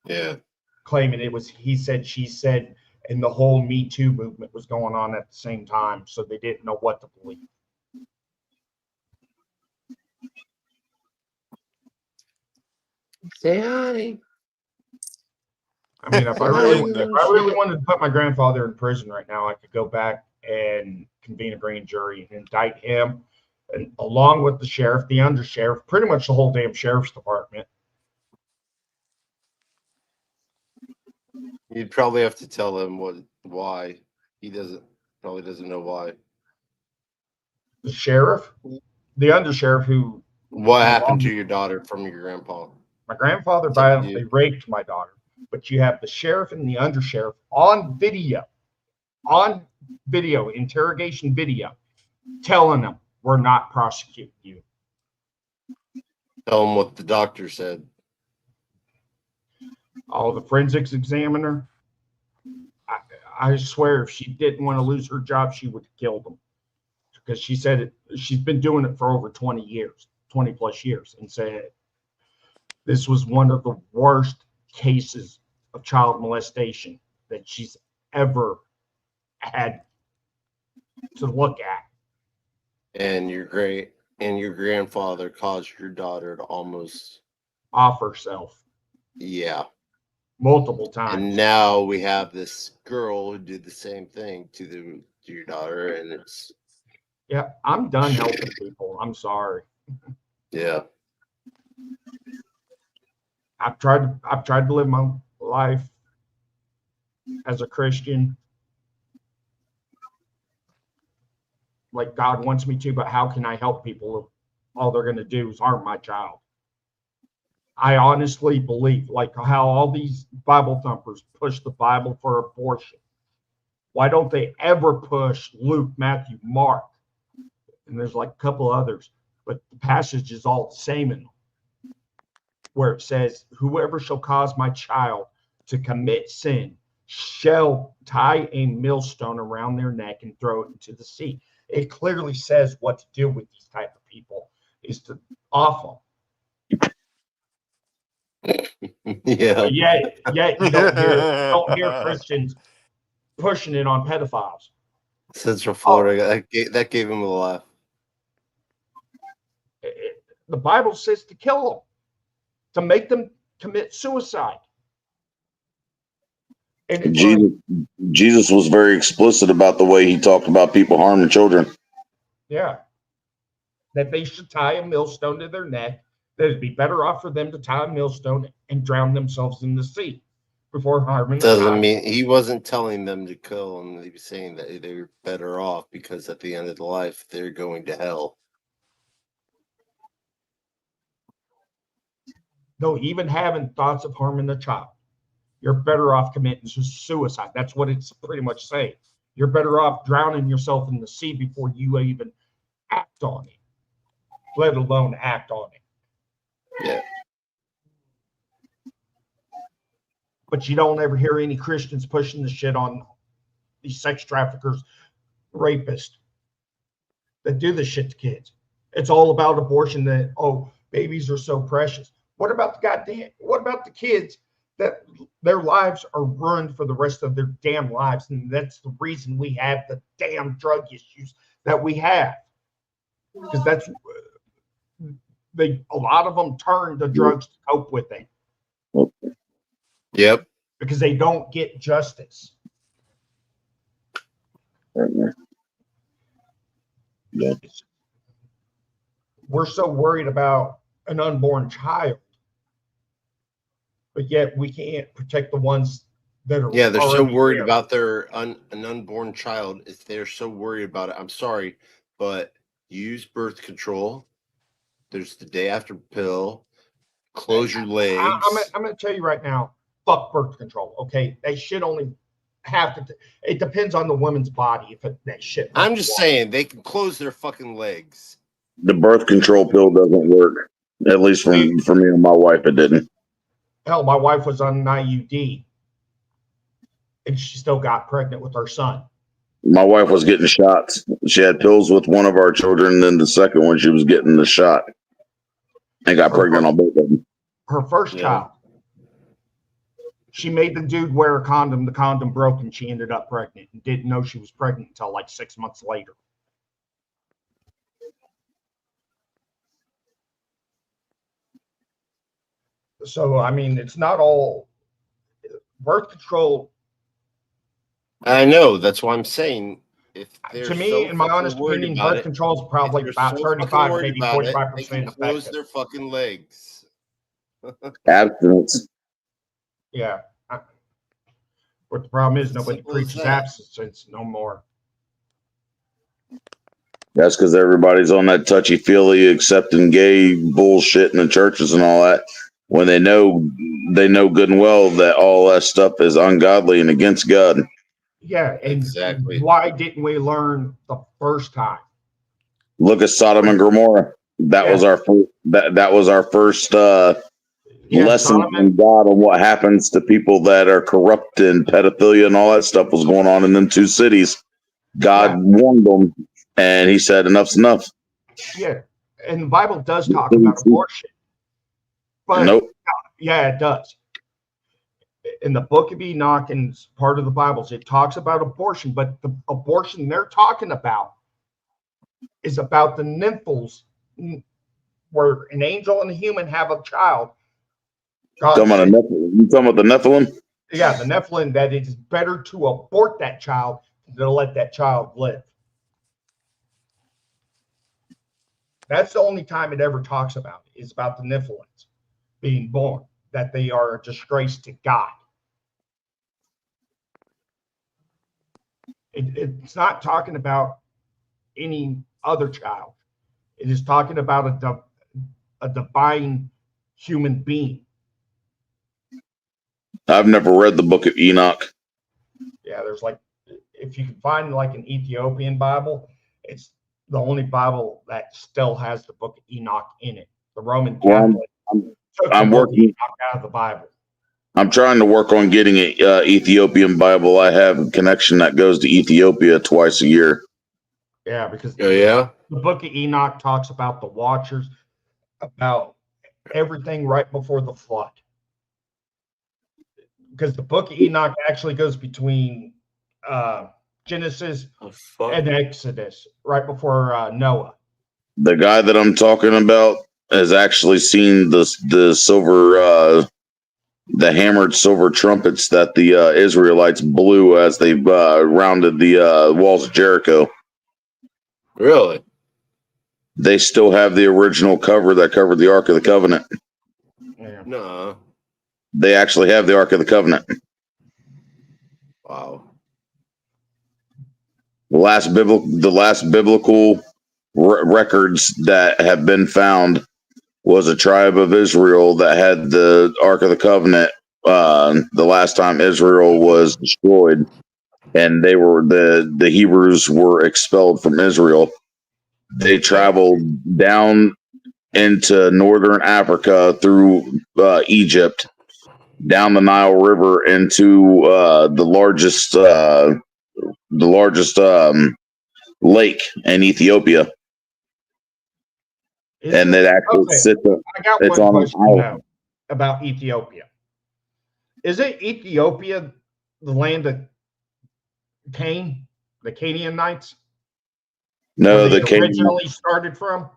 Yeah. Claiming it was he said, she said, and the whole Me Too movement was going on at the same time. So they didn't know what to believe. Say hi. I mean, if I really wanted to put my grandfather in prison right now, I could go back and convene a grand jury and indict him, and along with the sheriff, the undersheriff, pretty much the whole damn sheriff's department. You'd probably have to tell him why. He probably doesn't know why. The sheriff, the undersheriff who. What happened to your daughter from your grandpa? My grandfather violently raped my daughter, but you have the sheriff and the undersheriff on video, interrogation video, telling them we're not prosecuting you. Tell them what the doctor said. Oh, the forensics examiner. I swear, if she didn't want to lose her job, she would have killed him, because she said she's been doing it for over 20 years, 20 plus years, and said this was one of the worst cases of child molestation that she's ever had to look at. And your grandfather caused your daughter to almost off herself. Yeah. Multiple times. And now we have this girl who did the same thing to your daughter, and it's. Yeah, I'm done helping people. I'm sorry. Yeah. I've tried to live my life as a Christian like God wants me to, but how can I help people if all they're going to do is harm my child? I honestly believe, like how all these Bible thumpers push the Bible for abortion. Why don't they ever push Luke, Matthew, Mark? And there's like a couple others, but the passage is all the same in them, where it says, whoever shall cause my child to commit sin shall tie a millstone around their neck and throw it into the sea. It clearly says what to do with these type of people is to off them. Yeah. Yeah, you don't hear Christians pushing it on pedophiles. Central Florida, that gave him a laugh. The Bible says to kill them, to make them commit suicide. And Jesus was very explicit about the way he talked about people harming children. Yeah. That they should tie a millstone to their neck. That it'd be better off for them to tie a millstone and drown themselves in the sea before harming. Doesn't mean he wasn't telling them to kill them. He was saying that they were better off because at the end of the life, they're going to hell. No, even having thoughts of harming the child, you're better off committing suicide. That's what it's pretty much saying. You're better off drowning yourself in the sea before you even act on it, let alone act on it. Yeah. But you don't ever hear any Christians pushing the shit on these sex traffickers, rapists that do this shit to kids. It's all about abortion, that, oh, babies are so precious. What about the kids that their lives are ruined for the rest of their damn lives? And that's the reason we have the damn drug issues that we have. Because that's a lot of them turn to drugs to cope with it. Yep. Because they don't get justice. Yeah. We're so worried about an unborn child, but yet we can't protect the ones that are. Yeah, they're so already worried there. about an unborn child. If they're so worried about it, I'm sorry, but use birth control. There's the day after pill. Close your legs. I'm going to tell you right now, fuck birth control. Okay, they should only have to. It depends on the woman's body if that shit. I'm just saying they can close their fucking legs. The birth control pill doesn't work. At least for me and my wife, it didn't. Hell, my wife was on an IUD, and she still got pregnant with our son. My wife was getting shots. She had pills with one of our children, and then the second one, she was getting the shot. And got pregnant on both of them. Her first child. She made the dude wear a condom. The condom broke, and she ended up pregnant and didn't know she was pregnant until like 6 months later. So, I mean, it's not all birth control. I know. That's why I'm saying. To me, in my honest opinion, birth control is probably about 35, maybe 45% effective. Close their fucking legs. Abstinence. Yeah. But the problem is nobody preaches abstinence no more. That's because everybody's on that touchy-feely, accepting gay bullshit in the churches and all that. When they know good and well that all that stuff is ungodly and against God. Yeah, exactly. Why didn't we learn the first time? Look at Sodom and Gomorrah. That was our first. That was our first lesson from God on what happens to people that are corrupt and pedophilia and all that stuff was going on in them two cities. God warned them, and He said, "Enough's enough." Yeah, and the Bible does talk about abortion. But nope. Yeah, it does. In the book of Enoch and part of the Bibles, it talks about abortion, but the abortion they're talking about is about the nymphals, where an angel and a human have a child. You talking about the Nephilim? Yeah, the Nephilim, that it is better to abort that child than to let that child live. That's the only time it ever talks about it, is about the Nephilims being born, that they are a disgrace to God. It's not talking about any other child. It is talking about a divine human being. I've never read the book of Enoch. Yeah, there's like, if you can find like an Ethiopian Bible, it's the only Bible that still has the book of Enoch in it. The Roman Catholic I'm working Enoch out of the Bible. I'm trying to work on getting an Ethiopian Bible. I have a connection that goes to Ethiopia twice a year. Yeah, because the book of Enoch talks about the Watchers, about everything right before the flood. Because the book of Enoch actually goes between Genesis and Exodus, right before Noah. The guy that I'm talking about has actually seen the silver, the hammered silver trumpets that the Israelites blew as they rounded the walls of Jericho. Really? They still have the original cover that covered the Ark of the Covenant. Yeah. No. They actually have the Ark of the Covenant. Wow. The last biblical records that have been found was a tribe of Israel that had the Ark of the Covenant the last time Israel was destroyed, and they were the Hebrews were expelled from Israel. They traveled down into northern Africa through Egypt, down the Nile River into the largest lake in Ethiopia. And it actually sits. It's on an island. about Ethiopia. Isn't Ethiopia the land of Cain, the Canaanites? No, where the they originally started from?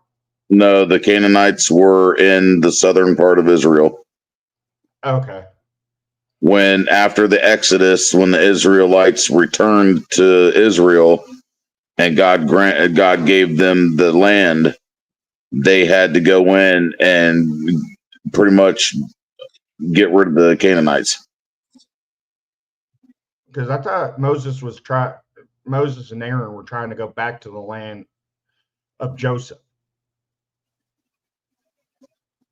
No, the Canaanites were in the southern part of Israel. Okay. When after the Exodus, when the Israelites returned to Israel and God gave them the land, they had to go in and pretty much get rid of the Canaanites. Because I thought Moses and Aaron were trying to go back to the land of Joseph.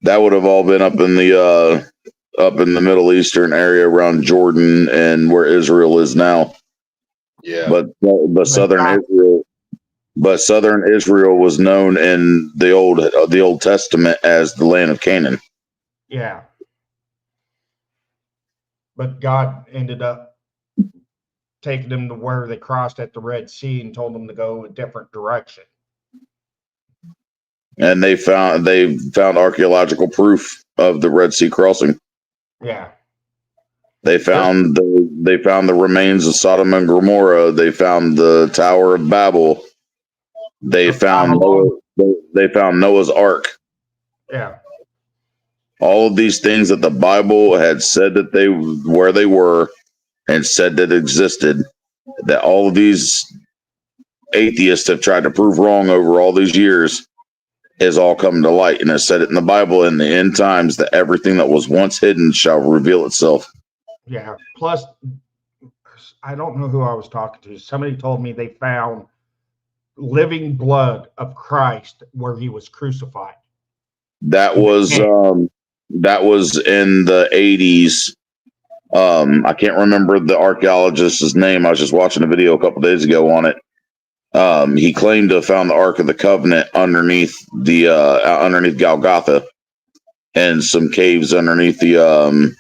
That would have all been up in the Middle Eastern area around Jordan and where Israel is now. Yeah. But southern Israel was known in the Old Testament as the land of Canaan. Yeah. But God ended up taking them to where they crossed at the Red Sea and told them to go a different direction. And they found archaeological proof of the Red Sea crossing. Yeah. They found the remains of Sodom and Gomorrah. They found the Tower of Babel. They found Noah's Ark. Yeah. All of these things that the Bible had said that where they were and said that existed, that all of these atheists have tried to prove wrong over all these years, has all come to light. And it said it in the Bible in the end times that everything that was once hidden shall reveal itself. Yeah. Plus, I don't know who I was talking to. Somebody told me they found living blood of Christ where he was crucified. That was in the 80s. I can't remember the archaeologist's name. I was just watching a video a couple days ago on it. He claimed to have found the Ark of the Covenant underneath Golgotha and some caves underneath the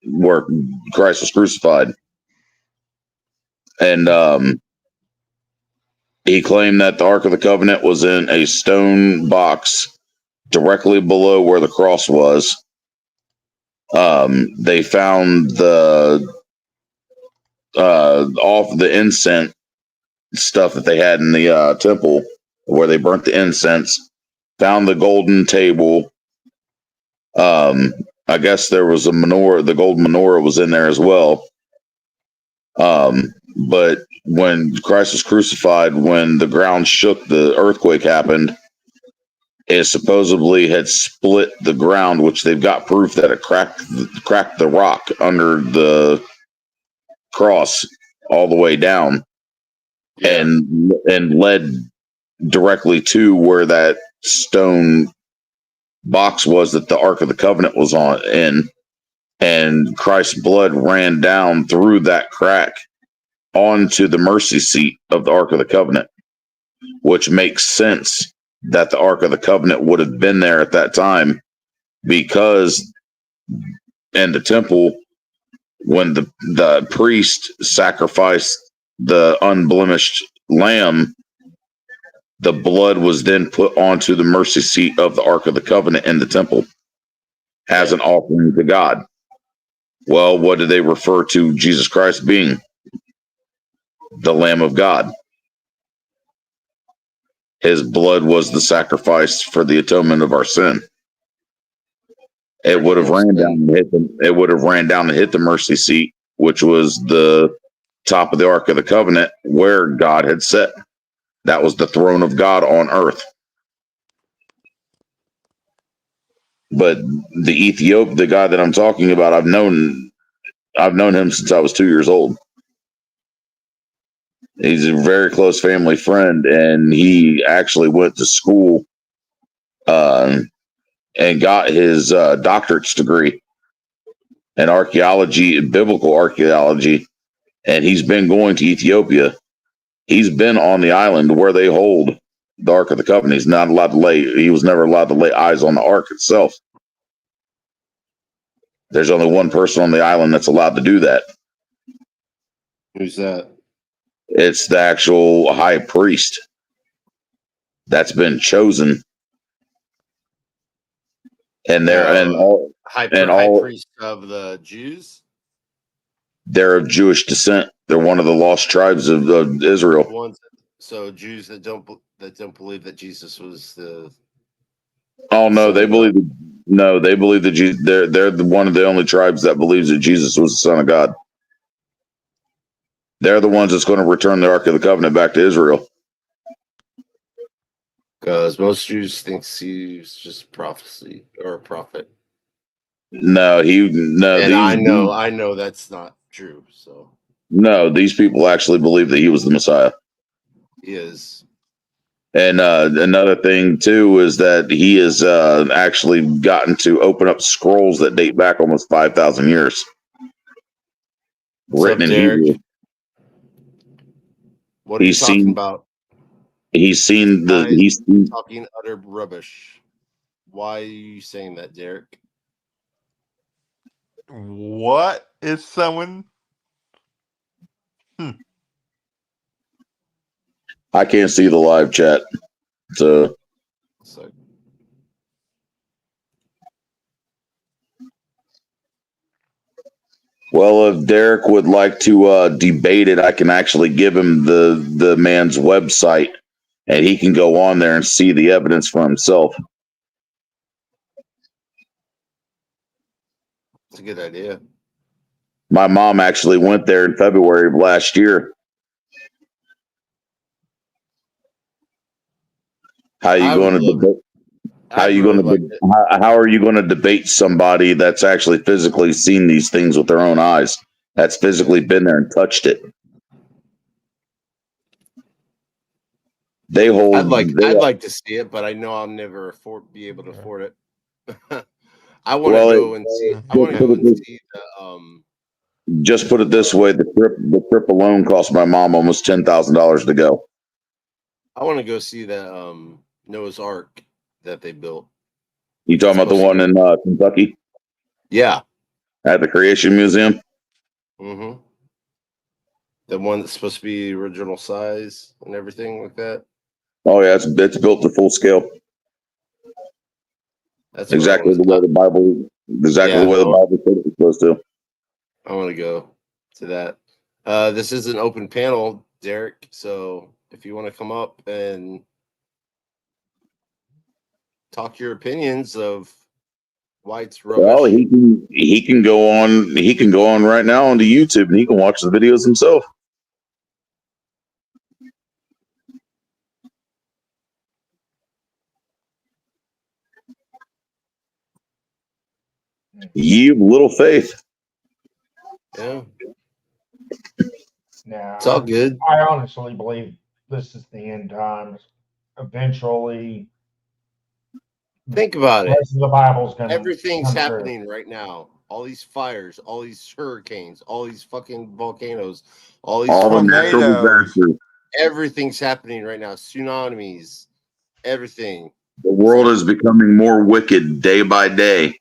where Christ was crucified. And he claimed that the Ark of the Covenant was in a stone box directly below where the cross was. They found off the incense stuff that they had in the temple where they burnt the incense, found the golden table. I guess there was a menorah. The golden menorah was in there as well. But when Christ was crucified, when the ground shook, the earthquake happened. It supposedly had split the ground, which they've got proof that it cracked the rock under the cross all the way down, and led directly to where that stone box was that the Ark of the Covenant was in, and Christ's blood ran down through that crack onto the mercy seat of the Ark of the Covenant, which makes sense that the Ark of the Covenant would have been there at that time, because in the temple, when the priest sacrificed the unblemished lamb, the blood was then put onto the mercy seat of the Ark of the Covenant in the temple as an offering to God. Well, what do they refer to Jesus Christ being? The Lamb of God. His blood was the sacrifice for the atonement of our sin. It would have ran down and hit the mercy seat, which was the top of the Ark of the Covenant where God had set. That was the throne of God on earth. But the guy that I'm talking about, I've known him since I was 2 years old. He's a very close family friend, and he actually went to school and got his doctorate's degree in biblical archaeology, and he's been going to Ethiopia. He's been on the island where they hold the Ark of the Covenant. He was never allowed to lay eyes on the Ark itself. There's only one person on the island that's allowed to do that. Who's that? It's the actual high priest that's been chosen. And high all priest of the Jews. they're of Jewish descent. They're one of the lost tribes of Israel. So Jews that don't believe that Jesus was the. Oh no, they believe. No, they believe that they're one of the only tribes that believes that Jesus was the Son of God. They're the ones that's going to return the Ark of the Covenant back to Israel. Because most Jews think he's just prophecy or a prophet. No, I know that's not true. So no, these people actually believe that he was the Messiah. He is. And another thing too is that he has actually gotten to open up scrolls that date back almost 5,000 years, written in Hebrew. What are you talking about? He's seen talking utter rubbish. Why are you saying that, Derek? What is someone? I can't see the live chat. So well, if Derek would like to debate it, I can actually give him the man's website, and he can go on there and see the evidence for himself. It's a good idea. My mom actually went there in February of last year. How are you going to debate? How are you going to debate somebody that's actually physically seen these things with their own eyes? That's physically been there and touched it. They hold. I'd like to see it, but I know I'll never be able to afford it. I want to go and see. I want to go and see the. Just put it this way: the trip alone cost my mom almost $10,000 to go. I want to go see the Noah's Ark that they built. You talking about the one in Kentucky? Yeah, at the Creation Museum. Mm-hmm. The one that's supposed to be original size and everything like that. Oh yeah, it's built to full scale. That's exactly the way the Bible. Exactly the way the Bible said it was supposed to. I want to go to that. This is an open panel, Derek. So if you want to come up and talk your opinions of why it's rubbish. Well, he can go on right now onto YouTube and he can watch the videos himself. Ye of little faith. Yeah. Nah, it's all good. I honestly believe this is the end times. Eventually, think about it. The Bible's gonna everything's happening right now. All these fires, all these hurricanes, all these fucking volcanoes, all these natural disasters. Everything's happening right now. Tsunamis, everything. The world is becoming more wicked day by day.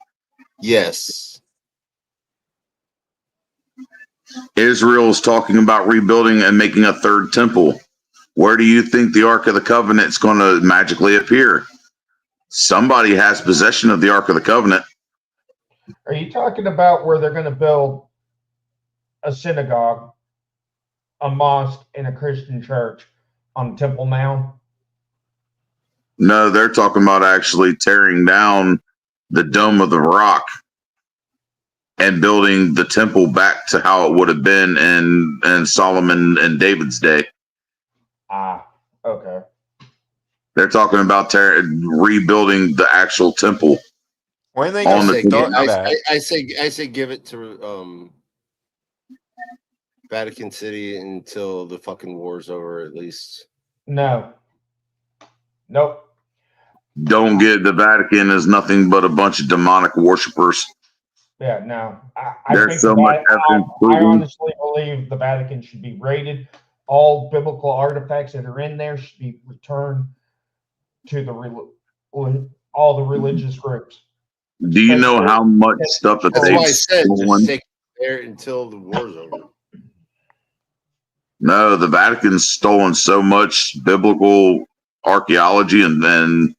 Yes. Israel is talking about rebuilding and making a third temple. Where do you think the Ark of the Covenant is going to magically appear? Somebody has possession of the Ark of the Covenant. Are you talking about where they're going to build a synagogue, a mosque, and a Christian church on Temple Mount? No, they're talking about actually tearing down the Dome of the Rock and building the temple back to how it would have been in Solomon and David's day. Ah, okay. They're talking about rebuilding the actual temple. When they I say give it to Vatican City until the fucking war's over, at least. No. Nope. Don't get the Vatican is nothing but a bunch of demonic worshipers. Yeah, no. I honestly believe the Vatican should be raided. All biblical artifacts that are in there should be returned to all the religious groups. Do you know how much stuff that That's why I said just take it there until the war's over. No, the Vatican's stolen so much biblical archaeology and then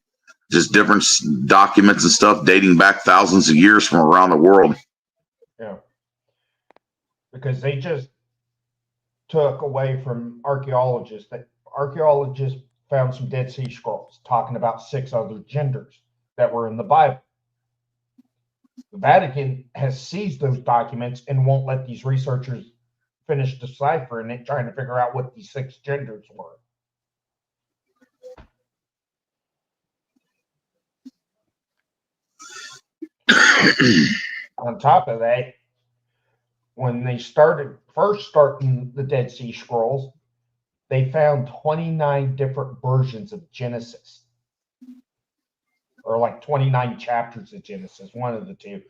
just different documents and stuff dating back thousands of years from around the world. Yeah. Because they just took away from archaeologists that archaeologists found some Dead Sea Scrolls talking about 6 other genders that were in the Bible. The Vatican has seized those documents and won't let these researchers finish deciphering it, trying to figure out what these 6 genders were. On top of that, when they first starting the Dead Sea Scrolls, they found 29 different versions of Genesis, or like 29 chapters of Genesis, one of the two.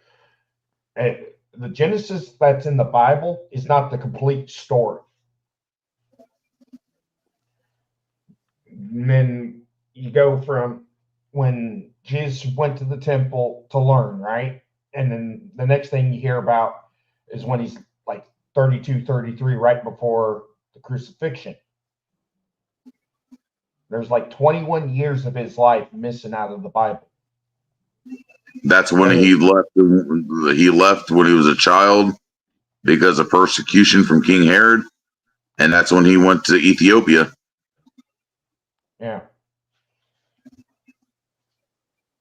The Genesis that's in the Bible is not the complete story. And then you go from when Jesus went to the temple to learn, right? And then the next thing you hear about is when he's like 32, 33, right before the crucifixion. There's like 21 years of his life missing out of the Bible. That's when he left. He left when he was a child because of persecution from King Herod, and that's when he went to Ethiopia. Yeah.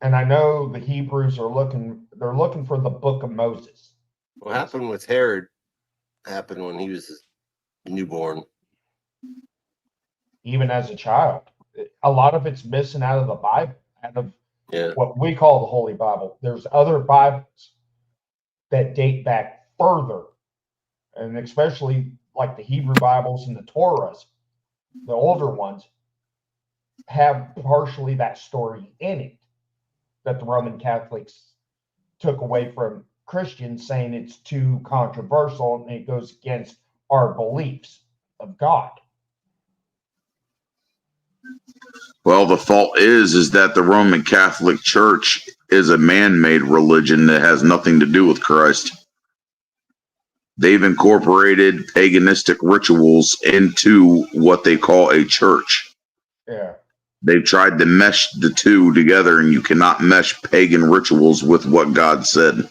And I know the Hebrews are looking for the book of Moses. What happened with Herod happened when he was newborn. Even as a child. A lot of it's missing out of the Bible, out of what we call the Holy Bible. There's other Bibles that date back further, and especially like the Hebrew Bibles and the Torahs, the older ones, have partially that story in it that the Roman Catholics took away from Christians, saying it's too controversial and it goes against our beliefs of God. Well, the fault is that the Roman Catholic Church is a man-made religion that has nothing to do with Christ. They've incorporated paganistic rituals into what they call a church. Yeah. They've tried to mesh the two together, and you cannot mesh pagan rituals with what God said.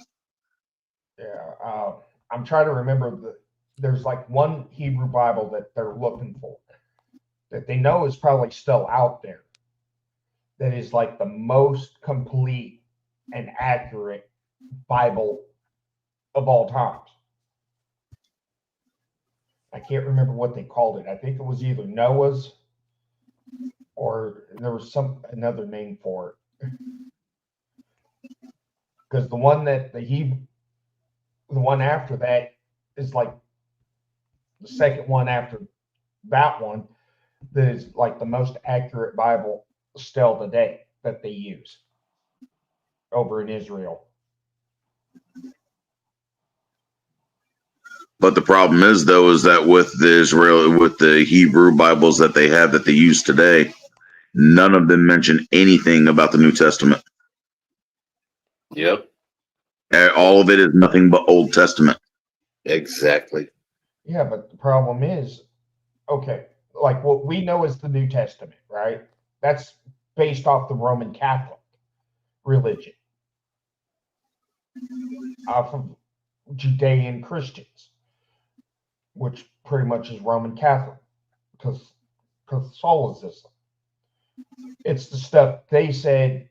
Yeah. I'm trying to remember there's like one Hebrew Bible that they're looking for that they know is probably still out there, that is like the most complete and accurate Bible of all times. I can't remember what they called it. I think it was either Noah's or there was another name for it. Because the one after that is like the second one after that one that is like the most accurate Bible still today that they use over in Israel. But the problem is, though, is that with the Hebrew Bibles that they have that they use today, none of them mention anything about the New Testament. Yep. All of it is nothing but Old Testament. Exactly. Yeah, but the problem is, okay, like what we know is the New Testament, right? That's based off the Roman Catholic religion, off of Judean Christians, which pretty much is Roman Catholic, because Catholicism. It's the stuff they said.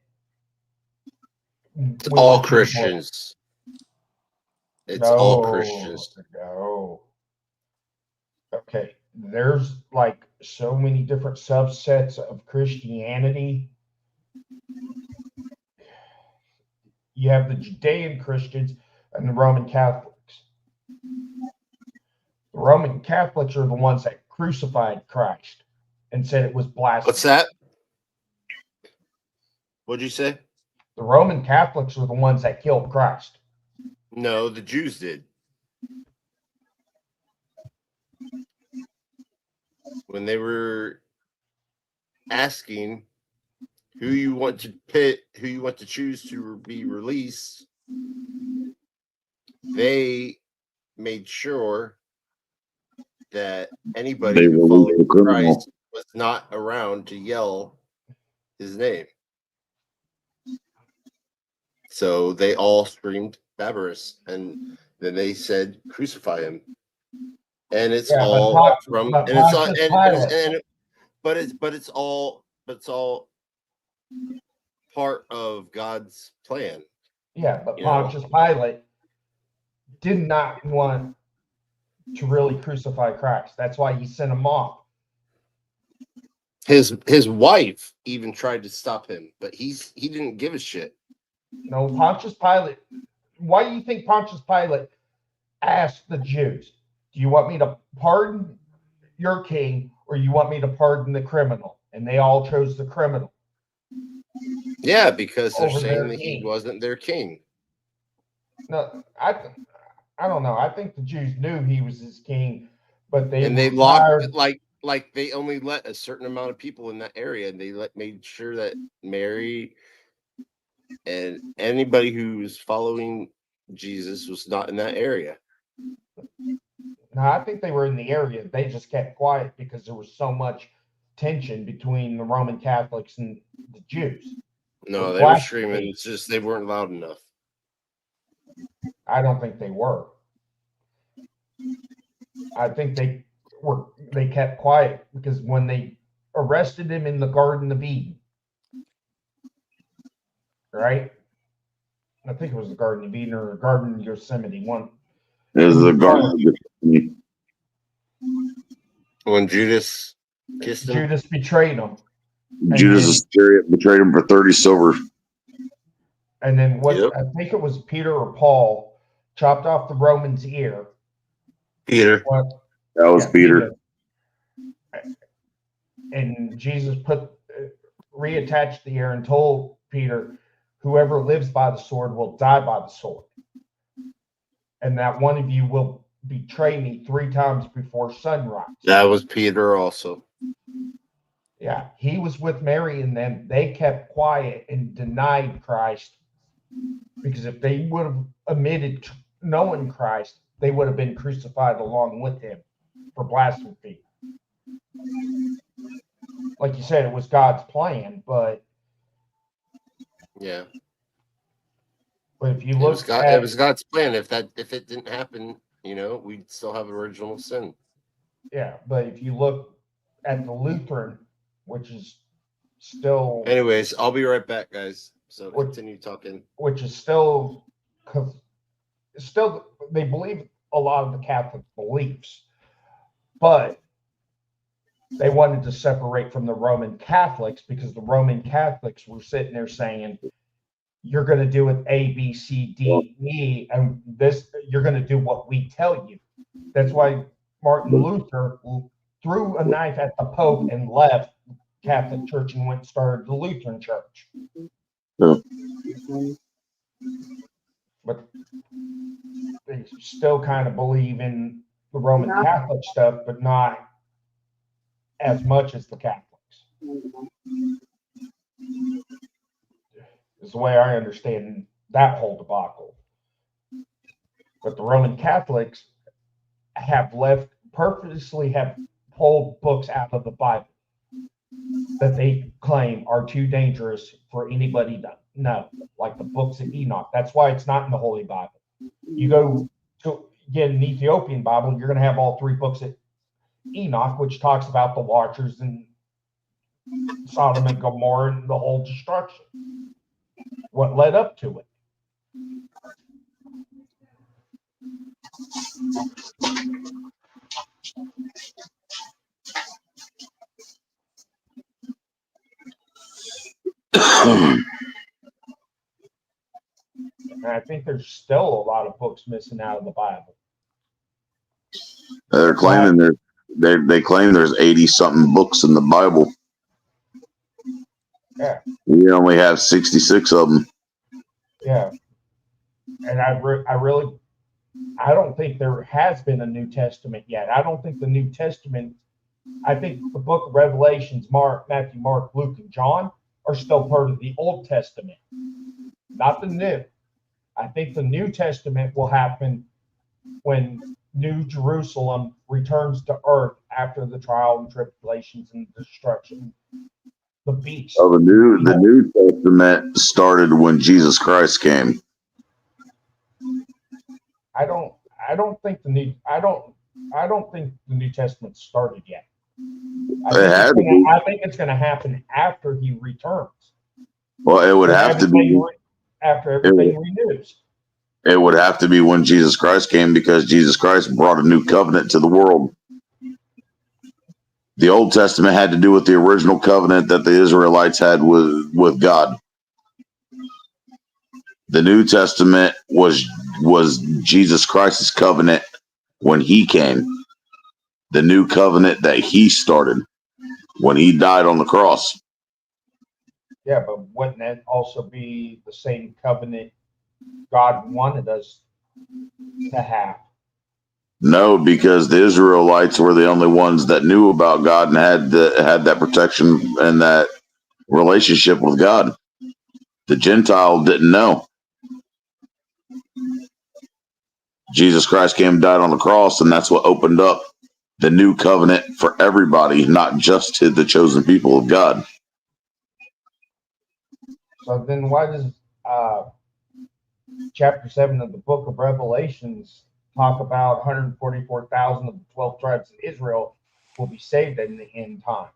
It's all Christians. It's all Christians. No. Okay. There's like so many different subsets of Christianity. You have the Judean Christians and the Roman Catholics. The Roman Catholics are the ones that crucified Christ and said it was blasphemy. What's that? What'd you say? The Roman Catholics are the ones that killed Christ. No, the Jews did. When they were asking who you want to choose to be released, they made sure that anybody who followed Christ was not around to yell his name. So they all screamed Barabbas, and then they said, "Crucify him." And it's all from, and it's all, but it's all part of God's plan. Yeah, but Pontius Pilate did not want to really crucify Christ. That's why he sent him off. His wife even tried to stop him, but he didn't give a shit. No, Pontius Pilate. Why do you think Pontius Pilate asked the Jews, "Do you want me to pardon your king, or you want me to pardon the criminal?" And they all chose the criminal. Yeah, because they're saying that he wasn't their king. No, I don't know. I think the Jews knew he was his king, but they locked like they only let a certain amount of people in that area, and they made sure that Mary and anybody who was following Jesus was not in that area. No, I think they were in the area. They just kept quiet because there was so much tension between the Roman Catholics and the Jews. No, they were screaming. It's just they weren't loud enough. I don't think they were. I think they kept quiet because when they arrested him in the Garden of Eden, right? I think it was the Garden of Eden or the Garden of Yosemite. One. It was the Garden of Yosemite. When Judas kissed him. Judas betrayed him. Judas Iscariot betrayed him for 30 silver. And then I think it was Peter or Paul chopped off the Roman's ear. Peter. That was Peter. And Jesus reattached the ear and told Peter, "Whoever lives by the sword will die by the sword. And that one of you will betray me 3 times before sunrise." That was Peter also. Yeah, he was with Mary and them. They kept quiet and denied Christ because if they would have admitted knowing Christ, they would have been crucified along with him for blasphemy. Like you said, it was God's plan, but yeah. But if you look, it was God's plan. If it didn't happen, we'd still have original sin. Yeah, but if you look at the Lutheran, which is still. Anyways, I'll be right back, guys. So continue talking. Which is still, they believe a lot of the Catholic beliefs, but they wanted to separate from the Roman Catholics because the Roman Catholics were sitting there saying, "You're going to do it A, B, C, D, E, and this you're going to do what we tell you." That's why Martin Luther threw a knife at the Pope and left the Catholic Church and went and started the Lutheran Church. But they still kind of believe in the Roman Catholic stuff, but not as much as the Catholics. Is the way I understand that whole debacle. But the Roman Catholics purposely have pulled books out of the Bible that they claim are too dangerous for anybody to know, like the books of Enoch. That's why it's not in the Holy Bible. You go to get an Ethiopian Bible, you're going to have all 3 books of Enoch, which talks about the Watchers and Sodom and Gomorrah and the whole destruction. What led up to it. And I think there's still a lot of books missing out of the Bible. They're claiming they claim there's 80 something books in the Bible. Yeah. We only have 66 of them. Yeah. And I don't think there has been a New Testament yet. I don't think the New Testament, I think the book of Revelations, Matthew, Mark, Luke, and John are still part of the Old Testament, not the New. I think the New Testament will happen when New Jerusalem returns to earth after the trial and tribulations and destruction, the beast. Oh, the New Testament started when Jesus Christ came. I don't think the New Testament started yet. I think it's going to happen after he returns. Well, it would have to be after everything renews. It would have to be when Jesus Christ came, because Jesus Christ brought a new covenant to the world. The Old Testament had to do with the original covenant that the Israelites had with God. The New Testament was Jesus Christ's covenant when he came. The new covenant that he started when he died on the cross. Yeah, but wouldn't that also be the same covenant God wanted us to have? No, because the Israelites were the only ones that knew about God and had that protection and that relationship with God. The Gentile didn't know. Jesus Christ came and died on the cross, and that's what opened up the new covenant for everybody, not just to the chosen people of God. So then why does chapter 7 of the book of Revelations talk about 144,000 of the 12 tribes of Israel will be saved in the end times?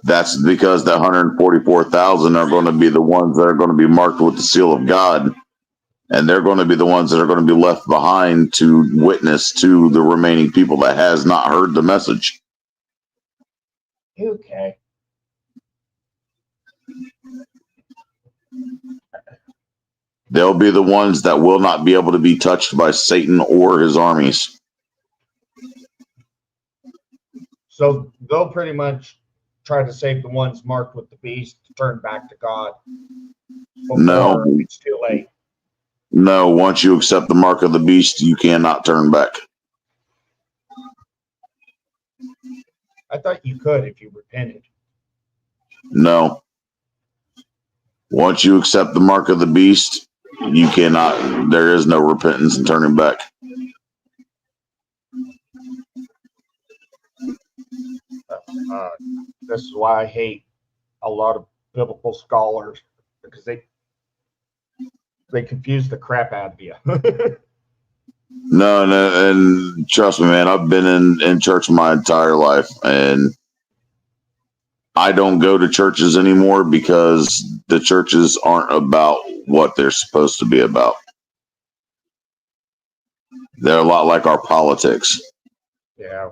That's because the 144,000 are going to be the ones that are going to be marked with the seal of God. And they're going to be the ones that are going to be left behind to witness to the remaining people that has not heard the message. Okay. They'll be the ones that will not be able to be touched by Satan or his armies. So they'll pretty much try to save the ones marked with the beast to turn back to God. No. It's too late. No, once you accept the mark of the beast, you cannot turn back. I thought you could if you repented. No. Once you accept the mark of the beast, you cannot. There is no repentance and turning back. This is why I hate a lot of biblical scholars, because they confuse the crap out of you. No, and trust me, man, I've been in church my entire life, and I don't go to churches anymore because the churches aren't about what they're supposed to be about. They're a lot like our politics. Yeah.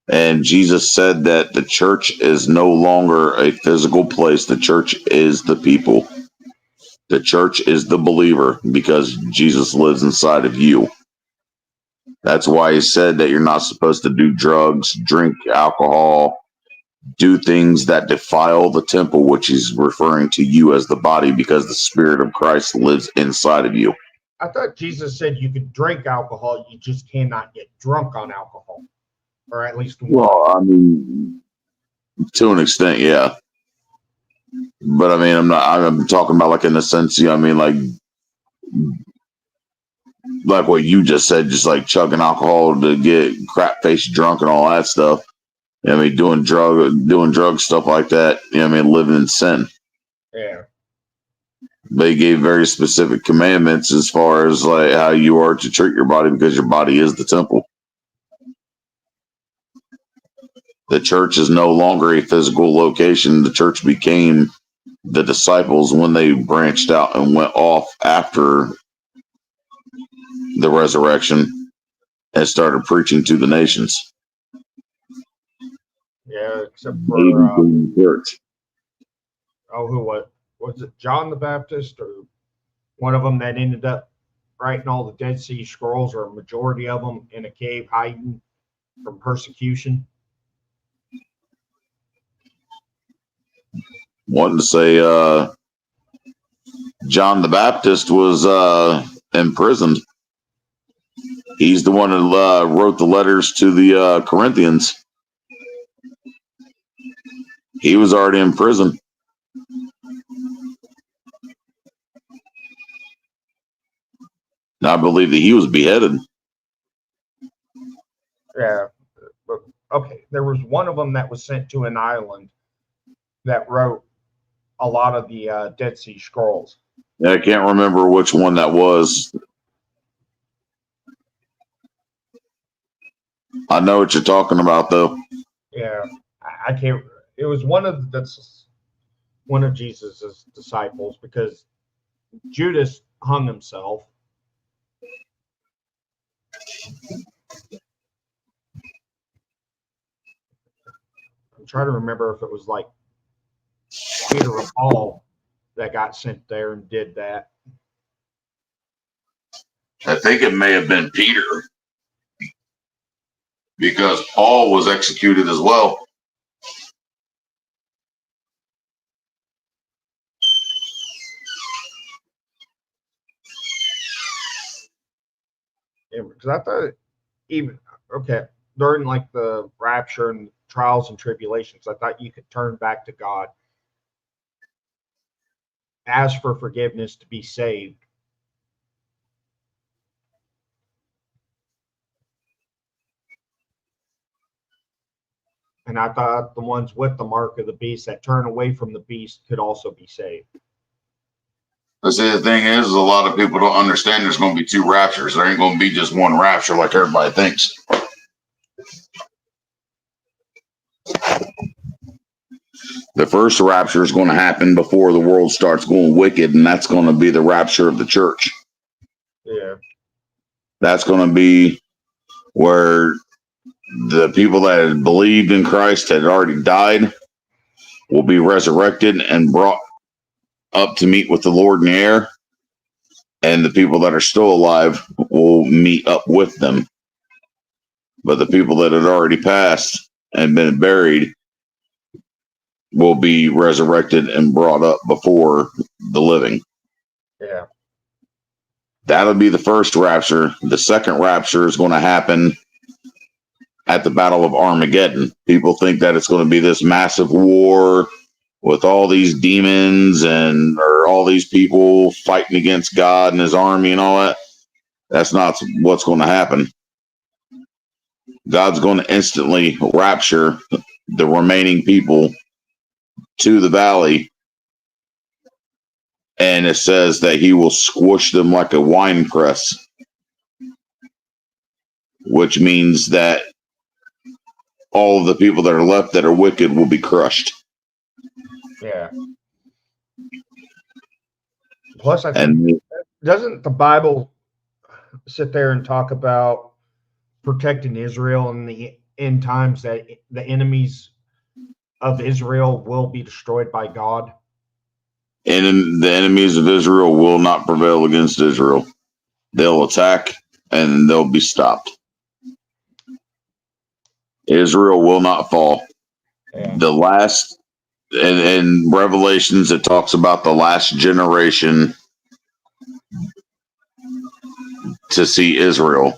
And Jesus said that the church is no longer a physical place. The church is the people. The church is the believer, because Jesus lives inside of you. That's why he said that you're not supposed to do drugs, drink alcohol, do things that defile the temple, which he's referring to you as the body, because the Spirit of Christ lives inside of you. I thought Jesus said you could drink alcohol, you just cannot get drunk on alcohol. Or at least one. Well, I mean, to an extent, yeah. But I mean, I'm talking about like in the sense, you know, I mean, like what you just said, just like chugging alcohol to get crap faced drunk and all that stuff. You know what I mean, doing drug stuff like that. You know what I mean, living in sin. Yeah. They gave very specific commandments as far as like how you are to treat your body, because your body is the temple. The church is no longer a physical location. The church became the disciples when they branched out and went off after the resurrection and started preaching to the nations. Yeah, except for church. Who was it? John the Baptist, or one of them that ended up writing all the Dead Sea Scrolls, or a majority of them, in a cave hiding from persecution. Wanting to say John the Baptist was imprisoned. He's the one who wrote the letters to the Corinthians. He was already in prison. And I believe that he was beheaded. Yeah. Okay. There was one of them that was sent to an island that wrote a lot of the Dead Sea Scrolls. Yeah, I can't remember which one that was. I know what you're talking about, though. Yeah, I can't. It was one of Jesus's disciples, because Judas hung himself. I'm trying to remember if it was like Peter or Paul that got sent there and did that. I think it may have been Peter, because Paul was executed as well. Yeah, because I thought during like the rapture and trials and tribulations, I thought you could turn back to God, ask for forgiveness to be saved. And I thought the ones with the mark of the beast that turn away from the beast could also be saved. The thing is, a lot of people don't understand there's going to be two raptures. There ain't going to be just one rapture like everybody thinks. The first rapture is going to happen before the world starts going wicked, and that's going to be the rapture of the church. Yeah. That's going to be where the people that had believed in Christ had already died will be resurrected and brought up to meet with the Lord in the air, and the people that are still alive will meet up with them. But the people that had already passed and been buried will be resurrected and brought up before the living. Yeah. That'll be the first rapture. The second rapture is going to happen at the Battle of Armageddon. People think that it's going to be this massive war with all these demons or all these people fighting against God and his army and all that. That's not what's going to happen. God's going to instantly rapture the remaining people to the valley, and it says that he will squish them like a wine press, which means that all of the people that are left that are wicked will be crushed. Yeah. Plus, I think, doesn't the Bible sit there and talk about protecting Israel in the end times, that the enemies of Israel will be destroyed by God? And the enemies of Israel will not prevail against Israel. They'll attack and they'll be stopped. Israel will not fall. Yeah. The last, in Revelations, it talks about the last generation to see Israel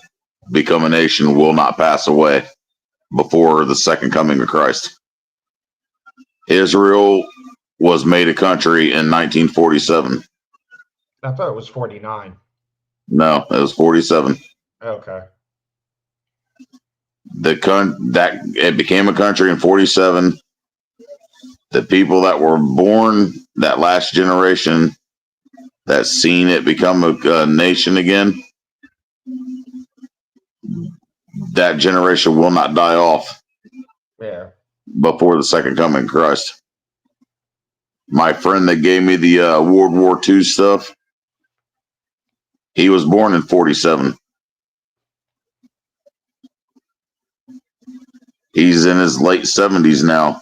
become a nation will not pass away before the second coming of Christ. Israel was made a country in 1947. I thought it was 49. No, it was 47. Okay. It became a country in 47. The people that were born, that last generation that's seen it become a nation again, that generation will not die off. Yeah. Before the second coming of Christ. My friend that gave me the World War II stuff, he was born in 47. He's in his late 70s now.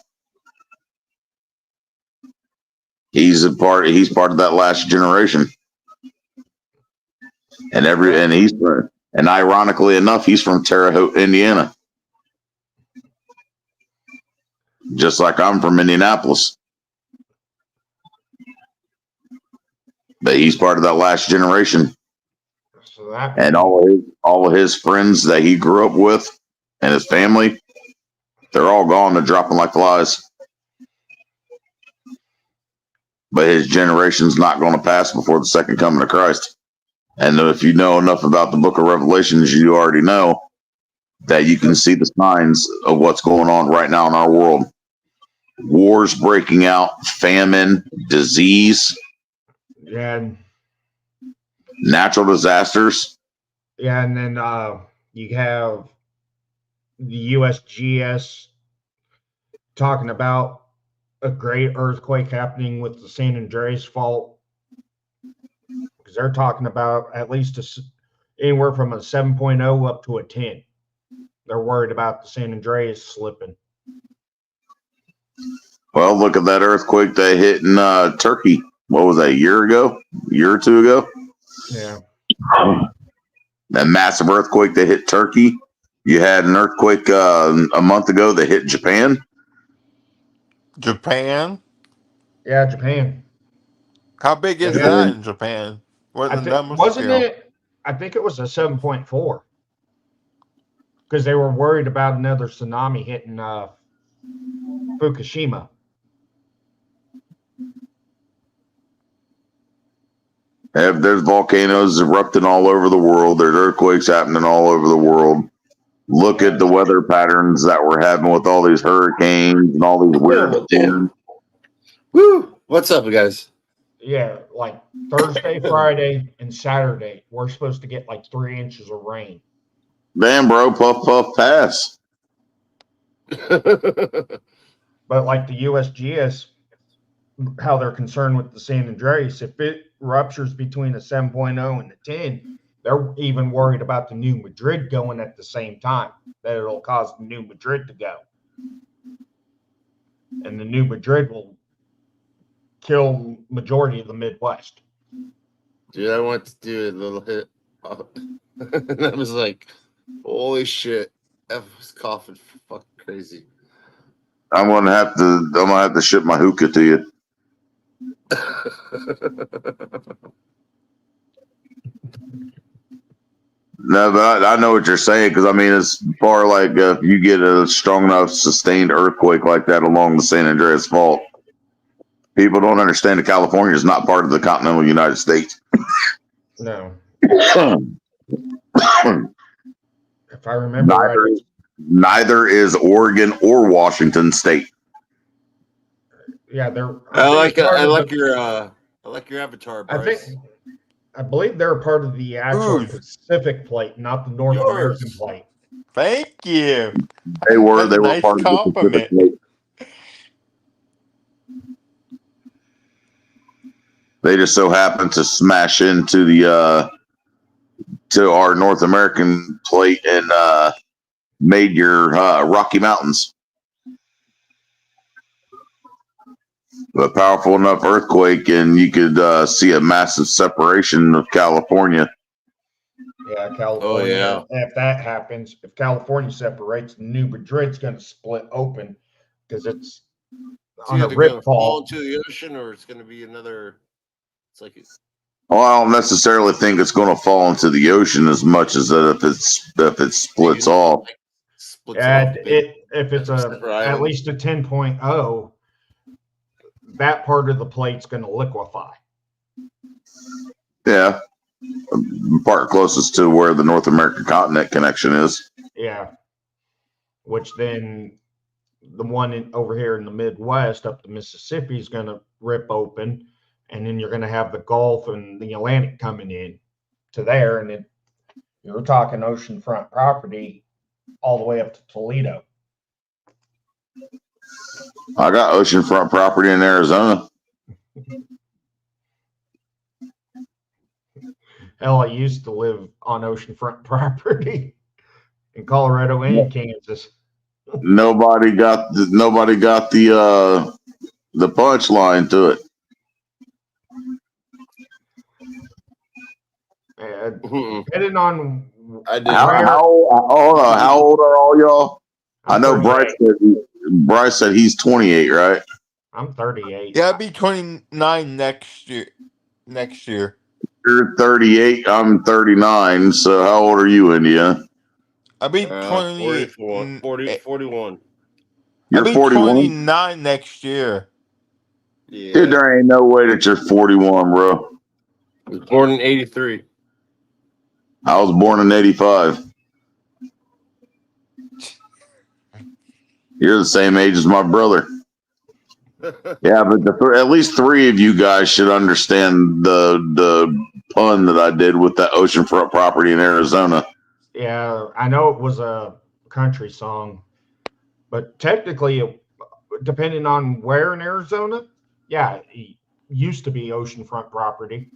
He's part of that last generation. And ironically enough, he's from Terre Haute, Indiana. Just like I'm from Indianapolis. But he's part of that last generation. So that, and all of his friends that he grew up with and his family, they're all gone. They're dropping like flies. But his generation's not going to pass before the second coming of Christ. And if you know enough about the book of Revelations, you already know that you can see the signs of what's going on right now in our world. wars breaking out, famine, disease, And natural disasters. yeah, and then you have the USGS talking about a great earthquake happening with the San Andreas fault, because they're talking about at least anywhere from a 7.0 up to a 10. They're worried about the San Andreas slipping. Well, look at that earthquake that hit in Turkey. What was that, a year or two ago? Yeah. That massive earthquake that hit Turkey. You had an earthquake a month ago that hit Japan. Japan? Yeah, Japan. How big is that in Japan? Wasn't it? I think it was a 7.4. Because they were worried about another tsunami hitting Fukushima. There's volcanoes erupting all over the world. There's earthquakes happening all over the world. Look at the weather patterns that we're having with all these hurricanes and all these weird things. Woo! What's up, guys? Yeah, like Thursday, Friday, and Saturday, we're supposed to get like 3 inches of rain. Damn, bro, puff, puff, pass. But like the USGS, how they're concerned with the San Andreas, if it ruptures between a 7.0 and a 10, they're even worried about the New Madrid going at the same time, that it'll cause the New Madrid to go. And the New Madrid will kill majority of the Midwest. Dude, I went to do a little hit. And I was like, holy shit. I was coughing fucking crazy. I'm gonna have to ship my hookah to you. No, but I know what you're saying, because I mean, it's far like if you get a strong enough sustained earthquake like that along the San Andreas Fault, people don't understand that California is not part of the continental United States. No. If I remember right, neither is Oregon or Washington State. yeah, they're. I like your avatar, Bryce. I believe they're a part of the actual Pacific plate, not the North American plate. Thank you. They were Nice part of the Pacific compliment. plate. They just so happened to smash into the to our North American plate and made your Rocky Mountains. A powerful enough earthquake, and you could see a massive separation of California. Yeah, California. If that happens, if California separates, New Madrid's going to split open because it's on a rip fall fault. into the ocean, or it's going to be another. It's like Well, I don't necessarily think it's going to fall into the ocean as much as that if it splits off. And if it's at least a 10.0, that part of the plate's going to liquefy. Yeah, part closest to where the North American continent connection is. Yeah, which then the one over here in the Midwest up the Mississippi is going to rip open, and then you're going to have the Gulf and the Atlantic coming in to there, and you're talking oceanfront property all the way up to Toledo. I got oceanfront property in Arizona. Hell, I used to live on oceanfront property in Colorado and Kansas. Nobody got the punchline to it. Depending on how old are all y'all? I know Bryce said he's 28, right? I'm 38. Yeah, I'll be 29 next year. You're 38. I'm 39. So how old are you, India? I'll be 41. 41. You're I'll be 41? 29 next year. Yeah. Dude, there ain't no way that you're 41, bro. I was born in 83. I was born in 85. You're the same age as my brother. Yeah, but at least three of you guys should understand the pun that I did with that oceanfront property in Arizona. Yeah, I know it was a country song, but technically, depending on where in Arizona, yeah, it used to be oceanfront property.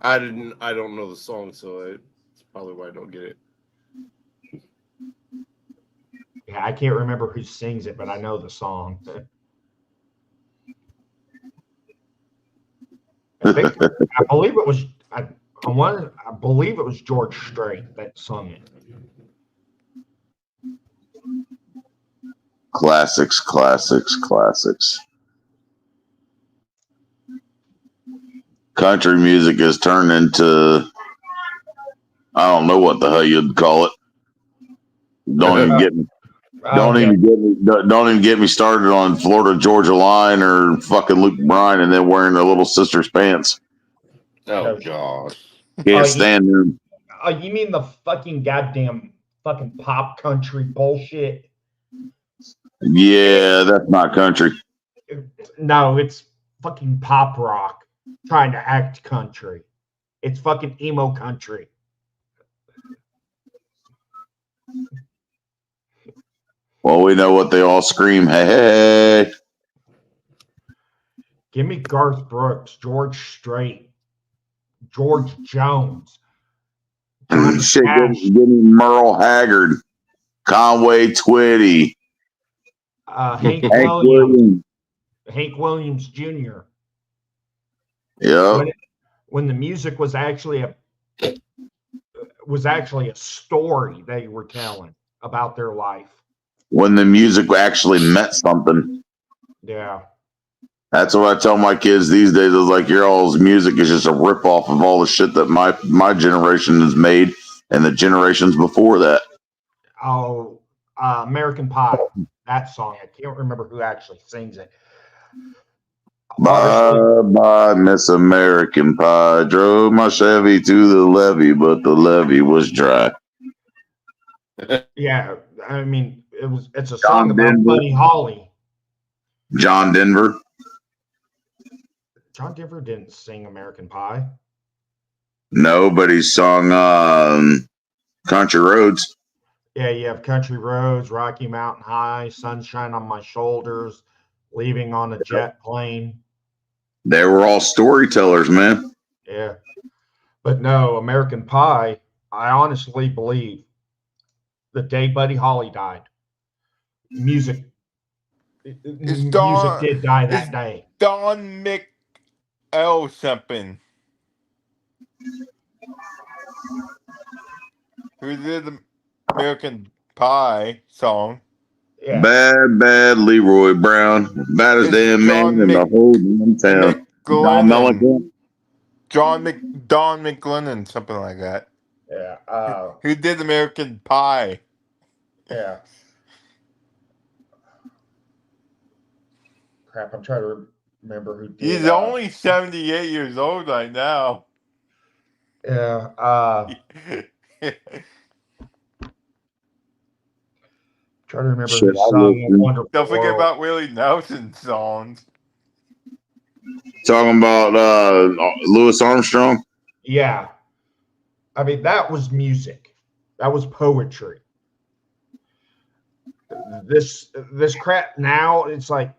I don't know the song, so it's probably why I don't get it. Yeah, I can't remember who sings it, but I know the song. I believe it was George Strait that sung it. Classics. Country music has turned into, I don't know what the hell you'd call it. Don't even get me started on Florida Georgia Line or fucking Luke Bryan and then wearing their little sister's pants. Oh God. Can't stand them. Oh, you mean the fucking goddamn fucking pop country bullshit? Yeah, that's not country. No, it's fucking pop rock trying to act country. It's fucking emo country. Well, we know what they all scream. Hey. Give me Garth Brooks, George Strait, George Jones. Shit, give me Merle Haggard, Conway Twitty, Hank Williams Jr. Yeah. When the music was actually a story they were telling about their life. When the music actually meant something. Yeah. That's what I tell my kids these days. I was like, your all's music is just a ripoff of all the shit that my generation has made and the generations before that. Oh, American Pie. That song. I can't remember who actually sings it. Bye, Miss American Pie. Drove my Chevy to the levee, but the levee was dry. Yeah, I mean, it's a song about Buddy Holly. John Denver. John Denver didn't sing American Pie. No, but he sung Country Roads. Yeah, you have Country Roads, Rocky Mountain High, Sunshine on My Shoulders, Leaving on a Jet Plane. They were all storytellers, man. Yeah. But no, American Pie, I honestly believe the day Buddy Holly died, music did die that day. Don McL something. Who did the American Pie song? Yeah. Bad Leroy Brown, baddest damn man in the whole damn town. Don McGlennon, something like that. Yeah. Who did American Pie? Yeah. Crap, I'm trying to remember who did. He's only 78 years old right now. Yeah. Trying to remember who sung Wonderful Don't forget World. about Willie Nelson's songs. Talking about Louis Armstrong? Yeah. I mean, that was music. That was poetry. This crap now, it's like,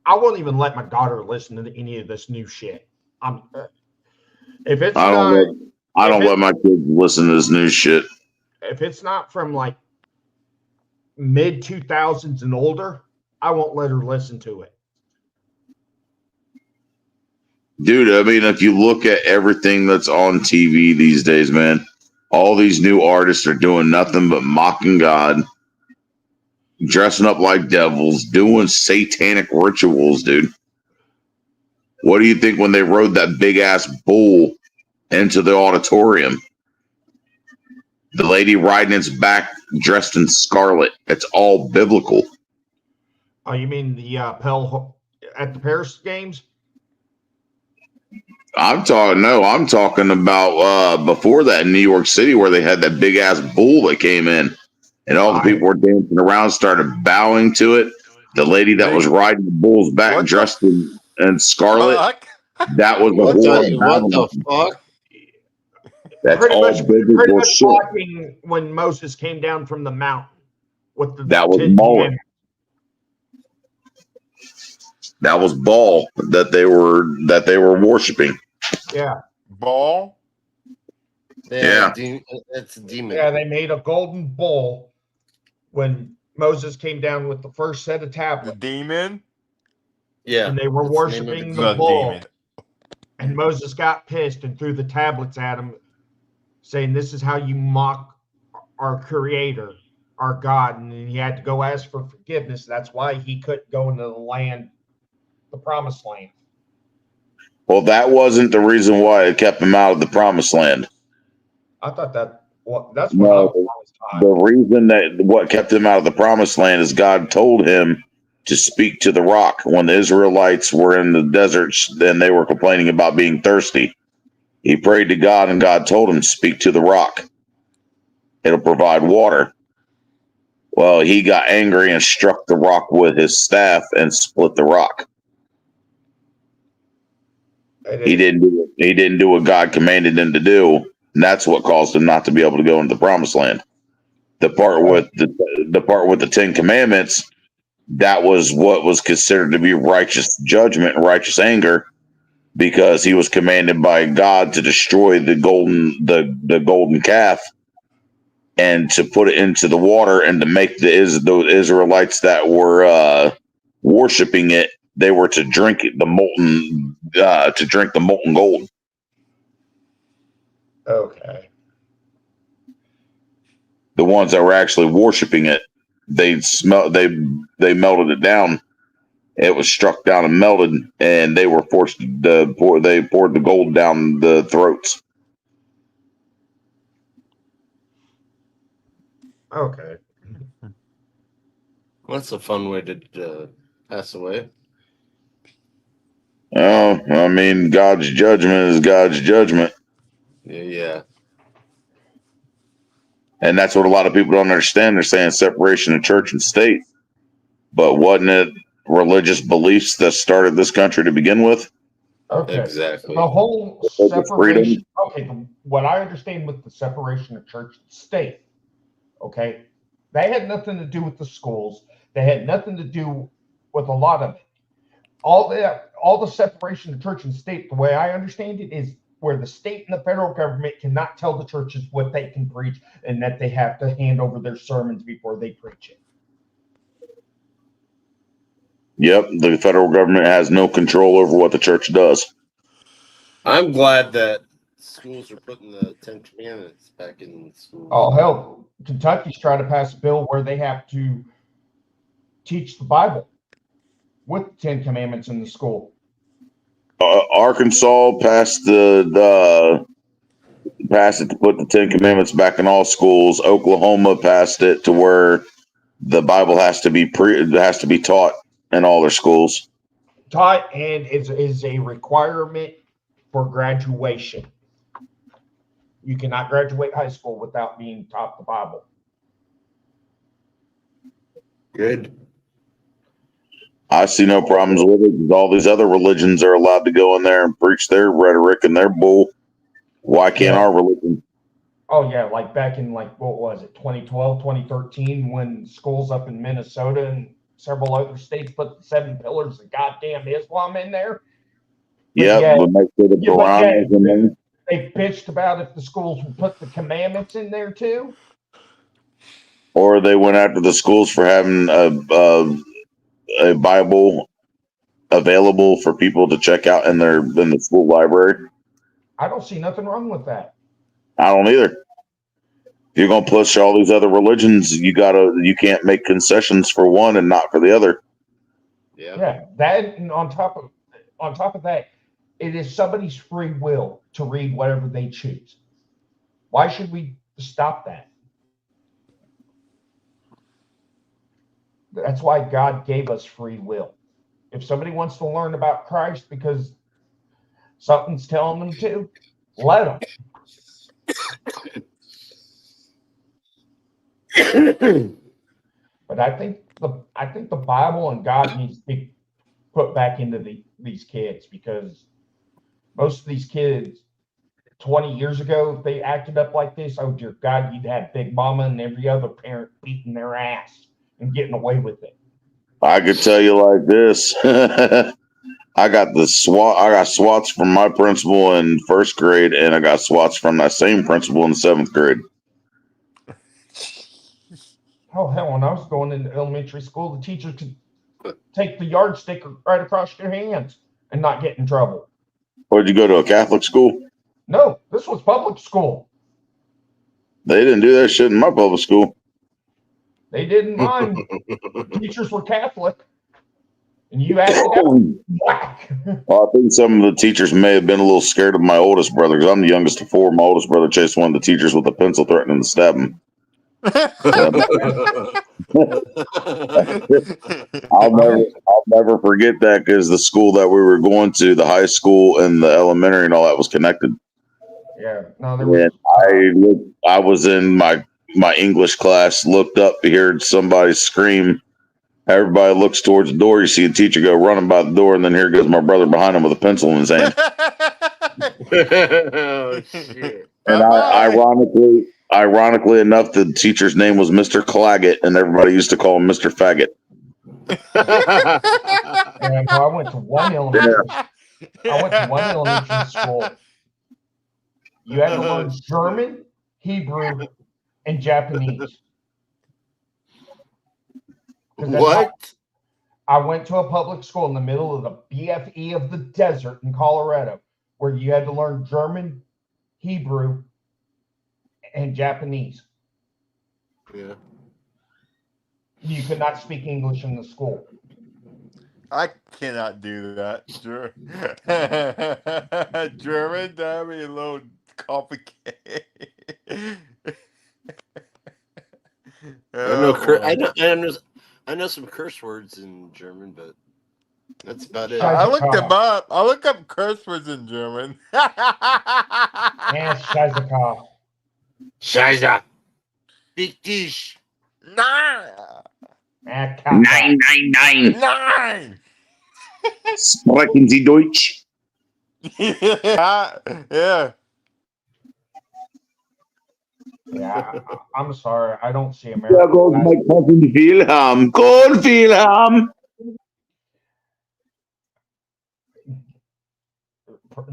I won't even let my daughter listen to any of this new shit. I don't let my kids listen to this new shit. If it's not from like mid 2000s and older, I won't let her listen to it. Dude, I mean, if you look at everything that's on TV these days, man, all these new artists are doing nothing but mocking God, dressing up like devils, doing satanic rituals, dude. What do you think when they rode that big ass bull into the auditorium? The lady riding its back dressed in scarlet. It's all biblical. Oh, you mean the at the Paris games? I'm talking about before that in New York City where they had that big ass bull that came in and all the people were dancing around, started bowing to it. The lady that was riding the bull's back dressed in scarlet, that was the What whore the, of what Babylon. the fuck? That's pretty all much biblical shit. talking when Moses came down from the mountain with the That was 10 Moloch. commandments. That was Baal that they were worshiping. Yeah. Ball. Yeah. That's a demon. Yeah, they made a golden bull when Moses came down with the first set of tablets. Demon. Yeah. And they were that's worshiping the the bull. demon. And Moses got pissed and threw the tablets at him, saying, "This is how you mock our creator, our God." And he had to go ask for forgiveness. That's why he couldn't go into the land, the promised land. Well, that wasn't the reason why it kept him out of the promised land. I thought that, well, that's what I No, was taught. the reason that what kept him out of the promised land is God told him to speak to the rock. When the Israelites were in the deserts, then they were complaining about being thirsty. He prayed to God, and God told him, "Speak to the rock. It'll provide water." Well, he got angry and struck the rock with his staff and split the rock. He didn't do what God commanded him to do. And that's what caused him not to be able to go into the promised land. The part with the 10 Commandments, that was what was considered to be righteous judgment and righteous anger, because he was commanded by God to destroy the golden calf and to put it into the water, and to make the Israelites that were worshiping it, they were to drink the molten gold. Okay. The ones that were actually worshiping it, they melted it down. It was struck down and melted, and they were forced to poured the gold down the throats. Okay. That's a fun way to pass away. Oh, I mean, God's judgment is God's judgment. Yeah. And that's what a lot of people don't understand. They're saying separation of church and state. But wasn't it religious beliefs that started this country to begin with? Okay. Exactly. The whole Freedom. separation. Okay. What I understand with the separation of church and state. Okay. They had nothing to do with the schools. They had nothing to do with a lot of it. All the separation of church and state, the way I understand it, is where the state and the federal government cannot tell the churches what they can preach, and that they have to hand over their sermons before they preach it. Yep, the federal government has no control over what the church does. I'm glad that schools are putting the 10 Commandments back in school. Oh, hell, Kentucky's trying to pass a bill where they have to teach the Bible with the 10 Commandments in the school. Arkansas passed it to put the 10 Commandments back in all schools. Oklahoma passed it to where the Bible has to be taught in all their schools. Taught, and is a requirement for graduation. You cannot graduate high school without being taught the Bible. Good. I see no problems with it, because all these other religions are allowed to go in there and preach their rhetoric and their bull. Why can't our religion? Oh, yeah, like back in, what was it, 2012, 2013, when schools up in Minnesota and several other states put the 7 pillars of goddamn Islam in there. Yeah, but make sure the Quran is in there. They bitched about if the schools would put the commandments in there too. Or they went after the schools for having a Bible available for people to check out in the school library. I don't see nothing wrong with that. I don't either. If you're gonna push all these other religions, you can't make concessions for one and not for the other. Yeah. That, and on top of that, it is somebody's free will to read whatever they choose. Why should we stop that? That's why God gave us free will. If somebody wants to learn about Christ because something's telling them to, let them. But I think I think the Bible and God needs to be put back into these kids, because most of these kids 20 years ago, if they acted up like this, oh dear God, you'd have Big Mama and every other parent beating their ass and getting away with it. I could tell you like this. I got SWATs from my principal in 1st grade, and I got SWATs from that same principal in 7th grade. Oh, hell, when I was going into elementary school, the teacher could take the yardstick right across your hands and not get in trouble. Or did you go to a Catholic school? No, this was public school. They didn't do that shit in my public school. They didn't mind. Teachers were Catholic. And you acted out whack. Well, I think some of the teachers may have been a little scared of my oldest brother, because I'm the youngest of 4. My oldest brother chased one of the teachers with a pencil, threatening to stab him. I'll never forget that, because the school that we were going to, the high school and the elementary and all that, was connected. Yeah, no, there was. And I was in my English class, looked up to hear somebody scream. Everybody looks towards the door. You see a teacher go running by the door, and then here goes my brother behind him with a pencil in his hand. Oh, shit. And ironically enough, the teacher's name was Mr. Claggett, and everybody used to call him Mr. Faggot. And I went to one elementary school. You had to learn German, Hebrew, and Japanese. What? I went to a public school in the middle of the BFE of the desert in Colorado, where you had to learn German, Hebrew, and Japanese. Yeah. You could not speak English in the school. I cannot do that. Sure. German, that'd be a little complicated. I know some curse words in German, but that's about it. I looked them up. I look up curse words in German. Yes, Scheiße. Scheiße. Big dish. Nine. Nine. Sprechen Sie Deutsch? Yeah. Yeah, I'm sorry. I don't see There America. goes my cousin Wilhelm. Call Wilhelm.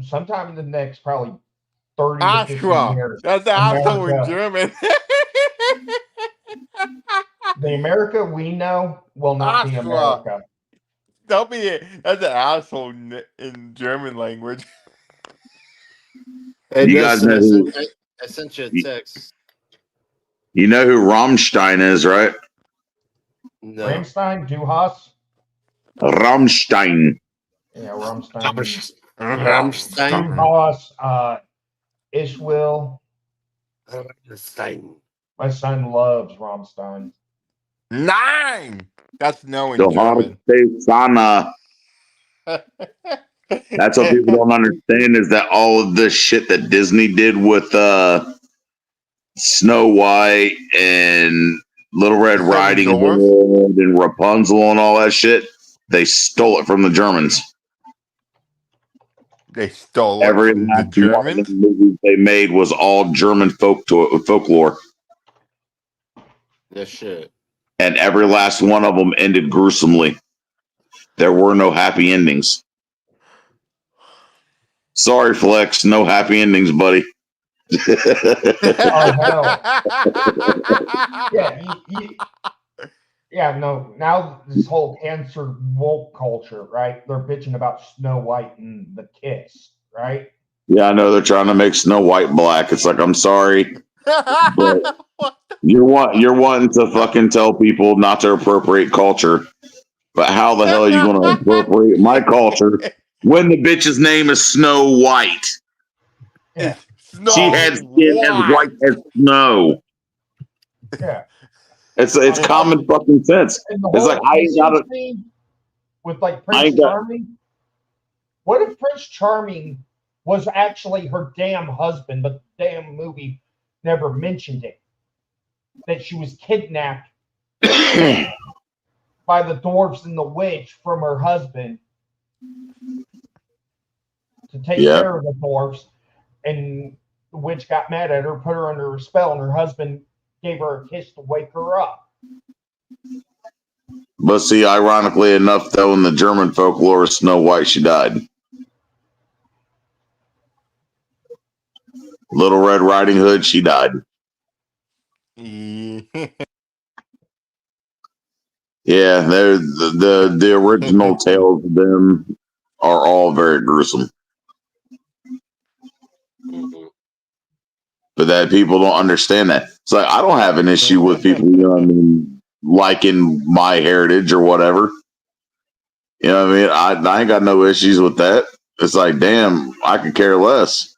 Sometime in the next probably 30 to 50 years. That's the asshole in German. The America we know will not be America. Don't be it. That's an asshole in German language. Hey, You guys know who? I sent you a text. You know who Rammstein is, right? No. Rammstein, Duhas. Rammstein. Yeah, Rammstein. Rammstein. Duhas, Ishwil. Rammstein. My son loves Rammstein. 9. That's no in The German. Sana. That's what people don't understand, is that all of this shit that Disney did with Snow White and Little Red Riding Hood and Rapunzel and all that shit, they stole it from the Germans. They stole Every it from the last one of Germans? the movies they made was all German folklore. Yeah, shit. And every last one of them ended gruesomely. There were no happy endings. Sorry, Flex. No happy endings, buddy. Oh, hell. Yeah, no. Now this whole cancer woke culture, right? They're bitching about Snow White and the kiss, right? Yeah, I know they're trying to make Snow White black. It's like, I'm sorry, but you're wanting to fucking tell people not to appropriate culture. But how the hell are you going to appropriate my culture when the bitch's name is Snow White? Yeah. She had skin as white as snow. Yeah. It's common fucking sense. And the It's whole like, I ain't got scene with like Prince Charming. What if Prince Charming was actually her damn husband, but the damn movie never mentioned it? That she was kidnapped by the dwarves and the witch from her husband to take care of the dwarves, and the witch got mad at her, put her under a spell, and her husband gave her a kiss to wake her up. But see, ironically enough, though, in the German folklore, Snow White, she died. Little Red Riding Hood, she died. Yeah, they're the original tales of them are all very gruesome. But that people don't understand that. It's like, I don't have an issue with people, you know what I mean, liking my heritage or whatever. You know what I mean? I ain't got no issues with that. It's like, damn, I could care less.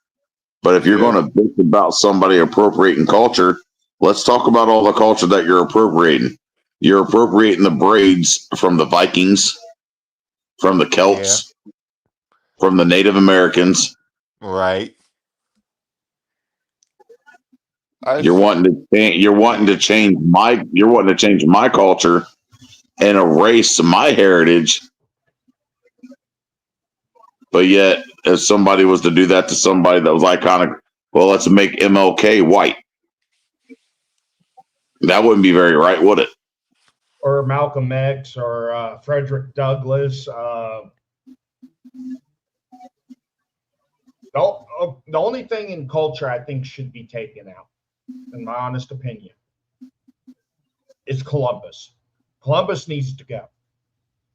But if you're going to bitch about somebody appropriating culture, let's talk about all the culture that you're appropriating. You're appropriating the braids from the Vikings, from the Celts, from the Native Americans. Right. You're wanting to change my culture and erase my heritage. But yet, if somebody was to do that to somebody that was iconic, well, let's make MLK white. That wouldn't be very right, would it? Or Malcolm X, or Frederick Douglass. The only thing in culture I think should be taken out, in my honest opinion, is Columbus. Columbus needs to go.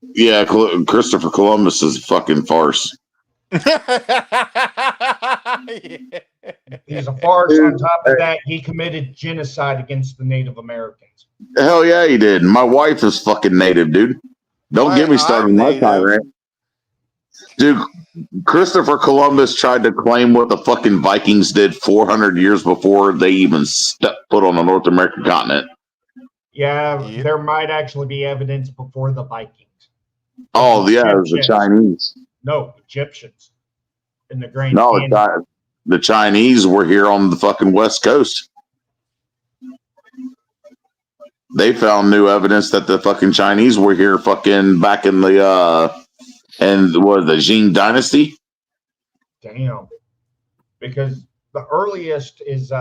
Yeah, Christopher Columbus is a fucking farce. He's a farce. On top of that, he committed genocide against the Native Americans. Hell yeah, he did. My wife is fucking Native, dude. Don't get me started on my tyrant. Dude, Christopher Columbus tried to claim what the fucking Vikings did 400 years before they even stepped foot on the North American continent. Yeah, there might actually be evidence before the Vikings. Oh, yeah, it was the Chinese. No, Egyptians. In the Grand No, Canyon. the Chinese were here on the fucking West Coast. They found new evidence that the fucking Chinese were here fucking back in the the Jin Dynasty. Damn. Because the earliest is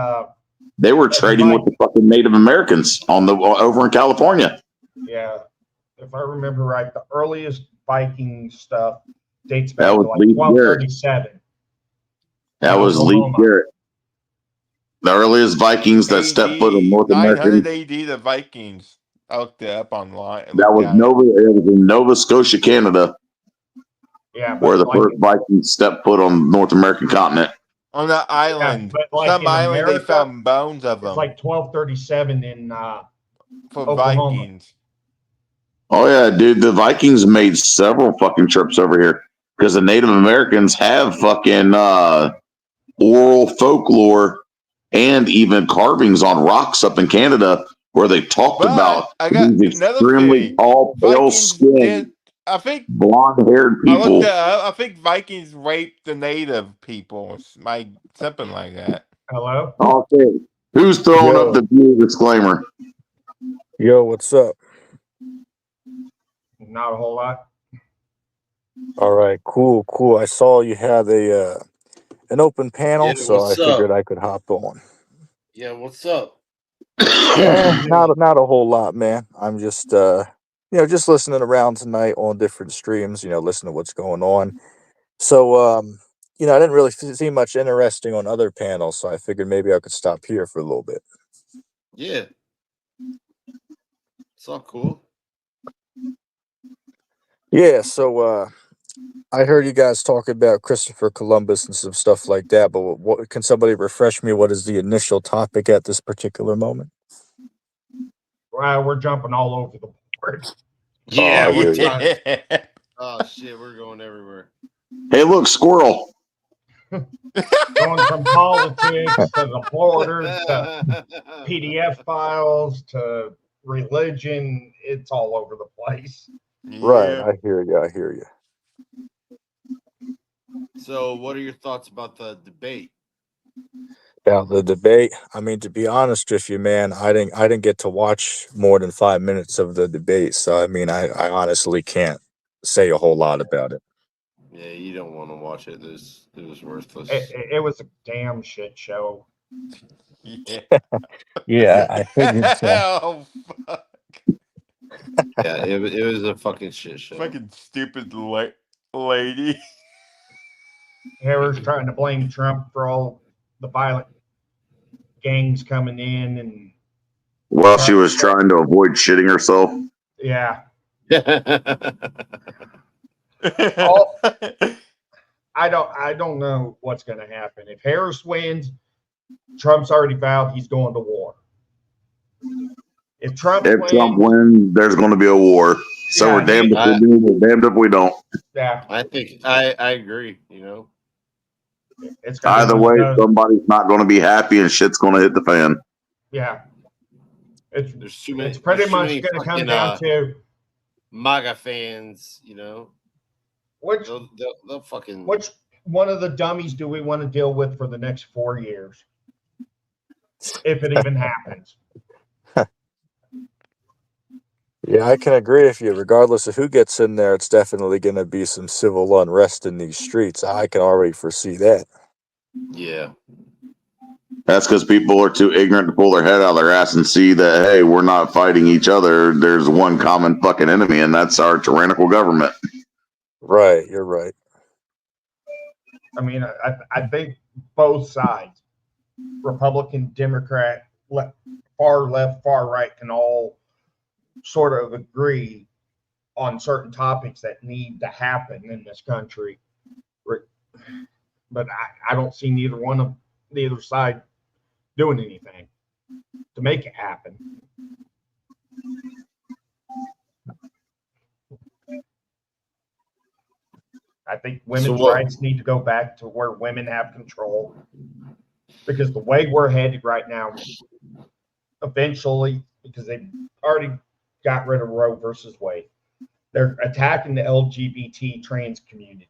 they were trading with the fucking Native Americans over in California. Yeah. If I remember right, the earliest Viking stuff dates back That to was like Lee 1237. That was Lee Garrett. The earliest Vikings that stepped foot in North America. 900 AD, the Vikings. I looked it up online. That was it was in Nova Scotia, Canada. Yeah, where the first Vikings stepped foot on the North American continent. On that island. Yeah, but like some in island America, they found bones of them. It's like 1237 in for Oklahoma. Vikings. Oh yeah, dude, the Vikings made several fucking trips over here because the Native Americans have fucking oral folklore and even carvings on rocks up in Canada where they talked about these extremely tall, pale skinned, I think blonde-haired people. I think Vikings raped the native people. Something like that. Hello? Okay. Who's throwing up the view disclaimer? Yo, what's up? Not a whole lot. All right, cool. I saw you had an open panel, so I figured I could hop on. Yeah, what's up? Not a whole lot, man. I'm just just listening around tonight on different streams, listening to what's going on. So I didn't really see much interesting on other panels, so I figured maybe I could stop here for a little bit. Yeah. It's all cool. Yeah, so I heard you guys talk about Christopher Columbus and some stuff like that, but what can somebody refresh me? What is the initial topic at this particular moment? Well, we're jumping all over the board. Yeah. Yeah. Oh shit, we're going everywhere. Hey, look, squirrel. Going from politics to the borders to PDF files to religion, it's all over the place. Right, I hear you. So, what are your thoughts about the debate? About the debate, I mean, to be honest with you, man, I didn't get to watch more than 5 minutes of the debate, so I mean, I honestly can't say a whole lot about it. Yeah, you don't want to watch it. It was worthless. It was a damn shit show. Yeah. Yeah, I figured so. Oh, fuck. Yeah, it was a fucking shit show. Fucking stupid lady. Harris trying to blame Trump for all the violent gangs coming in, and Well, she was trying to avoid shitting herself. yeah. I don't know what's going to happen. If Harris wins, Trump's already vowed he's going to war. If Trump wins, there's going to be a war. So Yeah, we're damned if we do, we're damned if we don't. Yeah, I think I agree. You know, it's gonna be Either one way, of those- somebody's not going to be happy and shit's going to hit the fan. yeah. there's too many. It's pretty there's too much many going to come fucking, down to MAGA fans. You know, which they'll fucking. which one of the dummies do we want to deal with for the next 4 years, if it even happens. Yeah, I can agree with you. Regardless of who gets in there, it's definitely going to be some civil unrest in these streets. I can already foresee that. Yeah. That's because people are too ignorant to pull their head out of their ass and see that, hey, we're not fighting each other. There's one common fucking enemy, and that's our tyrannical government. Right, you're right. I mean, I think both sides, Republican, Democrat, far left, far right, can all sort of agree on certain topics that need to happen in this country. But I don't see neither side doing anything to make it happen. I think women's rights need to go back to where women have control, because the way we're headed right now, eventually, because they've already got rid of Roe versus Wade, they're attacking the LGBT trans community.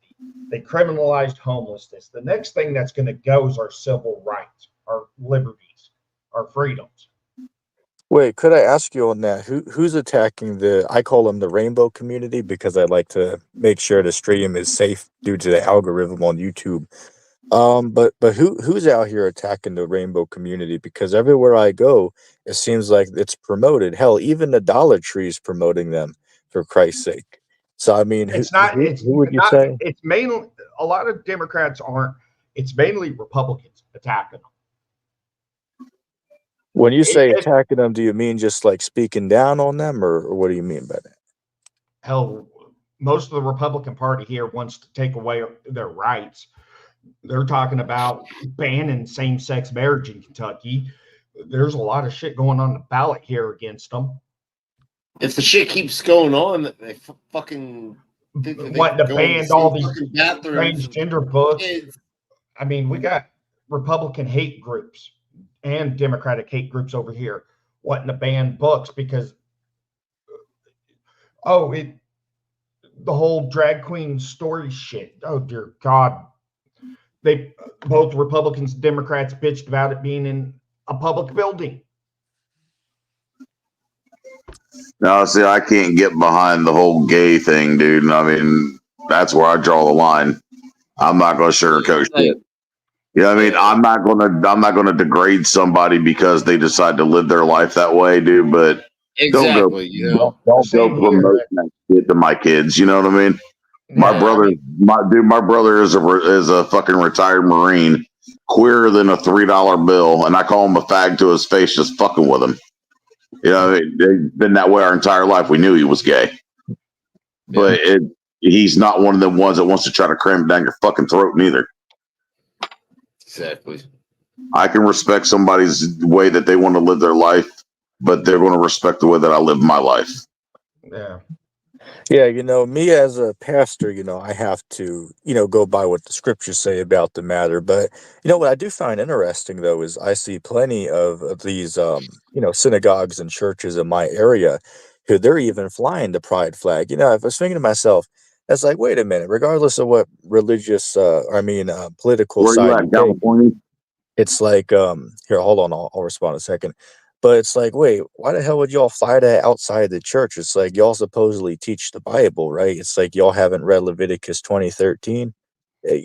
They criminalized homelessness. The next thing that's going to go is our civil rights, our liberties, our freedoms. Wait, could I ask you on that? Who's attacking I call them the rainbow community, because I like to make sure the stream is safe due to the algorithm on YouTube. But who's out here attacking the rainbow community? Because everywhere I go, it seems like it's promoted. Hell, even the Dollar Tree is promoting them, for Christ's sake. So I mean, It's not. who would you say? It's mainly a lot of Democrats aren't. It's mainly Republicans attacking them. When you say attacking them, do you mean just like speaking down on them, or what do you mean by that? Hell, most of the Republican Party here wants to take away their rights. They're talking about banning same-sex marriage in Kentucky. There's a lot of shit going on the ballot here against them. If the shit keeps going on, they fucking Want to ban all these transgender books. I mean, we got Republican hate groups and Democratic hate groups over here wanting to ban books because, the whole drag queen story shit. Oh, dear God. They both Republicans and Democrats bitched about it being in a public building. No, see, I can't get behind the whole gay thing, dude. I mean, that's where I draw the line. I'm not going to sugarcoat shit. You know what I mean? I'm not going to degrade somebody because they decide to live their life that way, dude. But don't go promote that shit to my kids. You know what I mean? My brother is a fucking retired Marine, queerer than a $3 bill, and I call him a fag to his face just fucking with him. You know, they've been that way our entire life. We knew he was gay, but he's not one of the ones that wants to try to cram it down your fucking throat neither. Exactly. I can respect somebody's way that they want to live their life, but they're going to respect the way that I live my life. Yeah. Yeah, me as a pastor, I have to, go by what the scriptures say about the matter. But, what I do find interesting, though, is I see plenty of these, synagogues and churches in my area who they're even flying the pride flag. I was thinking to myself, that's like, wait a minute, regardless of what religious, political Where side you at, California? It's like, here, hold on, I'll respond in a second. But it's like, wait, why the hell would y'all fly that outside the church? It's like y'all supposedly teach the Bible, right? It's like y'all haven't read Leviticus 20:13.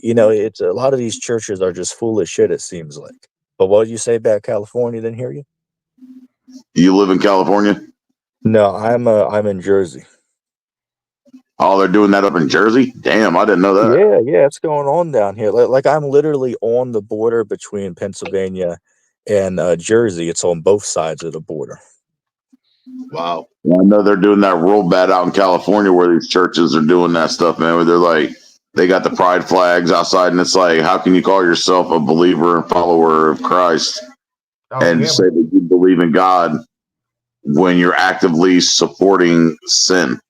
You know, it's a lot of these churches are just full of shit, it seems like. But what did you say about California? Didn't hear you. You live in California? No, I'm in Jersey. Oh, they're doing that up in Jersey? Damn, I didn't know that. Yeah, it's going on down here. Like I'm literally on the border between Pennsylvania and Jersey. It's on both sides of the border. Wow. I know they're doing that real bad out in California where these churches are doing that stuff, man, where they're like, they got the pride flags outside, and it's like, how can you call yourself a believer and follower of Christ and say that you believe in God when you're actively supporting sin?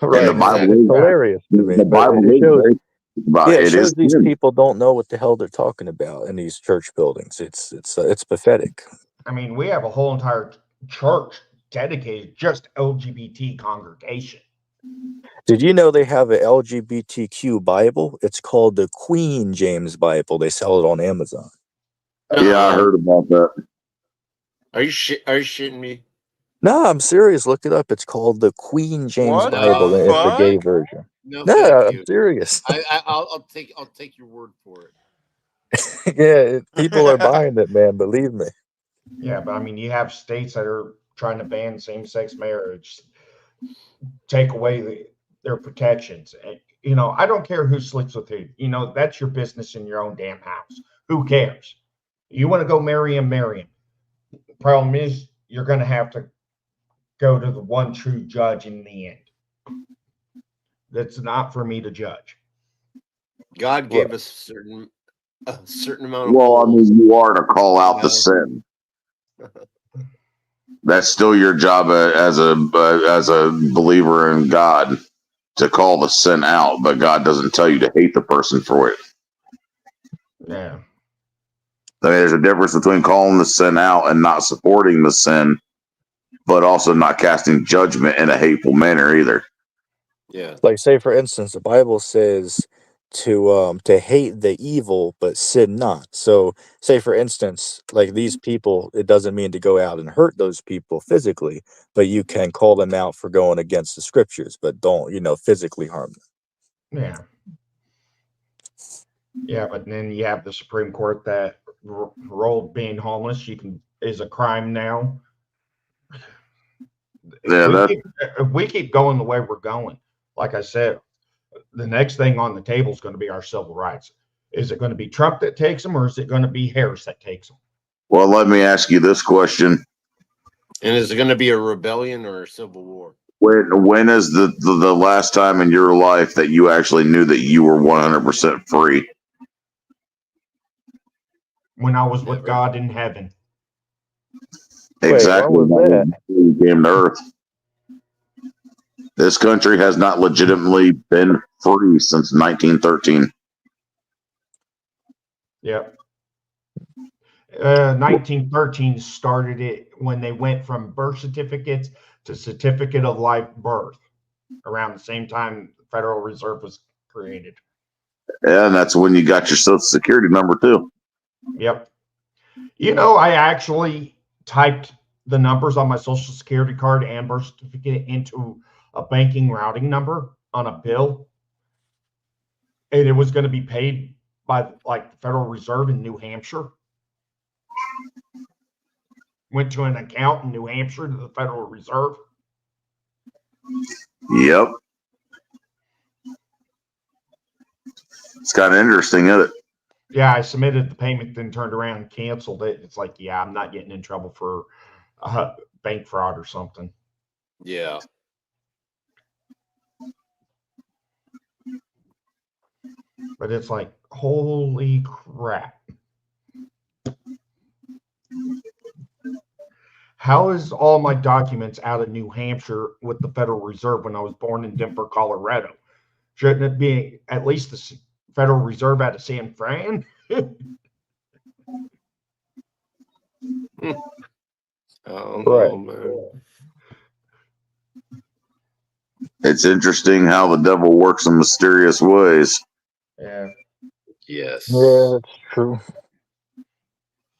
Right, And the Bible it's is hilarious to me. The But Bible it is shows, very about yeah, it it shows is these sin. people don't know what the hell they're talking about in these church buildings. It's pathetic. I mean, we have a whole entire church dedicated just LGBT congregation. Did you know they have an LGBTQ Bible? It's called the Queen James Bible. They sell it on Amazon. Yeah, I heard about that. Are you shitting me? No, I'm serious. Look it up. It's called the Queen James What Bible. the It's the gay fuck? version. No, No, thank I'm you. serious. I'll take your word for it. Yeah, people are buying it, man. Believe me. Yeah, but I mean, you have states that are trying to ban same-sex marriage, take away their protections. And, you know, I don't care who sleeps with who. You know, that's your business in your own damn house. Who cares? You want to go marry him, marry him. The problem is you're going to have to go to the one true judge in the end. That's not for me to judge. God gave us a certain amount of Well, I holes. mean, you are to call out the Yeah. sin. That's still your job as a believer in God to call the sin out, but God doesn't tell you to hate the person for it. Yeah. I mean, there's a difference between calling the sin out and not supporting the sin, but also not casting judgment in a hateful manner either. Yeah. Like, say for instance, the Bible says to hate the evil but sin not. So say for instance, like these people, it doesn't mean to go out and hurt those people physically, but you can call them out for going against the scriptures, but don't, physically harm them. Yeah. Yeah, but then you have the Supreme Court that ruled being homeless is a crime now. Yeah, If we keep going the way we're going, like I said, the next thing on the table is going to be our civil rights. Is it going to be Trump that takes them, or is it going to be Harris that takes them? Well, let me ask you this question. And is it going to be a rebellion or a civil war? When is the last time in your life that you actually knew that you were 100% free? When I was with God in heaven. Exactly. Wait, what was that? You came to Earth. This country has not legitimately been free since 1913. Yep. 1913 started it when they went from birth certificates to certificate of life birth. Around the same time the Federal Reserve was created. Yeah, and that's when you got your Social Security number too. Yep. You know, I actually typed the numbers on my Social Security card and birth certificate into a banking routing number on a bill, and it was going to be paid by like the Federal Reserve in New Hampshire. Went to an account in New Hampshire to the Federal Reserve. Yep. It's kind of interesting, isn't it? Yeah, I submitted the payment, then turned around and canceled it. It's like, yeah, I'm not getting in trouble for bank fraud or something. Yeah. But it's like, holy crap. How is all my documents out of New Hampshire with the Federal Reserve when I was born in Denver, Colorado? Shouldn't it be at least the Federal Reserve out of San Fran? Oh, Right. man. It's interesting how the devil works in mysterious ways. Yeah. Yes. Yeah, that's true.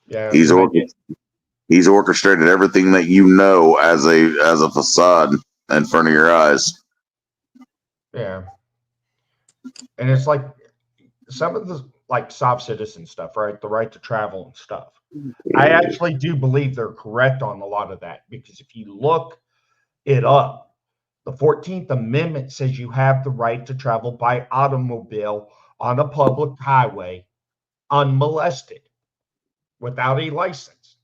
Yeah, he's orchestrated everything that you know as a facade in front of your eyes. Yeah, and it's like some of the like soft citizen stuff, right? The right to travel and stuff. I actually do believe they're correct on a lot of that, because if you look it up, the 14th Amendment says you have the right to travel by automobile on a public highway unmolested without a license.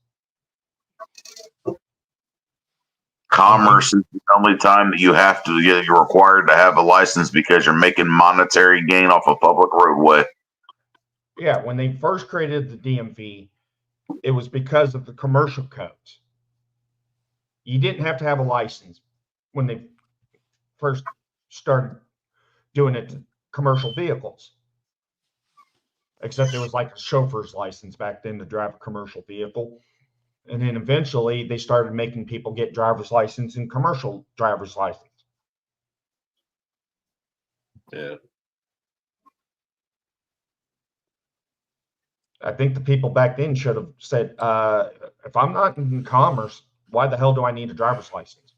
Commerce is the only time that you're required to have a license because you're making monetary gain off a public roadway. Yeah, when they first created the DMV, it was because of the commercial codes. You didn't have to have a license when they first started doing it to commercial vehicles. Except it was like a chauffeur's license back then to drive a commercial vehicle. And then eventually they started making people get driver's license and commercial driver's license. Yeah. I think the people back then should have said, if I'm not in commerce, why the hell do I need a driver's license?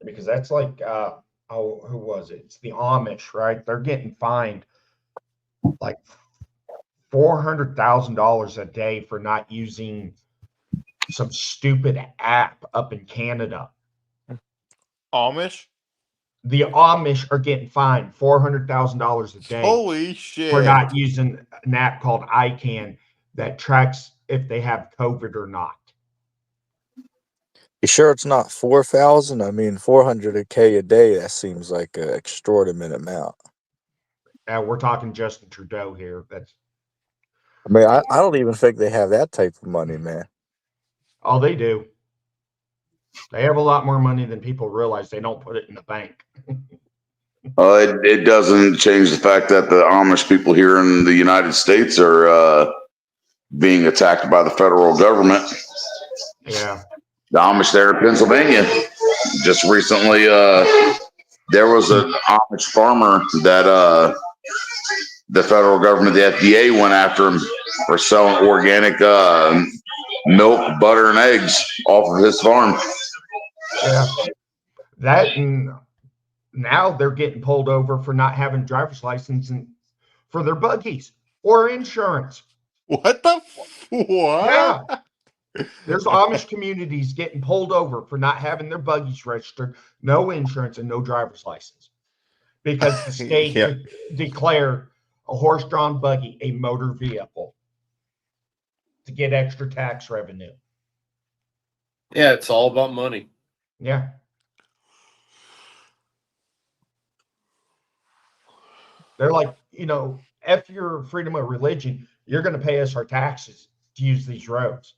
Because that's like, who was it? It's the Amish, right? They're getting fined like $400,000 a day for not using some stupid app up in Canada. Amish? The Amish are getting fined $400,000 a day. Holy shit. For not using an app called ICANN that tracks if they have COVID or not. You sure it's not 4,000? I mean, 400K a day. That seems like an extraordinary amount. We're talking Justin Trudeau here. I mean, I don't even think they have that type of money, man. Oh, they do. They have a lot more money than people realize. They don't put it in the bank. It doesn't change the fact that the Amish people here in the United States are being attacked by the federal government. Yeah. The Amish there in Pennsylvania. Just recently, there was an Amish farmer that the federal government, the FDA, went after him for selling organic milk, butter, and eggs off of his farm. Yeah. That, and now they're getting pulled over for not having driver's license and for their buggies or insurance. What the? What? Yeah. There's Amish communities getting pulled over for not having their buggies registered, no insurance, and no driver's license. Because the state declared a horse-drawn buggy a motor vehicle to get extra tax revenue. Yeah, it's all about money. Yeah. They're like, F your freedom of religion, you're going to pay us our taxes to use these roads.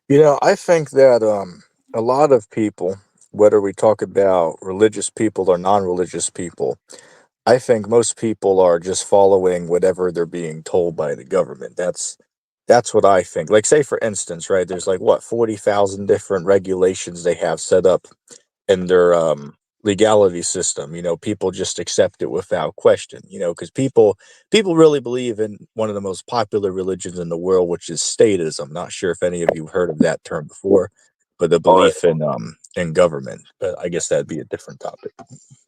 I think that a lot of people, whether we talk about religious people or non-religious people, I think most people are just following whatever they're being told by the government. That's what I think. Like, say, for instance, right, there's like, 40,000 different regulations they have set up in their legality system. People just accept it without question, because people really believe in one of the most popular religions in the world, which is statism. Not sure if any of you heard of that term before, but the belief in government. But I guess that'd be a different topic.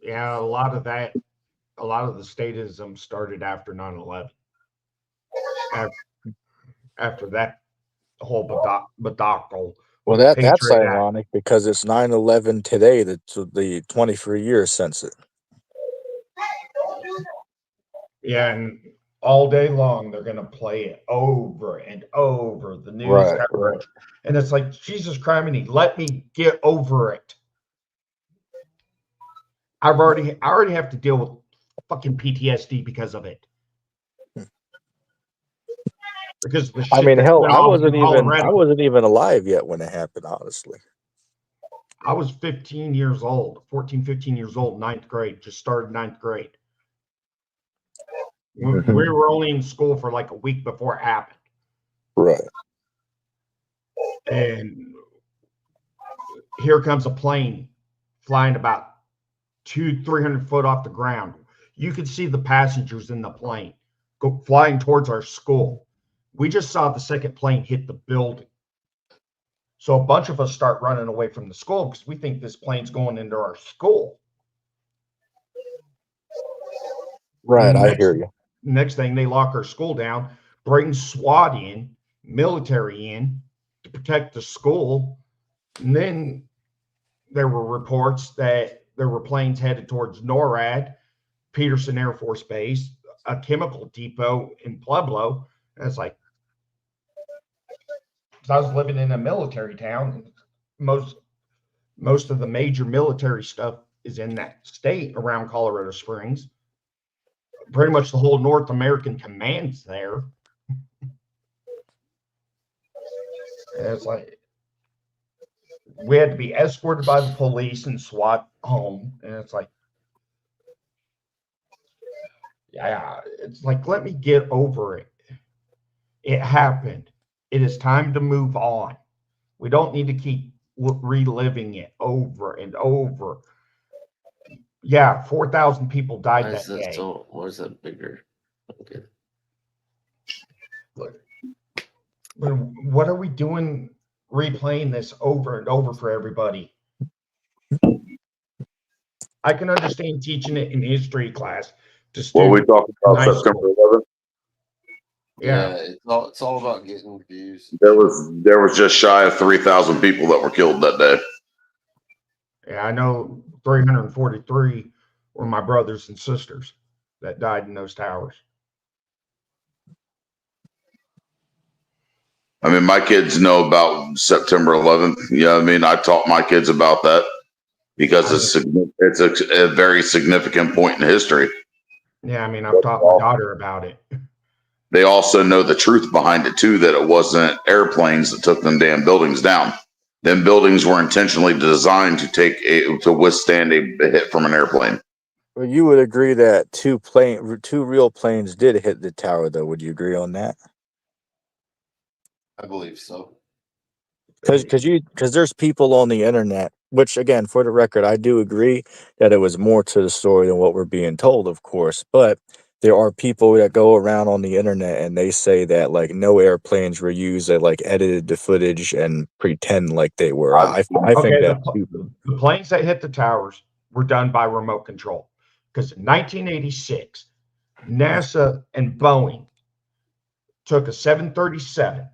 Yeah, a lot of the statism started after 9/11. After that whole debacle. Well, that's ironic because it's 9/11 today. That's the 23 years since it. Yeah, and all day long they're going to play it over and over, the news coverage. And it's like, Jesus Christ, let me get over it. I already have to deal with fucking PTSD because of it. Because the shit hell, went I off in wasn't even alive yet when it happened, honestly. I was 14, 15 years old, 9th grade, just started 9th grade. We were only in school for like a week before it happened. Right. And here comes a plane flying about 200-300 foot off the ground. You could see the passengers in the plane go flying towards our school. We just saw the second plane hit the building. So a bunch of us start running away from the school because we think this plane's going into our school. Right, I hear you. Next thing, they lock our school down, bring SWAT in, military in to protect the school. And then there were reports that there were planes headed towards NORAD, Peterson Air Force Base, a chemical depot in Pueblo. And it's like, I was living in a military town. Most of the major military stuff is in that state around Colorado Springs. Pretty much the whole North American command's there. And it's like we had to be escorted by the police and SWAT home. And it's like, yeah, it's like, let me get over it. It happened. It is time to move on. We don't need to keep reliving it over and over. Yeah, 4,000 people died that day. So, why is that bigger? Okay. What are we doing replaying this over and over for everybody? I can understand teaching it in history class to students. What are we talking about, September 11th? Yeah, it's all about getting views. There was just shy of 3,000 people that were killed that day. Yeah, I know 343 were my brothers and sisters that died in those towers. I mean, my kids know about September 11th. Yeah, I mean, I taught my kids about that because it's a very significant point in history. Yeah, I mean, I've taught my daughter about it. They also know the truth behind it too, that it wasn't airplanes that took them damn buildings down. Them buildings were intentionally designed to withstand a hit from an airplane. Well, you would agree that two real planes did hit the tower, though. Would you agree on that? I believe so. Because there's people on the internet, which again, for the record, I do agree that it was more to the story than what we're being told, of course. But there are people that go around on the internet and they say that like no airplanes were used. They like edited the footage and pretend like they were. I think that's stupid. The planes that hit the towers were done by remote control. Because in 1986, NASA and Boeing took a 737,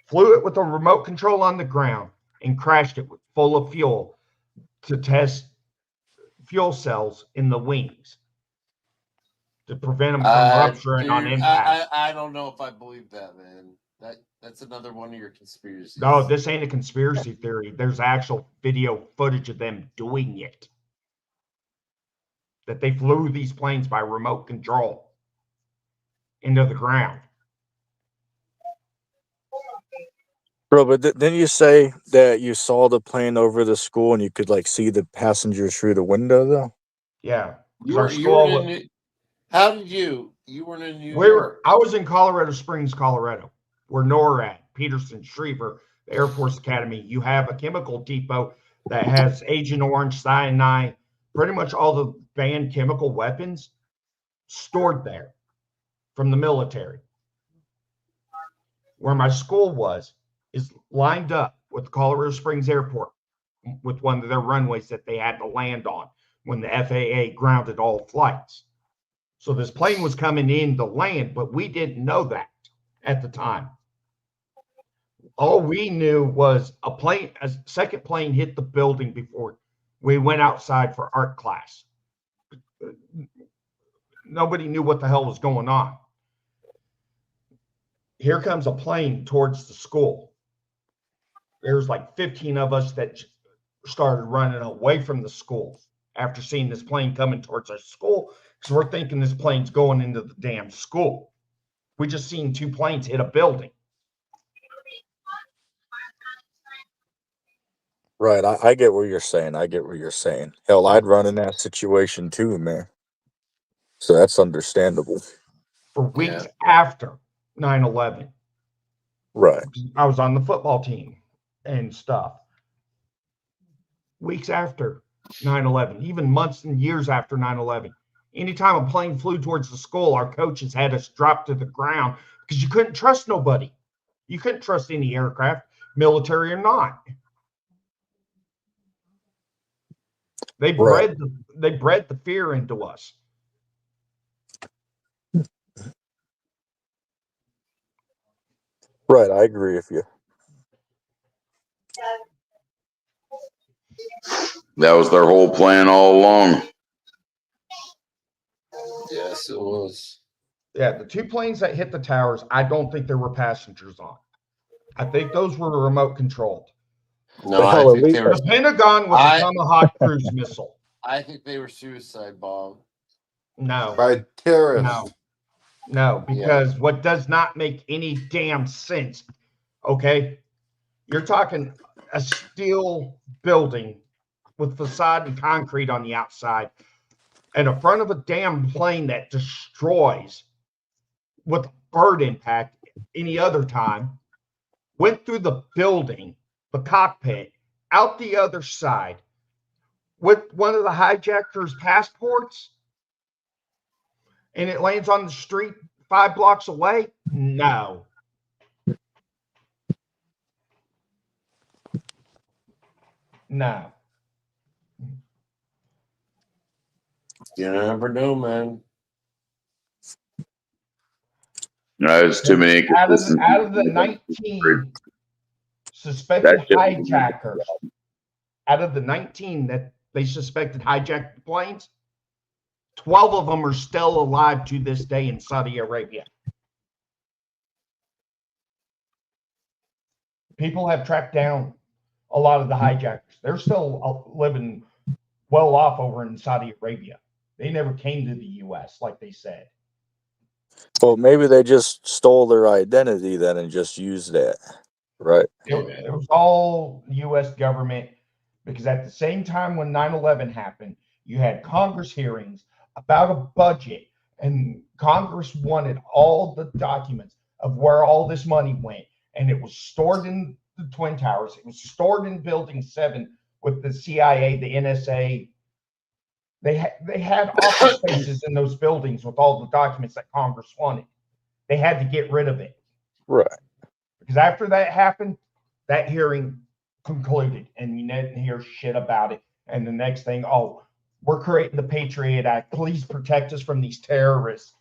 flew it with a remote control on the ground, and crashed it full of fuel to test fuel cells in the wings to prevent them from rupturing on impact. I don't know if I believe that, man. That's another one of your conspiracies. No, this ain't a conspiracy theory. There's actual video footage of them doing it. That they flew these planes by remote control into the ground. Bro, but didn't you say that you saw the plane over the school and you could like see the passengers through the window though? Yeah. How did you weren't in New York? I was in Colorado Springs, Colorado, where NORAD, Peterson, Schriever, the Air Force Academy. You have a chemical depot that has Agent Orange, cyanide, pretty much all the banned chemical weapons stored there from the military. Where my school was is lined up with Colorado Springs Airport with one of their runways that they had to land on when the FAA grounded all flights. So this plane was coming in to land, but we didn't know that at the time. All we knew was a second plane hit the building before we went outside for art class. Nobody knew what the hell was going on. Here comes a plane towards the school. There's like 15 of us that started running away from the school after seeing this plane coming towards our school, because we're thinking this plane's going into the damn school. We just seen two planes hit a building. Right, I get what you're saying. Hell, I'd run in that situation too, man. So that's understandable. For weeks after 9/11. Right. I was on the football team and stuff. Weeks after 9/11, even months and years after 9/11. Anytime a plane flew towards the school, our coaches had us drop to the ground because you couldn't trust nobody. You couldn't trust any aircraft, military or not. They bred the fear into us. Right, I agree with you. That was their whole plan all along. Yes, it was. Yeah, the two planes that hit the towers, I don't think there were passengers on. I think those were remote controlled. No, I think they were. The Pentagon was a Tomahawk cruise missile. I think they were suicide bomb. No. By terrorists. No, because what does not make any damn sense, okay? You're talking a steel building with facade and concrete on the outside and in front of a damn plane that destroys with bird impact any other time, went through the building, the cockpit, out the other side with one of the hijackers' passports, and it lands on the street 5 blocks away? No. No. You never know, man. There's too many. Out of the 19 suspected hijackers, out of the 19 that they suspected hijacked the planes, 12 of them are still alive to this day in Saudi Arabia. People have tracked down a lot of the hijackers. They're still living well off over in Saudi Arabia. They never came to the U.S. like they said. Well, maybe they just stole their identity then and just used that, right? It was all U.S. government, because at the same time when 9/11 happened, you had Congress hearings about a budget, and Congress wanted all the documents of where all this money went, and it was stored in the Twin Towers. It was stored in Building 7 with the CIA, the NSA. They had office spaces in those buildings with all the documents that Congress wanted. They had to get rid of it. Right. Because after that happened, that hearing concluded, and you didn't hear shit about it. And the next thing, we're creating the Patriot Act. Please protect us from these terrorists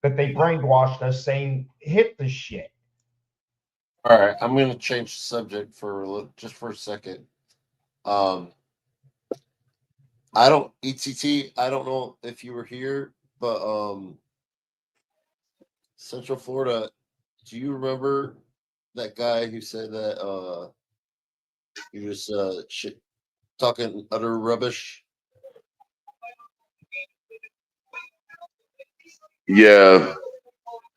that they brainwashed us saying hit the shit. All right, I'm going to change the subject just for a second. I don't know if you were here, but Central Florida, do you remember that guy who said that he was talking utter rubbish? Yeah.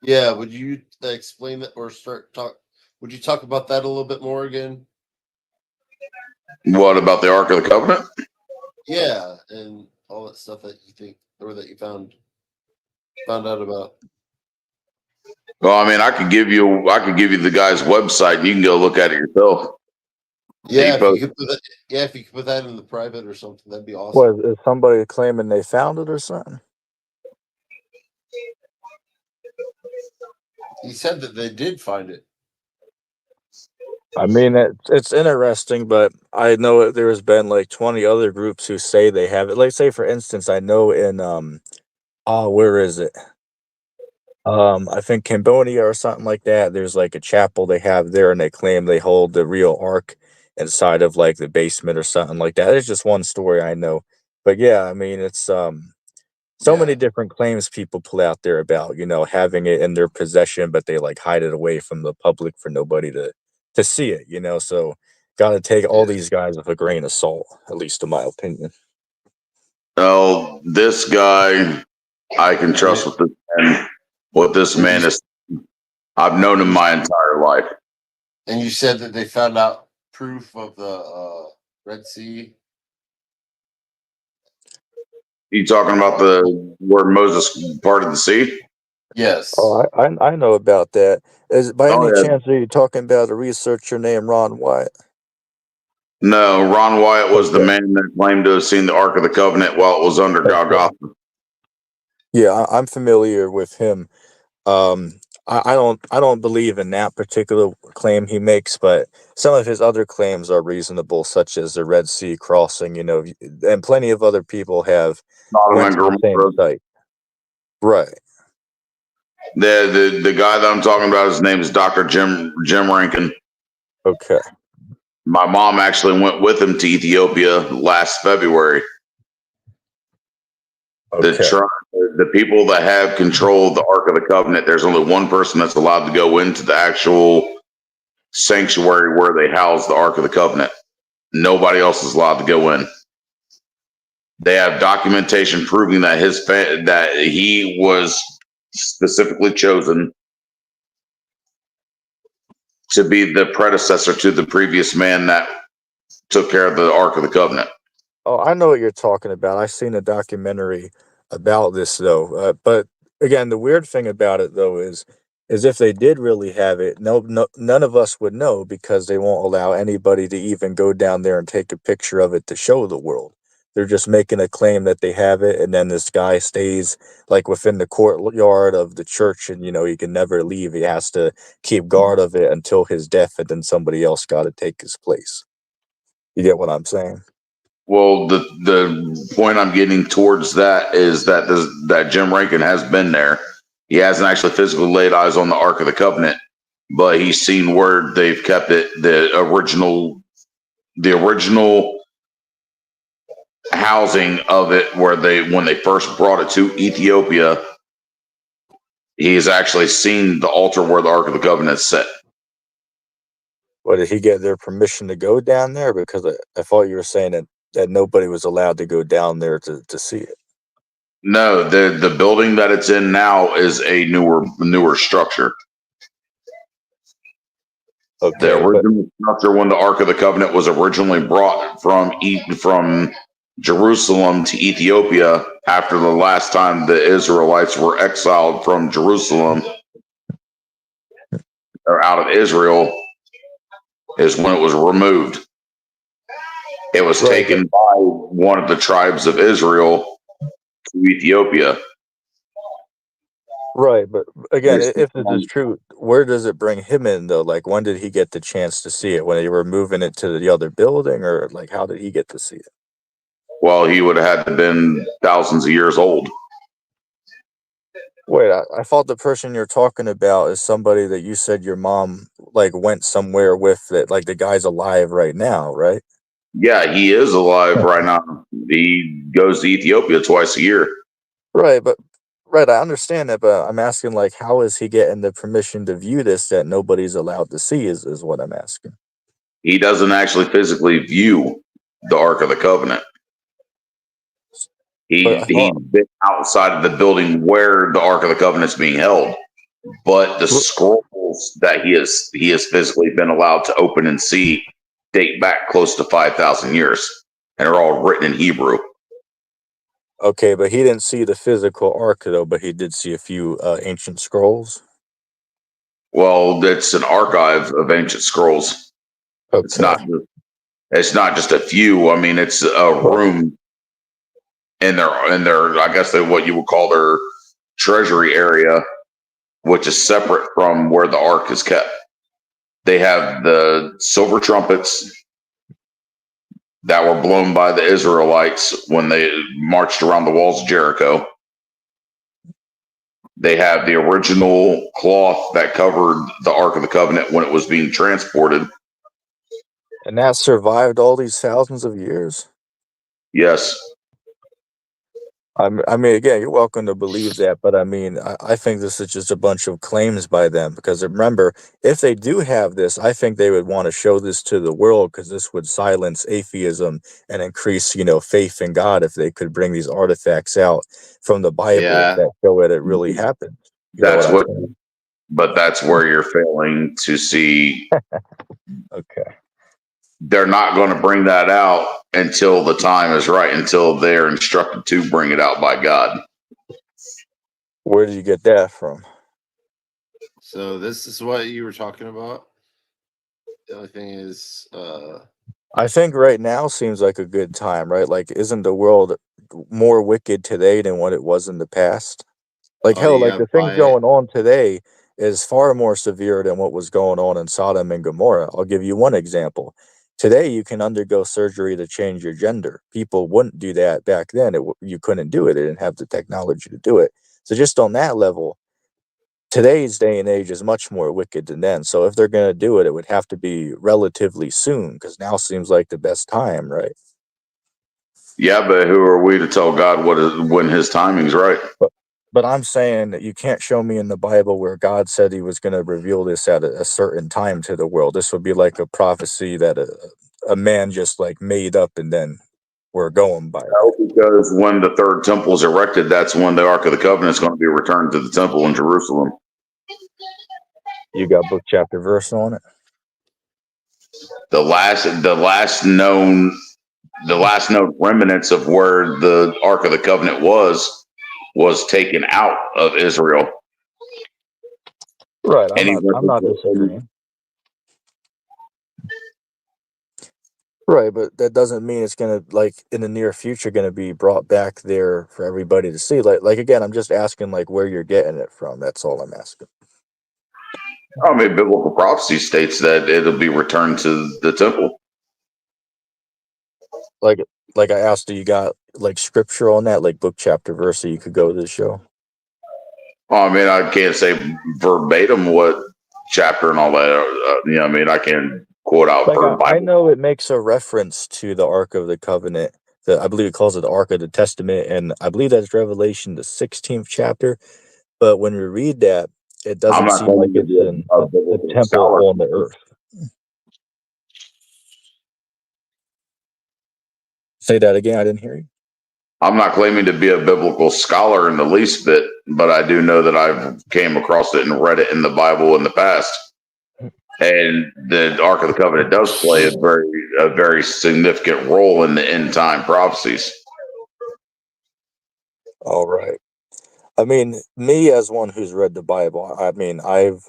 Yeah, would you explain that or would you talk about that a little bit more again? What about the Ark of the Covenant? Yeah, and all that stuff that you think or that you found out about. Well, I mean, I could give you the guy's website, and you can go look at it yourself. Yeah, if you could put that in the private or something, that'd be awesome. What, is somebody claiming they found it or something? He said that they did find it. I mean, it's interesting, but I know there has been like 20 other groups who say they have it. Like, say for instance, I know in where is it? I think Cambodia or something like that. There's like a chapel they have there, and they claim they hold the real ark inside of like the basement or something like that. It's just one story I know, but yeah, I mean, it's so many different claims people pull out there about having it in their possession, but they like hide it away from the public for nobody to see it. So got to take all these guys with a grain of salt, at least in my opinion. Oh, this guy, I can trust with this man. What this man is, I've known him my entire life. And you said that they found out proof of the Red Sea. You talking about the where Moses parted the sea? Yes. Oh, I know about that. Is by Oh, any yeah. chance are you talking about a researcher named Ron Wyatt? No, Ron Wyatt was the Okay. man that claimed to have seen the Ark of the Covenant while it was under Golgotha. Yeah, I'm familiar with him. I don't believe in that particular claim he makes, but some of his other claims are reasonable, such as the Red Sea crossing. And plenty of other people have Sodom went and to the same Gomorrah. site. Right. The guy that I'm talking about, his name is Dr. Jim Rankin. Okay. My mom actually went with him to Ethiopia last February. Okay. The people that have control of the Ark of the Covenant, there's only one person that's allowed to go into the actual sanctuary where they house the Ark of the Covenant. Nobody else is allowed to go in. They have documentation proving that that he was specifically chosen to be the predecessor to the previous man that took care of the Ark of the Covenant. Oh, I know what you're talking about. I've seen a documentary about this though. But again, the weird thing about it though is if they did really have it, none of us would know because they won't allow anybody to even go down there and take a picture of it to show the world. They're just making a claim that they have it, and then this guy stays like within the courtyard of the church, and he can never leave. He has to keep guard of it until his death, and then somebody else got to take his place. You get what I'm saying? Well, the point I'm getting towards that is that Jim Rankin has been there. He hasn't actually physically laid eyes on the Ark of the Covenant, but he's seen where they've kept it. The original housing of it, when they first brought it to Ethiopia, he's actually seen the altar where the Ark of the Covenant is set. Well, did he get their permission to go down there? Because I thought you were saying that nobody was allowed to go down there to see it. No, the building that it's in now is a newer structure. Okay, the original structure when the Ark of the Covenant was originally brought from Jerusalem to Ethiopia after the last time the Israelites were exiled from Jerusalem or out of Israel is when it was removed. It was taken by one of the tribes of Israel to Ethiopia. Right, but again, if this is true, where does it bring him in though? Like, when did he get the chance to see it? When they were moving it to the other building, or like, how did he get to see it? Well, he would have had to have been thousands of years old. Wait, I thought the person you're talking about is somebody that you said your mom like went somewhere with, that like the guy's alive right now, right? Yeah, he is alive right now. He goes to Ethiopia twice a year. Right, I understand that, but I'm asking, like, how is he getting the permission to view this that nobody's allowed to see is what I'm asking. He doesn't actually physically view the Ark of the Covenant. He's been outside of the building where the Ark of the Covenant is being held, but the scrolls that he has physically been allowed to open and see date back close to 5,000 years, and are all written in Hebrew. Okay, but he didn't see the physical Ark though, but he did see a few ancient scrolls. Well, it's an archive of ancient scrolls. Okay. It's not just a few. I mean, it's a room in their I guess what you would call their treasury area, which is separate from where the Ark is kept. They have the silver trumpets that were blown by the Israelites when they marched around the walls of Jericho. They have the original cloth that covered the Ark of the Covenant when it was being transported. And that survived all these thousands of years? Yes. I mean, again, you're welcome to believe that, but I mean, I think this is just a bunch of claims by them, because remember, if they do have this, I think they would want to show this to the world, because this would silence atheism and increase, faith in God if they could bring these artifacts out from the Bible that show it really happened. That's but that's where you're failing to see. Okay. they're not going to bring that out until the time is right, until they're instructed to bring it out by God. Where did you get that from? So this is what you were talking about. The only thing is, I think right now seems like a good time, right? Like, isn't the world more wicked today than what it was in the past? Like, oh hell, like yeah, the things by going on today is far more severe than what was going on in Sodom and Gomorrah. I'll give you one example. Today, you can undergo surgery to change your gender. People wouldn't do that back then. You couldn't do it. They didn't have the technology to do it. So just on that level, today's day and age is much more wicked than then. So if they're going to do it, it would have to be relatively soon, because now seems like the best time, right? Yeah, but who are we to tell God when his timing's right? But I'm saying that you can't show me in the Bible where God said he was going to reveal this at a certain time to the world. This would be like a prophecy that a man just like made up and then we're going by. No, because when the third temple is erected, that's when the Ark of the Covenant is going to be returned to the temple in Jerusalem. You got book, chapter, verse on it? The last known remnants of where the Ark of the Covenant was taken out of Israel. Right. I'm not disagreeing. Right, but that doesn't mean it's gonna, like, in the near future, gonna be brought back there for everybody to see. Like again, I'm just asking like where you're getting it from. That's all I'm asking. I mean, biblical prophecy states that it'll be returned to the temple. Like I asked, do you got like scripture on that, like book, chapter, verse, so you could go to the show? I mean, I can't say verbatim what chapter and all that. I mean, I can quote out Like I Bible. know it makes a reference to the Ark of the Covenant. I believe it calls it the Ark of the Testament, and I believe that's Revelation the 16th chapter. But when we read that, it doesn't seem like it's in a temple on the earth. Say that again. I didn't hear you. I'm not claiming to be a biblical scholar in the least bit, but I do know that I've came across it and read it in the Bible in the past. And the Ark of the Covenant does play a very significant role in the end time prophecies. All right. I mean, me as one who's read the Bible, I mean,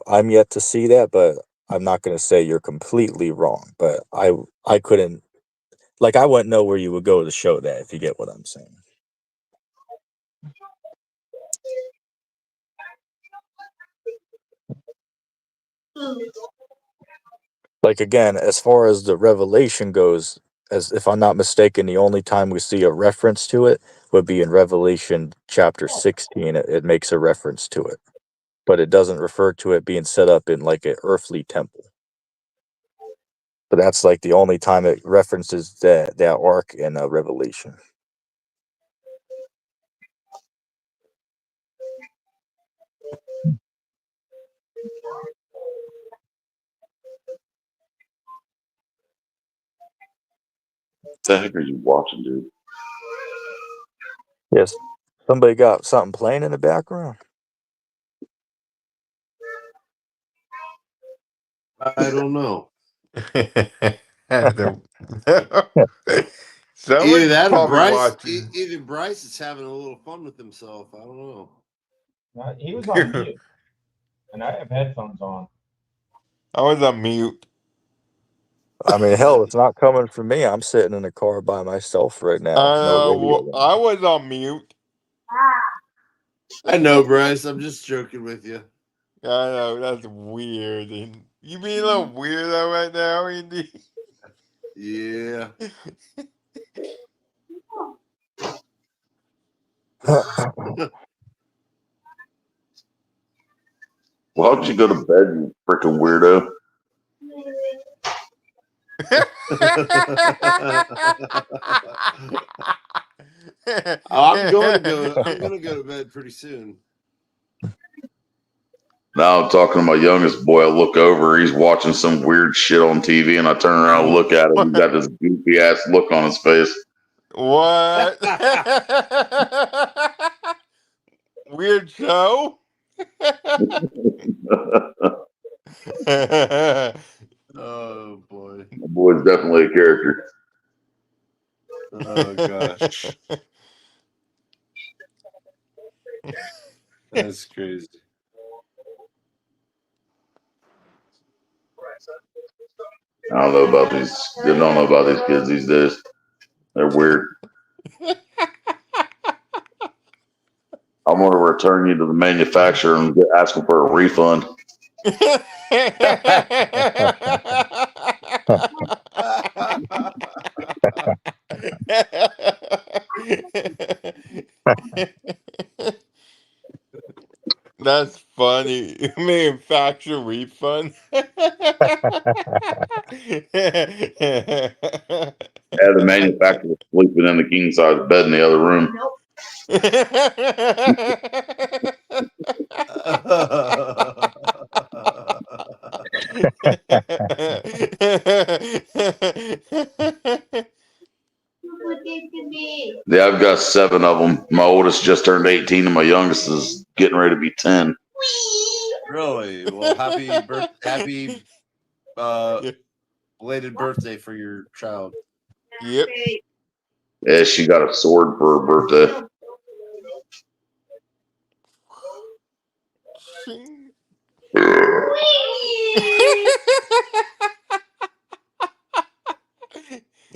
I'm yet to see that, but I'm not going to say you're completely wrong. But I couldn't, like, I wouldn't know where you would go to show that, if you get what I'm saying. Like, again, as far as the revelation goes, as if I'm not mistaken, the only time we see a reference to it would be in Revelation chapter 16. It makes a reference to it, but it doesn't refer to it being set up in like an earthly temple. But that's like the only time it references that ark in Revelation. What the heck are you watching, dude? Yes. Somebody got something playing in the background? I don't know. Someone's Either that or probably Bryce. watching. Either Bryce is having a little fun with himself. I don't know. He was on mute, and I have headphones on. I was on mute. I mean, hell, it's not coming from me. I'm sitting in the car by myself right now. No radio. I was on mute. I know, Bryce. I'm just joking with you. I know, that's weird. And you being a little weirdo right now, Andy? Yeah. Why don't you go to bed, you freaking weirdo? I'm gonna go to bed pretty soon. Now I'm talking to my youngest boy. I look over, he's watching some weird shit on TV, and I turn around and look at him. He's got this goofy ass look on his face. What? Weird show? Oh boy. The boy's definitely a character. Oh gosh. That's crazy. I don't know about these. I don't know about these kids these days. They're weird. I'm going to return you to the manufacturer and ask them for a refund. That's funny. Manufacturer refund. Yeah, the manufacturer was sleeping in the king size bed in the other room. Yeah, I've got 7 of them. My oldest just turned 18, and my youngest is getting ready to be 10. Really? Well, happy belated birthday for your child. Yep. Yeah, she got a sword for her birthday.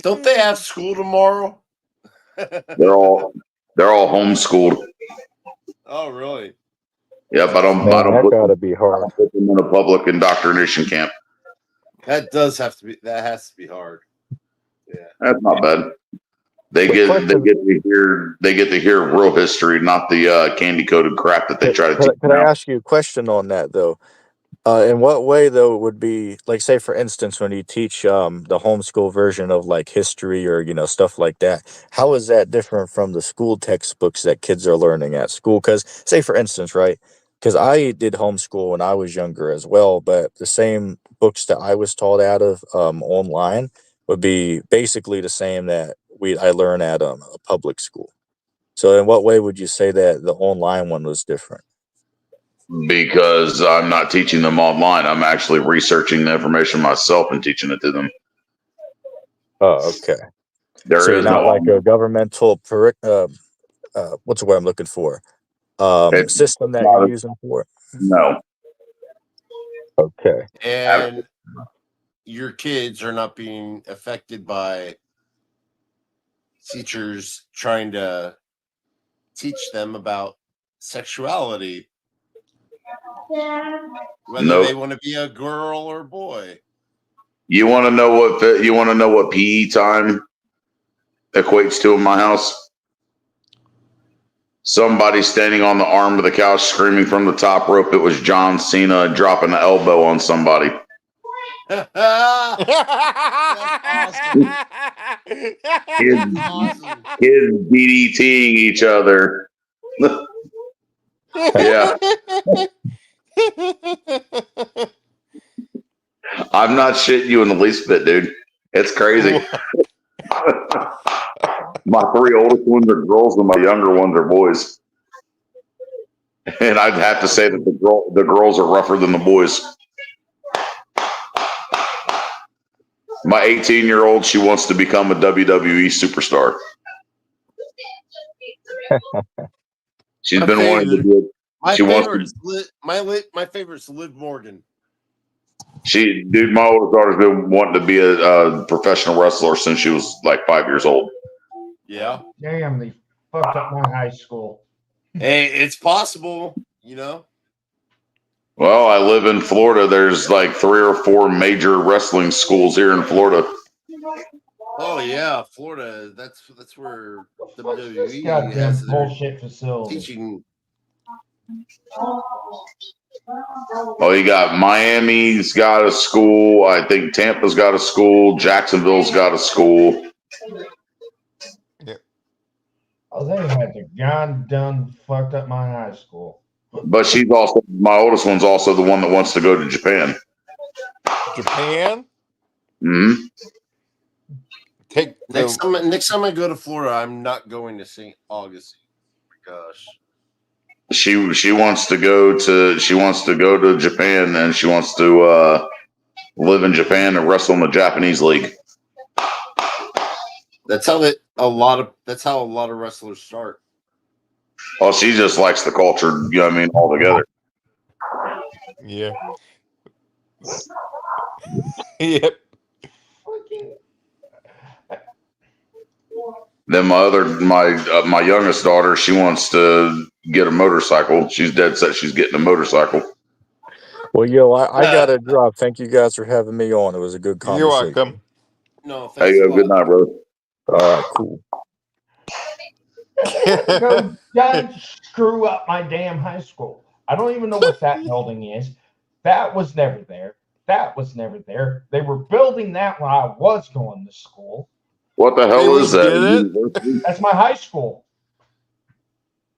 Don't they have school tomorrow? They're all homeschooled. Oh, really? Yep, I don't that gotta be hard. put them in a public indoctrination camp. That has to be hard. Yeah. That's not bad. They get to hear real history, not the candy coated crap that they try to teach. Could I ask you a question on that though? In what way though would be like, say for instance, when you teach the homeschool version of like history or stuff like that, how is that different from the school textbooks that kids are learning at school? Because say for instance, right? Because I did homeschool when I was younger as well, but the same books that I was taught out of online would be basically the same that I learned at a public school. So in what way would you say that the online one was different? Because I'm not teaching them online. I'm actually researching the information myself and teaching it to them. Oh, okay. There so is not no like a governmental what's the word I'm looking for? System that you're using for it? No. Okay. And your kids are not being affected by teachers trying to teach them about sexuality, whether they want to be a girl or boy. You want to know what PE time equates to in my house? Somebody standing on the arm of the couch screaming from the top rope. It was John Cena dropping the elbow on somebody. Kids DDTing each other. Yeah. I'm not shitting you in the least bit, dude. It's crazy. My 3 oldest ones are girls and my younger ones are boys. And I'd have to say that the girls are rougher than the boys. My 18-year-old, she wants to become a WWE superstar. She's been wanting to do it. My She wants favorite's Liv Morgan. My oldest daughter's been wanting to be a professional wrestler since she was like 5 years old. Yeah. Damn, they fucked up my high school. Hey, it's possible, Well, I live in Florida. There's like 3 or 4 major wrestling schools here in Florida. Oh yeah, Florida. That's where WWE Goddamn has their bullshit facility. teaching. Oh, you got Miami's got a school. I think Tampa's got a school. Jacksonville's got a school. Oh, they had the done fucked up my high school. But my oldest one's also the one that wants to go to Japan. Japan? Mm-hmm. Next time I go to Florida, I'm not going to St. Augustine. Oh my gosh. She wants to go to Japan, and she wants to live in Japan and wrestle in the Japanese league. That's how a lot of wrestlers start. Oh, she just likes the culture, you know what I mean, altogether. Yeah. Yep. Then my youngest daughter, she wants to get a motorcycle. She's dead set she's getting a motorcycle. Well, yo, I got to drop. Thank you guys for having me on. It was a good You're conversation. welcome. No, thanks Hey, a good lot. night, brother. All right, cool. Go done screw up my damn high school. I don't even know what that building is. That was never there. That was never there. They were building that when I was going to school. What the hell is that? That's my high school.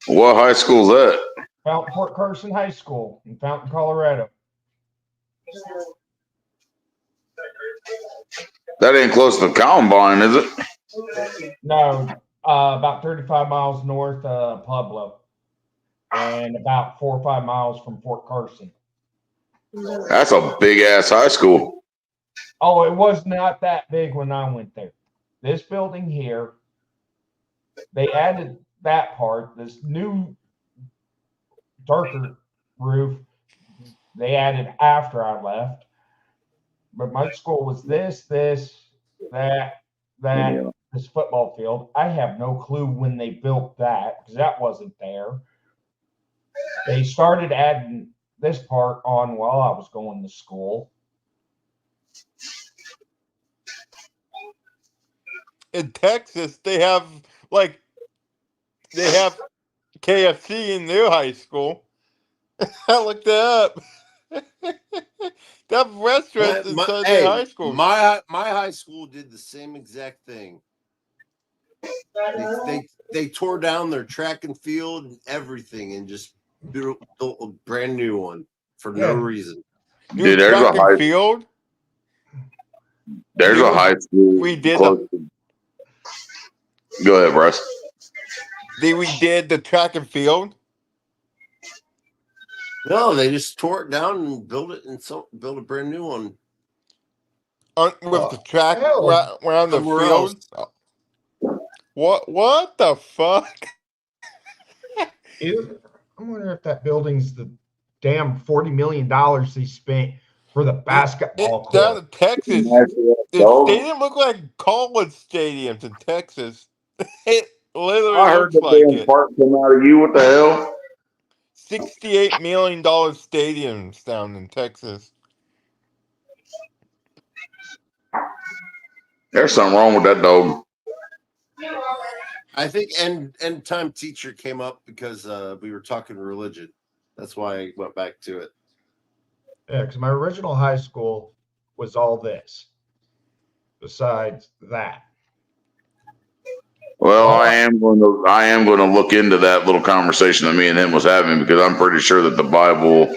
What high school is that? Fountain Fort Carson High School in Fountain, Colorado. That ain't close to Columbine, is it? No, about 35 miles north of Pueblo and about 4 or 5 miles from Fort Carson. That's a big ass high school. Oh, it was not that big when I went there. This building here, they added that part, this new darker roof, they added after I left. But my school was this, that, this football field. I have no clue when they built that because that wasn't there. They started adding this part on while I was going to school. In Texas, they have KFC in their high school. I looked that up. That restaurant inside their high school. My high school did the same exact thing. They tore down their track and field and everything and just built a brand new one for no reason. Dude, there's a high field. There's a high school. We did. Go ahead, Bryce. We did the track and field. No, they just tore it down and built a brand new one. With the track around the field. What the fuck? I wonder if that building's the damn $40 million they spent for the basketball court. Down in Texas, they didn't look like college stadiums in Texas. It literally I heard looks the like damn it. part come out of you. What the hell? $68 million stadiums down in Texas. There's something wrong with that dog. I think end time teacher came up because we were talking religion. That's why I went back to it. Yeah, because my original high school was all this. Besides that. Well, I am going to look into that little conversation that me and him was having because I'm pretty sure that the Bible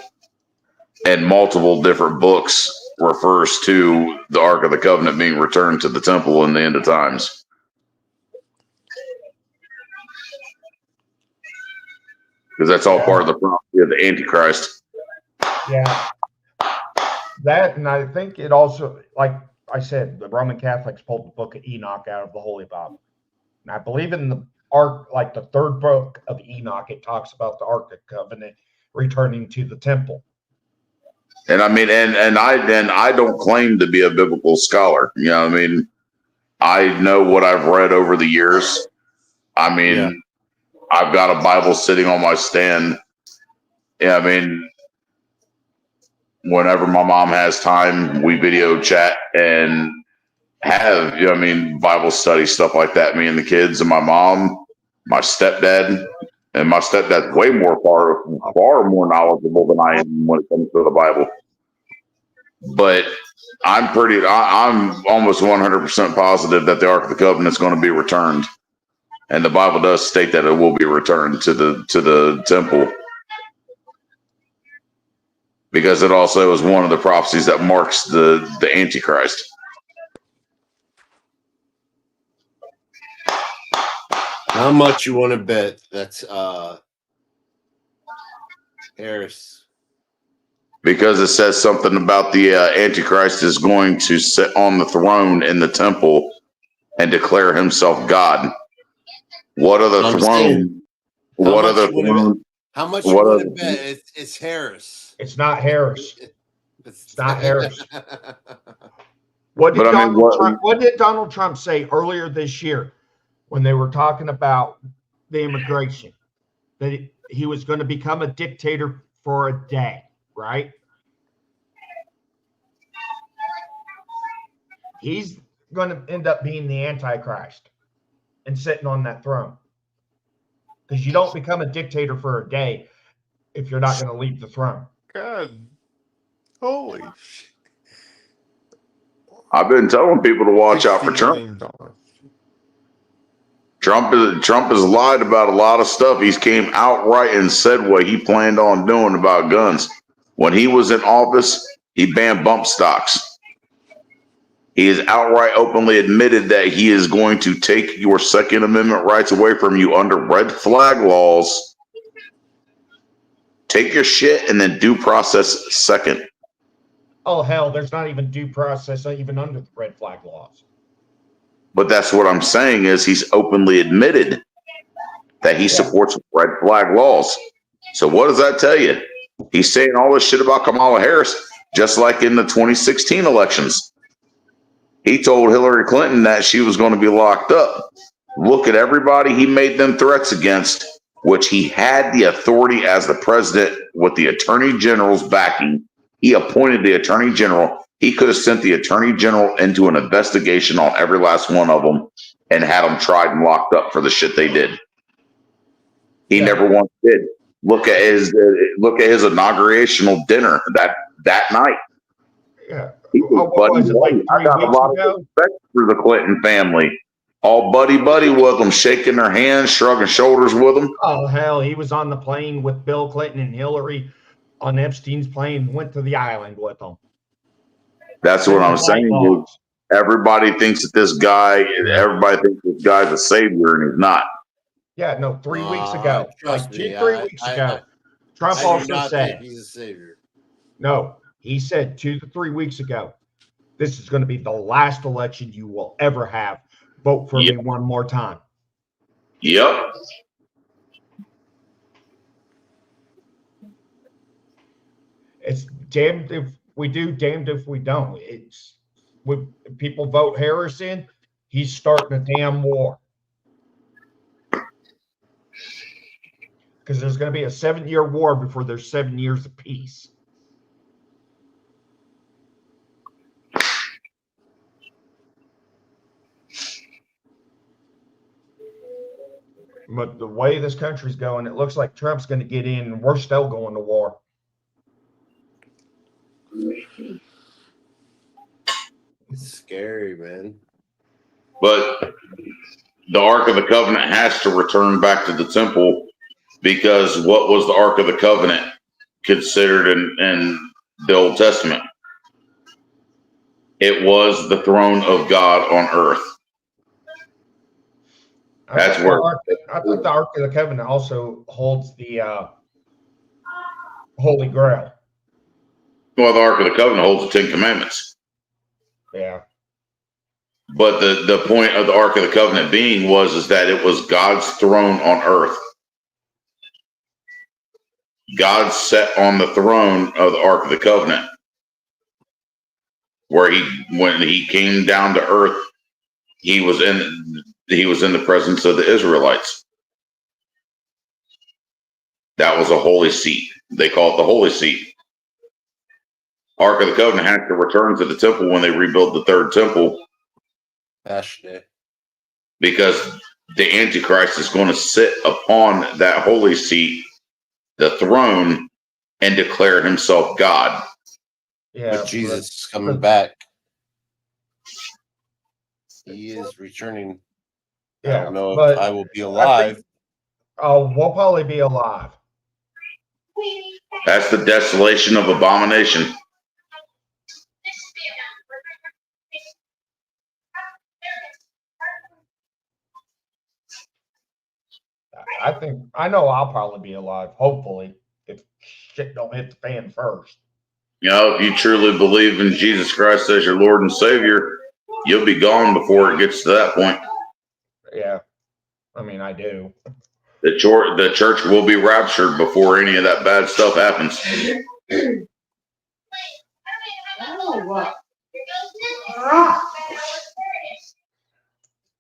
and multiple different books refers to the Ark of the Covenant being returned to the temple in the end of times. Because that's all part of the prophecy of the Antichrist. Yeah. That, and I think it also, like I said, the Roman Catholics pulled the Book of Enoch out of the Holy Bible. And I believe in the Ark, like the third book of Enoch, it talks about the Ark of Covenant returning to the temple. And I mean, and I don't claim to be a biblical scholar. You know what I mean? I know what I've read over the years. I mean, I've got a Bible sitting on my stand. Yeah, I mean, whenever my mom has time, we video chat and have, you know what I mean, Bible study, stuff like that. Me and the kids and my mom, my stepdad, and my stepdad's way more far more knowledgeable than I am when it comes to the Bible. But I'm almost 100% positive that the Ark of the Covenant is going to be returned. And the Bible does state that it will be returned to the temple. Because it also is one of the prophecies that marks the Antichrist. How much you want to bet? That's Harris. Because it says something about the Antichrist is going to sit on the throne in the temple and declare himself God. What are the I'm throne? saying, What are the throne? how much What you are want to the- bet it's Harris? It's not Harris. It's not Harris. But I mean, What did Donald Trump say earlier this year when they were talking about the immigration? That he was going to become a dictator for a day, right? He's going to end up being the Antichrist and sitting on that throne. Because you don't become a dictator for a day if you're not going to leave the throne. God, holy shit. I've been telling people to watch out for Trump. Trump has lied about a lot of stuff. He's came outright and said what he planned on doing about guns. When he was in office, he banned bump stocks. He has outright openly admitted that he is going to take your Second Amendment rights away from you under red flag laws. Take your shit and then due process second. Oh, hell, there's not even due process, not even under the red flag laws. But that's what I'm saying is he's openly admitted that he supports red flag laws. So what does that tell you? He's saying all this shit about Kamala Harris, just like in the 2016 elections. He told Hillary Clinton that she was going to be locked up. Look at everybody he made them threats against, which he had the authority as the president with the attorney general's backing. He appointed the attorney general. He could have sent the attorney general into an investigation on every last one of them and had them tried and locked up for the shit they did. He never once did. Look at his inaugurational dinner that night. Yeah. He was buddy. I got a lot of respect for the Clinton family. All buddy with them, shaking their hands, shrugging shoulders with them. Oh, hell, he was on the plane with Bill Clinton and Hillary on Epstein's plane, went to the island with them. That's what I'm saying. Everybody thinks that everybody thinks this guy's a savior, and he's not. Yeah, no, 3 weeks ago. Trust me, 3 weeks ago. Trump I do also not said, think he's a savior. no, he said 2 to 3 weeks ago, this is going to be the last election you will ever have. Vote for me one more time. Yep. It's damned if we do, damned if we don't. It's when people vote Harris in, he's starting a damn war. Because there's going to be a 7-year war before there's 7 years of peace. But the way this country's going, it looks like Trump's going to get in and we're still going to war. It's scary, man. But the Ark of the Covenant has to return back to the temple, because what was the Ark of the Covenant considered in the Old Testament? It was the throne of God on earth. That's where I thought the Ark of the Covenant also holds the Holy Grail. Well, the Ark of the Covenant holds the 10 Commandments. Yeah. But the point of the Ark of the Covenant being is that it was God's throne on earth. God sat on the throne of the Ark of the Covenant, where when he came down to earth, he was in the presence of the Israelites. That was a holy seat. They call it the holy seat. Ark of the Covenant had to return to the temple when they rebuilt the third temple. Because the Antichrist is going to sit upon that holy seat, the throne, and declare himself God. Yeah, but Jesus is coming back. He is returning. Yeah, I don't know if I will be alive. We'll probably be alive. That's the desolation of abomination. I know I'll probably be alive, hopefully, if shit don't hit the fan first. You know, if you truly believe in Jesus Christ as your Lord and Savior, you'll be gone before it gets to that point. Yeah. I mean, I do. The church will be raptured before any of that bad stuff happens.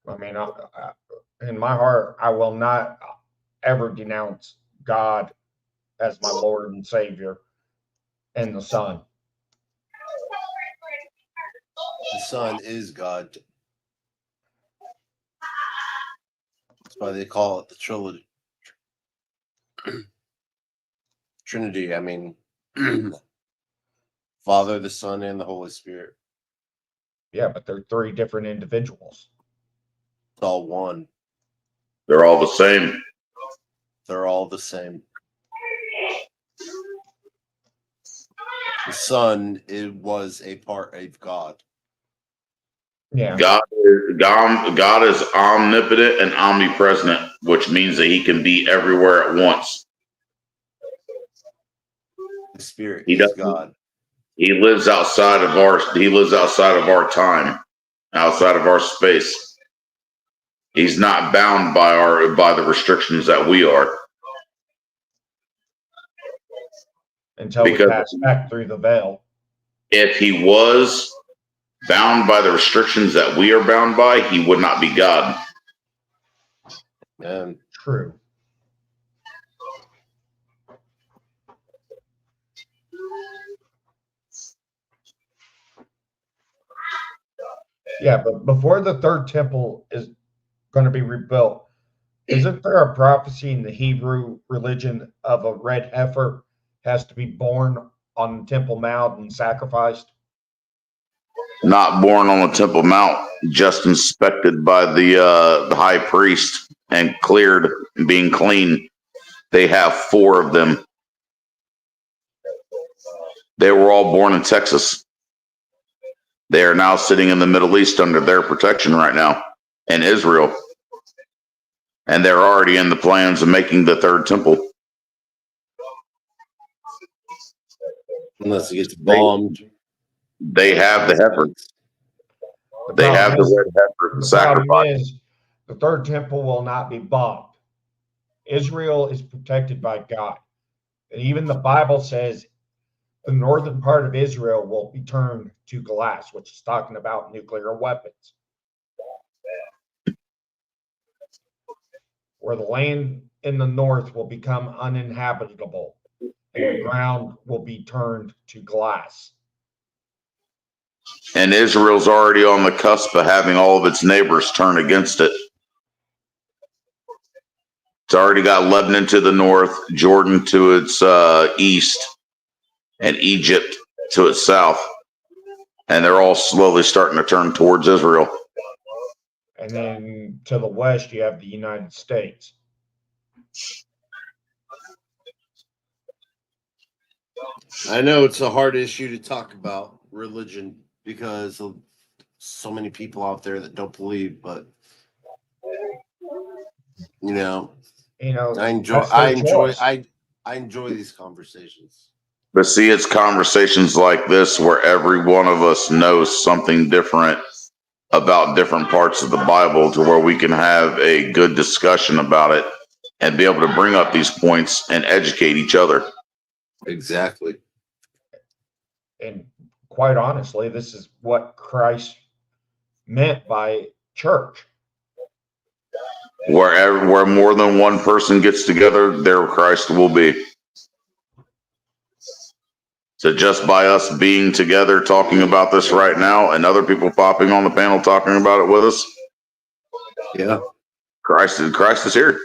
I mean, in my heart, I will not ever denounce God as my Lord and Savior and the Son. The Son is God. That's why they call it the trilogy. Trinity. I mean, Father, the Son, and the Holy Spirit. Yeah, but they're three different individuals. It's all one. They're all the same. They're all the same. The Son, it was a part of God. Yeah. God is omnipotent and omnipresent, which means that he can be everywhere at once. The Spirit is God. He lives outside of our time, outside of our space. He's not bound by the restrictions that we are. Until we pass back through the veil. If he was bound by the restrictions that we are bound by, he would not be God. True. Yeah, but before the third temple is going to be rebuilt, isn't there a prophecy in the Hebrew religion of a red heifer has to be born on the Temple Mount and sacrificed? Not born on the Temple Mount, just inspected by the high priest and cleared, being clean. They have 4 of them. They were all born in Texas. They are now sitting in the Middle East under their protection right now, in Israel. And they're already in the plans of making the third temple. Unless it gets bombed. They have the heifer. They have the red heifer The sacrifice. problem is the third temple will not be bombed. Israel is protected by God. And even the Bible says the northern part of Israel will be turned to glass, which is talking about nuclear weapons. Where the land in the north will become uninhabitable and the ground will be turned to glass. And Israel's already on the cusp of having all of its neighbors turn against it. It's already got Lebanon to the north, Jordan to its east, and Egypt to its south. And they're all slowly starting to turn towards Israel. And then to the west, you have the United States. I know it's a hard issue to talk about religion because of so many people out there that don't believe, but I enjoy these conversations. But see, it's conversations like this where every one of us knows something different about different parts of the Bible to where we can have a good discussion about it and be able to bring up these points and educate each other. Exactly. And quite honestly, this is what Christ meant by church. Where more than one person gets together, there Christ will be. So just by us being together talking about this right now and other people popping on the panel talking about it with us, yeah, Christ is here.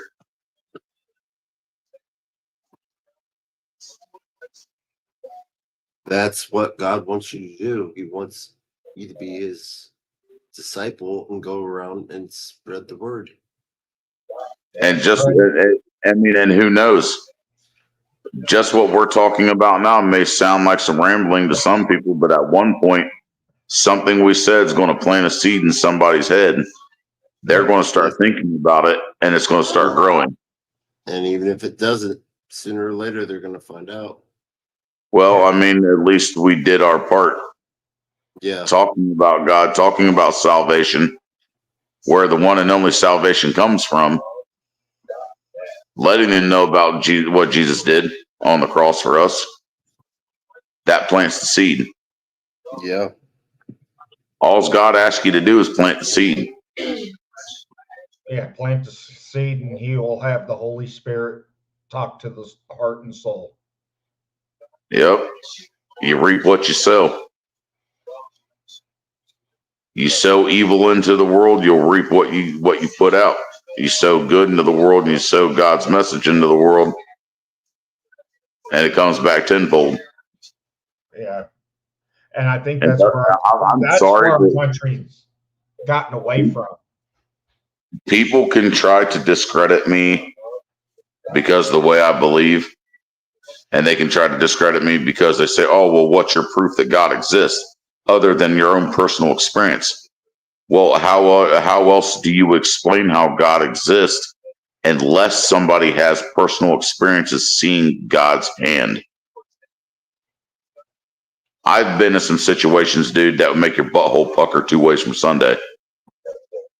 That's what God wants you to do. He wants you to be his disciple and go around and spread the word. And and who knows? Just what we're talking about now may sound like some rambling to some people, but at one point, something we said is going to plant a seed in somebody's head. They're going to start thinking about it, and it's going to start growing. And even if it doesn't, sooner or later, they're going to find out. Well, I mean, at least we did our part. Yeah. Talking about God, talking about salvation, where the one and only salvation comes from, letting them know about what Jesus did on the cross for us. That plants the seed. Yeah. All God asks you to do is plant the seed. Yeah, plant the seed and he will have the Holy Spirit talk to the heart and soul. Yep. You reap what you sow. You sow evil into the world, you'll reap what you put out. You sow good into the world and you sow God's message into the world, and it comes back tenfold. Yeah. And I think that's where our country's gotten away from. People can try to discredit me because of the way I believe, and they can try to discredit me because they say, oh, well, what's your proof that God exists other than your own personal experience? Well, how else do you explain how God exists unless somebody has personal experiences seeing God's hand? I've been in some situations, dude, that would make your butthole pucker 2 ways from Sunday.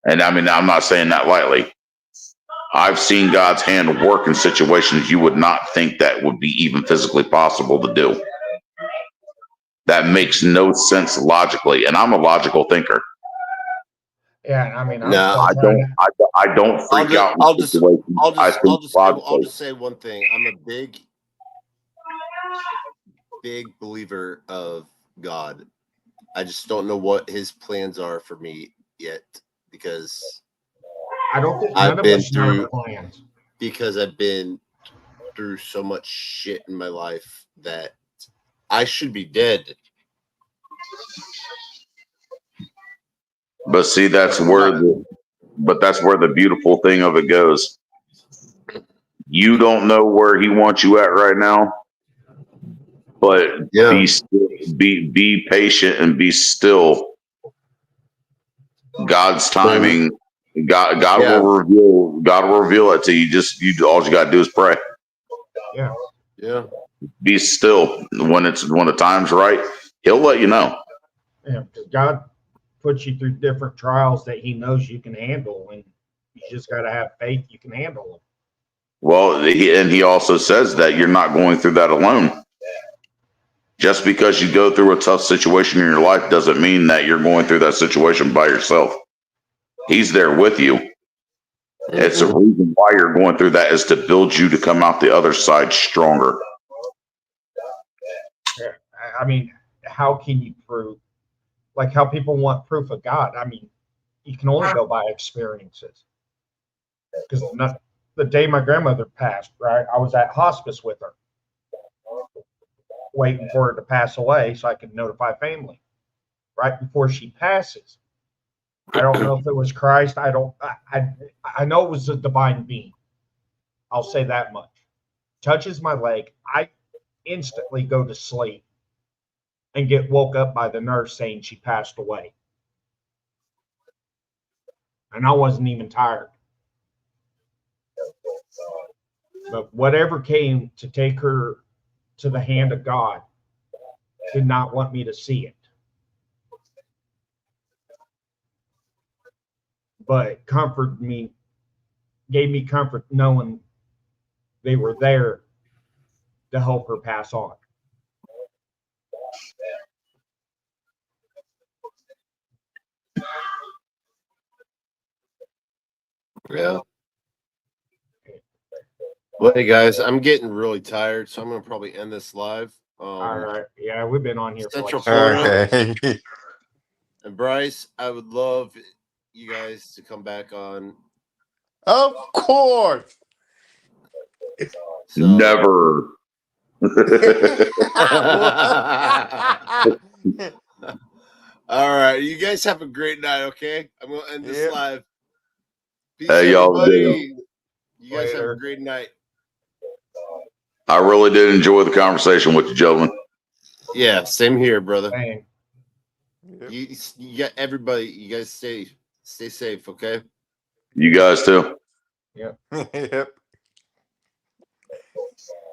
And I mean, I'm not saying that lightly. I've seen God's hand work in situations you would not think that would be even physically possible to do. That makes no sense logically, and I'm a logical thinker. Yeah, I mean, I don't freak out. I'll just say one thing. I'm a big believer of God. I just don't know what his plans are for me yet, because I don't think none of us know plans. Because I've been through so much shit in my life that I should be dead. But see, that's where the beautiful thing of it goes. You don't know where he wants you at right now, but be patient and be still. God's timing, God will reveal it to you. All you gotta do is pray. Yeah. Yeah. Be still. When the time's right, he'll let you know. Yeah, because God puts you through different trials that he knows you can handle, and you just got to have faith you can handle them. Well, he also says that you're not going through that alone. Just because you go through a tough situation in your life doesn't mean that you're going through that situation by yourself. He's there with you. It's a reason why you're going through that, is to build you to come out the other side stronger. Yeah. I mean, how can you prove, like how people want proof of God? I mean, you can only go by experiences. Because the day my grandmother passed, right, I was at hospice with her, waiting for her to pass away so I could notify family right before she passes. I don't know if it was Christ. I know it was a divine being. I'll say that much. Touches my leg. I instantly go to sleep and get woke up by the nurse saying she passed away. And I wasn't even tired. But whatever came to take her to the hand of God did not want me to see it. But comforted me, gave me comfort knowing they were there to help her pass on. Yeah. Well, hey guys, I'm getting really tired, so I'm gonna probably end this live. All right. Yeah, we've been on here Central for like Florida. And Bryce, I would love you guys to come back on. Of course. So, Never. all right, you guys have a great night. Okay, I'm gonna end this live. Peace, Hey, y'all. everybody. You guys have a great night. I really did enjoy the conversation with you, gentlemen. Yeah, same here, brother. Same. You got everybody. You guys stay safe. Okay. You guys too. Yep. Yep.